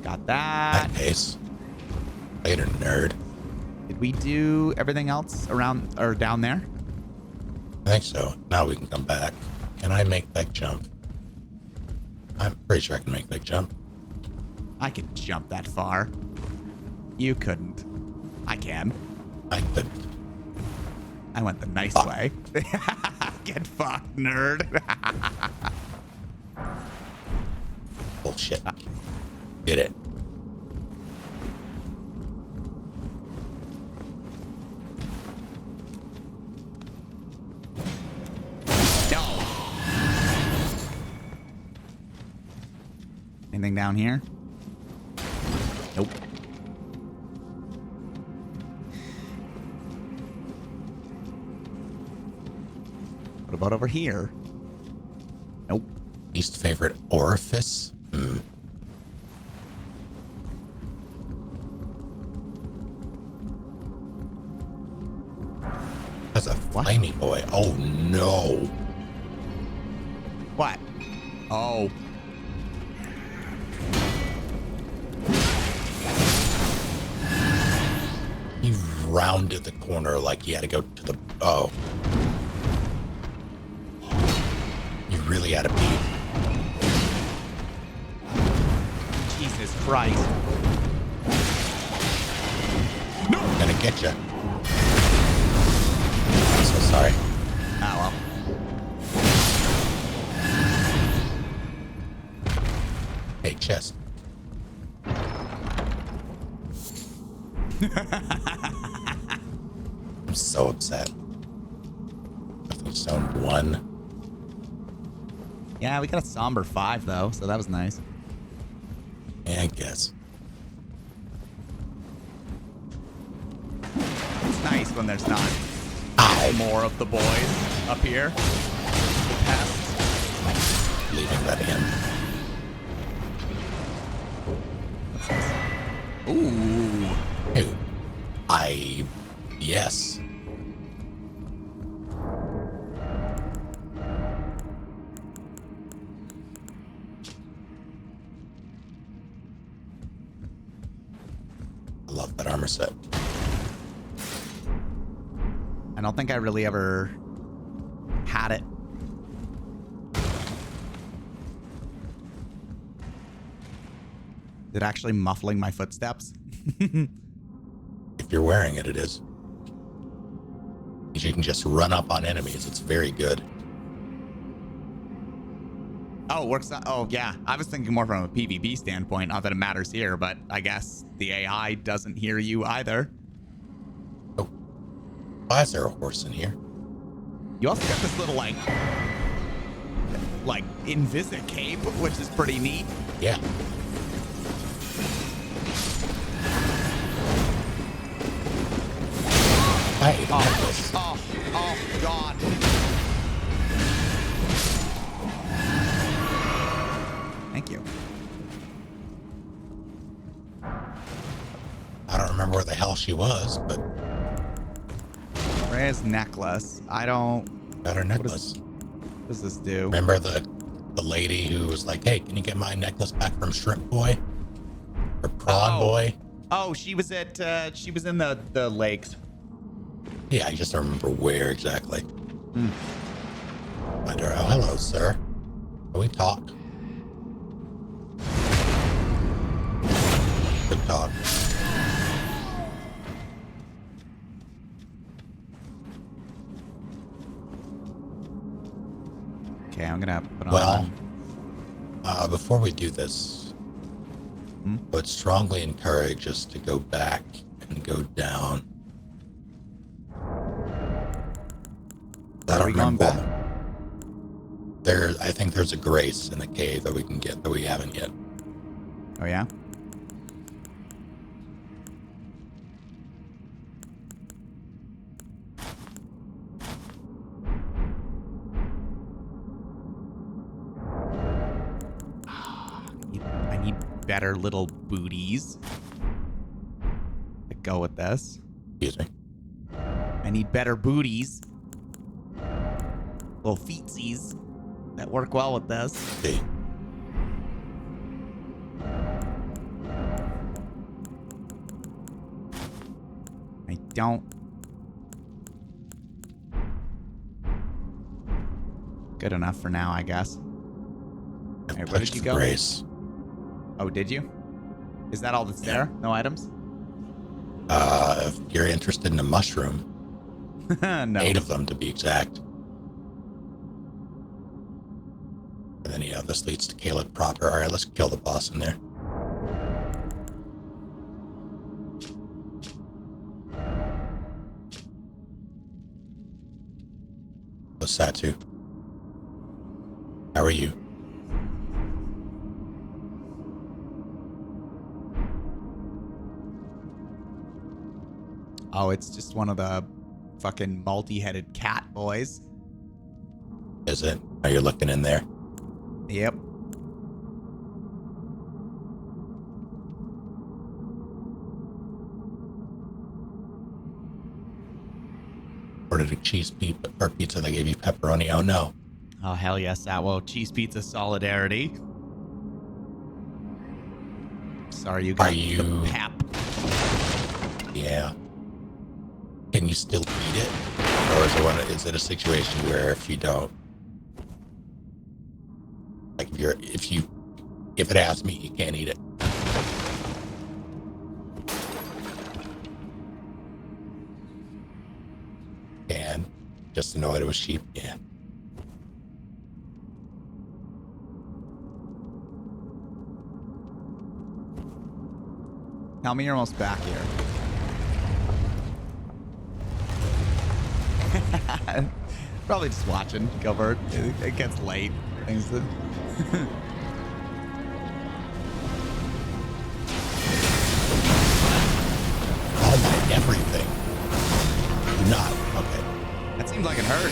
Got that. That pace. Later, nerd. Did we do everything else around or down there? I think so. Now we can come back. Can I make that jump? I'm pretty sure I can make that jump. I could jump that far. You couldn't. I can. I couldn't. I went the nice Fuck. way. Get fucked, nerd. Bullshit. Did it. No. Anything down here? Nope. What about over here? Nope. Least favorite orifice? Hmm. That's a tiny boy. Oh no. What? Oh. He rounded the corner like he had to go to the... Oh. You really had to pee. Jesus Christ. I'm gonna get you. I'm so sorry. Oh, well. Hey, chest. I'm so upset. Nothing Stone 1. Yeah, we got a somber 5 though, so that was nice. Yeah, I guess. It's nice when there's not more of the boys up here. The pests. Leaving that in. Ooh. Ooh. Yes. I love that armor set. I don't think I really ever had it. Is it actually muffling my footsteps? If you're wearing it, it is. You can just run up on enemies. It's very good. Oh, it works. Oh, yeah. I was thinking more from a PvP standpoint. Not that it matters here, but I guess the AI doesn't hear you either. Oh. Why is there a horse in here? You also got this little, like Invisa cape, which is pretty neat. Yeah. Oh, God. Thank you. I don't remember where the hell she was, but... Rhea's necklace. I don't... Got her necklace. What does this do? Remember the lady who was like, hey, can you get my necklace back from Shrimp Boy? Or Prawn Boy? Oh, she was at, she was in the lakes. Yeah, I just don't remember where exactly. Hmm. Oh, hello, sir. Can we talk? Good talk. Okay, I'm gonna put on... Well, before we do this, I would strongly encourage us to go back and go down. I don't remember. I think there's a grace in the cave that we can get that we haven't yet. Oh, yeah? I need better little booties that go with this. Excuse me. I need better booties. Little feetsies that work well with this. See. I don't. Good enough for now, I guess. Alright, where did you go? Grace. Oh, did you? Is that all that's there? No items? If you're interested in a mushroom, no. 8 of them to be exact. And then, yeah, this leads to Caleb proper. All right, let's kill the boss in there. What's that too? How are you? Oh, it's just one of the fucking multi-headed cat boys. Is it? Are you looking in there? Yep. Ordered a cheese pizza. They gave you pepperoni. Oh no. Oh, hell yes, Atwo. Cheese pizza solidarity. Sorry, you got the pep. Yeah. Can you still eat it? Or is it a situation where if you don't, like if it has meat, you can't eat it? And just to know that it was sheep, yeah. Tell me you're almost back here. Probably just watching Gilbert. It gets late. Things that Oh my everything. Do not. Okay. that seems like it hurt.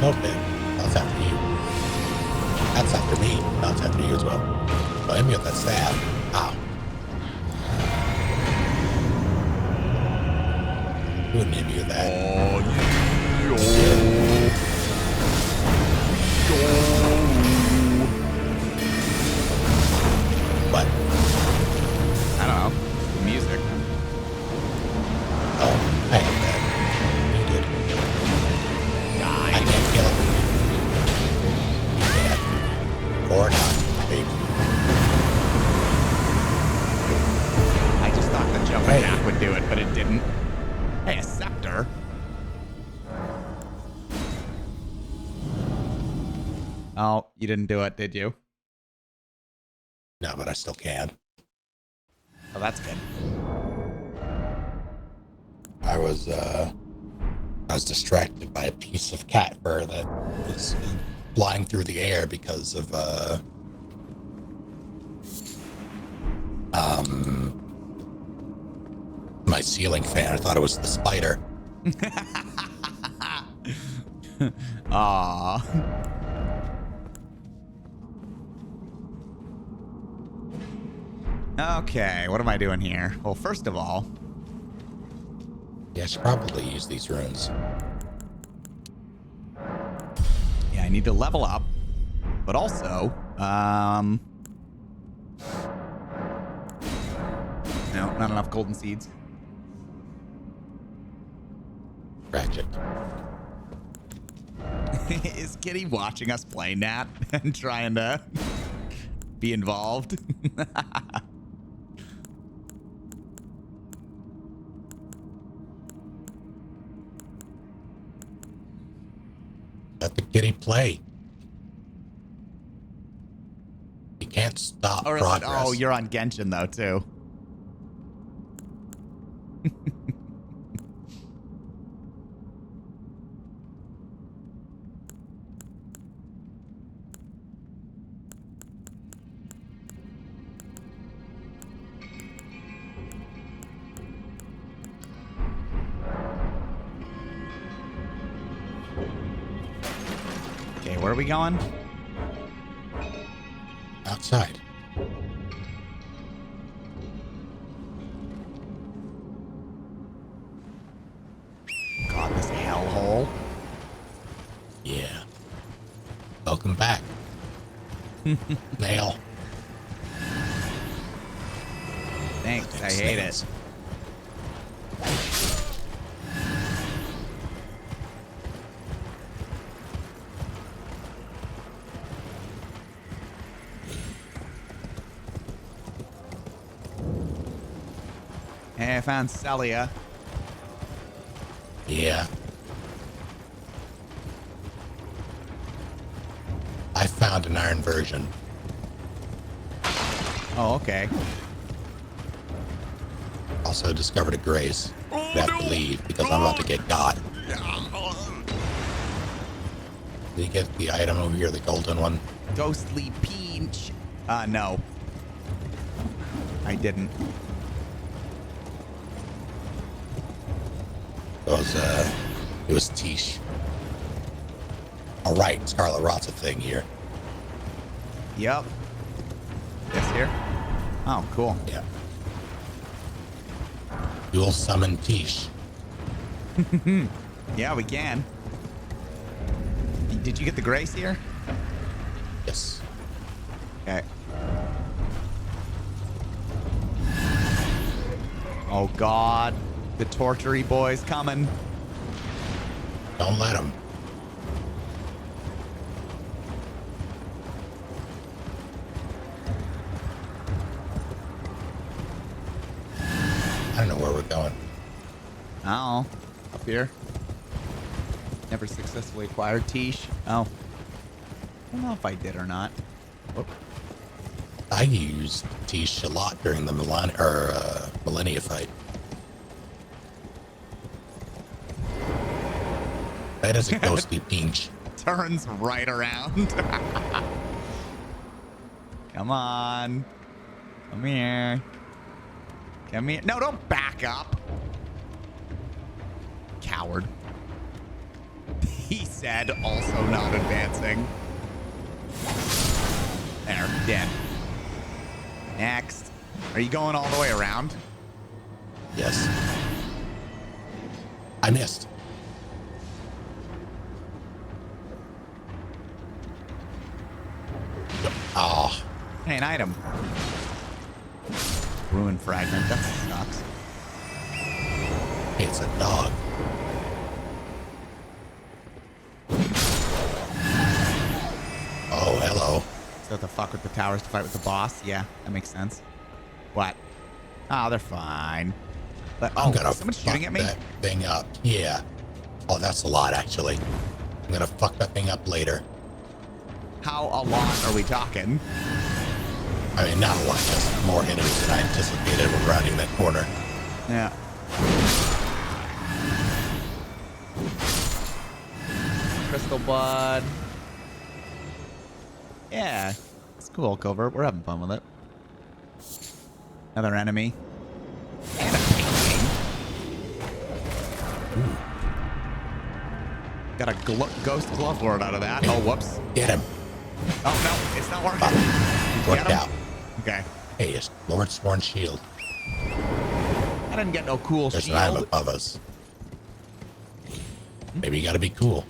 Okay. That's after you. That's after me. That's after you as well. Oh, hit me with that staff. Ow. You wouldn't hit me with that. What? I don't know. The music. Oh, I hate that. You did. I can't kill him. You can't. Or not, baby. I just thought the jumping back would do it, but it didn't. Hey, a scepter. Oh, you didn't do it, did you? No, but I still can. Oh, that's good. I was distracted by a piece of cat fur that was flying through the air because of my ceiling fan. I thought it was the spider. Aww. Okay, what am I doing here? Well, first of all, Yeah, I should probably use these runes. yeah, I need to level up, but also, no, not enough golden seeds. Ratchet. Is Kitty watching us play Nat and trying to be involved? Let the kitty play. You can't stop progress. Oh, you're on Genshin though too. Okay, where are we going? Outside. God, this hellhole. Yeah. Welcome back. Nail. Thanks, I hate it. Hey, I found Celia. Yeah. I found an iron version. Oh, okay. Also discovered a grace. I have to leave because I'm about to get got. Did you get the item over here, the golden one? Ghostly Peach. No. I didn't. It was Tish. All right, Scarlet Rot's a thing here. Yep. This here? Oh, cool. Yeah. Dual summon Tish. Yeah, we can. Did you get the grace here? Yes. Okay. Oh, God. The tortury boy's coming. Don't let him. I don't know where we're going. Oh, up here. Never successfully acquired Tish. Oh. I don't know if I did or not. Oh. I used Tish a lot during the Millennia fight. That is a ghostly pinch. Turns right around. Come on. Come here. Come here. No, don't back up. Coward. He said, also not advancing. There, dead. Next. Are you going all the way around? Yes. I missed. Oh. Hey, an item. Ruin fragment. That sucks. Hey, it's a dog. Oh, hello. So the fuck with the towers to fight with the boss? Yeah, that makes sense. What? Oh, they're fine. But I'm gonna someone's fuck shooting at me? that thing up. Yeah. Oh, that's a lot, actually. I'm gonna fuck that thing up later. How a lot are we talking? I mean, not a lot, just more enemies than I anticipated when rounding that corner. Yeah. Crystal Blood. Yeah. It's cool, Covert. We're having fun with it. Another enemy. And a painting. Ooh. Got a ghost glove lord out of that. Oh, whoops. Get him. Oh, no. It's not working. Worked out. Okay. Hey, it's Lord Sworn Shield. I didn't get no cool There's shield. an item above us. Maybe you gotta be cool.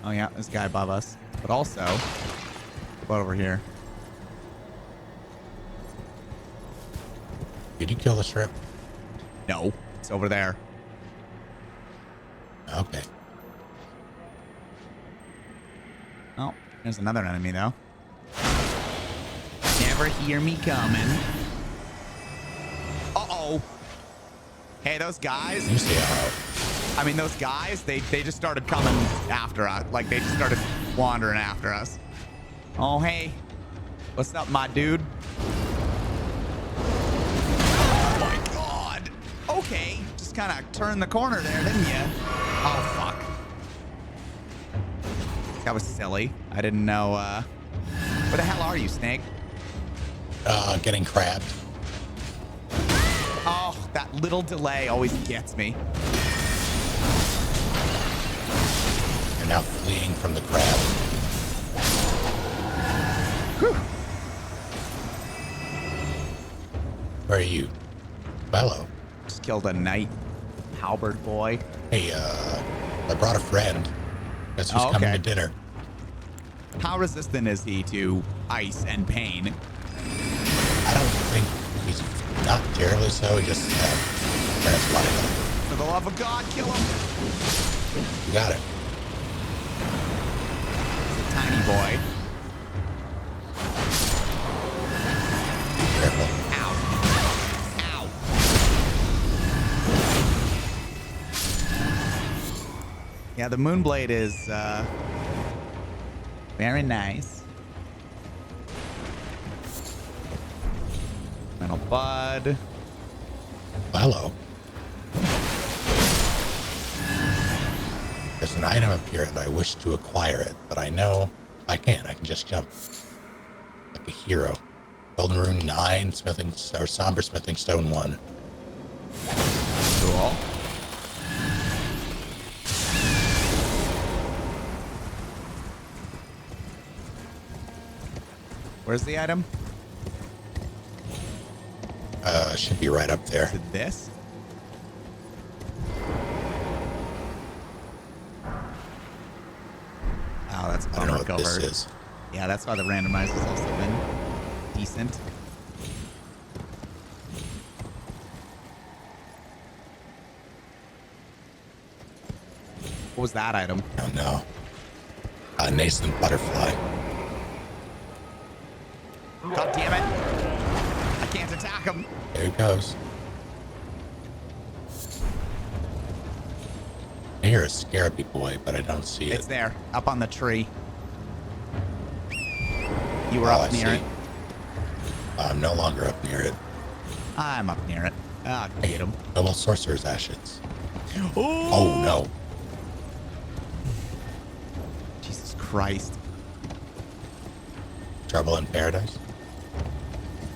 Oh, yeah. This guy above us. But also, what over here? Did you kill the shrimp? No. It's over there. Okay. Oh, there's another enemy, though. Never hear me coming. Uh-oh. Hey, those guys. You see how... I mean, those guys, they just started coming after us. Like, they just started wandering after us. Oh, hey. What's up, my dude? Oh, my God. Okay. Just kind of turned the corner there, didn't you? Oh, fuck. That was silly. I didn't know, where the hell are you, Snake? Getting crabbed. Oh, that little delay always gets me. You're now fleeing from the crab. Whew. Where are you? Bello. Just killed a knight. Halberd boy. Hey, I brought a friend. Guess who's coming to dinner? How resistant is he to ice and pain? I don't think he's not terribly so. He just has a lot of For the love of God, kill him. You got it. He's a tiny boy. Careful. Ow. Ow. Yeah, the Moonblade is very nice. Metal Bud. Hello. There's an item up here and I wish to acquire it, but I know I can't. I can just jump like a hero. Elden Ring 9, smithing or somber smithing stone 1. Cool. Where's the item? Should be right up there. Is it this? Oh, that's a I don't know bummer what cover. this is. Yeah, that's why the randomizer's also been decent. What was that item? Oh no. A nascent butterfly. God damn it. I can't attack him. There he goes. I hear a scarabee boy, but I don't see It's it. there, up on the tree. You were Oh, up I near see. it. I'm no longer up near it. I'm up near it. Ah, get him. Double sorcerer's ashes. Oh, Oh no. Christ. Trouble in Paradise.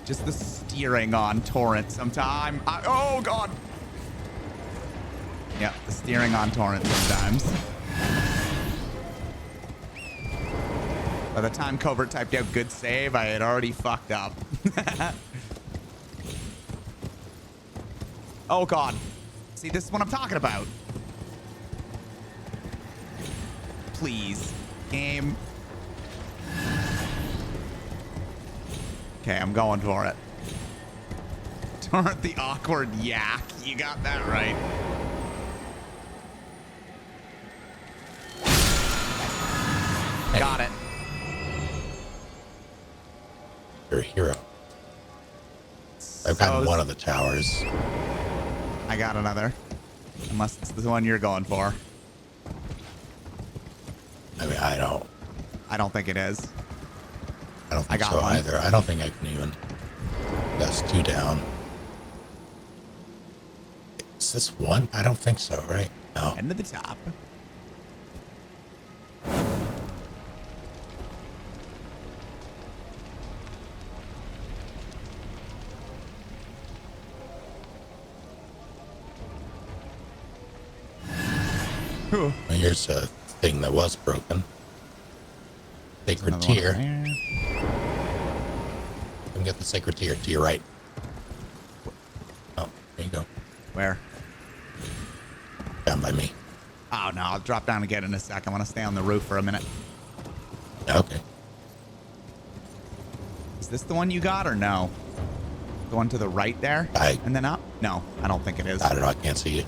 Just the steering on Torrent sometime. Oh, God. Yeah, the steering on Torrent sometimes. By the time Covert typed out good save, I had already fucked up. Oh, God. See, this is what I'm talking about. Please. Game. Okay, I'm going for it. Torrent the awkward yak. You got that right. Got it. You're a hero. I've gotten one of the towers. I got another. Unless it's the one you're going for. I mean, I don't think it is. I don't think got so one. either. I don't think I can even. That's 2 down. Is this 1? I don't think so, right? No. End to the top. Well, here's a thing that was broken. Sacred Another one tier. there. Come get the sacred tier to your right. Oh, there you go. Where? Down by me. Oh, no. I'll drop down again in a sec. I want to stay on the roof for a minute. Okay. Is this the one you got or no? The one to the right there? And then up? No, I don't think it is. I don't know. I can't see you.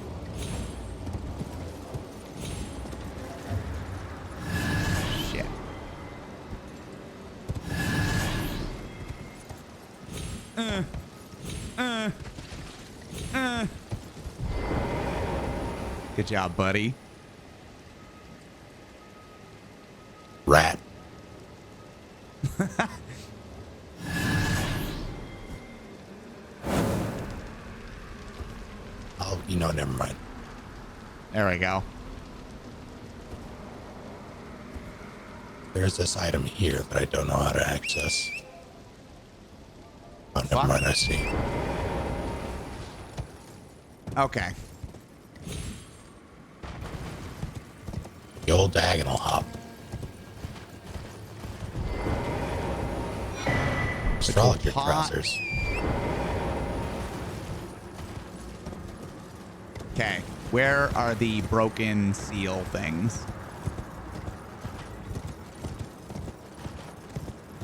Shit. Good job, buddy. Rat. Oh, you know, never mind. There we go. There's this item here that I don't know how to access. Oh, never Fuck. mind. I see. Okay. The old diagonal hop. Astrologer pot. trousers. Okay. Where are the broken seal things?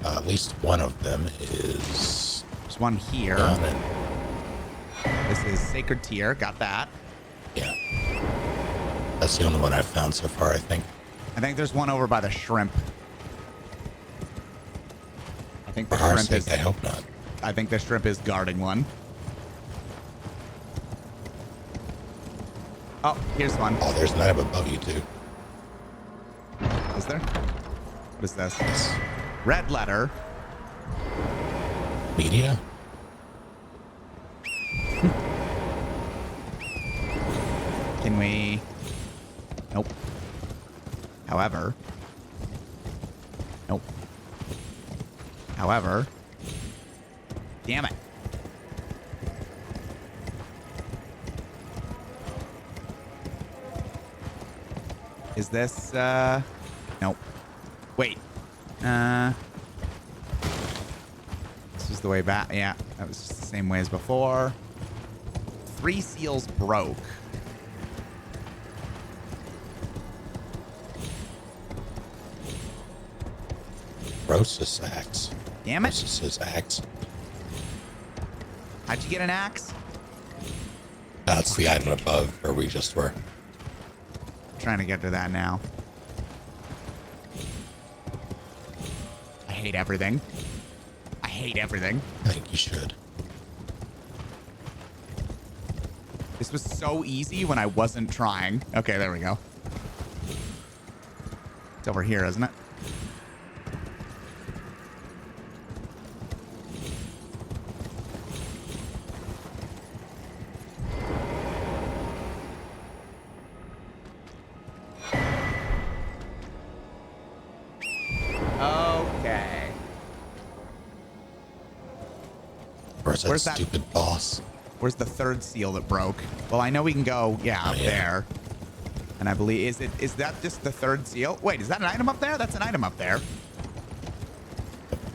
At least one of them is. There's one here. Done and, This is Sacred Tier. Got that. yeah. That's the only one I've found so far, I think. I think there's one over by the shrimp. I think the For our shrimp sake, is. I hope not. I think the shrimp is guarding one. Oh, here's one. Oh, there's an item above you, too. Is there? What is this? Yes. Red letter. Media? Can we? Nope. However. Nope. However. Damn it. Is this, nope. Wait. This is the way back. Yeah, that was just the same way as before. 3 seals broke. Rosis axe. Damn it. Rosis's axe. How'd you get an axe? That's the item above where we just were. Trying to get to that now. I hate everything. I hate everything. I think you should. This was so easy when I wasn't trying. Okay, there we go. It's over here, isn't it? Where's that stupid boss? Where's the third seal that broke? Well, I know we can go, up there. And I believe, is that just the third seal? Wait, is that an item up there? That's an item up there.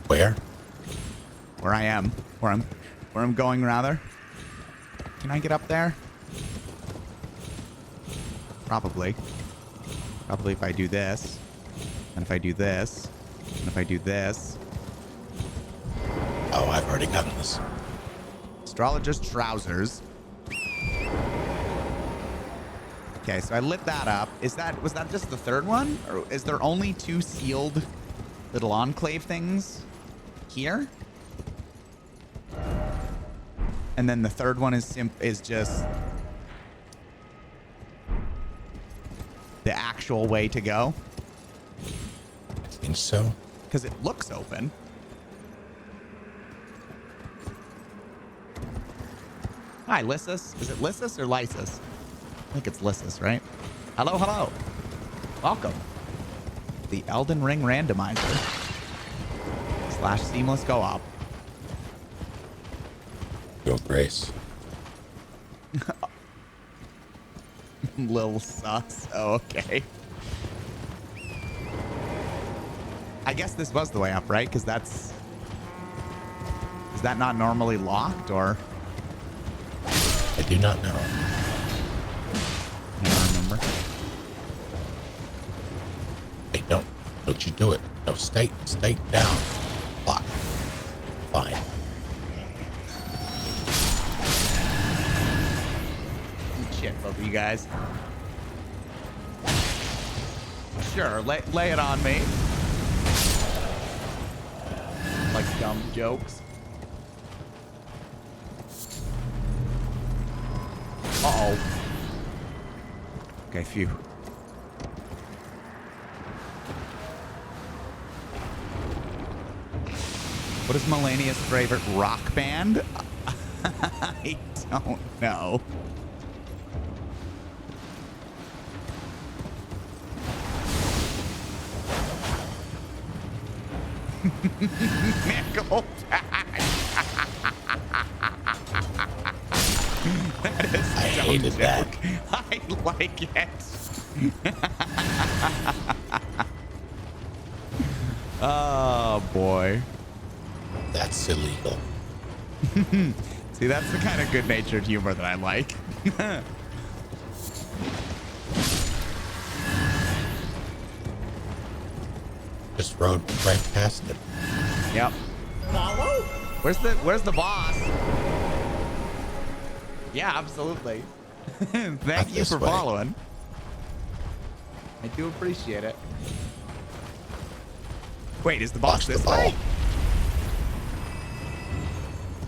Where? Where I am. Where I'm going, rather. Can I get up there? Probably. Probably if I do this. And if I do this. And if I do this. Oh, I've already gotten this. Astrologer's trousers. Okay, so I lit that up. Was that just the third one? Or is there only 2 sealed little enclave things here? And then the third one is just the actual way to go? I think so. Because it looks open. Hi, Lysis. Is it Lysis or Lysis? I think it's Lysis, right? Hello, hello. Welcome. The Elden Ring Randomizer. / seamless co-op. Go Grace. Lil sus. Oh, okay. I guess this was the way up, right? Because that's... Is that not normally locked, or... I do not know. I don't remember. Hey, don't you do it. No, stay down. Lock. Fine. Shit, both of you guys. Sure, lay it on me. Like dumb jokes. Uh-oh. Okay, phew. What is Melania's favorite rock band? I don't know. Nickelback. That is I hated that. I like it. Oh boy. That's illegal. See, that's the kind of good-natured humor that I like. Just rode right past it. Yep. Follow? Where's the boss? Yeah, absolutely. Thank you for following. I do appreciate it. Wait, is the boss this way?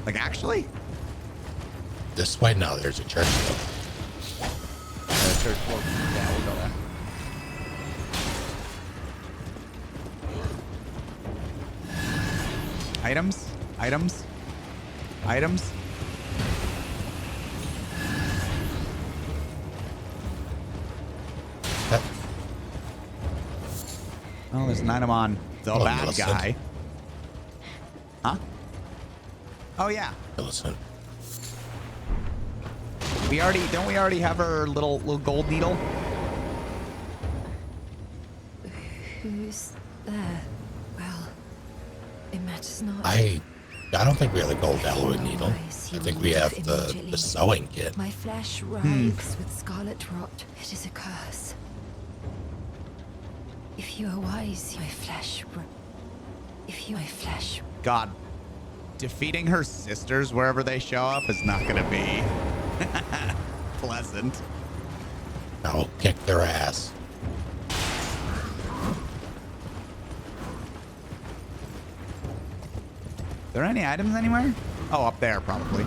Like, actually? This way? No, there's a church though. Church, well, yeah, we'll go there. Items? Items? Items? Oh, there's an item on the bad Millicent. guy. Huh? Oh, yeah. Listen. Don't we already have her little gold needle? Who's there? Well, it matters not. I don't think we have the gold alloy needle. I think we have the sewing kit. My flesh writhes with scarlet rot. It is a curse. If you are wise, my flesh. My flesh. God, defeating her sisters wherever they show up is not gonna be pleasant. I'll kick their ass. Are there any items anywhere? Oh, up there, probably.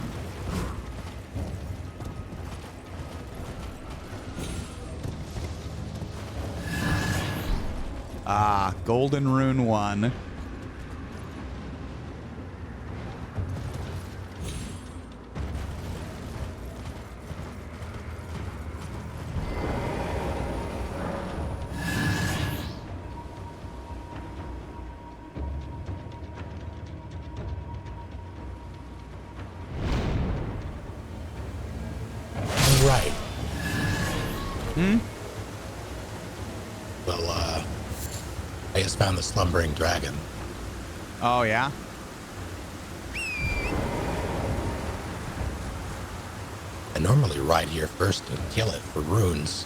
Ah, Golden Rune 1. Well, I just found the slumbering dragon. Oh, yeah? I normally ride here first and kill it for runes.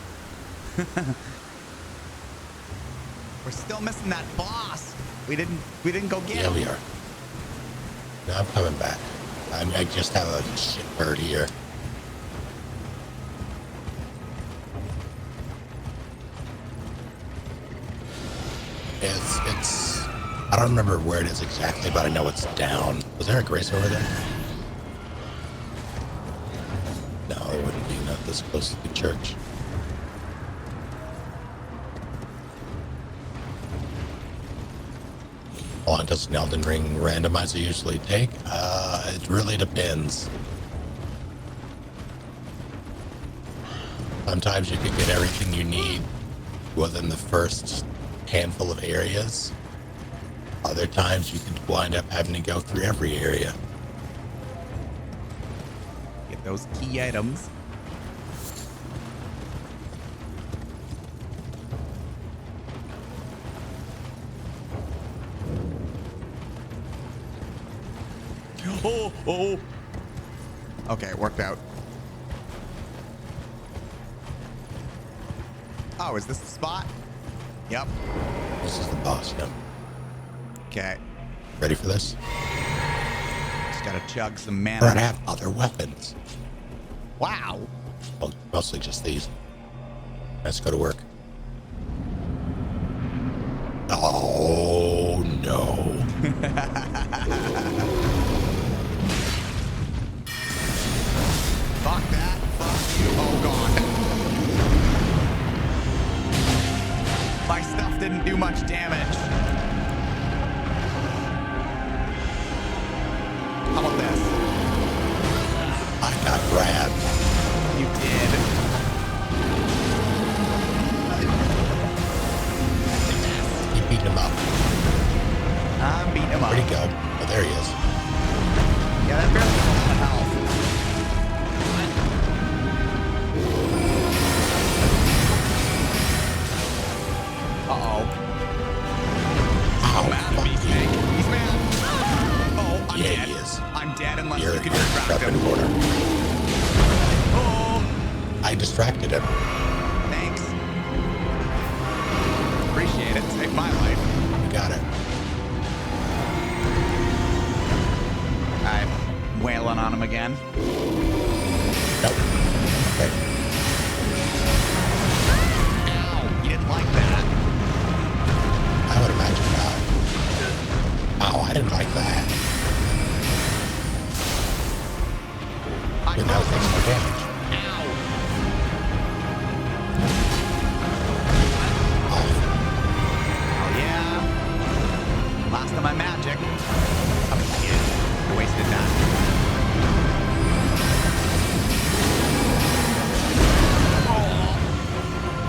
We're still missing that boss. We didn't go get him. Yeah, we are. No, I'm coming back. I just have a shitbird here. It's I don't remember where it is exactly, but I know it's down. Was there a grace over there? No, there wouldn't be. Not this close to the church. How long does an Elden Ring Randomizer usually take? It really depends. Sometimes you can get everything you need within the first handful of areas. Other times you can wind up having to go through every area. Get those key items. Oh. Okay, it worked out. Oh, is this the spot? Yep. This is the boss, yep. Okay. Ready for this? Just gotta chug some mana. But I have other weapons. Wow. Well, mostly just these. Let's go to work. Oh, no. Fuck that. Fuck you. Oh, God. My stuff didn't do much damage. How about this? I got grabbed. You did. Keep beating him up. I'm beating him up. Where'd he go? Oh, there he is. Yeah, that barely has a lot of health. Uh-oh. Ow, Mad at me, Snake. He's mad. Oh, I'm dead. He is. I'm dead unless You're you can distract trapped in him. corner. Oh, I distracted him. thanks. Appreciate it. Saved my life. You got it. I'm wailing on him again. Nope. Okay. Ow, you didn't like that. I would imagine not. Ow, I didn't like that. I But now it takes more damage. Ow. Oh, yeah. Last of my magic. Oh, shit. I wasted that.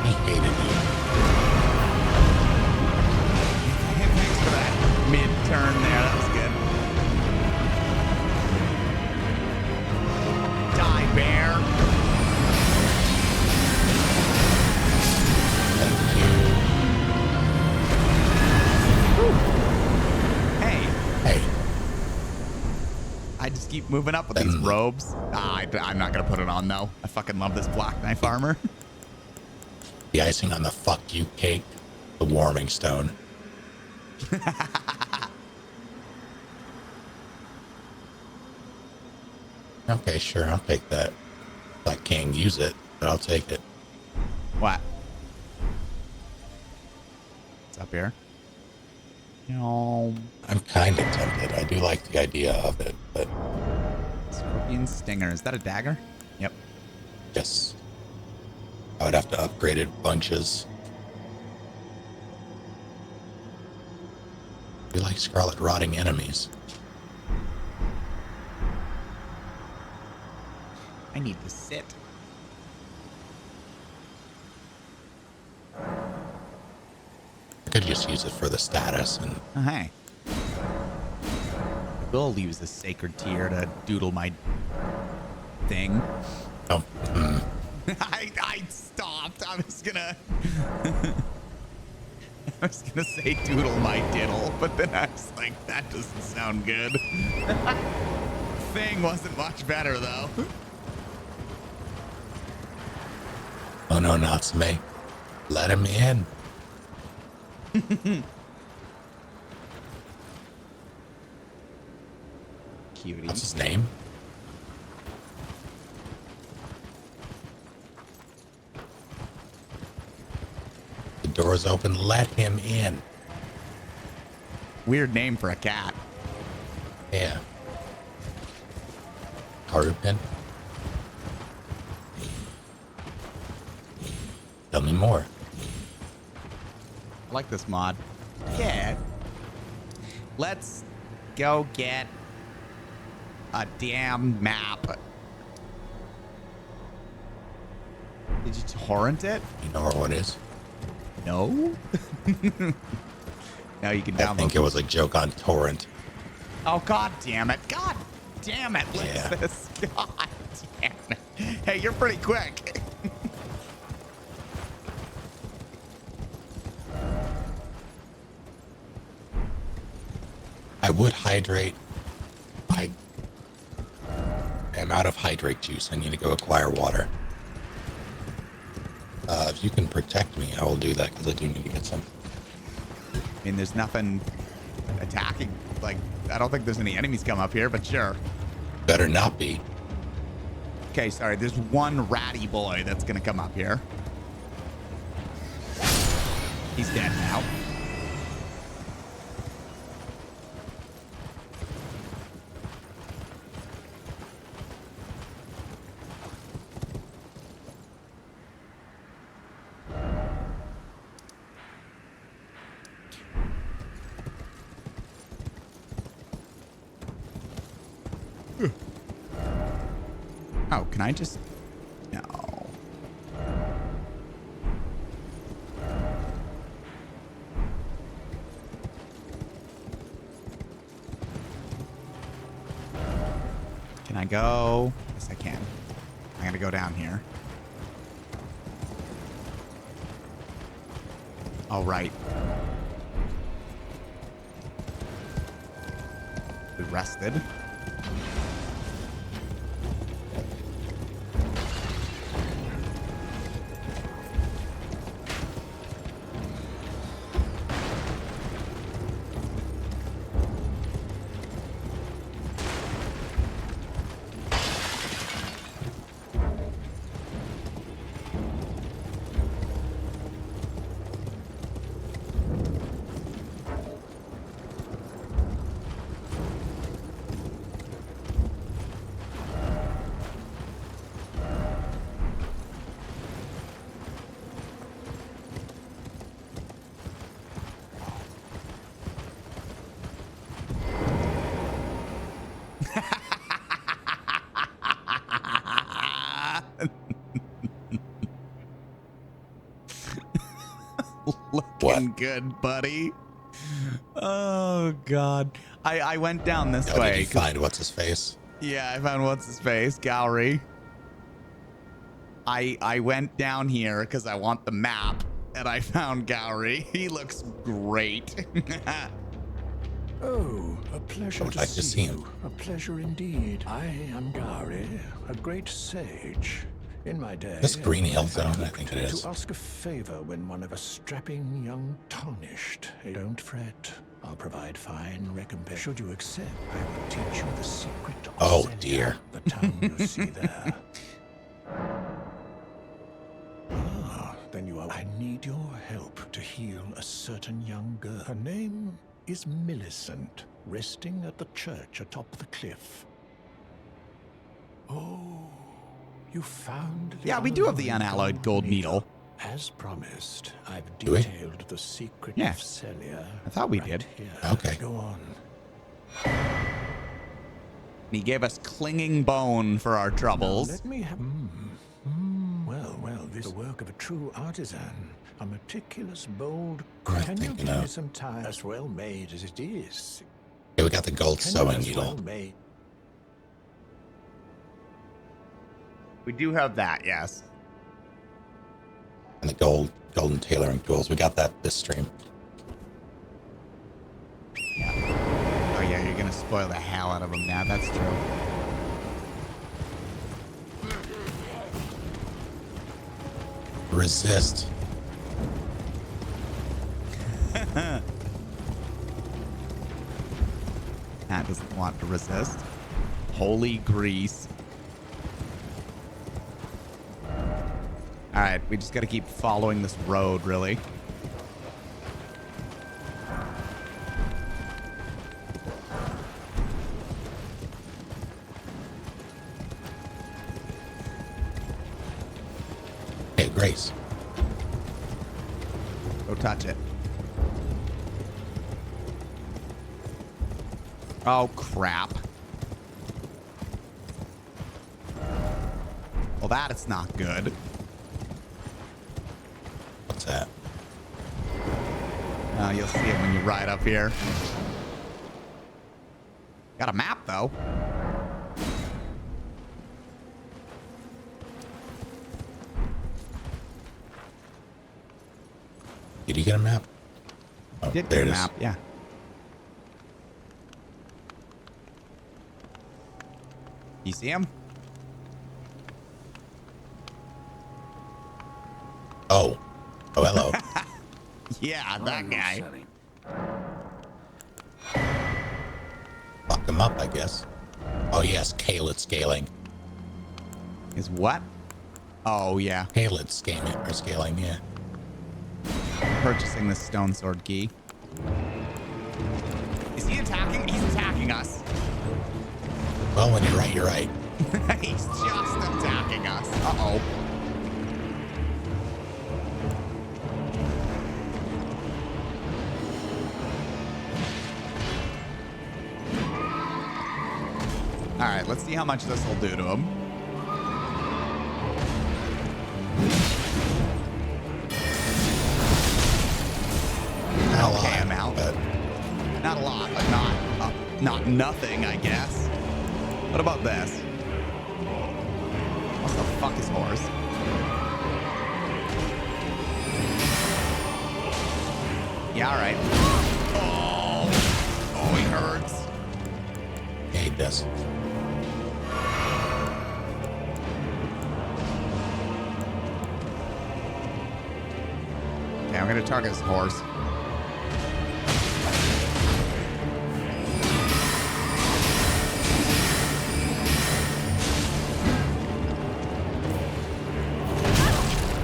He hated you. Thanks for that mid-turn there. That was good. Die, bear. Thank you. Hey, Hey, I just keep moving up with these robes. I'm not going to put it on, though. I fucking love this black knife armor. the icing on the fuck you cake, the warming stone. Okay, sure, I'll take that. I can't use it, but I'll take it. What? What's up here? No. I'm kind of tempted. I do like the idea of it, but Scorpion Stinger. Is that a dagger? Yep. yes. I would have to upgrade it bunches. You like Scarlet Rotting enemies. I need to sit. I could just use it for the status and Oh, hey. I will use the sacred tear to doodle my thing. oh, I stopped. I was gonna. I was gonna say doodle my diddle, but then I was like, that doesn't sound good. Thing wasn't much better though. Oh no, Natsume. Let him in. Cutie. What's his name? The door's open. Let him in. Weird name for a cat. Yeah. Harupin. Tell me more. I like this mod. Yeah. Let's go get a damn map. Did you torrent it? You know where one is? No. Now you can download. I think it was a joke on torrent. Oh, god damn it. God damn it, Yeah. Lexus. God damn it. Hey, you're pretty quick. I would hydrate. I am out of hydrate juice. I need to go acquire water. If you can protect me, I will do that because I do need to get some. I mean, there's nothing attacking. Like, I don't think there's any enemies come up here, but sure. Better not be. Okay, sorry. There's one ratty boy that's going to come up here. He's dead now. Oh, can I just... No. Can I go? Yes, I can. I'm gonna go down here. All right. We rested. Looking good, buddy. Oh god. I went down this way. Did you find what's his face? Yeah, I found what's his face, Gallery. I went down here because I want the map, and I found Gallery. He looks great. Oh, a pleasure I would like to see him. A pleasure indeed. I am Gari, a great sage. In my day, This Green Hill Zone, I think it is. to ask a favor when one of a strapping young tarnished. Don't fret. I'll provide fine recompense. Should you accept, I will teach you the secret of Oh, Zelia, dear. the town you see there. Then you are. I need your help to heal a certain young girl. Her name is Millicent, resting at the church atop the cliff. Oh, you found the Yeah, we do have the unalloyed gold needle. As promised, I've Do we? detailed the secret Yeah. of Celia. I thought we did. Here. Okay. Go on. He gave us clinging bone for our troubles. Let me have. Well, this is the work of a true artisan. A meticulous, bold. Worth Can you thinking give me of. some time? As well made as it is. Okay, we got the gold Can sewing you as well needle. made? We do have that, yes. And the golden tailoring tools. We got that this stream. spoil the hell out of him now. That's true. Resist. Cat doesn't want to resist. Holy grease. All right, we just got to keep following this road, really. Hey, Grace. Go touch it. Oh, crap. Well, that is not good. What's that? You'll see it when you ride up here. Got a map, though. Did you get a map? Oh, Did there get it a is. map, yeah. You see him? Oh. Oh, hello. Yeah, that guy. Fuck him up, I guess. Oh, yes, Kaled scaling. Is what? Oh, yeah. Kaled scaling, yeah. Purchasing the stone sword key. Is he attacking? He's attacking us. Well, when you're right, you're right. He's just attacking us. Uh-oh. All right, let's see how much this will do to him. Okay, amount. Not a lot, but not nothing, I guess. What about this? What the fuck is horse? Yeah, all right. Oh, he hurts. Yeah, he does. Okay, I'm gonna target this horse.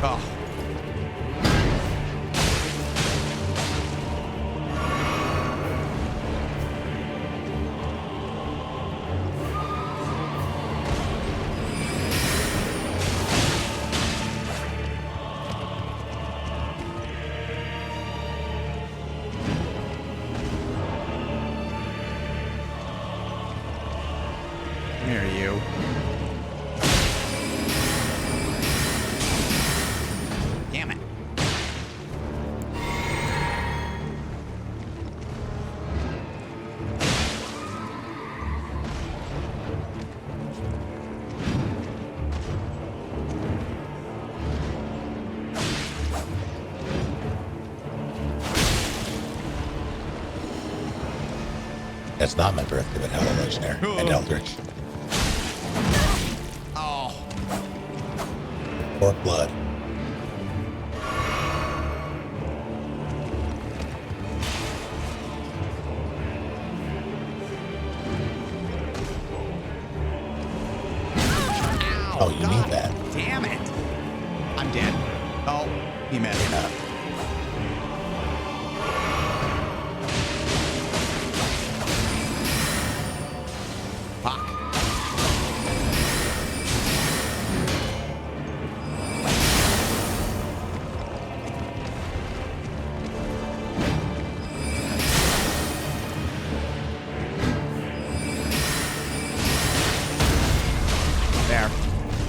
Oh. Here you. Damn it. That's not my birthday, but hello, Legionnaire and Eldritch. Oh. Or blood. Oh, you need that. Damn it. I'm dead. Oh, he missed. Fuck. There.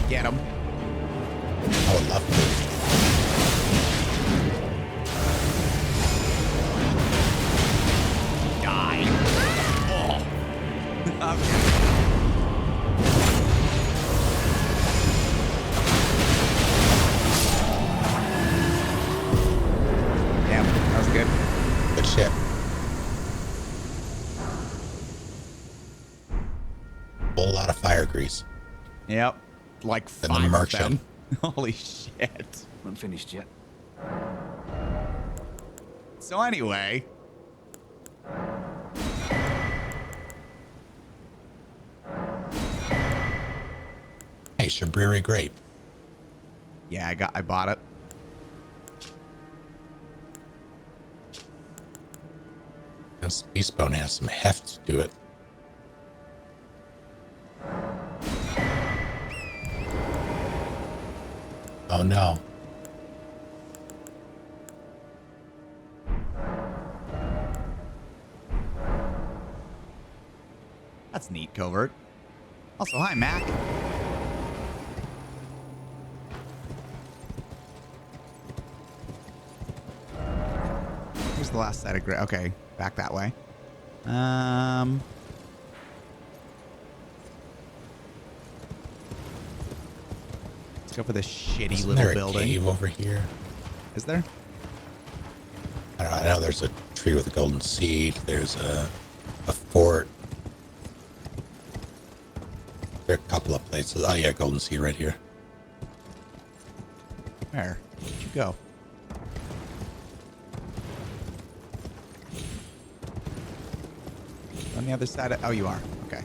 Get him. I would love to. Die. Oh. Okay. Damn, that was good. Good shit. whole lot of fire grease. Yep. Like And the 5 of merchant. them. Holy shit. I'm finished yet. So anyway. Hey, Shabriri grape. Yeah, I bought it. This beast bone has some heft to it. Oh no. That's neat, Covert. Also, hi, Mac. Here's the last set of okay, back that way. Let's go for this shitty Isn't little there a building. cave over here? Is there? I don't know. I know there's a tree with a golden seed. There's a fort. There are a couple of places. Oh yeah, golden seed right here. Where? Where'd you go? On the other side of... Oh, you are. Okay.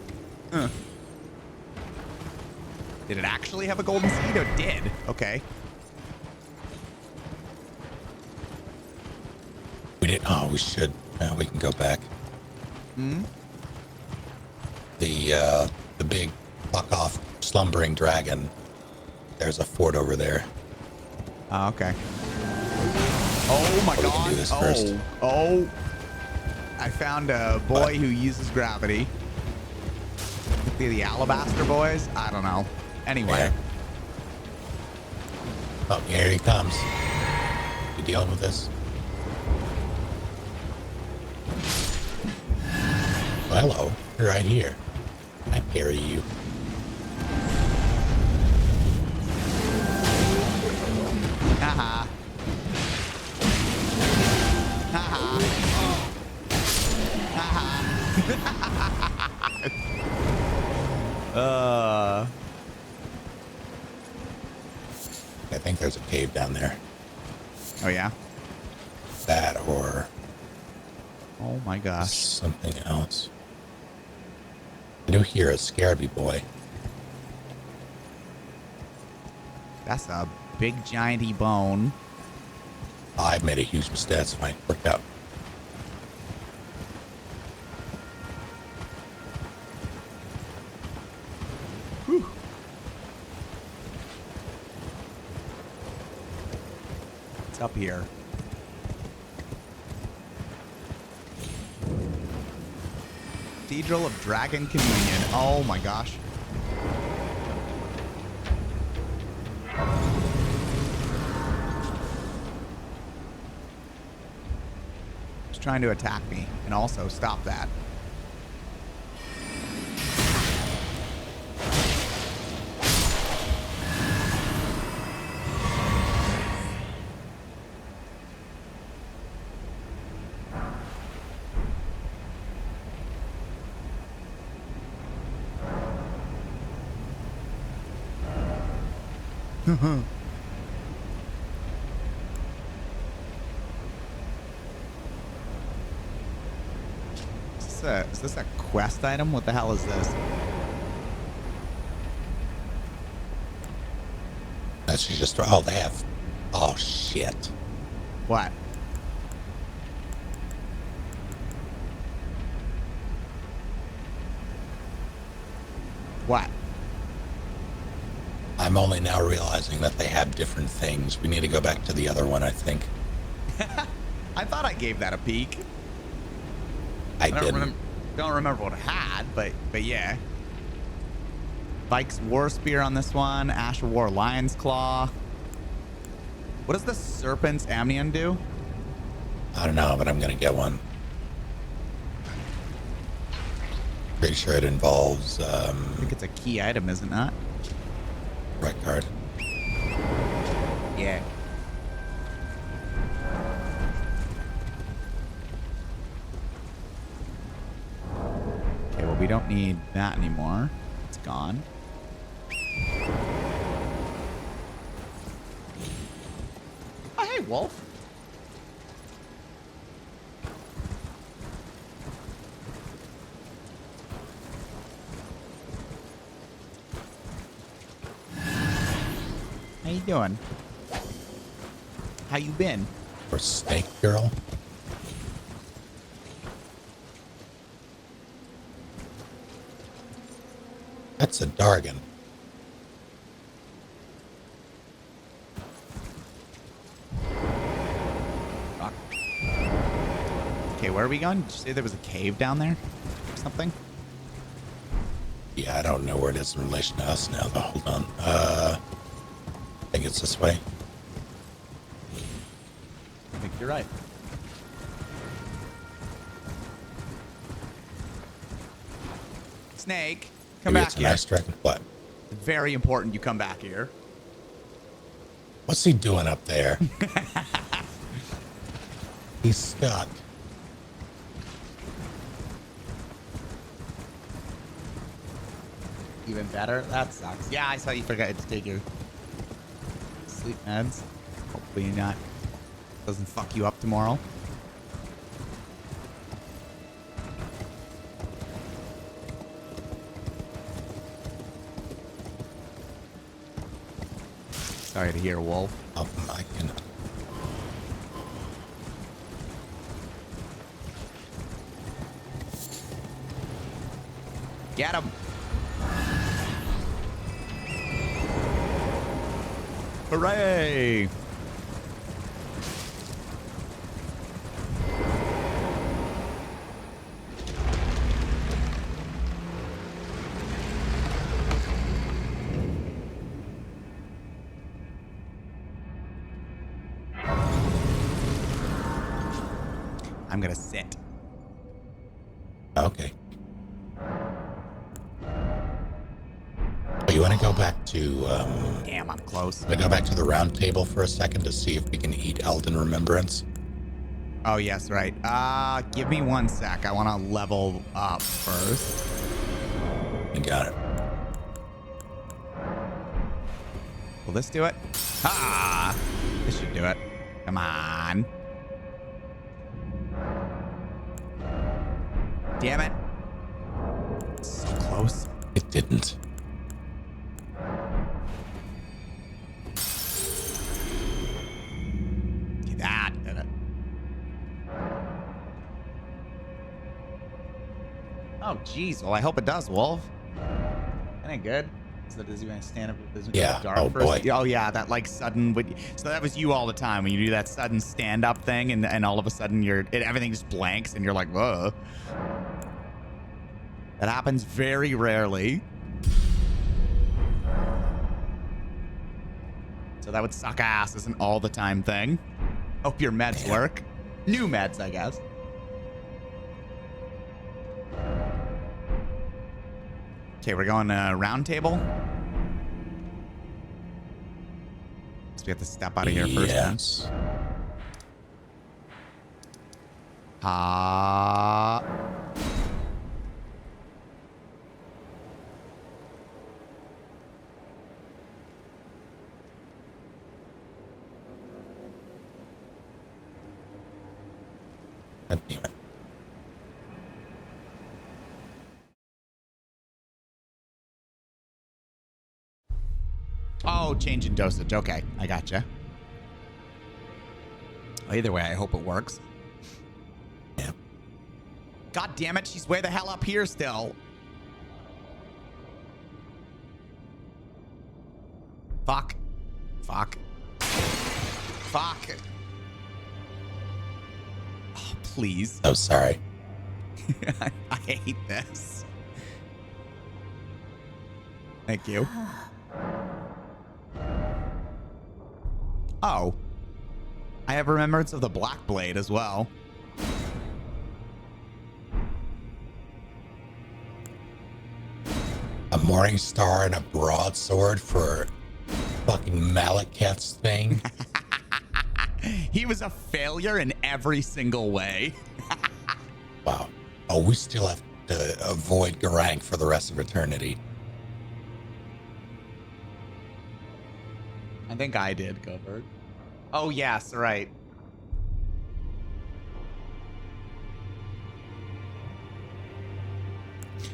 Did it actually have a golden seed? It did. Okay. We didn't. Oh, we should. We can go back. Hmm? The big fuck off slumbering dragon. There's a fort over there. Oh, okay. Oh my Or we god. can do this first. Oh. I found a boy who uses gravity. The Alabaster boys? I don't know. Anyway. Oh, here he comes. You dealing with this? Well, hello. You're right here. I carry you. Haha. Haha. Haha. I think there's a cave down there. Oh, yeah? That or... Oh, my gosh. Something else. I do hear a scarabee boy. That's a big, gianty bone. I've made a huge mistake. That's fine. Worked out. Whew. It's up here. Cathedral of Dragon Communion. Oh my gosh. He's trying to attack me, and also stop that. Is this a quest item? What the hell is this? That's just... Oh, they have... Oh, shit. What? What? I'm only now realizing that they have different things. We need to go back to the other one, I think. I thought I gave that a peek. I didn't. Don't remember what it had, but yeah. Vike's War Spear on this one. Ash of War Lion's Claw. What does the Serpent's Amnion do? I don't know, but I'm going to get one. Pretty sure it involves... I think it's a key item, isn't it? Right card. Yeah. Okay, well, we don't need that anymore. gone. Oh, hey, Wolf. How you doing? How you been? For Snake Girl? That's a Dargan. Fuck. Okay, where are we going? Did you say there was a cave down there? Or something? Yeah, I don't know where it is in relation to us now, though. Hold on. I think it's this way. I think you're right. Snake, come Maybe back it's a here. nice dragon. What? Very important you come back here. What's he doing up there? He's stuck. Even better? That sucks. Yeah, I saw you forgot to take your sleep meds. Hopefully not. Doesn't fuck you up tomorrow. Sorry to hear, Wolf. Oh my goodness. Get him. Hooray! I'm gonna sit. Okay. Oh, you want to go back to, Damn, I'm close. want to go back to the round table for a second to see if we can eat Elden Remembrance? Oh, yes, right. Give me 1 sec. I want to level up first. You got it. Will this do it? Ah! This should do it. Come on. Damn it. So close. It didn't. That did it. Oh, jeez. Well, I hope it does, Wolf. That ain't good. So does he want to stand up with his Yeah. dark Oh, first? boy. Oh, yeah. That like sudden. So that was you all the time when you do that sudden stand up thing, and all of a sudden everything just blanks, and you're like, whoa. That happens very rarely. So that would suck ass as an all the time thing. Hope your meds work. New meds, I guess. Okay, we're going round table. So we have to step out of here first. Yes. God damn it. Oh, change in dosage. Okay, I gotcha. Well, either way, I hope it works. Yeah. God damn it, she's way the hell up here still. Fuck. Fuck. Fuck. Oh, please. Oh, sorry. I hate this. Thank you. Oh. I have remembrance of the Black Blade as well. A Morning Star and a broadsword for fucking Malekith's thing. He was a failure in every single way. Wow. Oh, we still have to avoid Garang for the rest of eternity. think I did go first. Oh, yes, right.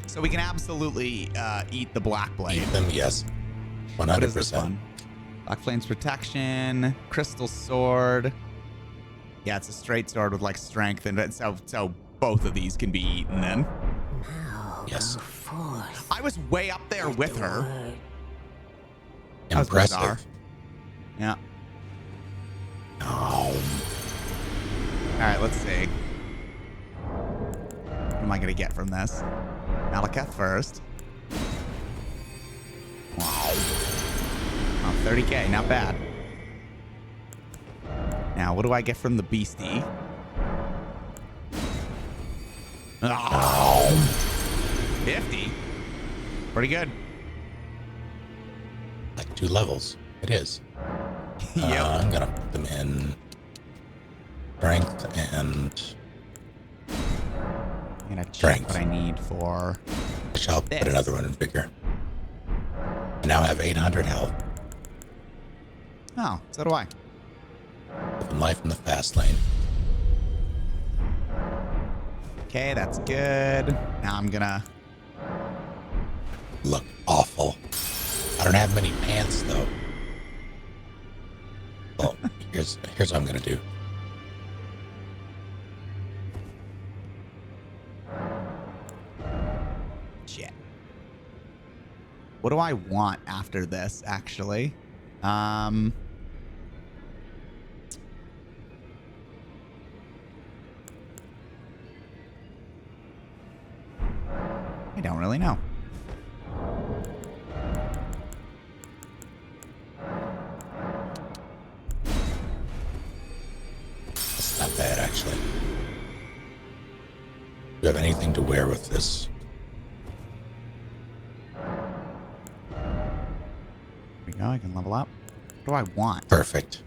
So we can absolutely eat the Black Blade. Eat them, yes. 100%. What is this one? Black Flame's Protection, Crystal Sword. Yeah, it's a straight sword with like strength, and so both of these can be eaten then. Yes. I was way up there with her. That was Impressive. bizarre. Yeah. Oh. All right, let's see. What am I gonna get from this? Malekith first. Wow. Oh, 30k, not bad. Now, what do I get from the beastie? Oh, 50. Pretty good. Like 2 levels. It is. Yep. I'm gonna put them in strength and I'm gonna check strength. what I need for. I shall this. put another one in vigor. I now have 800 health. Oh, so do I. Living life in the fast lane. Okay, that's good. Now I'm gonna. Look awful. I don't have many pants though. Well, here's what I'm gonna do. Shit. What do I want after this, actually? I don't really know. That's not bad, actually. Do you have anything to wear with this? There we go. I can level up. What do I want? Perfect.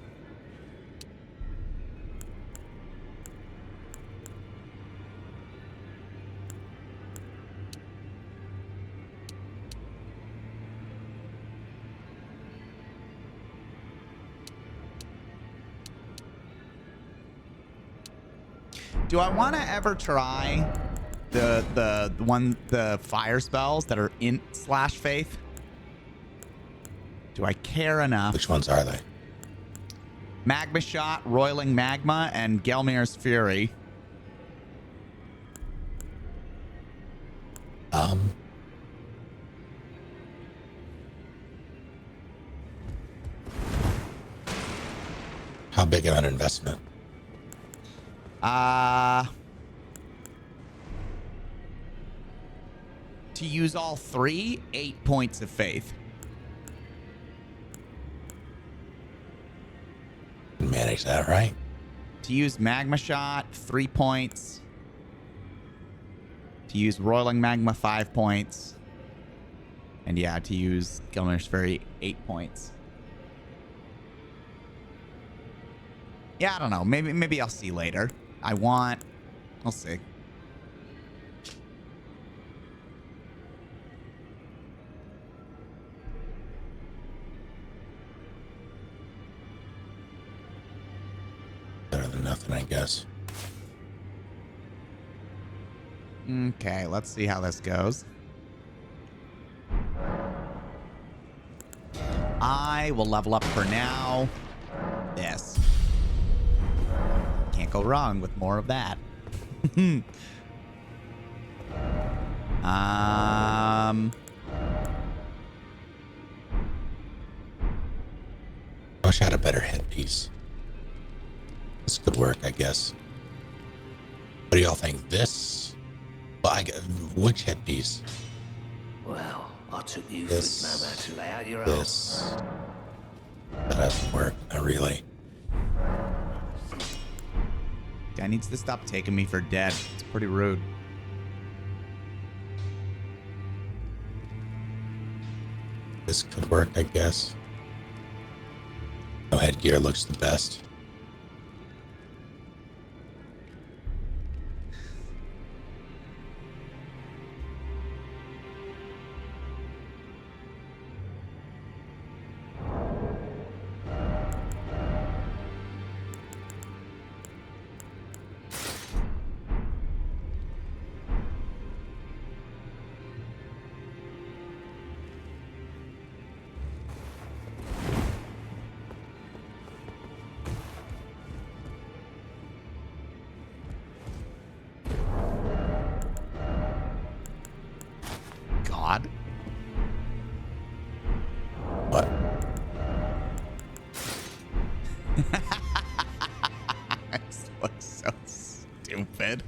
Do I want to ever try the fire spells that are int/faith? Do I care enough? Which ones are they? Magma Shot, Roiling Magma, and Gelmir's Fury. How big of an investment? To use all 3, 8 points of faith. Manage that, right? To use Magma Shot, 3 points. To use Roiling Magma, 5 points. And yeah, to use Gelmir's Fury, 8 points. Yeah, I don't know. Maybe I'll see later. We'll see. Better than nothing, I guess. Okay, let's see how this goes. I will level up for now. This. Can't go wrong with more of that. Wish I had a better headpiece. This could work, I guess. What do y'all think? This? Well, which headpiece? Well, I took you This. for Mama to lay out your own. This. That doesn't work. Not really. Guy needs to stop taking me for dead. It's pretty rude. This could work, I guess. No headgear looks the best. stupid.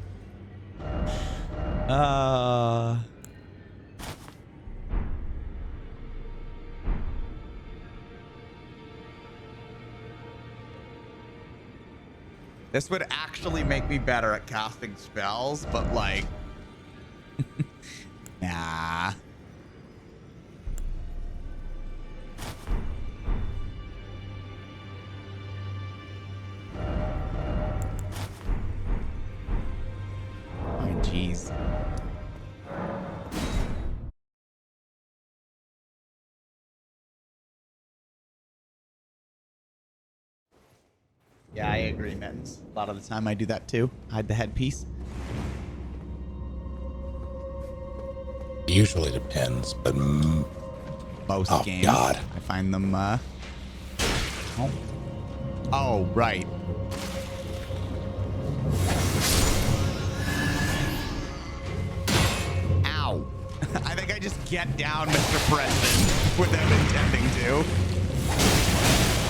This would actually make me better at casting spells, but like, nah. Oh, jeez. Yeah, I agree, Mittens. A lot of the time I do that too. Hide the headpiece. It usually depends, but Most oh games, God, I find them. Oh, right. Ow! I think I just get down, Mr. President, without intending to.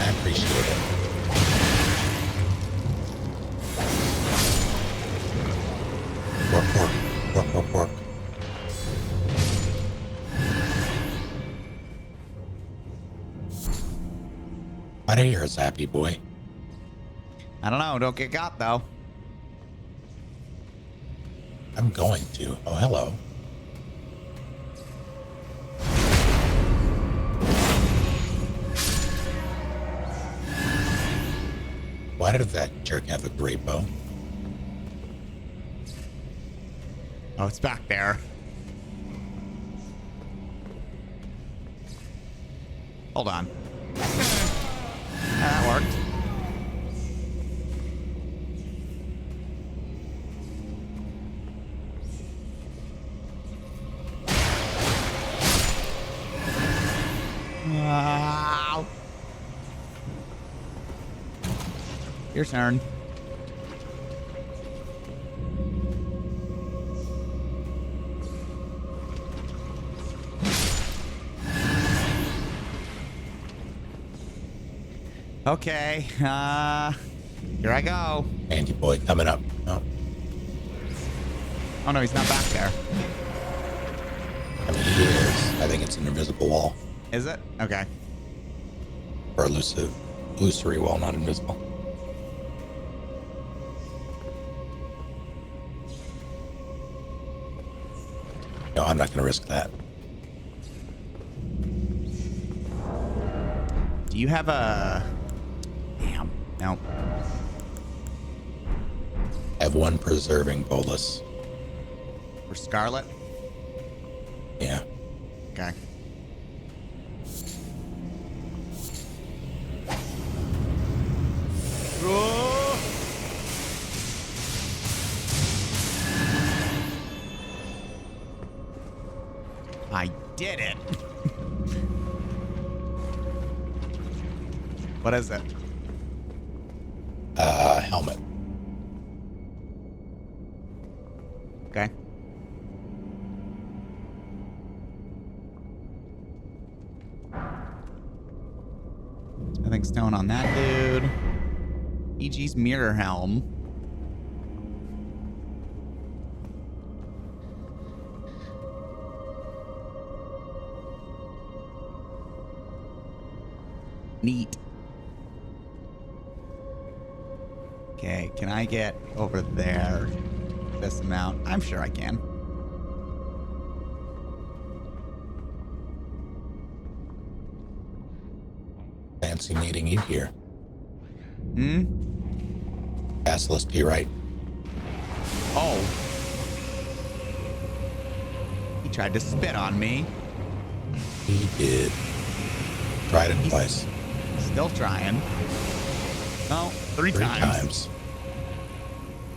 I appreciate it. Work. Out of here, Zappy boy. I don't know. Don't get got, though. I'm going to. Oh, hello. Why did that jerk have a great bow? Oh, it's back there. Hold on. That worked. Wow. Your turn. Okay, here I go. Andy boy coming up. Oh. Oh no, he's not back there. I mean, he is. I think it's an invisible wall. Is it? Okay. Or illusory wall, not invisible. No, I'm not going to risk that. Do you have a... Damn. Nope. I have one preserving bolus. For Scarlet? Yeah. Okay. I did it. What is it? Helmet. Okay. Nothing stone on that dude. EG's mirror helm. Neat. Okay, can I get over there this amount? I'm sure I can. Fancy meeting you here. Hmm? Basilisk to your right. Oh. He tried to spit on me. He did. Tried it twice. Still trying. No, three times.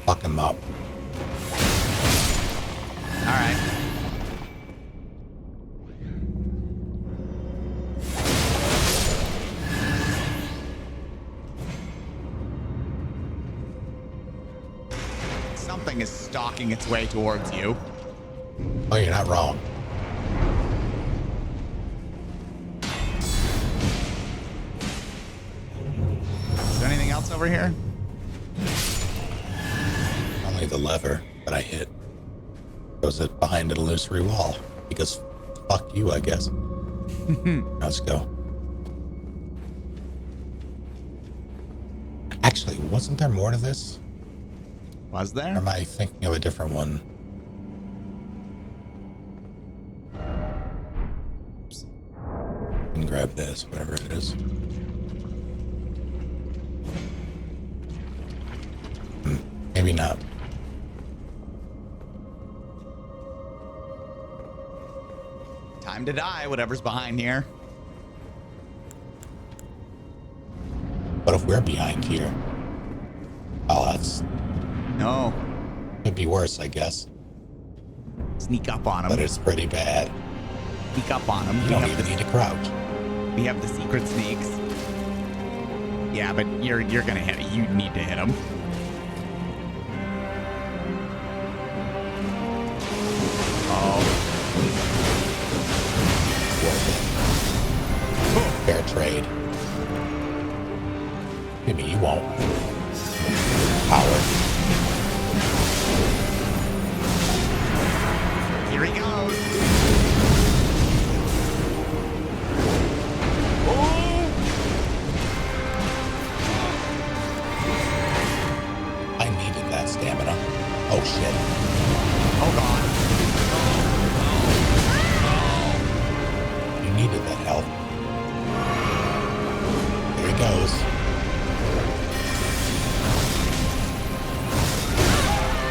Fuck him up. All right. Something is stalking its way towards you. Oh, you're not wrong. Is there anything else over here? Only only the lever that I hit. Goes it behind an illusory wall. Because fuck you, I guess. Let's go. Actually, wasn't there more to this? Was there? Or am I thinking of a different one? Oops. I can grab this, whatever it is. Maybe not. Time to die, whatever's behind here. But if we're behind here, oh, that's No. could be worse, I guess. Sneak up on him. But it's pretty bad. Sneak up on him. You don't even need to crouch. We have the secret sneaks. Yeah, but you're gonna hit it. You need to hit him. Oh. Fair trade. Maybe you won't. Power. Here he goes. Oh! I needed that stamina. Oh shit. Oh god. You needed that health. There he goes.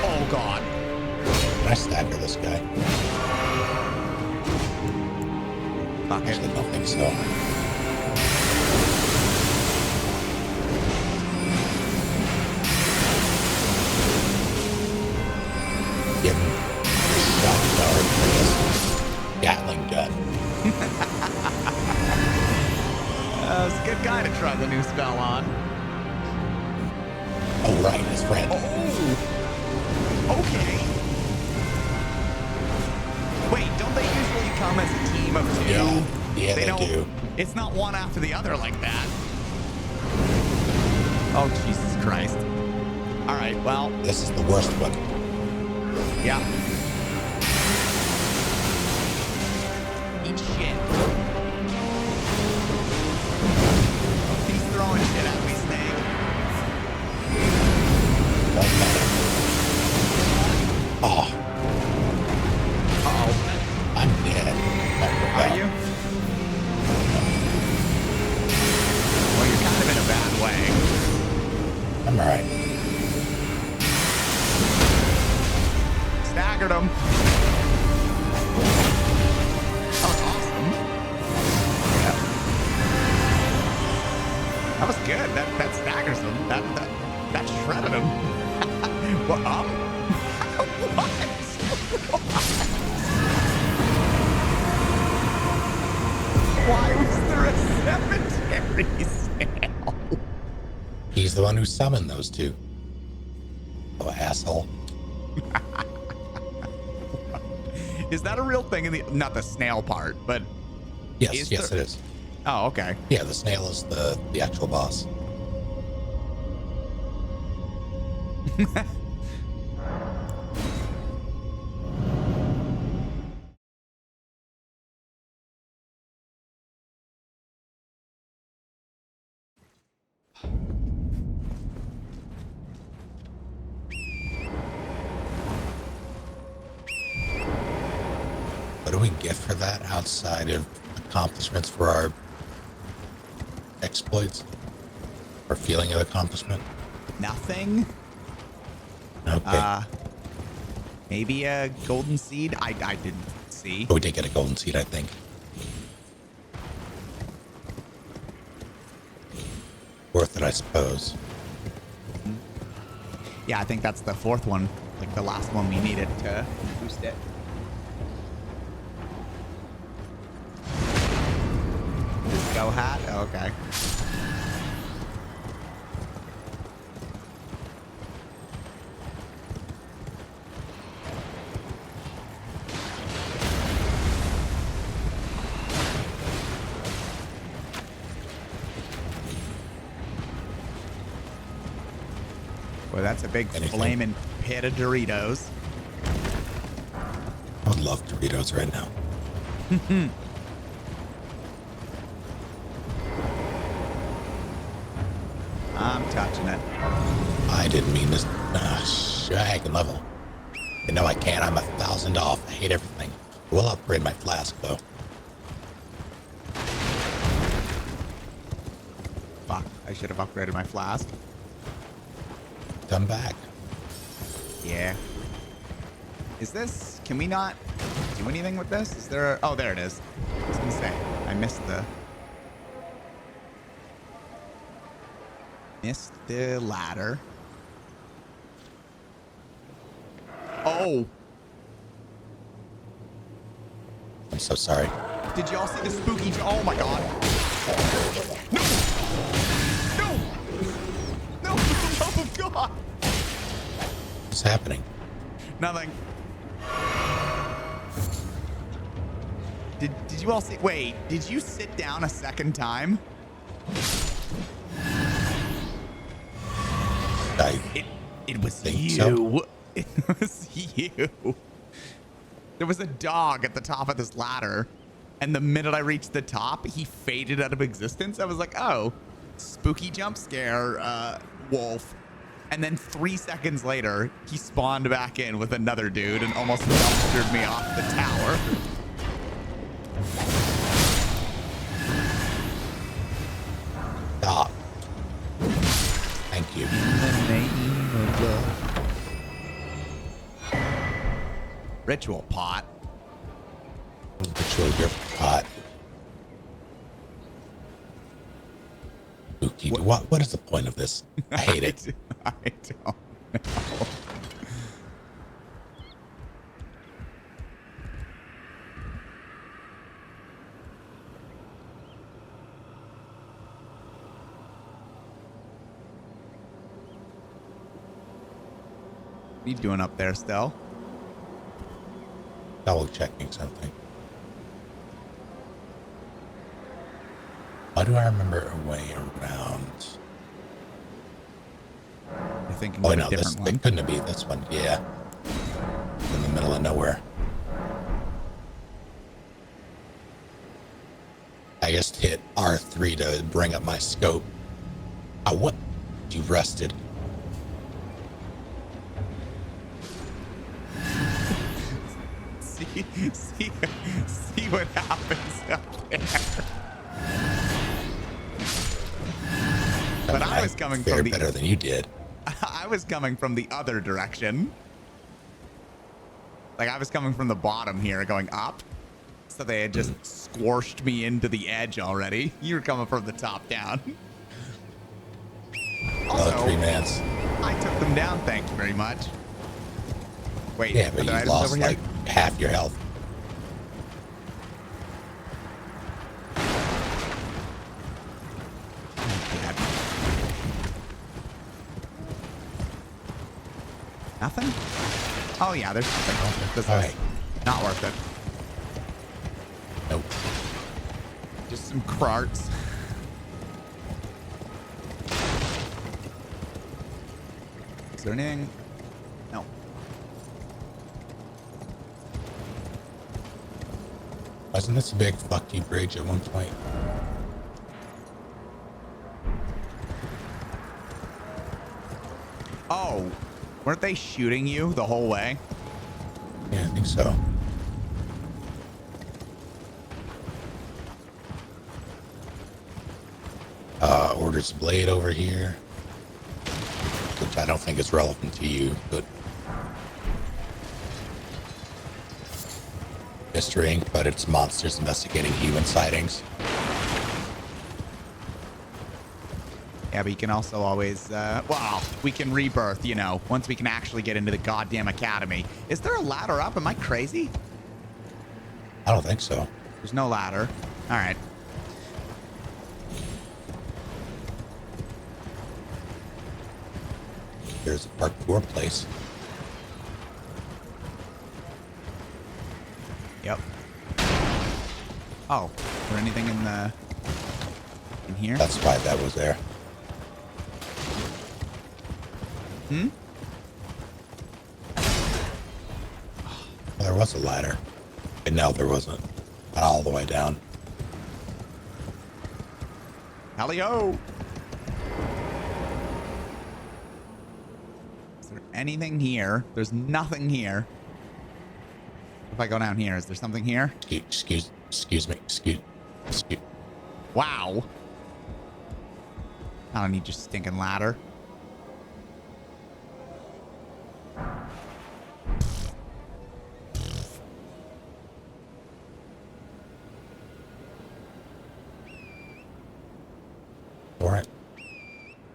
Oh god. Can I stagger this guy? Fuck it. Actually, I don't think so. Give him a shot dart for this Gatling gun. It's a good guy to try the new spell on. Oh, right, his friend. Oh. Okay. Wait, don't they usually come as a team of two? Yeah, they do. It's not one after the other like that. Oh, Jesus Christ. All right, well. This is the worst one. Yeah. Eat shit. He's throwing shit at me, Snake. Don't matter. Oh. Uh-oh. I'm dead. Are you? Well, you're kind of in a bad way. I'm alright. Staggered him. That was awesome. Yeah. That was good. That staggers him. That shredded him. What? What? Why was there a cemetery sale? He's the one who summoned those two. Oh, asshole. Is that a real thing in the not the snail part, but Yes, it is. Oh, okay. Yeah, the snail is the actual boss. What do we get for that outside of accomplishments for our exploits? Or feeling of accomplishment? Nothing. Okay. Maybe a golden seed. I didn't see. But we did get a golden seed, I think. Worth it, I suppose. Yeah, I think that's the fourth one, like the last one we needed to boost it. Disco hat. Oh, okay. Boy, that's a big flaming hit of Doritos. I would love Doritos right now. I'm touching it. I didn't mean this. I can level. You know I can't. I'm 1,000 off. I hate everything. I will upgrade my flask though. Fuck, I should have upgraded my flask. Come back. Yeah. Is this, can we not do anything with this? Is there, oh, there it is. I was gonna say, I missed the ladder. Oh. I'm so sorry. Did y'all see the spooky, oh my God. No! No! No, for the love of God! What's happening? Nothing. Did you all see, wait, did you sit down a second time? It was you. So. It was you. There was a dog at the top of this ladder, and the minute I reached the top, he faded out of existence. I was like, oh, spooky jump scare, wolf. And then 3 seconds later, he spawned back in with another dude and almost dumpstered me off the tower. Stop. Thank you. In the name of love. Ritual pot. Ritual your pot. Spooky. What is the point of this? I hate it. I don't know. What are you doing up there still? Double checking something. Why do I remember a way around? You're thinking Oh of no, a this different one. it couldn't be this one. Yeah, in the middle of nowhere. I just hit R3 to bring up my scope. Oh, what? You rested. See what happens up there. But I was coming from the better than you did. I was coming from the other direction. Like I was coming from the bottom here, going up. So they had just squashed me into the edge already. You were coming from the top down. Also, 3 mans. I took them down. Thank you very much. Wait, Yeah, but you lost like half your health. Nothing? Oh yeah, there's something. This is not worth it. Nope. Just some carts. Is there anything? No. Wasn't this a big fuck you bridge at one point? Oh, weren't they shooting you the whole way? Yeah, I think so. Orders blade over here, which I don't think is relevant to you, but Mystery Inc., but it's monsters investigating human sightings. Yeah, but you can also always, well, we can rebirth, you know, once we can actually get into the goddamn academy. Is there a ladder up? Am I crazy? I don't think so. There's no ladder. All right. There's a parkour place. Yep. Oh, is there anything in here? That's why that was there. There was a ladder. And no, there wasn't. Not all the way down. Hallyo! Is there anything here? There's nothing here. If I go down here, is there something here? Excuse me. Wow. I don't need your stinking ladder.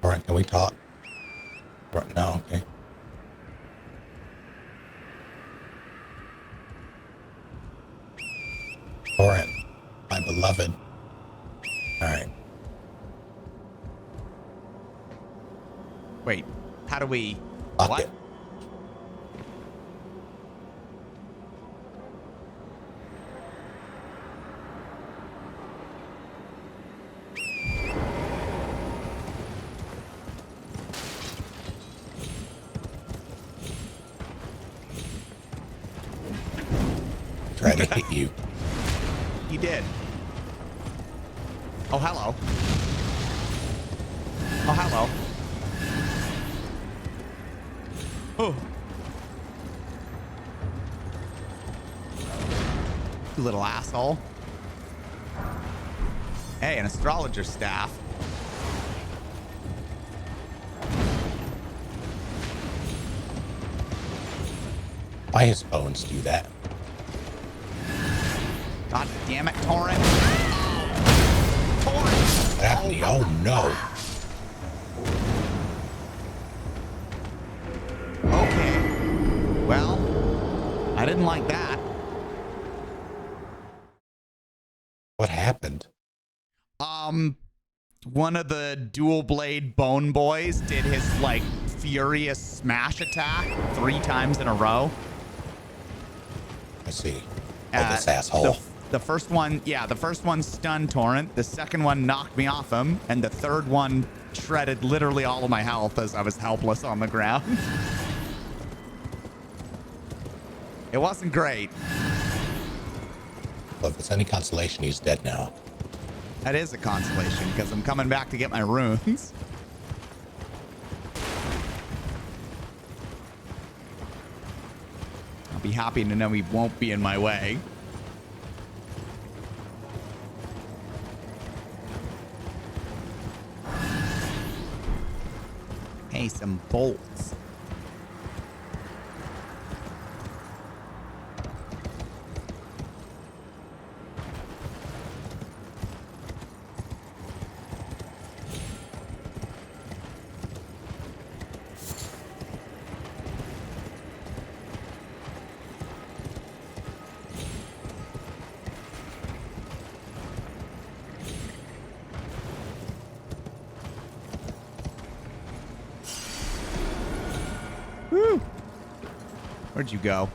All right, can we talk? Right now, okay. All right, my beloved. All right. Wait, how do we... Lock what? it. Trying to hit you. He did. Oh, hello. Oh, hello. Oh. You little asshole. Hey, an astrologer staff. Why his bones do that? God damn it, Torrent. Torrent! What happened to you? Oh no. Okay. Well, I didn't like that. What happened? One of the dual blade bone boys did his like furious smash attack 3 times in a row. I see. Oh, this asshole. The first one, yeah, the first one stunned Torrent. The second one knocked me off him. And the third one shredded literally all of my health as I was helpless on the ground. It wasn't great. Well, if it's any consolation, he's dead now. That is a consolation because I'm coming back to get my runes. I'll be happy to know he won't be in my way. Hey, some bolts. Where'd you go?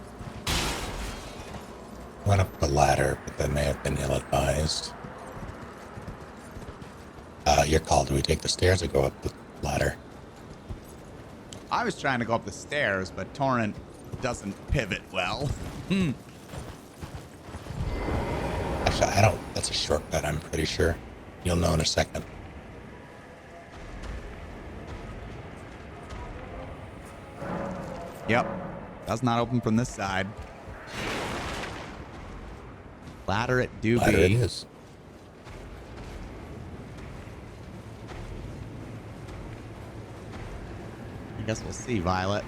Went up the ladder, but that may have been ill-advised. Your call. Do we take the stairs or go up the ladder? I was trying to go up the stairs, but Torrent doesn't pivot well. Actually, I don't. That's a shortcut, I'm pretty sure. You'll know in a second. Yep. Does not open from this side. Ladder it do Ladder be. it is. I guess we'll see, Violet.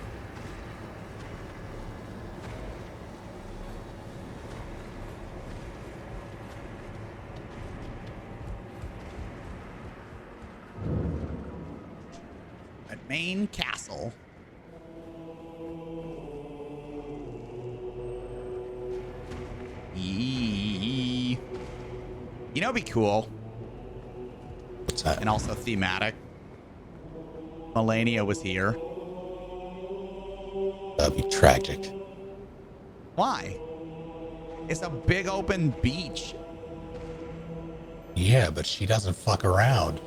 At main castle. Eee. You know, it'd be cool. What's that? And also thematic. Melania was here. That'd be tragic. Why? It's a big open beach. Yeah, but she doesn't fuck around.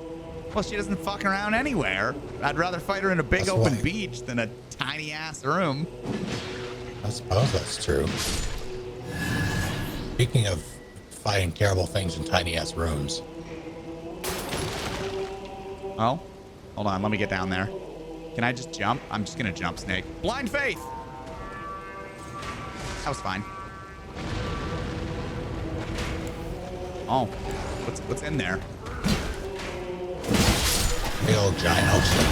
Well, she doesn't fuck around anywhere. I'd rather fight her in a big That's open why. beach than a tiny ass room. I suppose that's true. Speaking of fighting terrible things in tiny ass rooms. Oh, hold on. Let me get down there. Can I just jump? I'm just gonna jump, Snake. Blind faith. That was fine. Oh, what's in there? Big old giant ocean.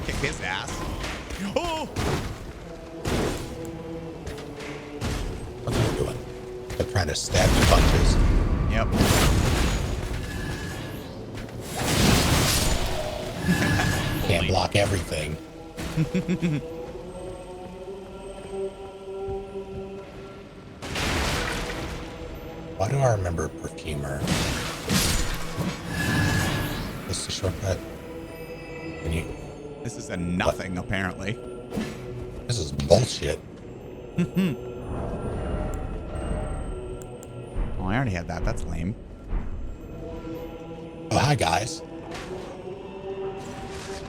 Kick his ass. Oh! What's he doing? They're trying to stab you punches. Yep. Can't block everything. Why do I remember Perfumer? This is a shortcut. Can you... This is a nothing, apparently. This is bullshit. Oh, I already had that. That's lame. Oh, hi, guys.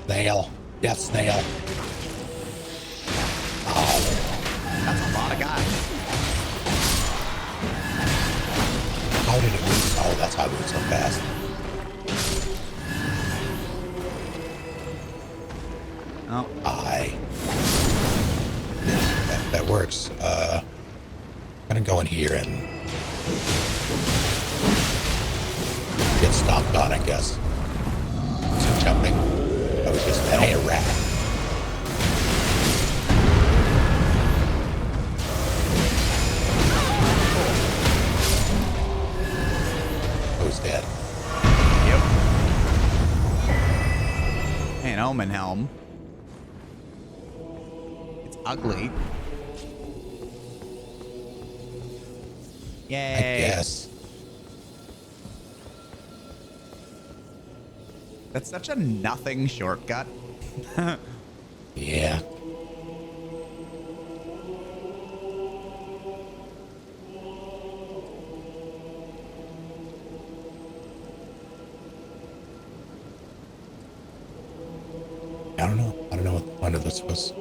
Snail. Death snail. Oh. That's a lot of guys. How did it move? Oh, that's how it moved so fast. Oh. Aye. That works. I'm gonna go in here and get stomped on, I guess. Some jumping. I was just a rat. Who's dead? Yep. Hey, an Omen helm. It's ugly. Yay. I guess. That's such a nothing shortcut. Yeah. I don't know. I don't know what the point of this was.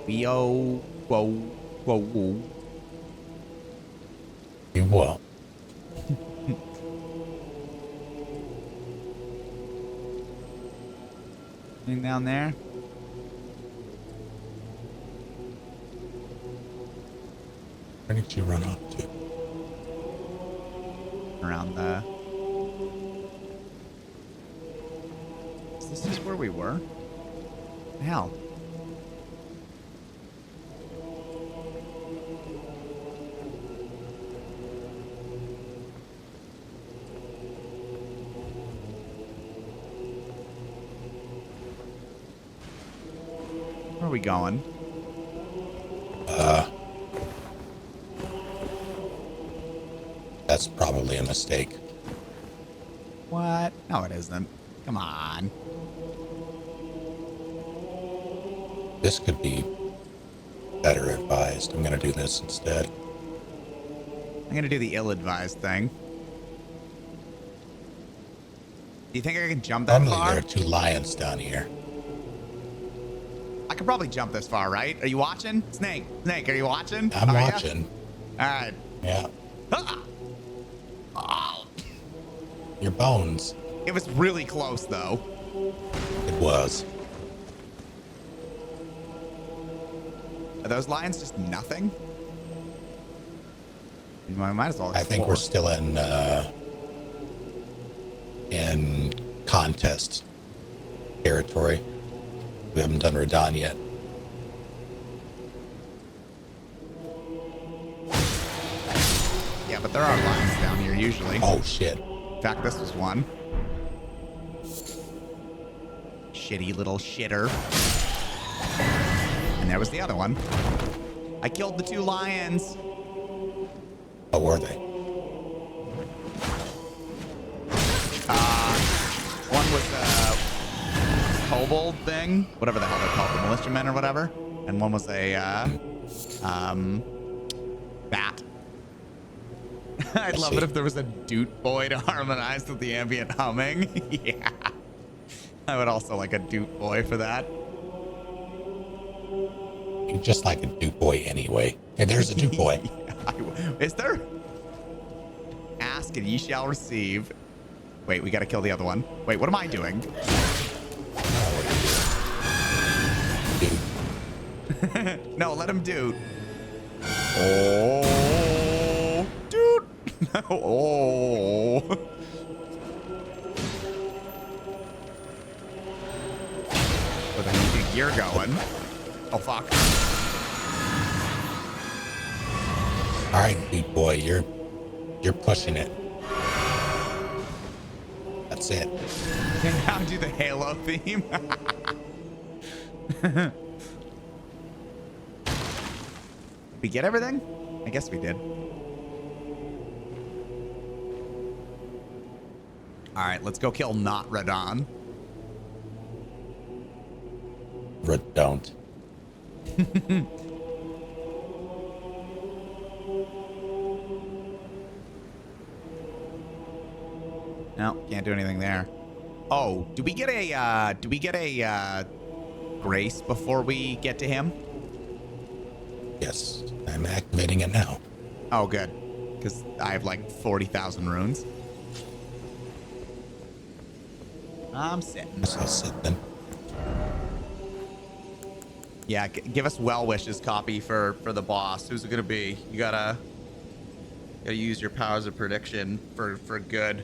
Whoa, whoa, whoa, whoa. You will. Anything down there? Where did you run off to? Around the... Is this just where we were? Hell. Where are we going? That's probably a mistake. What? No, it isn't. Come on. This could be better advised. I'm gonna do this instead. I'm gonna do the ill-advised thing. Do you think I can jump that Normally far? there are two lions down here. I could probably jump this far, right? Are you watching? Snake, are you watching? I'm Are ya? watching. All right. Yeah. Ah! Oh, Your bones. it was really close, though. It was. Are those lions just nothing? We might as well explore. I think we're still in contest territory. We haven't done Radon yet. Yeah, but there are lions down here usually. Oh shit. In fact, this was one. Shitty little shitter. And there was the other one. I killed the two lions. What were they? One was a kobold thing, whatever the hell they're called, the militiamen or whatever. And one was a bat. I'd love it if there was a doot boy to harmonize with the ambient humming. Yeah. I would also like a doot boy for that. You just like a Duke boy anyway. And there's a Duke boy. Is there? Ask and ye shall receive. Wait, we gotta kill the other one. Wait, what am I doing? No, let him doot. Oh, doot. Oh. With a heated gear going. Oh, fuck. All right, Duke boy, you're pushing it. That's it. Now do the Halo theme. We get everything? I guess we did. All right, let's go kill not Radon. Don't. No, can't do anything there. Oh, do we get a grace before we get to him? Yes, I'm activating it now. Oh, good. Because I have like 40,000 runes. I'm sitting. I'll sit then. Yeah, give us well wishes copy for the boss. Who's it gonna be? You gotta use your powers of prediction for good.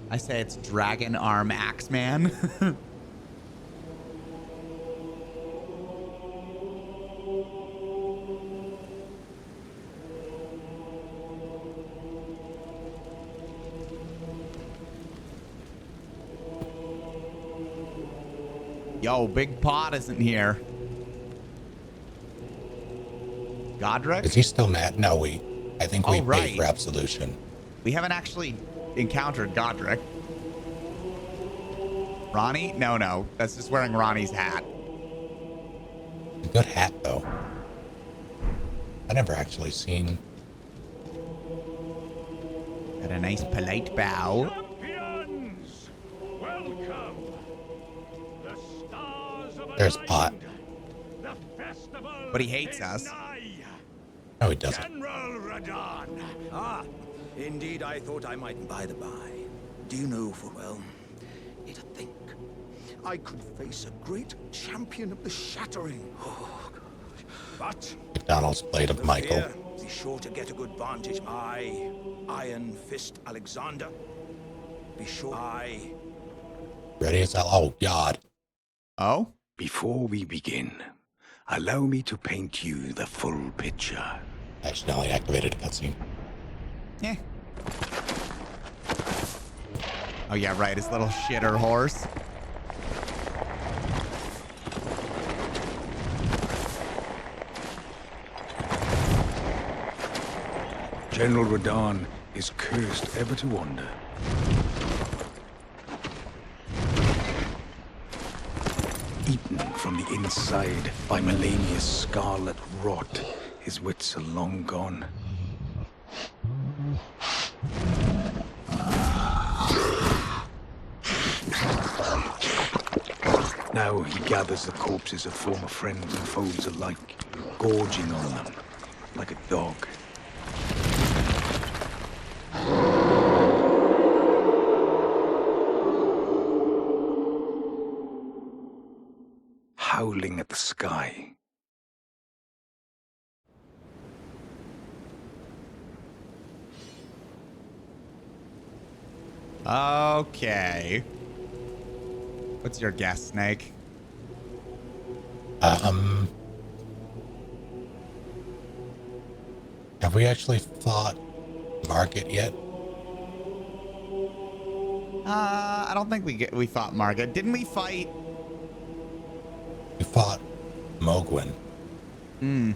I say it's Dragon Arm Axeman. Yo, Big Pot isn't here. Godric? Is he still mad? No, I think we right. paid for absolution. We haven't actually encountered Godric. Ronnie? No. That's just wearing Ronnie's hat. A good hat, though. I never actually seen. Got a nice polite bow. Champions, welcome. The stars of There's Pot. the festival. But he hates us. No, he doesn't. General Radon. Ah, indeed, I thought I might. By the by, do you know full well? It think I could face a great champion of the shattering. Oh, gosh. But McDonald's plate of Michael. fear, be sure to get a good vantage. I, Iron Fist Alexander. Be sure I. Ready as hell. Oh, God. Oh? Before we begin, allow me to paint you the full picture. Accidentally activated a cutscene. Yeah. Oh, yeah, right. His little shitter horse. General Radon is cursed ever to wander. Eaten from the inside by Melania's scarlet rot, his wits are long gone. Now he gathers the corpses of former friends and foes alike, gorging on them like a dog. Howling at the sky. Okay. What's your guess, Snake? Have we actually fought Market yet? I don't think we fought Margaret. Didn't we fight? We fought Mogwin. Hmm.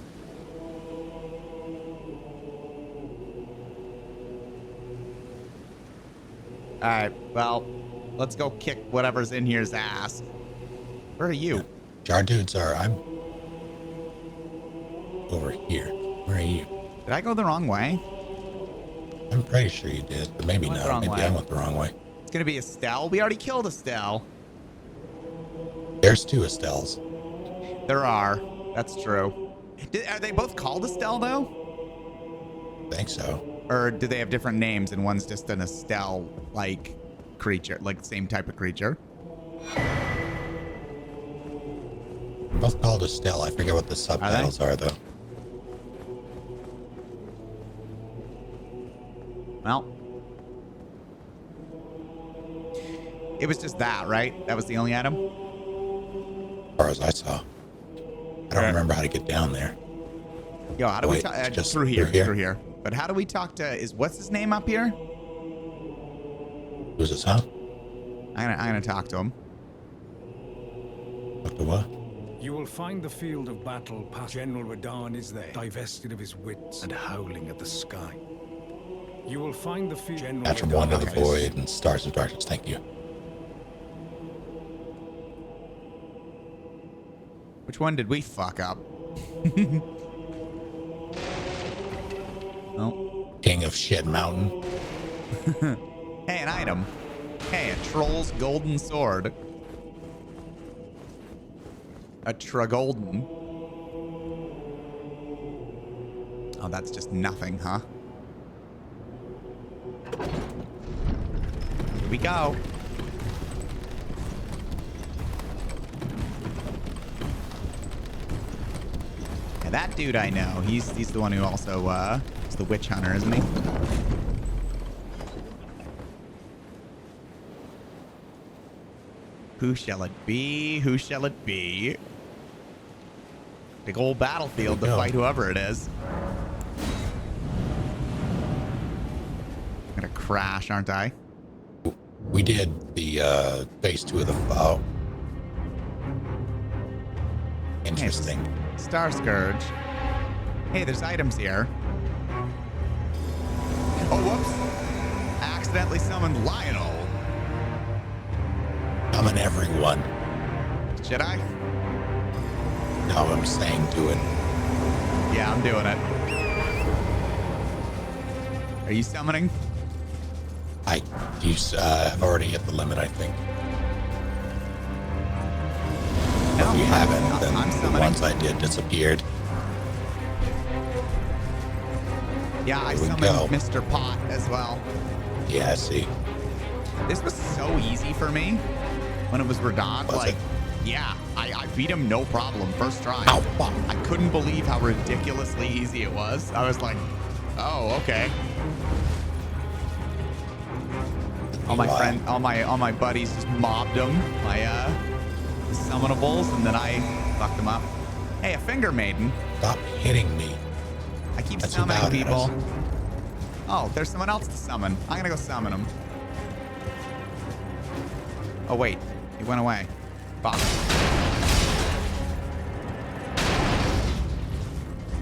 All right. Well, let's go kick whatever's in here's ass. Where are you? Our dudes are. I'm over here. Where are you? Did I go the wrong way? I'm pretty sure you did, but maybe I went the not. wrong Maybe way. I went the wrong way. It's gonna be Estelle. We already killed Estelle. There's 2 Estelles. There are. That's true. Are they both called Estelle though? I think so. Or do they have different names and one's just an Estelle like creature, like same type of creature? Both called Estelle. I forget what the subtitles are though. Well, it was just that, right? That was the only item? As far as I saw. I don't remember how to get down there. Yo, how do we talk? Just Through here. But how do we talk to, what's his name up here? Who's this, huh? I'm gonna talk to him. Talk to what? You will find the field of battle past General Radahn is there, divested of his wits and howling at the sky. You will find the field. General After Radahn Wonder of the is- Void and Stars of Darkness. Thank you. Which one did we fuck up? Oh. King of Shit Mountain. Hey, an item. Hey, a troll's golden sword. A Tragolden. Oh, that's just nothing, huh? Here we go. Yeah, that dude I know. He's the one who also is the witch hunter, isn't he? Who shall it be? Who shall it be? Big old battlefield to fight whoever it is. I'm gonna crash, aren't I? We did the phase 2 of the foe. Interesting. Hey, Star Scourge. Hey, there's items here. Oh, whoops. I accidentally summoned Lionel. Summon everyone. Should I? No, I'm saying do it. Yeah, I'm doing it. Are you summoning? I've already hit the limit, I think. No, if you haven't, then I'm the summoning. ones I did disappeared. Yeah, I Here we summoned go. Mr. Pot as well. Yeah, I see. This was so easy for me when it was Radahn. Was like, it? yeah, I beat him no problem first try. Ow, fuck. I couldn't believe how ridiculously easy it was. I was like, oh, okay. All my friends, all my buddies just mobbed them, my summonables, and then I fucked them up. Hey, a finger maiden. Stop hitting me. I keep That's summoning about it. people. Oh, there's someone else to summon. I'm gonna go summon him. Oh wait, he went away. Fuck.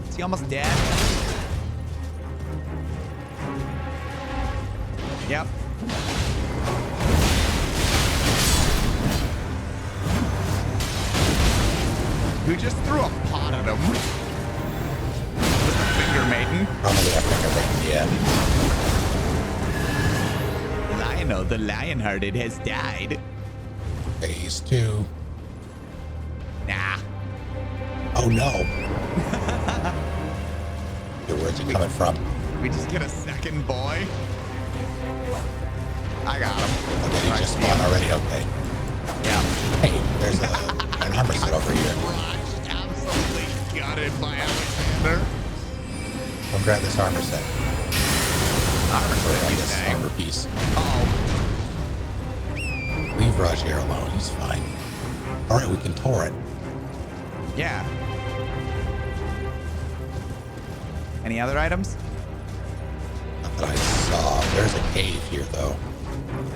Is he almost dead? Yep. Who just threw a pot at him? Was the finger maiden? Probably a finger maiden, yeah. Lionel the Lionhearted has died. Phase 2. Nah. Oh no. Where's it coming from? We just get a second boy. I got him. Okay, he just spawned already. Okay. Yeah. Hey, there's an armor set over here. Crushed, absolutely gutted by Alexander. Come grab this armor set. Armor Or, set, I you guess say? armor piece. Oh, Leave Roger alone. He's fine. All right, we can torrent. yeah. Any other items? Not that I saw. There's a cave here, though.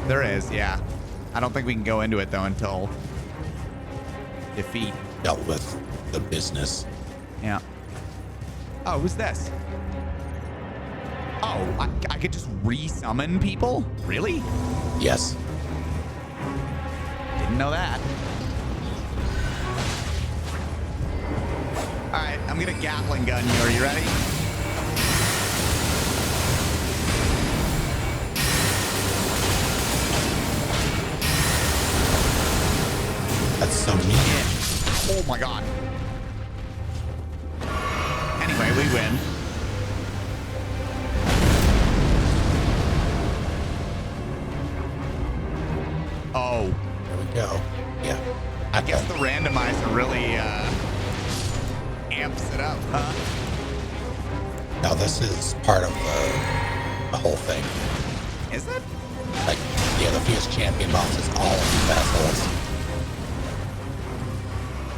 There is, yeah. I don't think we can go into it though until defeat. dealt with the business. Yeah. Oh, who's this? Oh, I could just re-summon people? Really? Yes. Didn't know that. All right, I'm gonna Gatling gun you. Are you ready? That's so mean. Oh my god. Anyway, we win. Oh. There we go. Yeah. I guess the randomizer really amps it up, huh? Now this is part of the whole thing. Is it? Like, yeah, the Fierce Champion boss is all of the vessels.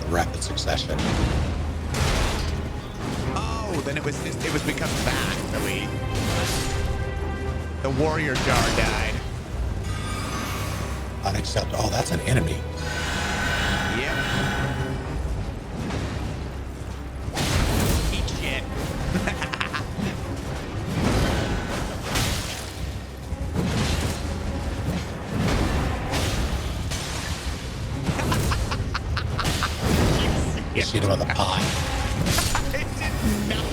The rapid succession. Oh, then it was because of that we the warrior jar died. Unacceptable. Oh, that's an enemy. Yep. Eat shit. You shoot him with a pie. I did not.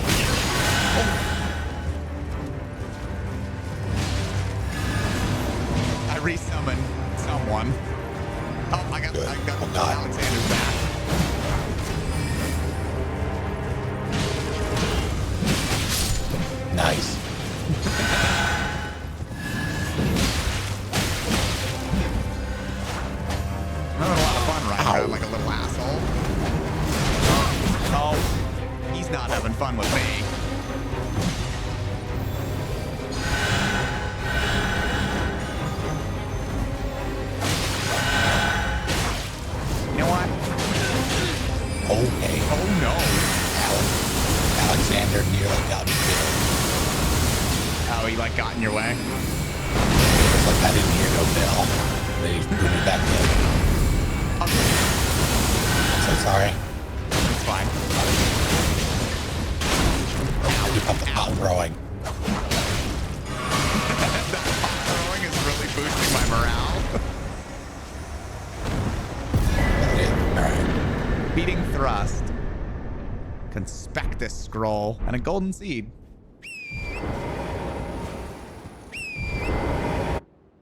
I resummoned someone. Oh, I got Alexander's back. Nice. I'm having a lot of fun riding around like a little asshole. Oh, he's not having fun with me. You know what? Okay. Oh no. Alexander nearly got me killed. Oh, he like got in your way? It's like I didn't hear no bell. They threw me back in. Okay. I'm so sorry. It's fine. Keep up the pot throwing. That pot throwing is really boosting my morale. Alright. Beating thrust. Conspectus scroll and a golden seed.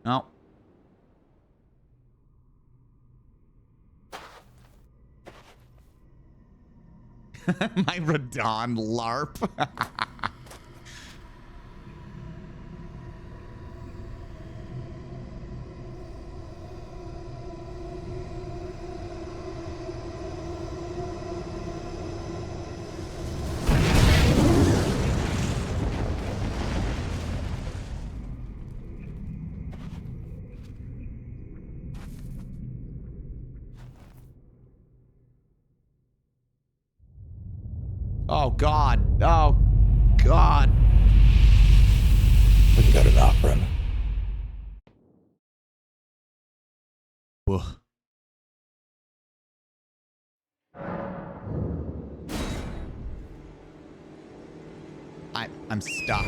Oh. My Radon LARP. Oh, God. Oh, God. We can go to Nocturne. Whoa. I'm stuck.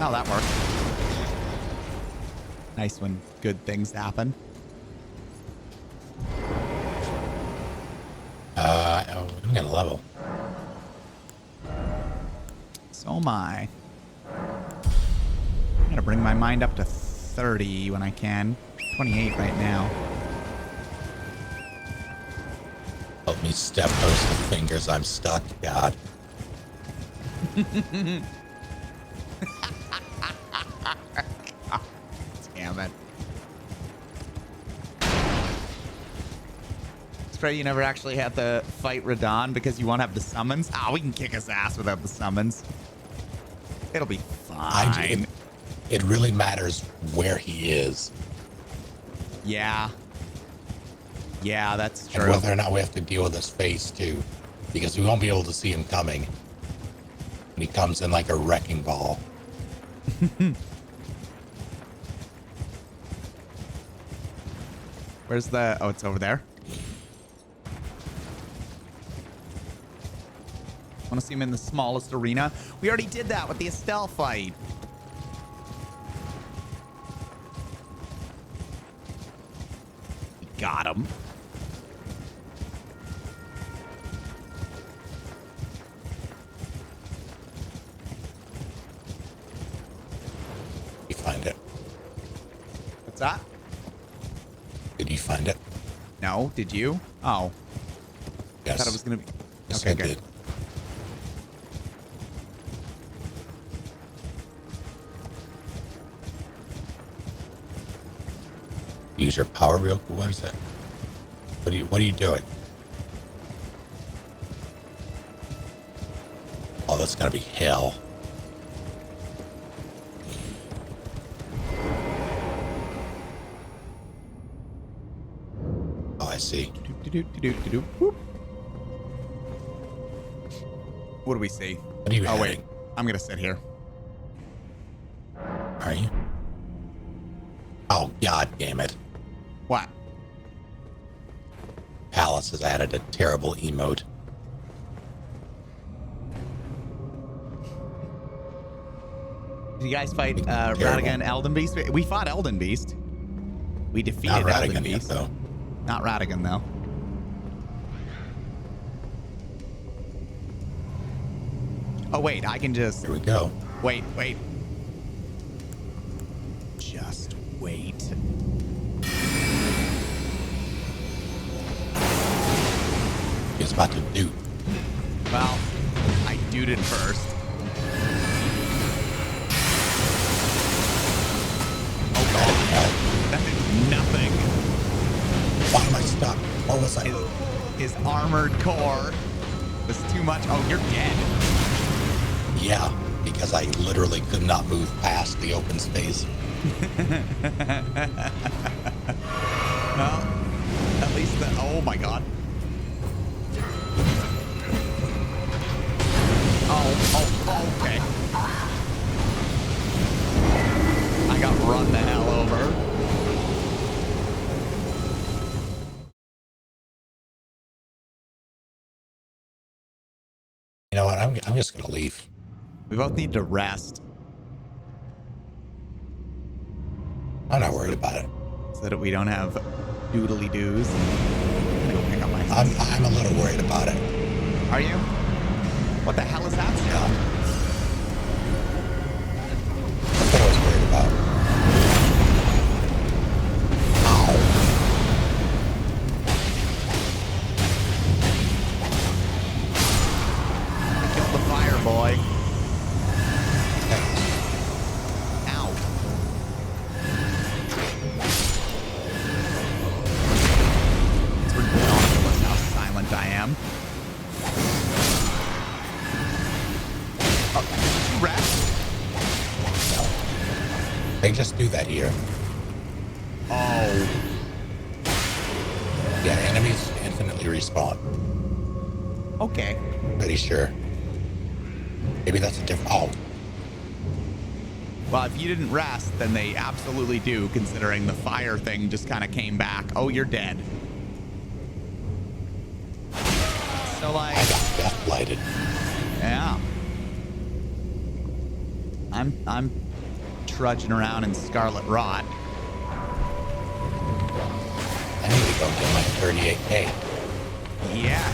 Oh, that worked. Nice when good things happen. I'm gonna level. So am I. I'm gonna bring my mind up to 30 when I can. 28 right now. Help me step those fingers. I'm stuck. God. Damn it. It's great you never actually had to fight Radon because you won't have the summons. Ah, we can kick his ass without the summons. It'll be fine. It really matters where he is. Yeah. Yeah, that's true. And whether or not we have to deal with his face too. Because we won't be able to see him coming. And he comes in like a wrecking ball. Where's the... Oh, it's over there. Want to see him in the smallest arena? We already did that with the Estelle fight. We got him. You find it. What's that? Did you find it? No, did you? Oh. Yes. I thought it was going to be... Yes, Okay, I good. did. Use your power real quick. What is that? What are you doing? Oh, that's gotta be hell. Oh, I see. Whoop. What do we see? What are you Oh, wait. heading? I'm going to sit here. Are you? Oh, god damn it. What? Palace has added a terrible emote. Did you guys fight Radigan and Elden Beast? We fought Elden Beast. We defeated Not Elden Radigan yet, Beast. though. Not Radigan, though. Oh, wait. I can just... Here we go. Wait. Just wait. He's about to do. Well, I dude it first. Oh, God. That did nothing. Why am I stuck? What was I? His armored core was too much. Oh, you're dead. Yeah, because I literally could not move past the open space. Well, at least the... Oh, my God. Oh, okay. I got run the hell over. You know what? I'm just gonna leave. We both need to rest. I'm not worried about it. So that we don't have doodly doos. I'm gonna go pick up my stuff. I'm a little worried about it. Are you? What the hell is that stuff? Yeah. That's what I was worried about. Ow. Kill the fire boy. Ow. It's ridiculous how silent I am. Oh, you rest? No. They just do that here. Oh. Yeah, enemies infinitely respawn. Okay. Pretty sure. Maybe that's a different... Oh. Well, if you didn't rest, then they absolutely do, considering the fire thing just kind of came back. Oh, you're dead. So, like... I got death blighted. Yeah. I'm trudging around in Scarlet Rot. I need to go get my 38K. Yeah.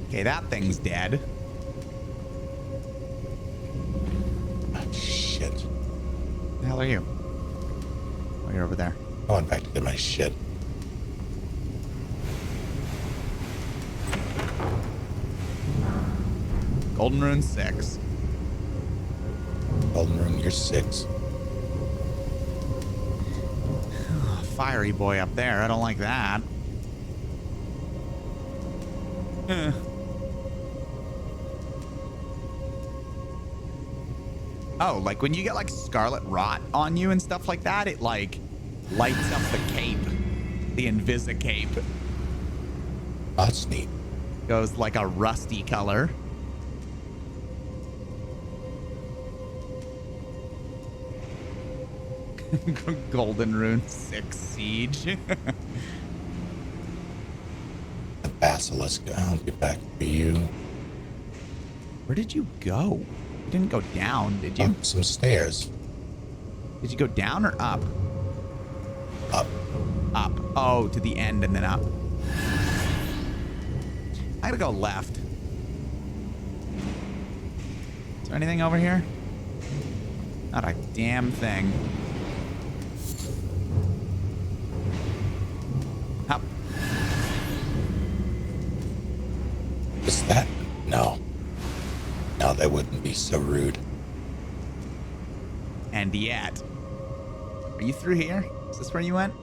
Okay, that thing's dead. Oh, shit. Where the hell are you? Oh, you're over there. I went back to get my shit. Golden Rune 6. Golden Rune, you're 6. Fiery boy up there. I don't like that. Oh, like when you get like Scarlet Rot on you and stuff like that, it like lights up the cape. The Invisa cape. That's neat. Goes like a rusty color. Golden Rune 6 Siege. The basilisk. I'll get back to you. Where did you go? You didn't go down, did you? Up some stairs. Did you go down or up? Up. Up. Oh, to the end and then up. I gotta go left. Is there anything over here? Not a damn thing. Up. Is that? No. No, that wouldn't be so rude. And yet. Are you through here? Is this where you went?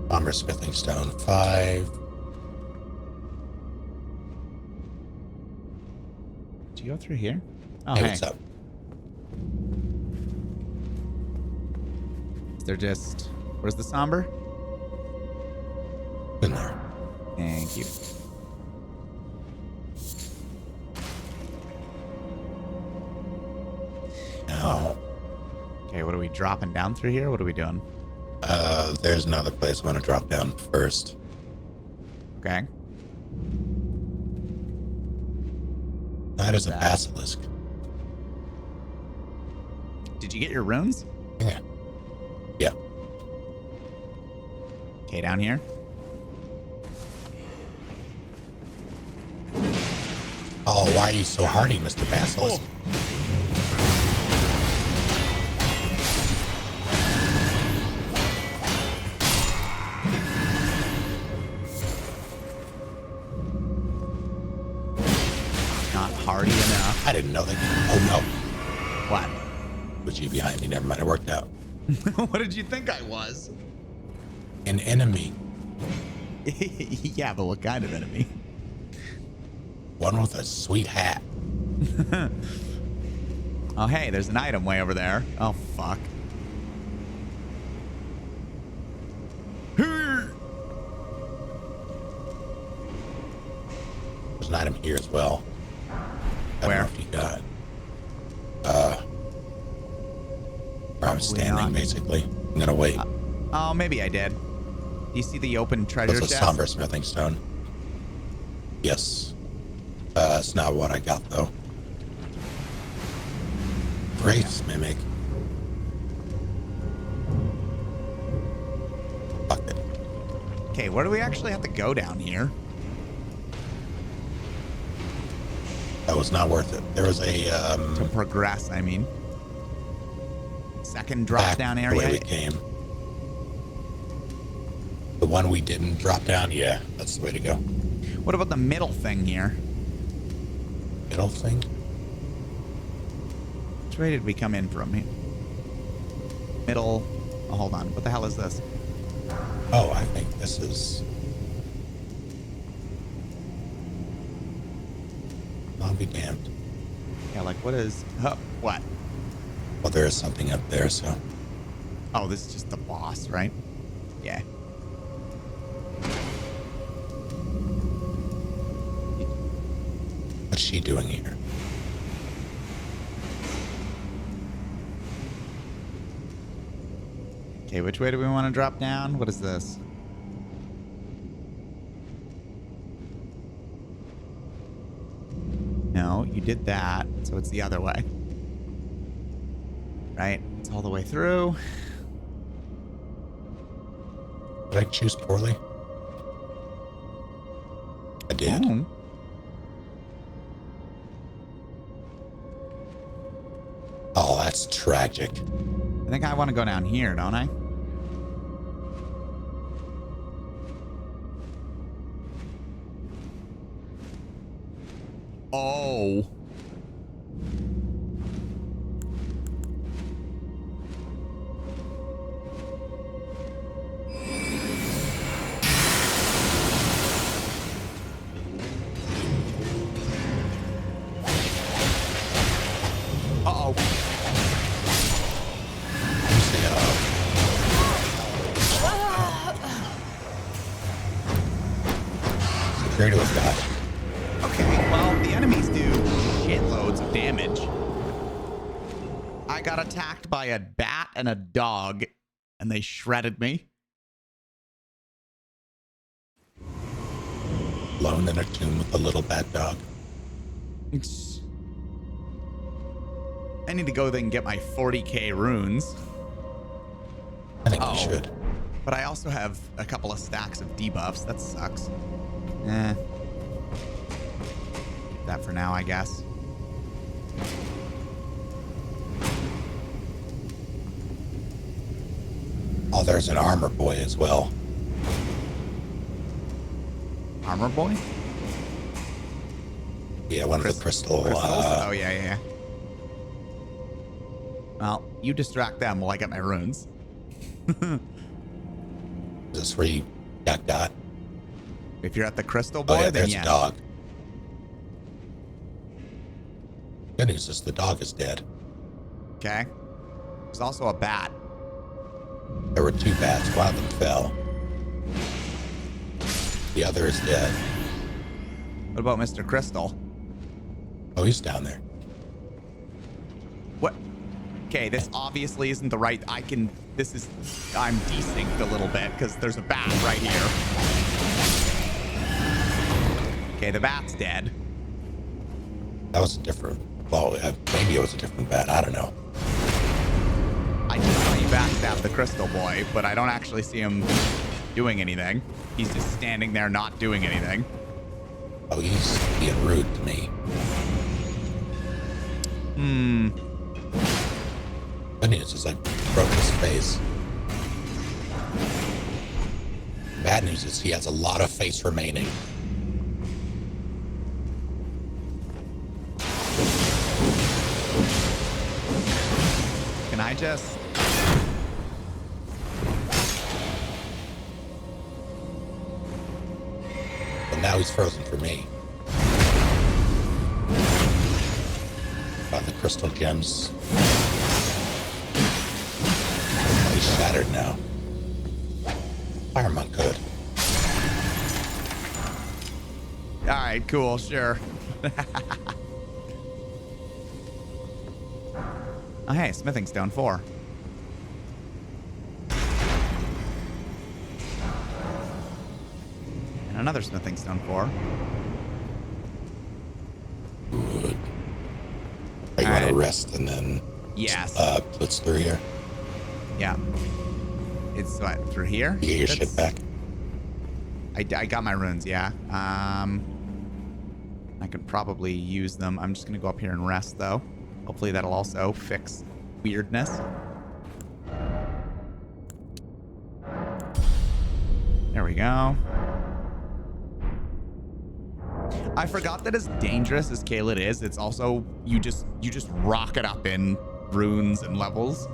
Bomber Smithing Stone 5. Did you go through here? Oh, Hey, hey. what's up? Is there just... Where's the somber? In there. Thank you. No. Okay, what are we dropping down through here? What are we doing? There's another place I want to drop down first. Okay. That is a basilisk. Did you get your runes? Yeah. Yeah. Okay, down here. Oh, why are you so hardy, Mr. Basilisk? Not hardy enough. I didn't know that. Oh, no. What? Was you behind me? Never mind. It worked out. What did you think I was? An enemy. Yeah, but what kind of enemy? One with a sweet hat. Oh, hey, there's an item way over there. Oh, fuck. There's an item here as well. I don't Where? know if you got. Where I'm standing, basically. I'm gonna wait. Oh, maybe I did. Do you see the open treasure That's a chest? somber smithing stone. Yes. It's not what I got though. Grace mimic. Fuck it. Okay, where do we actually have to go down here? That was not worth it. There was a To progress, I mean. Second drop back down the area. way we came. The one we didn't drop down, yeah, that's the way to go. What about the middle thing here? Middle thing? Which way did we come in from here? Middle. Oh, hold on. What the hell is this? Oh, I think this is. I'll be damned. Yeah, like what is... what? Well, there is something up there, so. Oh, this is just the boss, right? Yeah. What's she doing here? Okay, which way do we want to drop down? What is this? No, you did that, so it's the other way. Right? It's all the way through. Did I choose poorly? I did. Oh. Oh, that's tragic. I think I want to go down here, don't I? Oh. Uh-oh. appear to have got. Okay, well, the enemies do shitloads of damage. I got attacked by a bat and a dog, and they shredded me. Alone in a tomb with a little bat dog. I need to go then and get my 40k runes. I think we should. But I also have a couple of stacks of debuffs. That sucks. Keep that for now, I guess. Oh, there's an armor boy as well. Armor boy? Yeah, one of the crystal. Oh, yeah. Well, you distract them while I get my runes. Is this where you got? If you're at the crystal boy, oh, yeah, then there's yes. a dog. Good news is the dog is dead. Okay. There's also a bat. There were 2 bats. One of them fell. The other is dead. What about Mr. Crystal? Oh, he's down there. What? Okay, this obviously isn't the right... I'm desynced a little bit because there's a bat right here. Okay, the bat's dead. That was a different... Well, maybe it was a different bat. I don't know. I just saw you backstab the crystal boy, but I don't actually see him doing anything. He's just standing there not doing anything. Oh, he's being rude to me. Good news is I broke his face. Bad news is he has a lot of face remaining. Can I just... But now he's frozen for me. Got the crystal gems. Oh, he's shattered now. Fire monk hood. All right, cool, sure. Oh, hey, smithing stone 4. And another smithing stone 4. Good. Are you want to rest and then blitz through here? Yeah. It's what, through here? You get your shit back. I got my runes, yeah. I could probably use them. I'm just going to go up here and rest, though. Hopefully that'll also fix weirdness. There we go. I forgot that as dangerous as Khaled is, it's also you just rocket up in runes and levels.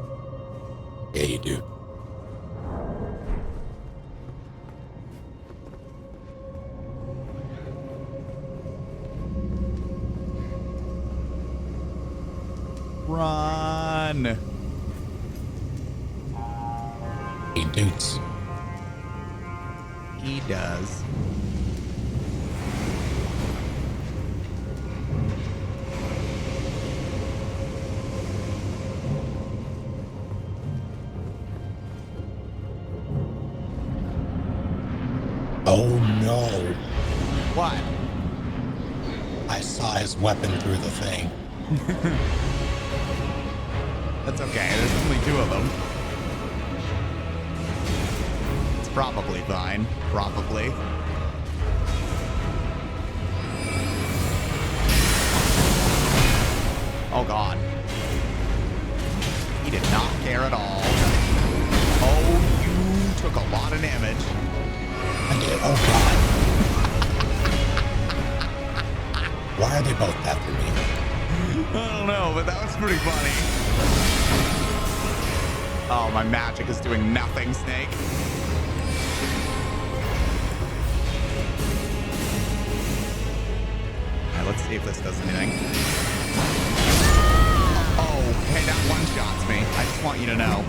Yeah, you do. Run. He doots. He does. Oh no. What? I saw his weapon through the thing. That's okay. There's only 2 of them. It's probably fine. Probably. Oh, God. He did not care at all. Oh, you took a lot of damage. I did. Oh, God. Why are they both after me? I don't know, but that was pretty funny. Oh, my magic is doing nothing, Snake. Alright, let's see if this does anything. Oh, hey, that one-shots me. I just want you to know.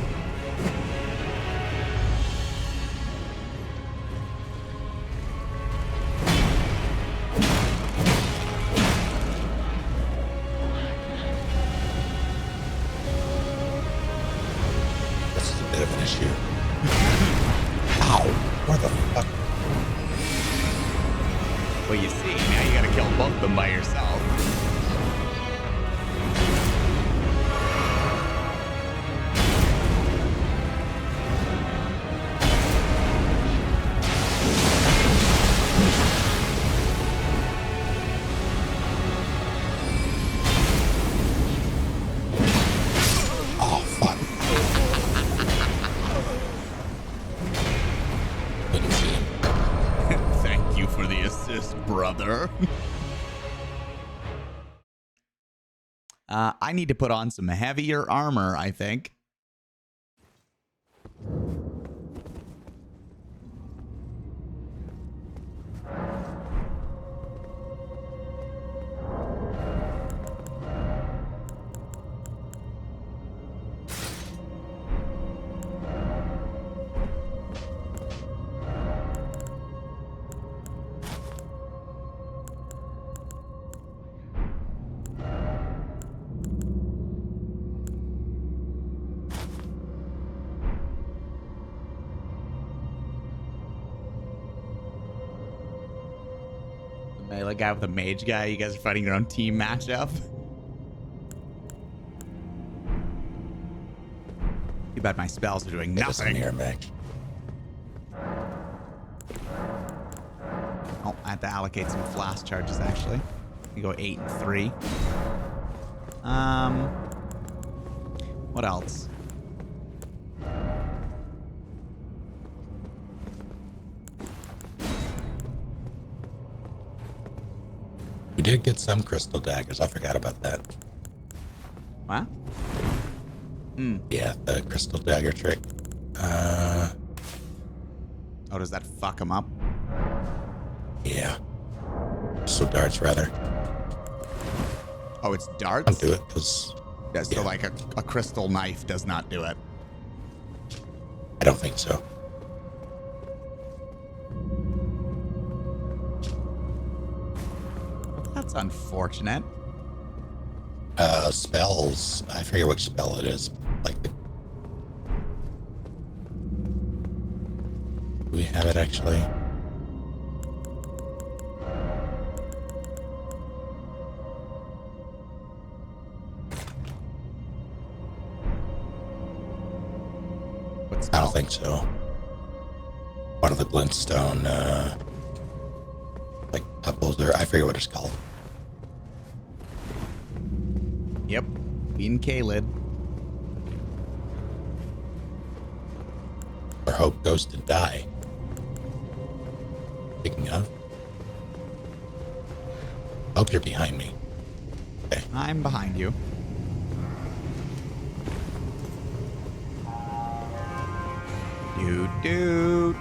finish you. Ow! Where the fuck? Well, you see, now you gotta kill both of them by yourself. Oh, fuck. Couldn't see him. Thank you for the assist, brother. I need to put on some heavier armor, I think. Melee guy with a mage guy. You guys are fighting your own team matchup. Too bad my spells are doing nothing. Here, Mac. Oh, I have to allocate some flask charges actually. You go 8 and 3. What else? We did get some crystal daggers. I forgot about that. What? Yeah, the crystal dagger trick. Oh, does that fuck him up? Yeah. Crystal darts, rather. Oh, it's darts? Don't do it, because... Yeah, so like a crystal knife does not do it. I don't think so. That's unfortunate. Spells. I forget which spell it is. Like the... Do we have it actually? I don't think so. One of the glintstone, like pebbles, or I forget what it's called. Yep. Being K-Lid. Or hope goes to die. Speaking of. Hope you're behind me. Okay. I'm behind you. Dude.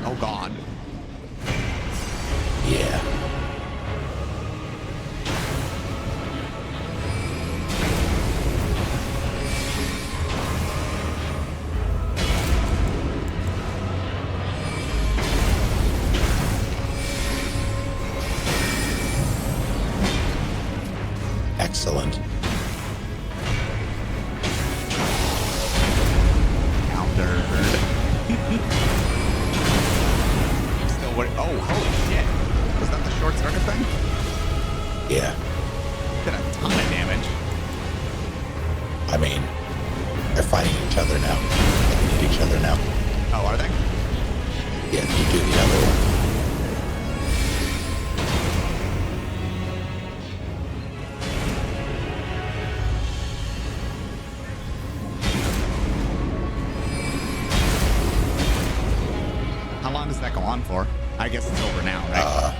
Oh God. Yeah. Excellent. Countered. Still what? Oh, holy shit. Was that the short circuit thing? Yeah. Did a ton of damage. I mean, they're fighting each other now. They need each other now. Oh, are they? Yeah, you do the other one. How long does that go on for? I guess it's over now, right?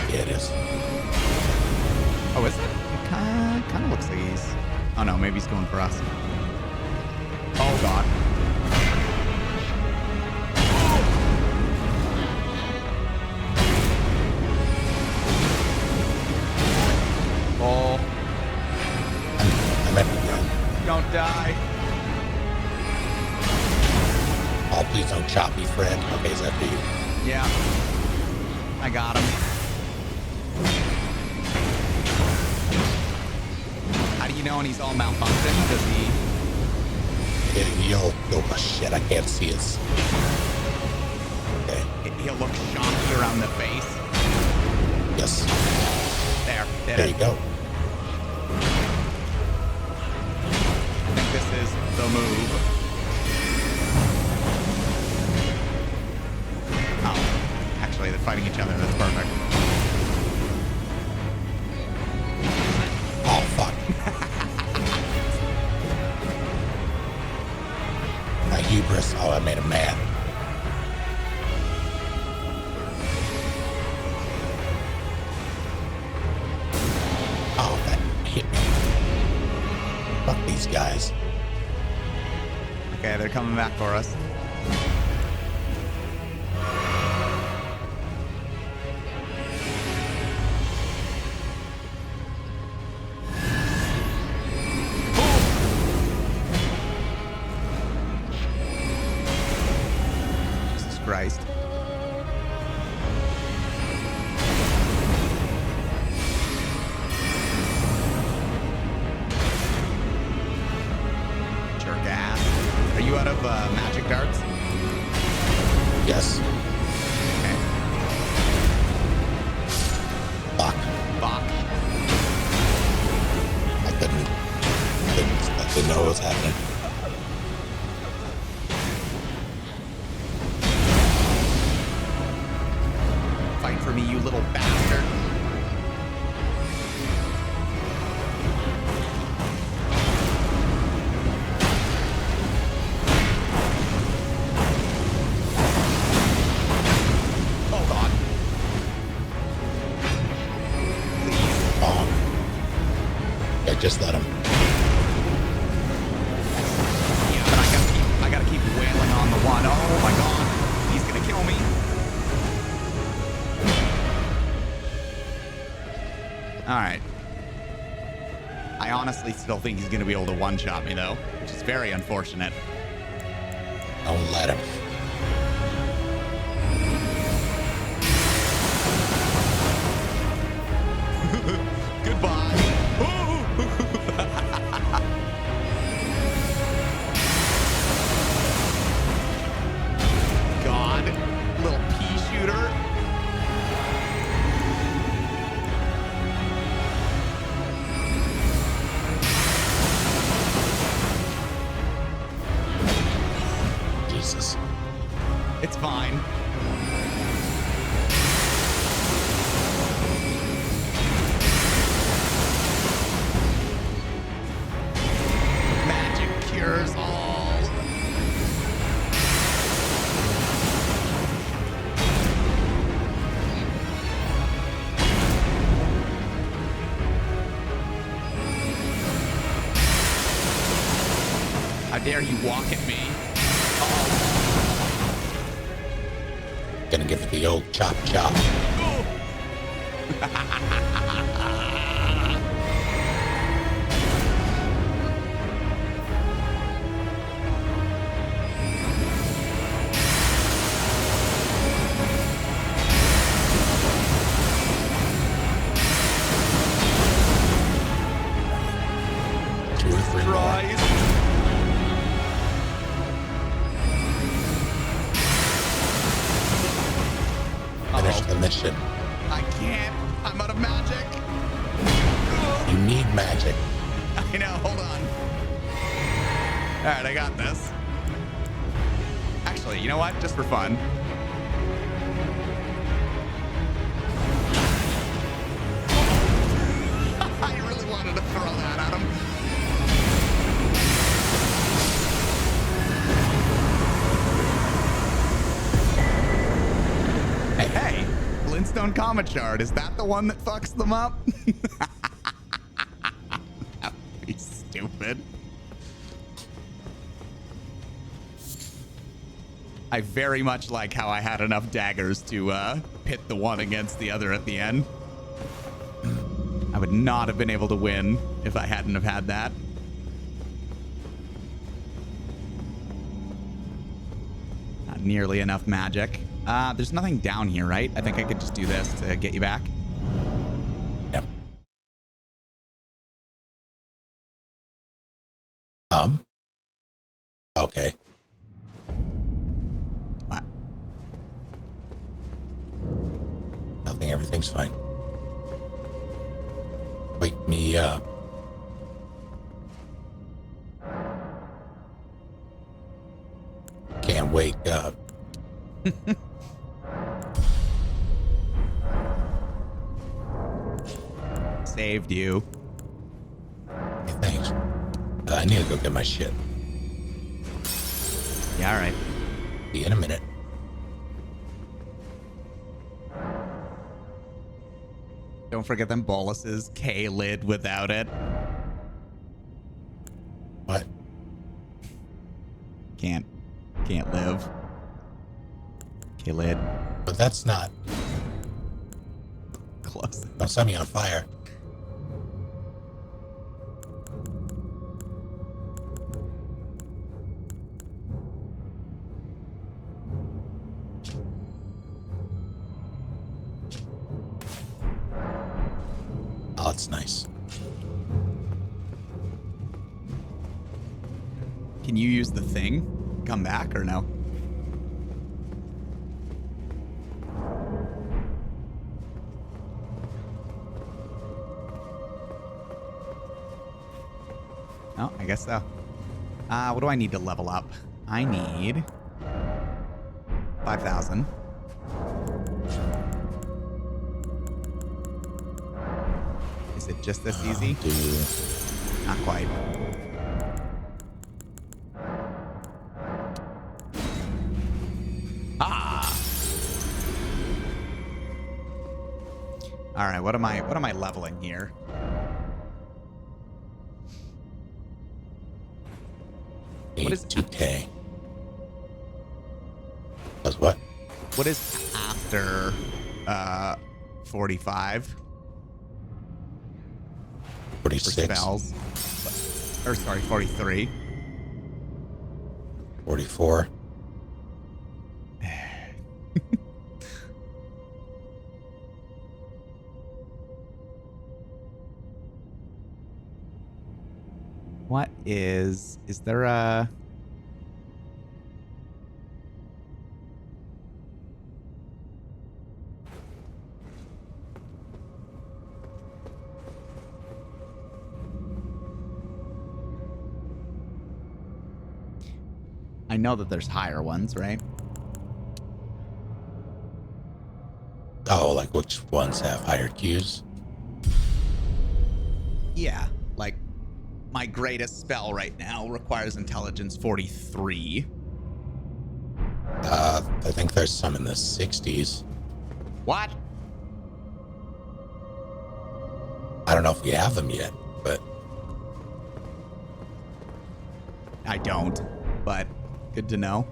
Yeah, it is. Oh, is it? It kind of looks like he's... Oh, no, maybe he's going for us. Oh, God. Oh. I meant the die. Oh, please don't chop me, Fred. Okay, is that for you? Yeah. I got him. How do you know when he's all malfunctioned? Does he... Oh, shit, I can't see his... Okay. He'll look shocked around the face. Yes. There you go. I think this is the move. Oh, actually, they're fighting each other. That's perfect. Oh, fuck. My hubris. Oh, I made him mad. Oh, that hit me. Fuck these guys. Okay, they're coming back for us. Jesus Christ. Jerk ass. Are you out of magic darts? Yes. Okay. Fuck. Fuck. I didn't know what was happening. Fight for me, you little bastard. Hold on. Please. Oh. Yeah, just let him. Yeah, but I gotta keep wailing on the one. Oh my god. He's gonna kill me. Alright. I honestly still think he's gonna be able to one-shot me though, which is very unfortunate. Don't let him. Goodbye. God, little pea shooter. Jesus. It's fine. Magic cures all. How dare you walk at me? Gonna give it the old chop chop. Two or three more. Christ. Finish the mission. I can't. I'm out of magic. You need magic. I know. Hold on. All right, I got this. Actually, you know what? Just for fun. I really wanted to throw that at him. Hey, Glintstone Comet Shard. Is that the one that fucks them up? That would be stupid. I very much like how I had enough daggers to pit the one against the other at the end. I would not have been able to win if I hadn't have had that. nearly enough magic. There's nothing down here, right? I think I could just do this to get you back. Yep. Okay. What? Nothing, everything's fine. Wake me up. Can't wake up. Saved you. Hey, thanks. I need to go get my shit. Yeah, all right. See you in a minute. Don't forget them boluses. K-lid without it. What? Can't live. K-lid. But that's not. Close. Don't set me on fire. Oh, it's nice. Can you use the thing? Come back or no? Oh, I guess so. What do I need to level up? I need 5,000. Is it just this easy? Not quite. Ah! All right, what am I leveling here? What is 2K? Does what? What is after 45? 46. For spells. Or sorry, 43. 44. What is there a... I know that there's higher ones, right? Oh, like which ones have higher Qs? Yeah, like my greatest spell right now requires intelligence 43. I think there's some in the 60s. What? I don't know if we have them yet, but I don't, but good to know.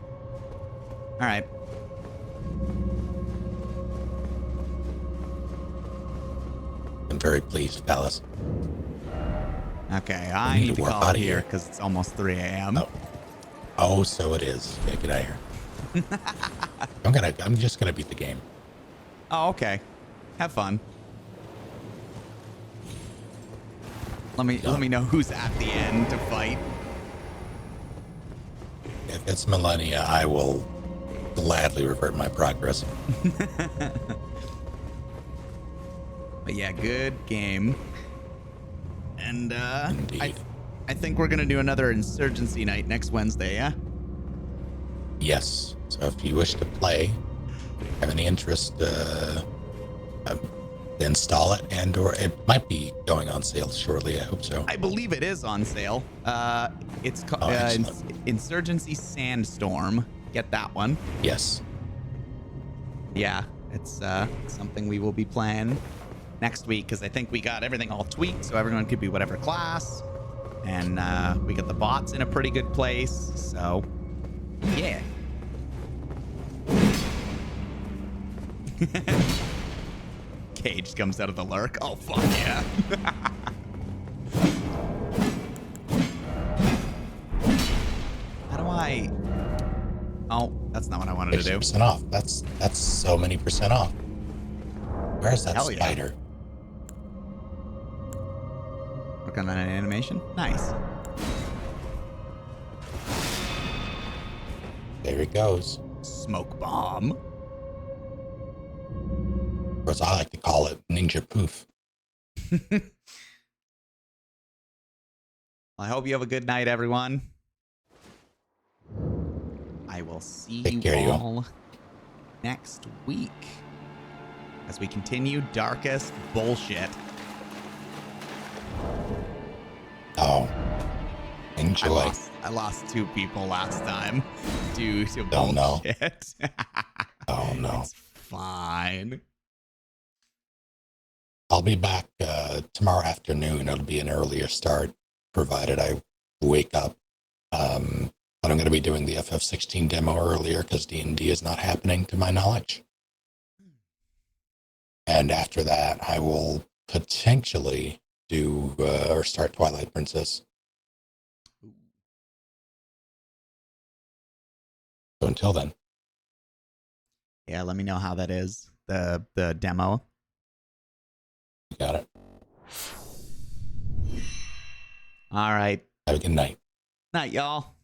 All right. I'm very pleased, Palace. Okay, I need to warp call out it of here here. because it's almost 3 a.m. Oh, so it is. Yeah, get out of here. I'm just gonna beat the game. Oh, okay. Have fun. Let me know who's at the end to fight. If it's Millennia, I will gladly revert my progress. But yeah, good game. And Indeed. I think we're gonna do another Insurgency night next Wednesday, yeah? Yes. So if you wish to play, have any interest, install it, and or it might be going on sale shortly. I hope so. I believe it is on sale. It's called Insurgency Sandstorm. Get that one. Yes. Yeah, it's something we will be playing next week because I think we got everything all tweaked, so everyone could be whatever class, and we got the bots in a pretty good place. So, yeah. Cage comes out of the lurk. Oh fuck yeah! How do I? Oh. That's not what I wanted to do. 60% off. That's so many percent off. Where's that Hell yeah. spider? Working on an animation. Nice. There it goes. Smoke bomb. Or as I like to call it, ninja poof. I hope you have a good night, everyone. I will see Take you care, you all next week as we continue darkest bullshit. Oh, enjoy. I lost 2 people last time due to Oh, no. bullshit. Oh, no. It's fine. I'll be back tomorrow afternoon. It'll be an earlier start, provided I wake up. But I'm going to be doing the FF16 demo earlier because D&D is not happening to my knowledge. And after that, I will potentially do or start Twilight Princess. So until then. Yeah, let me know how that is. The demo. You got it. All right. Have a good night. Night, y'all.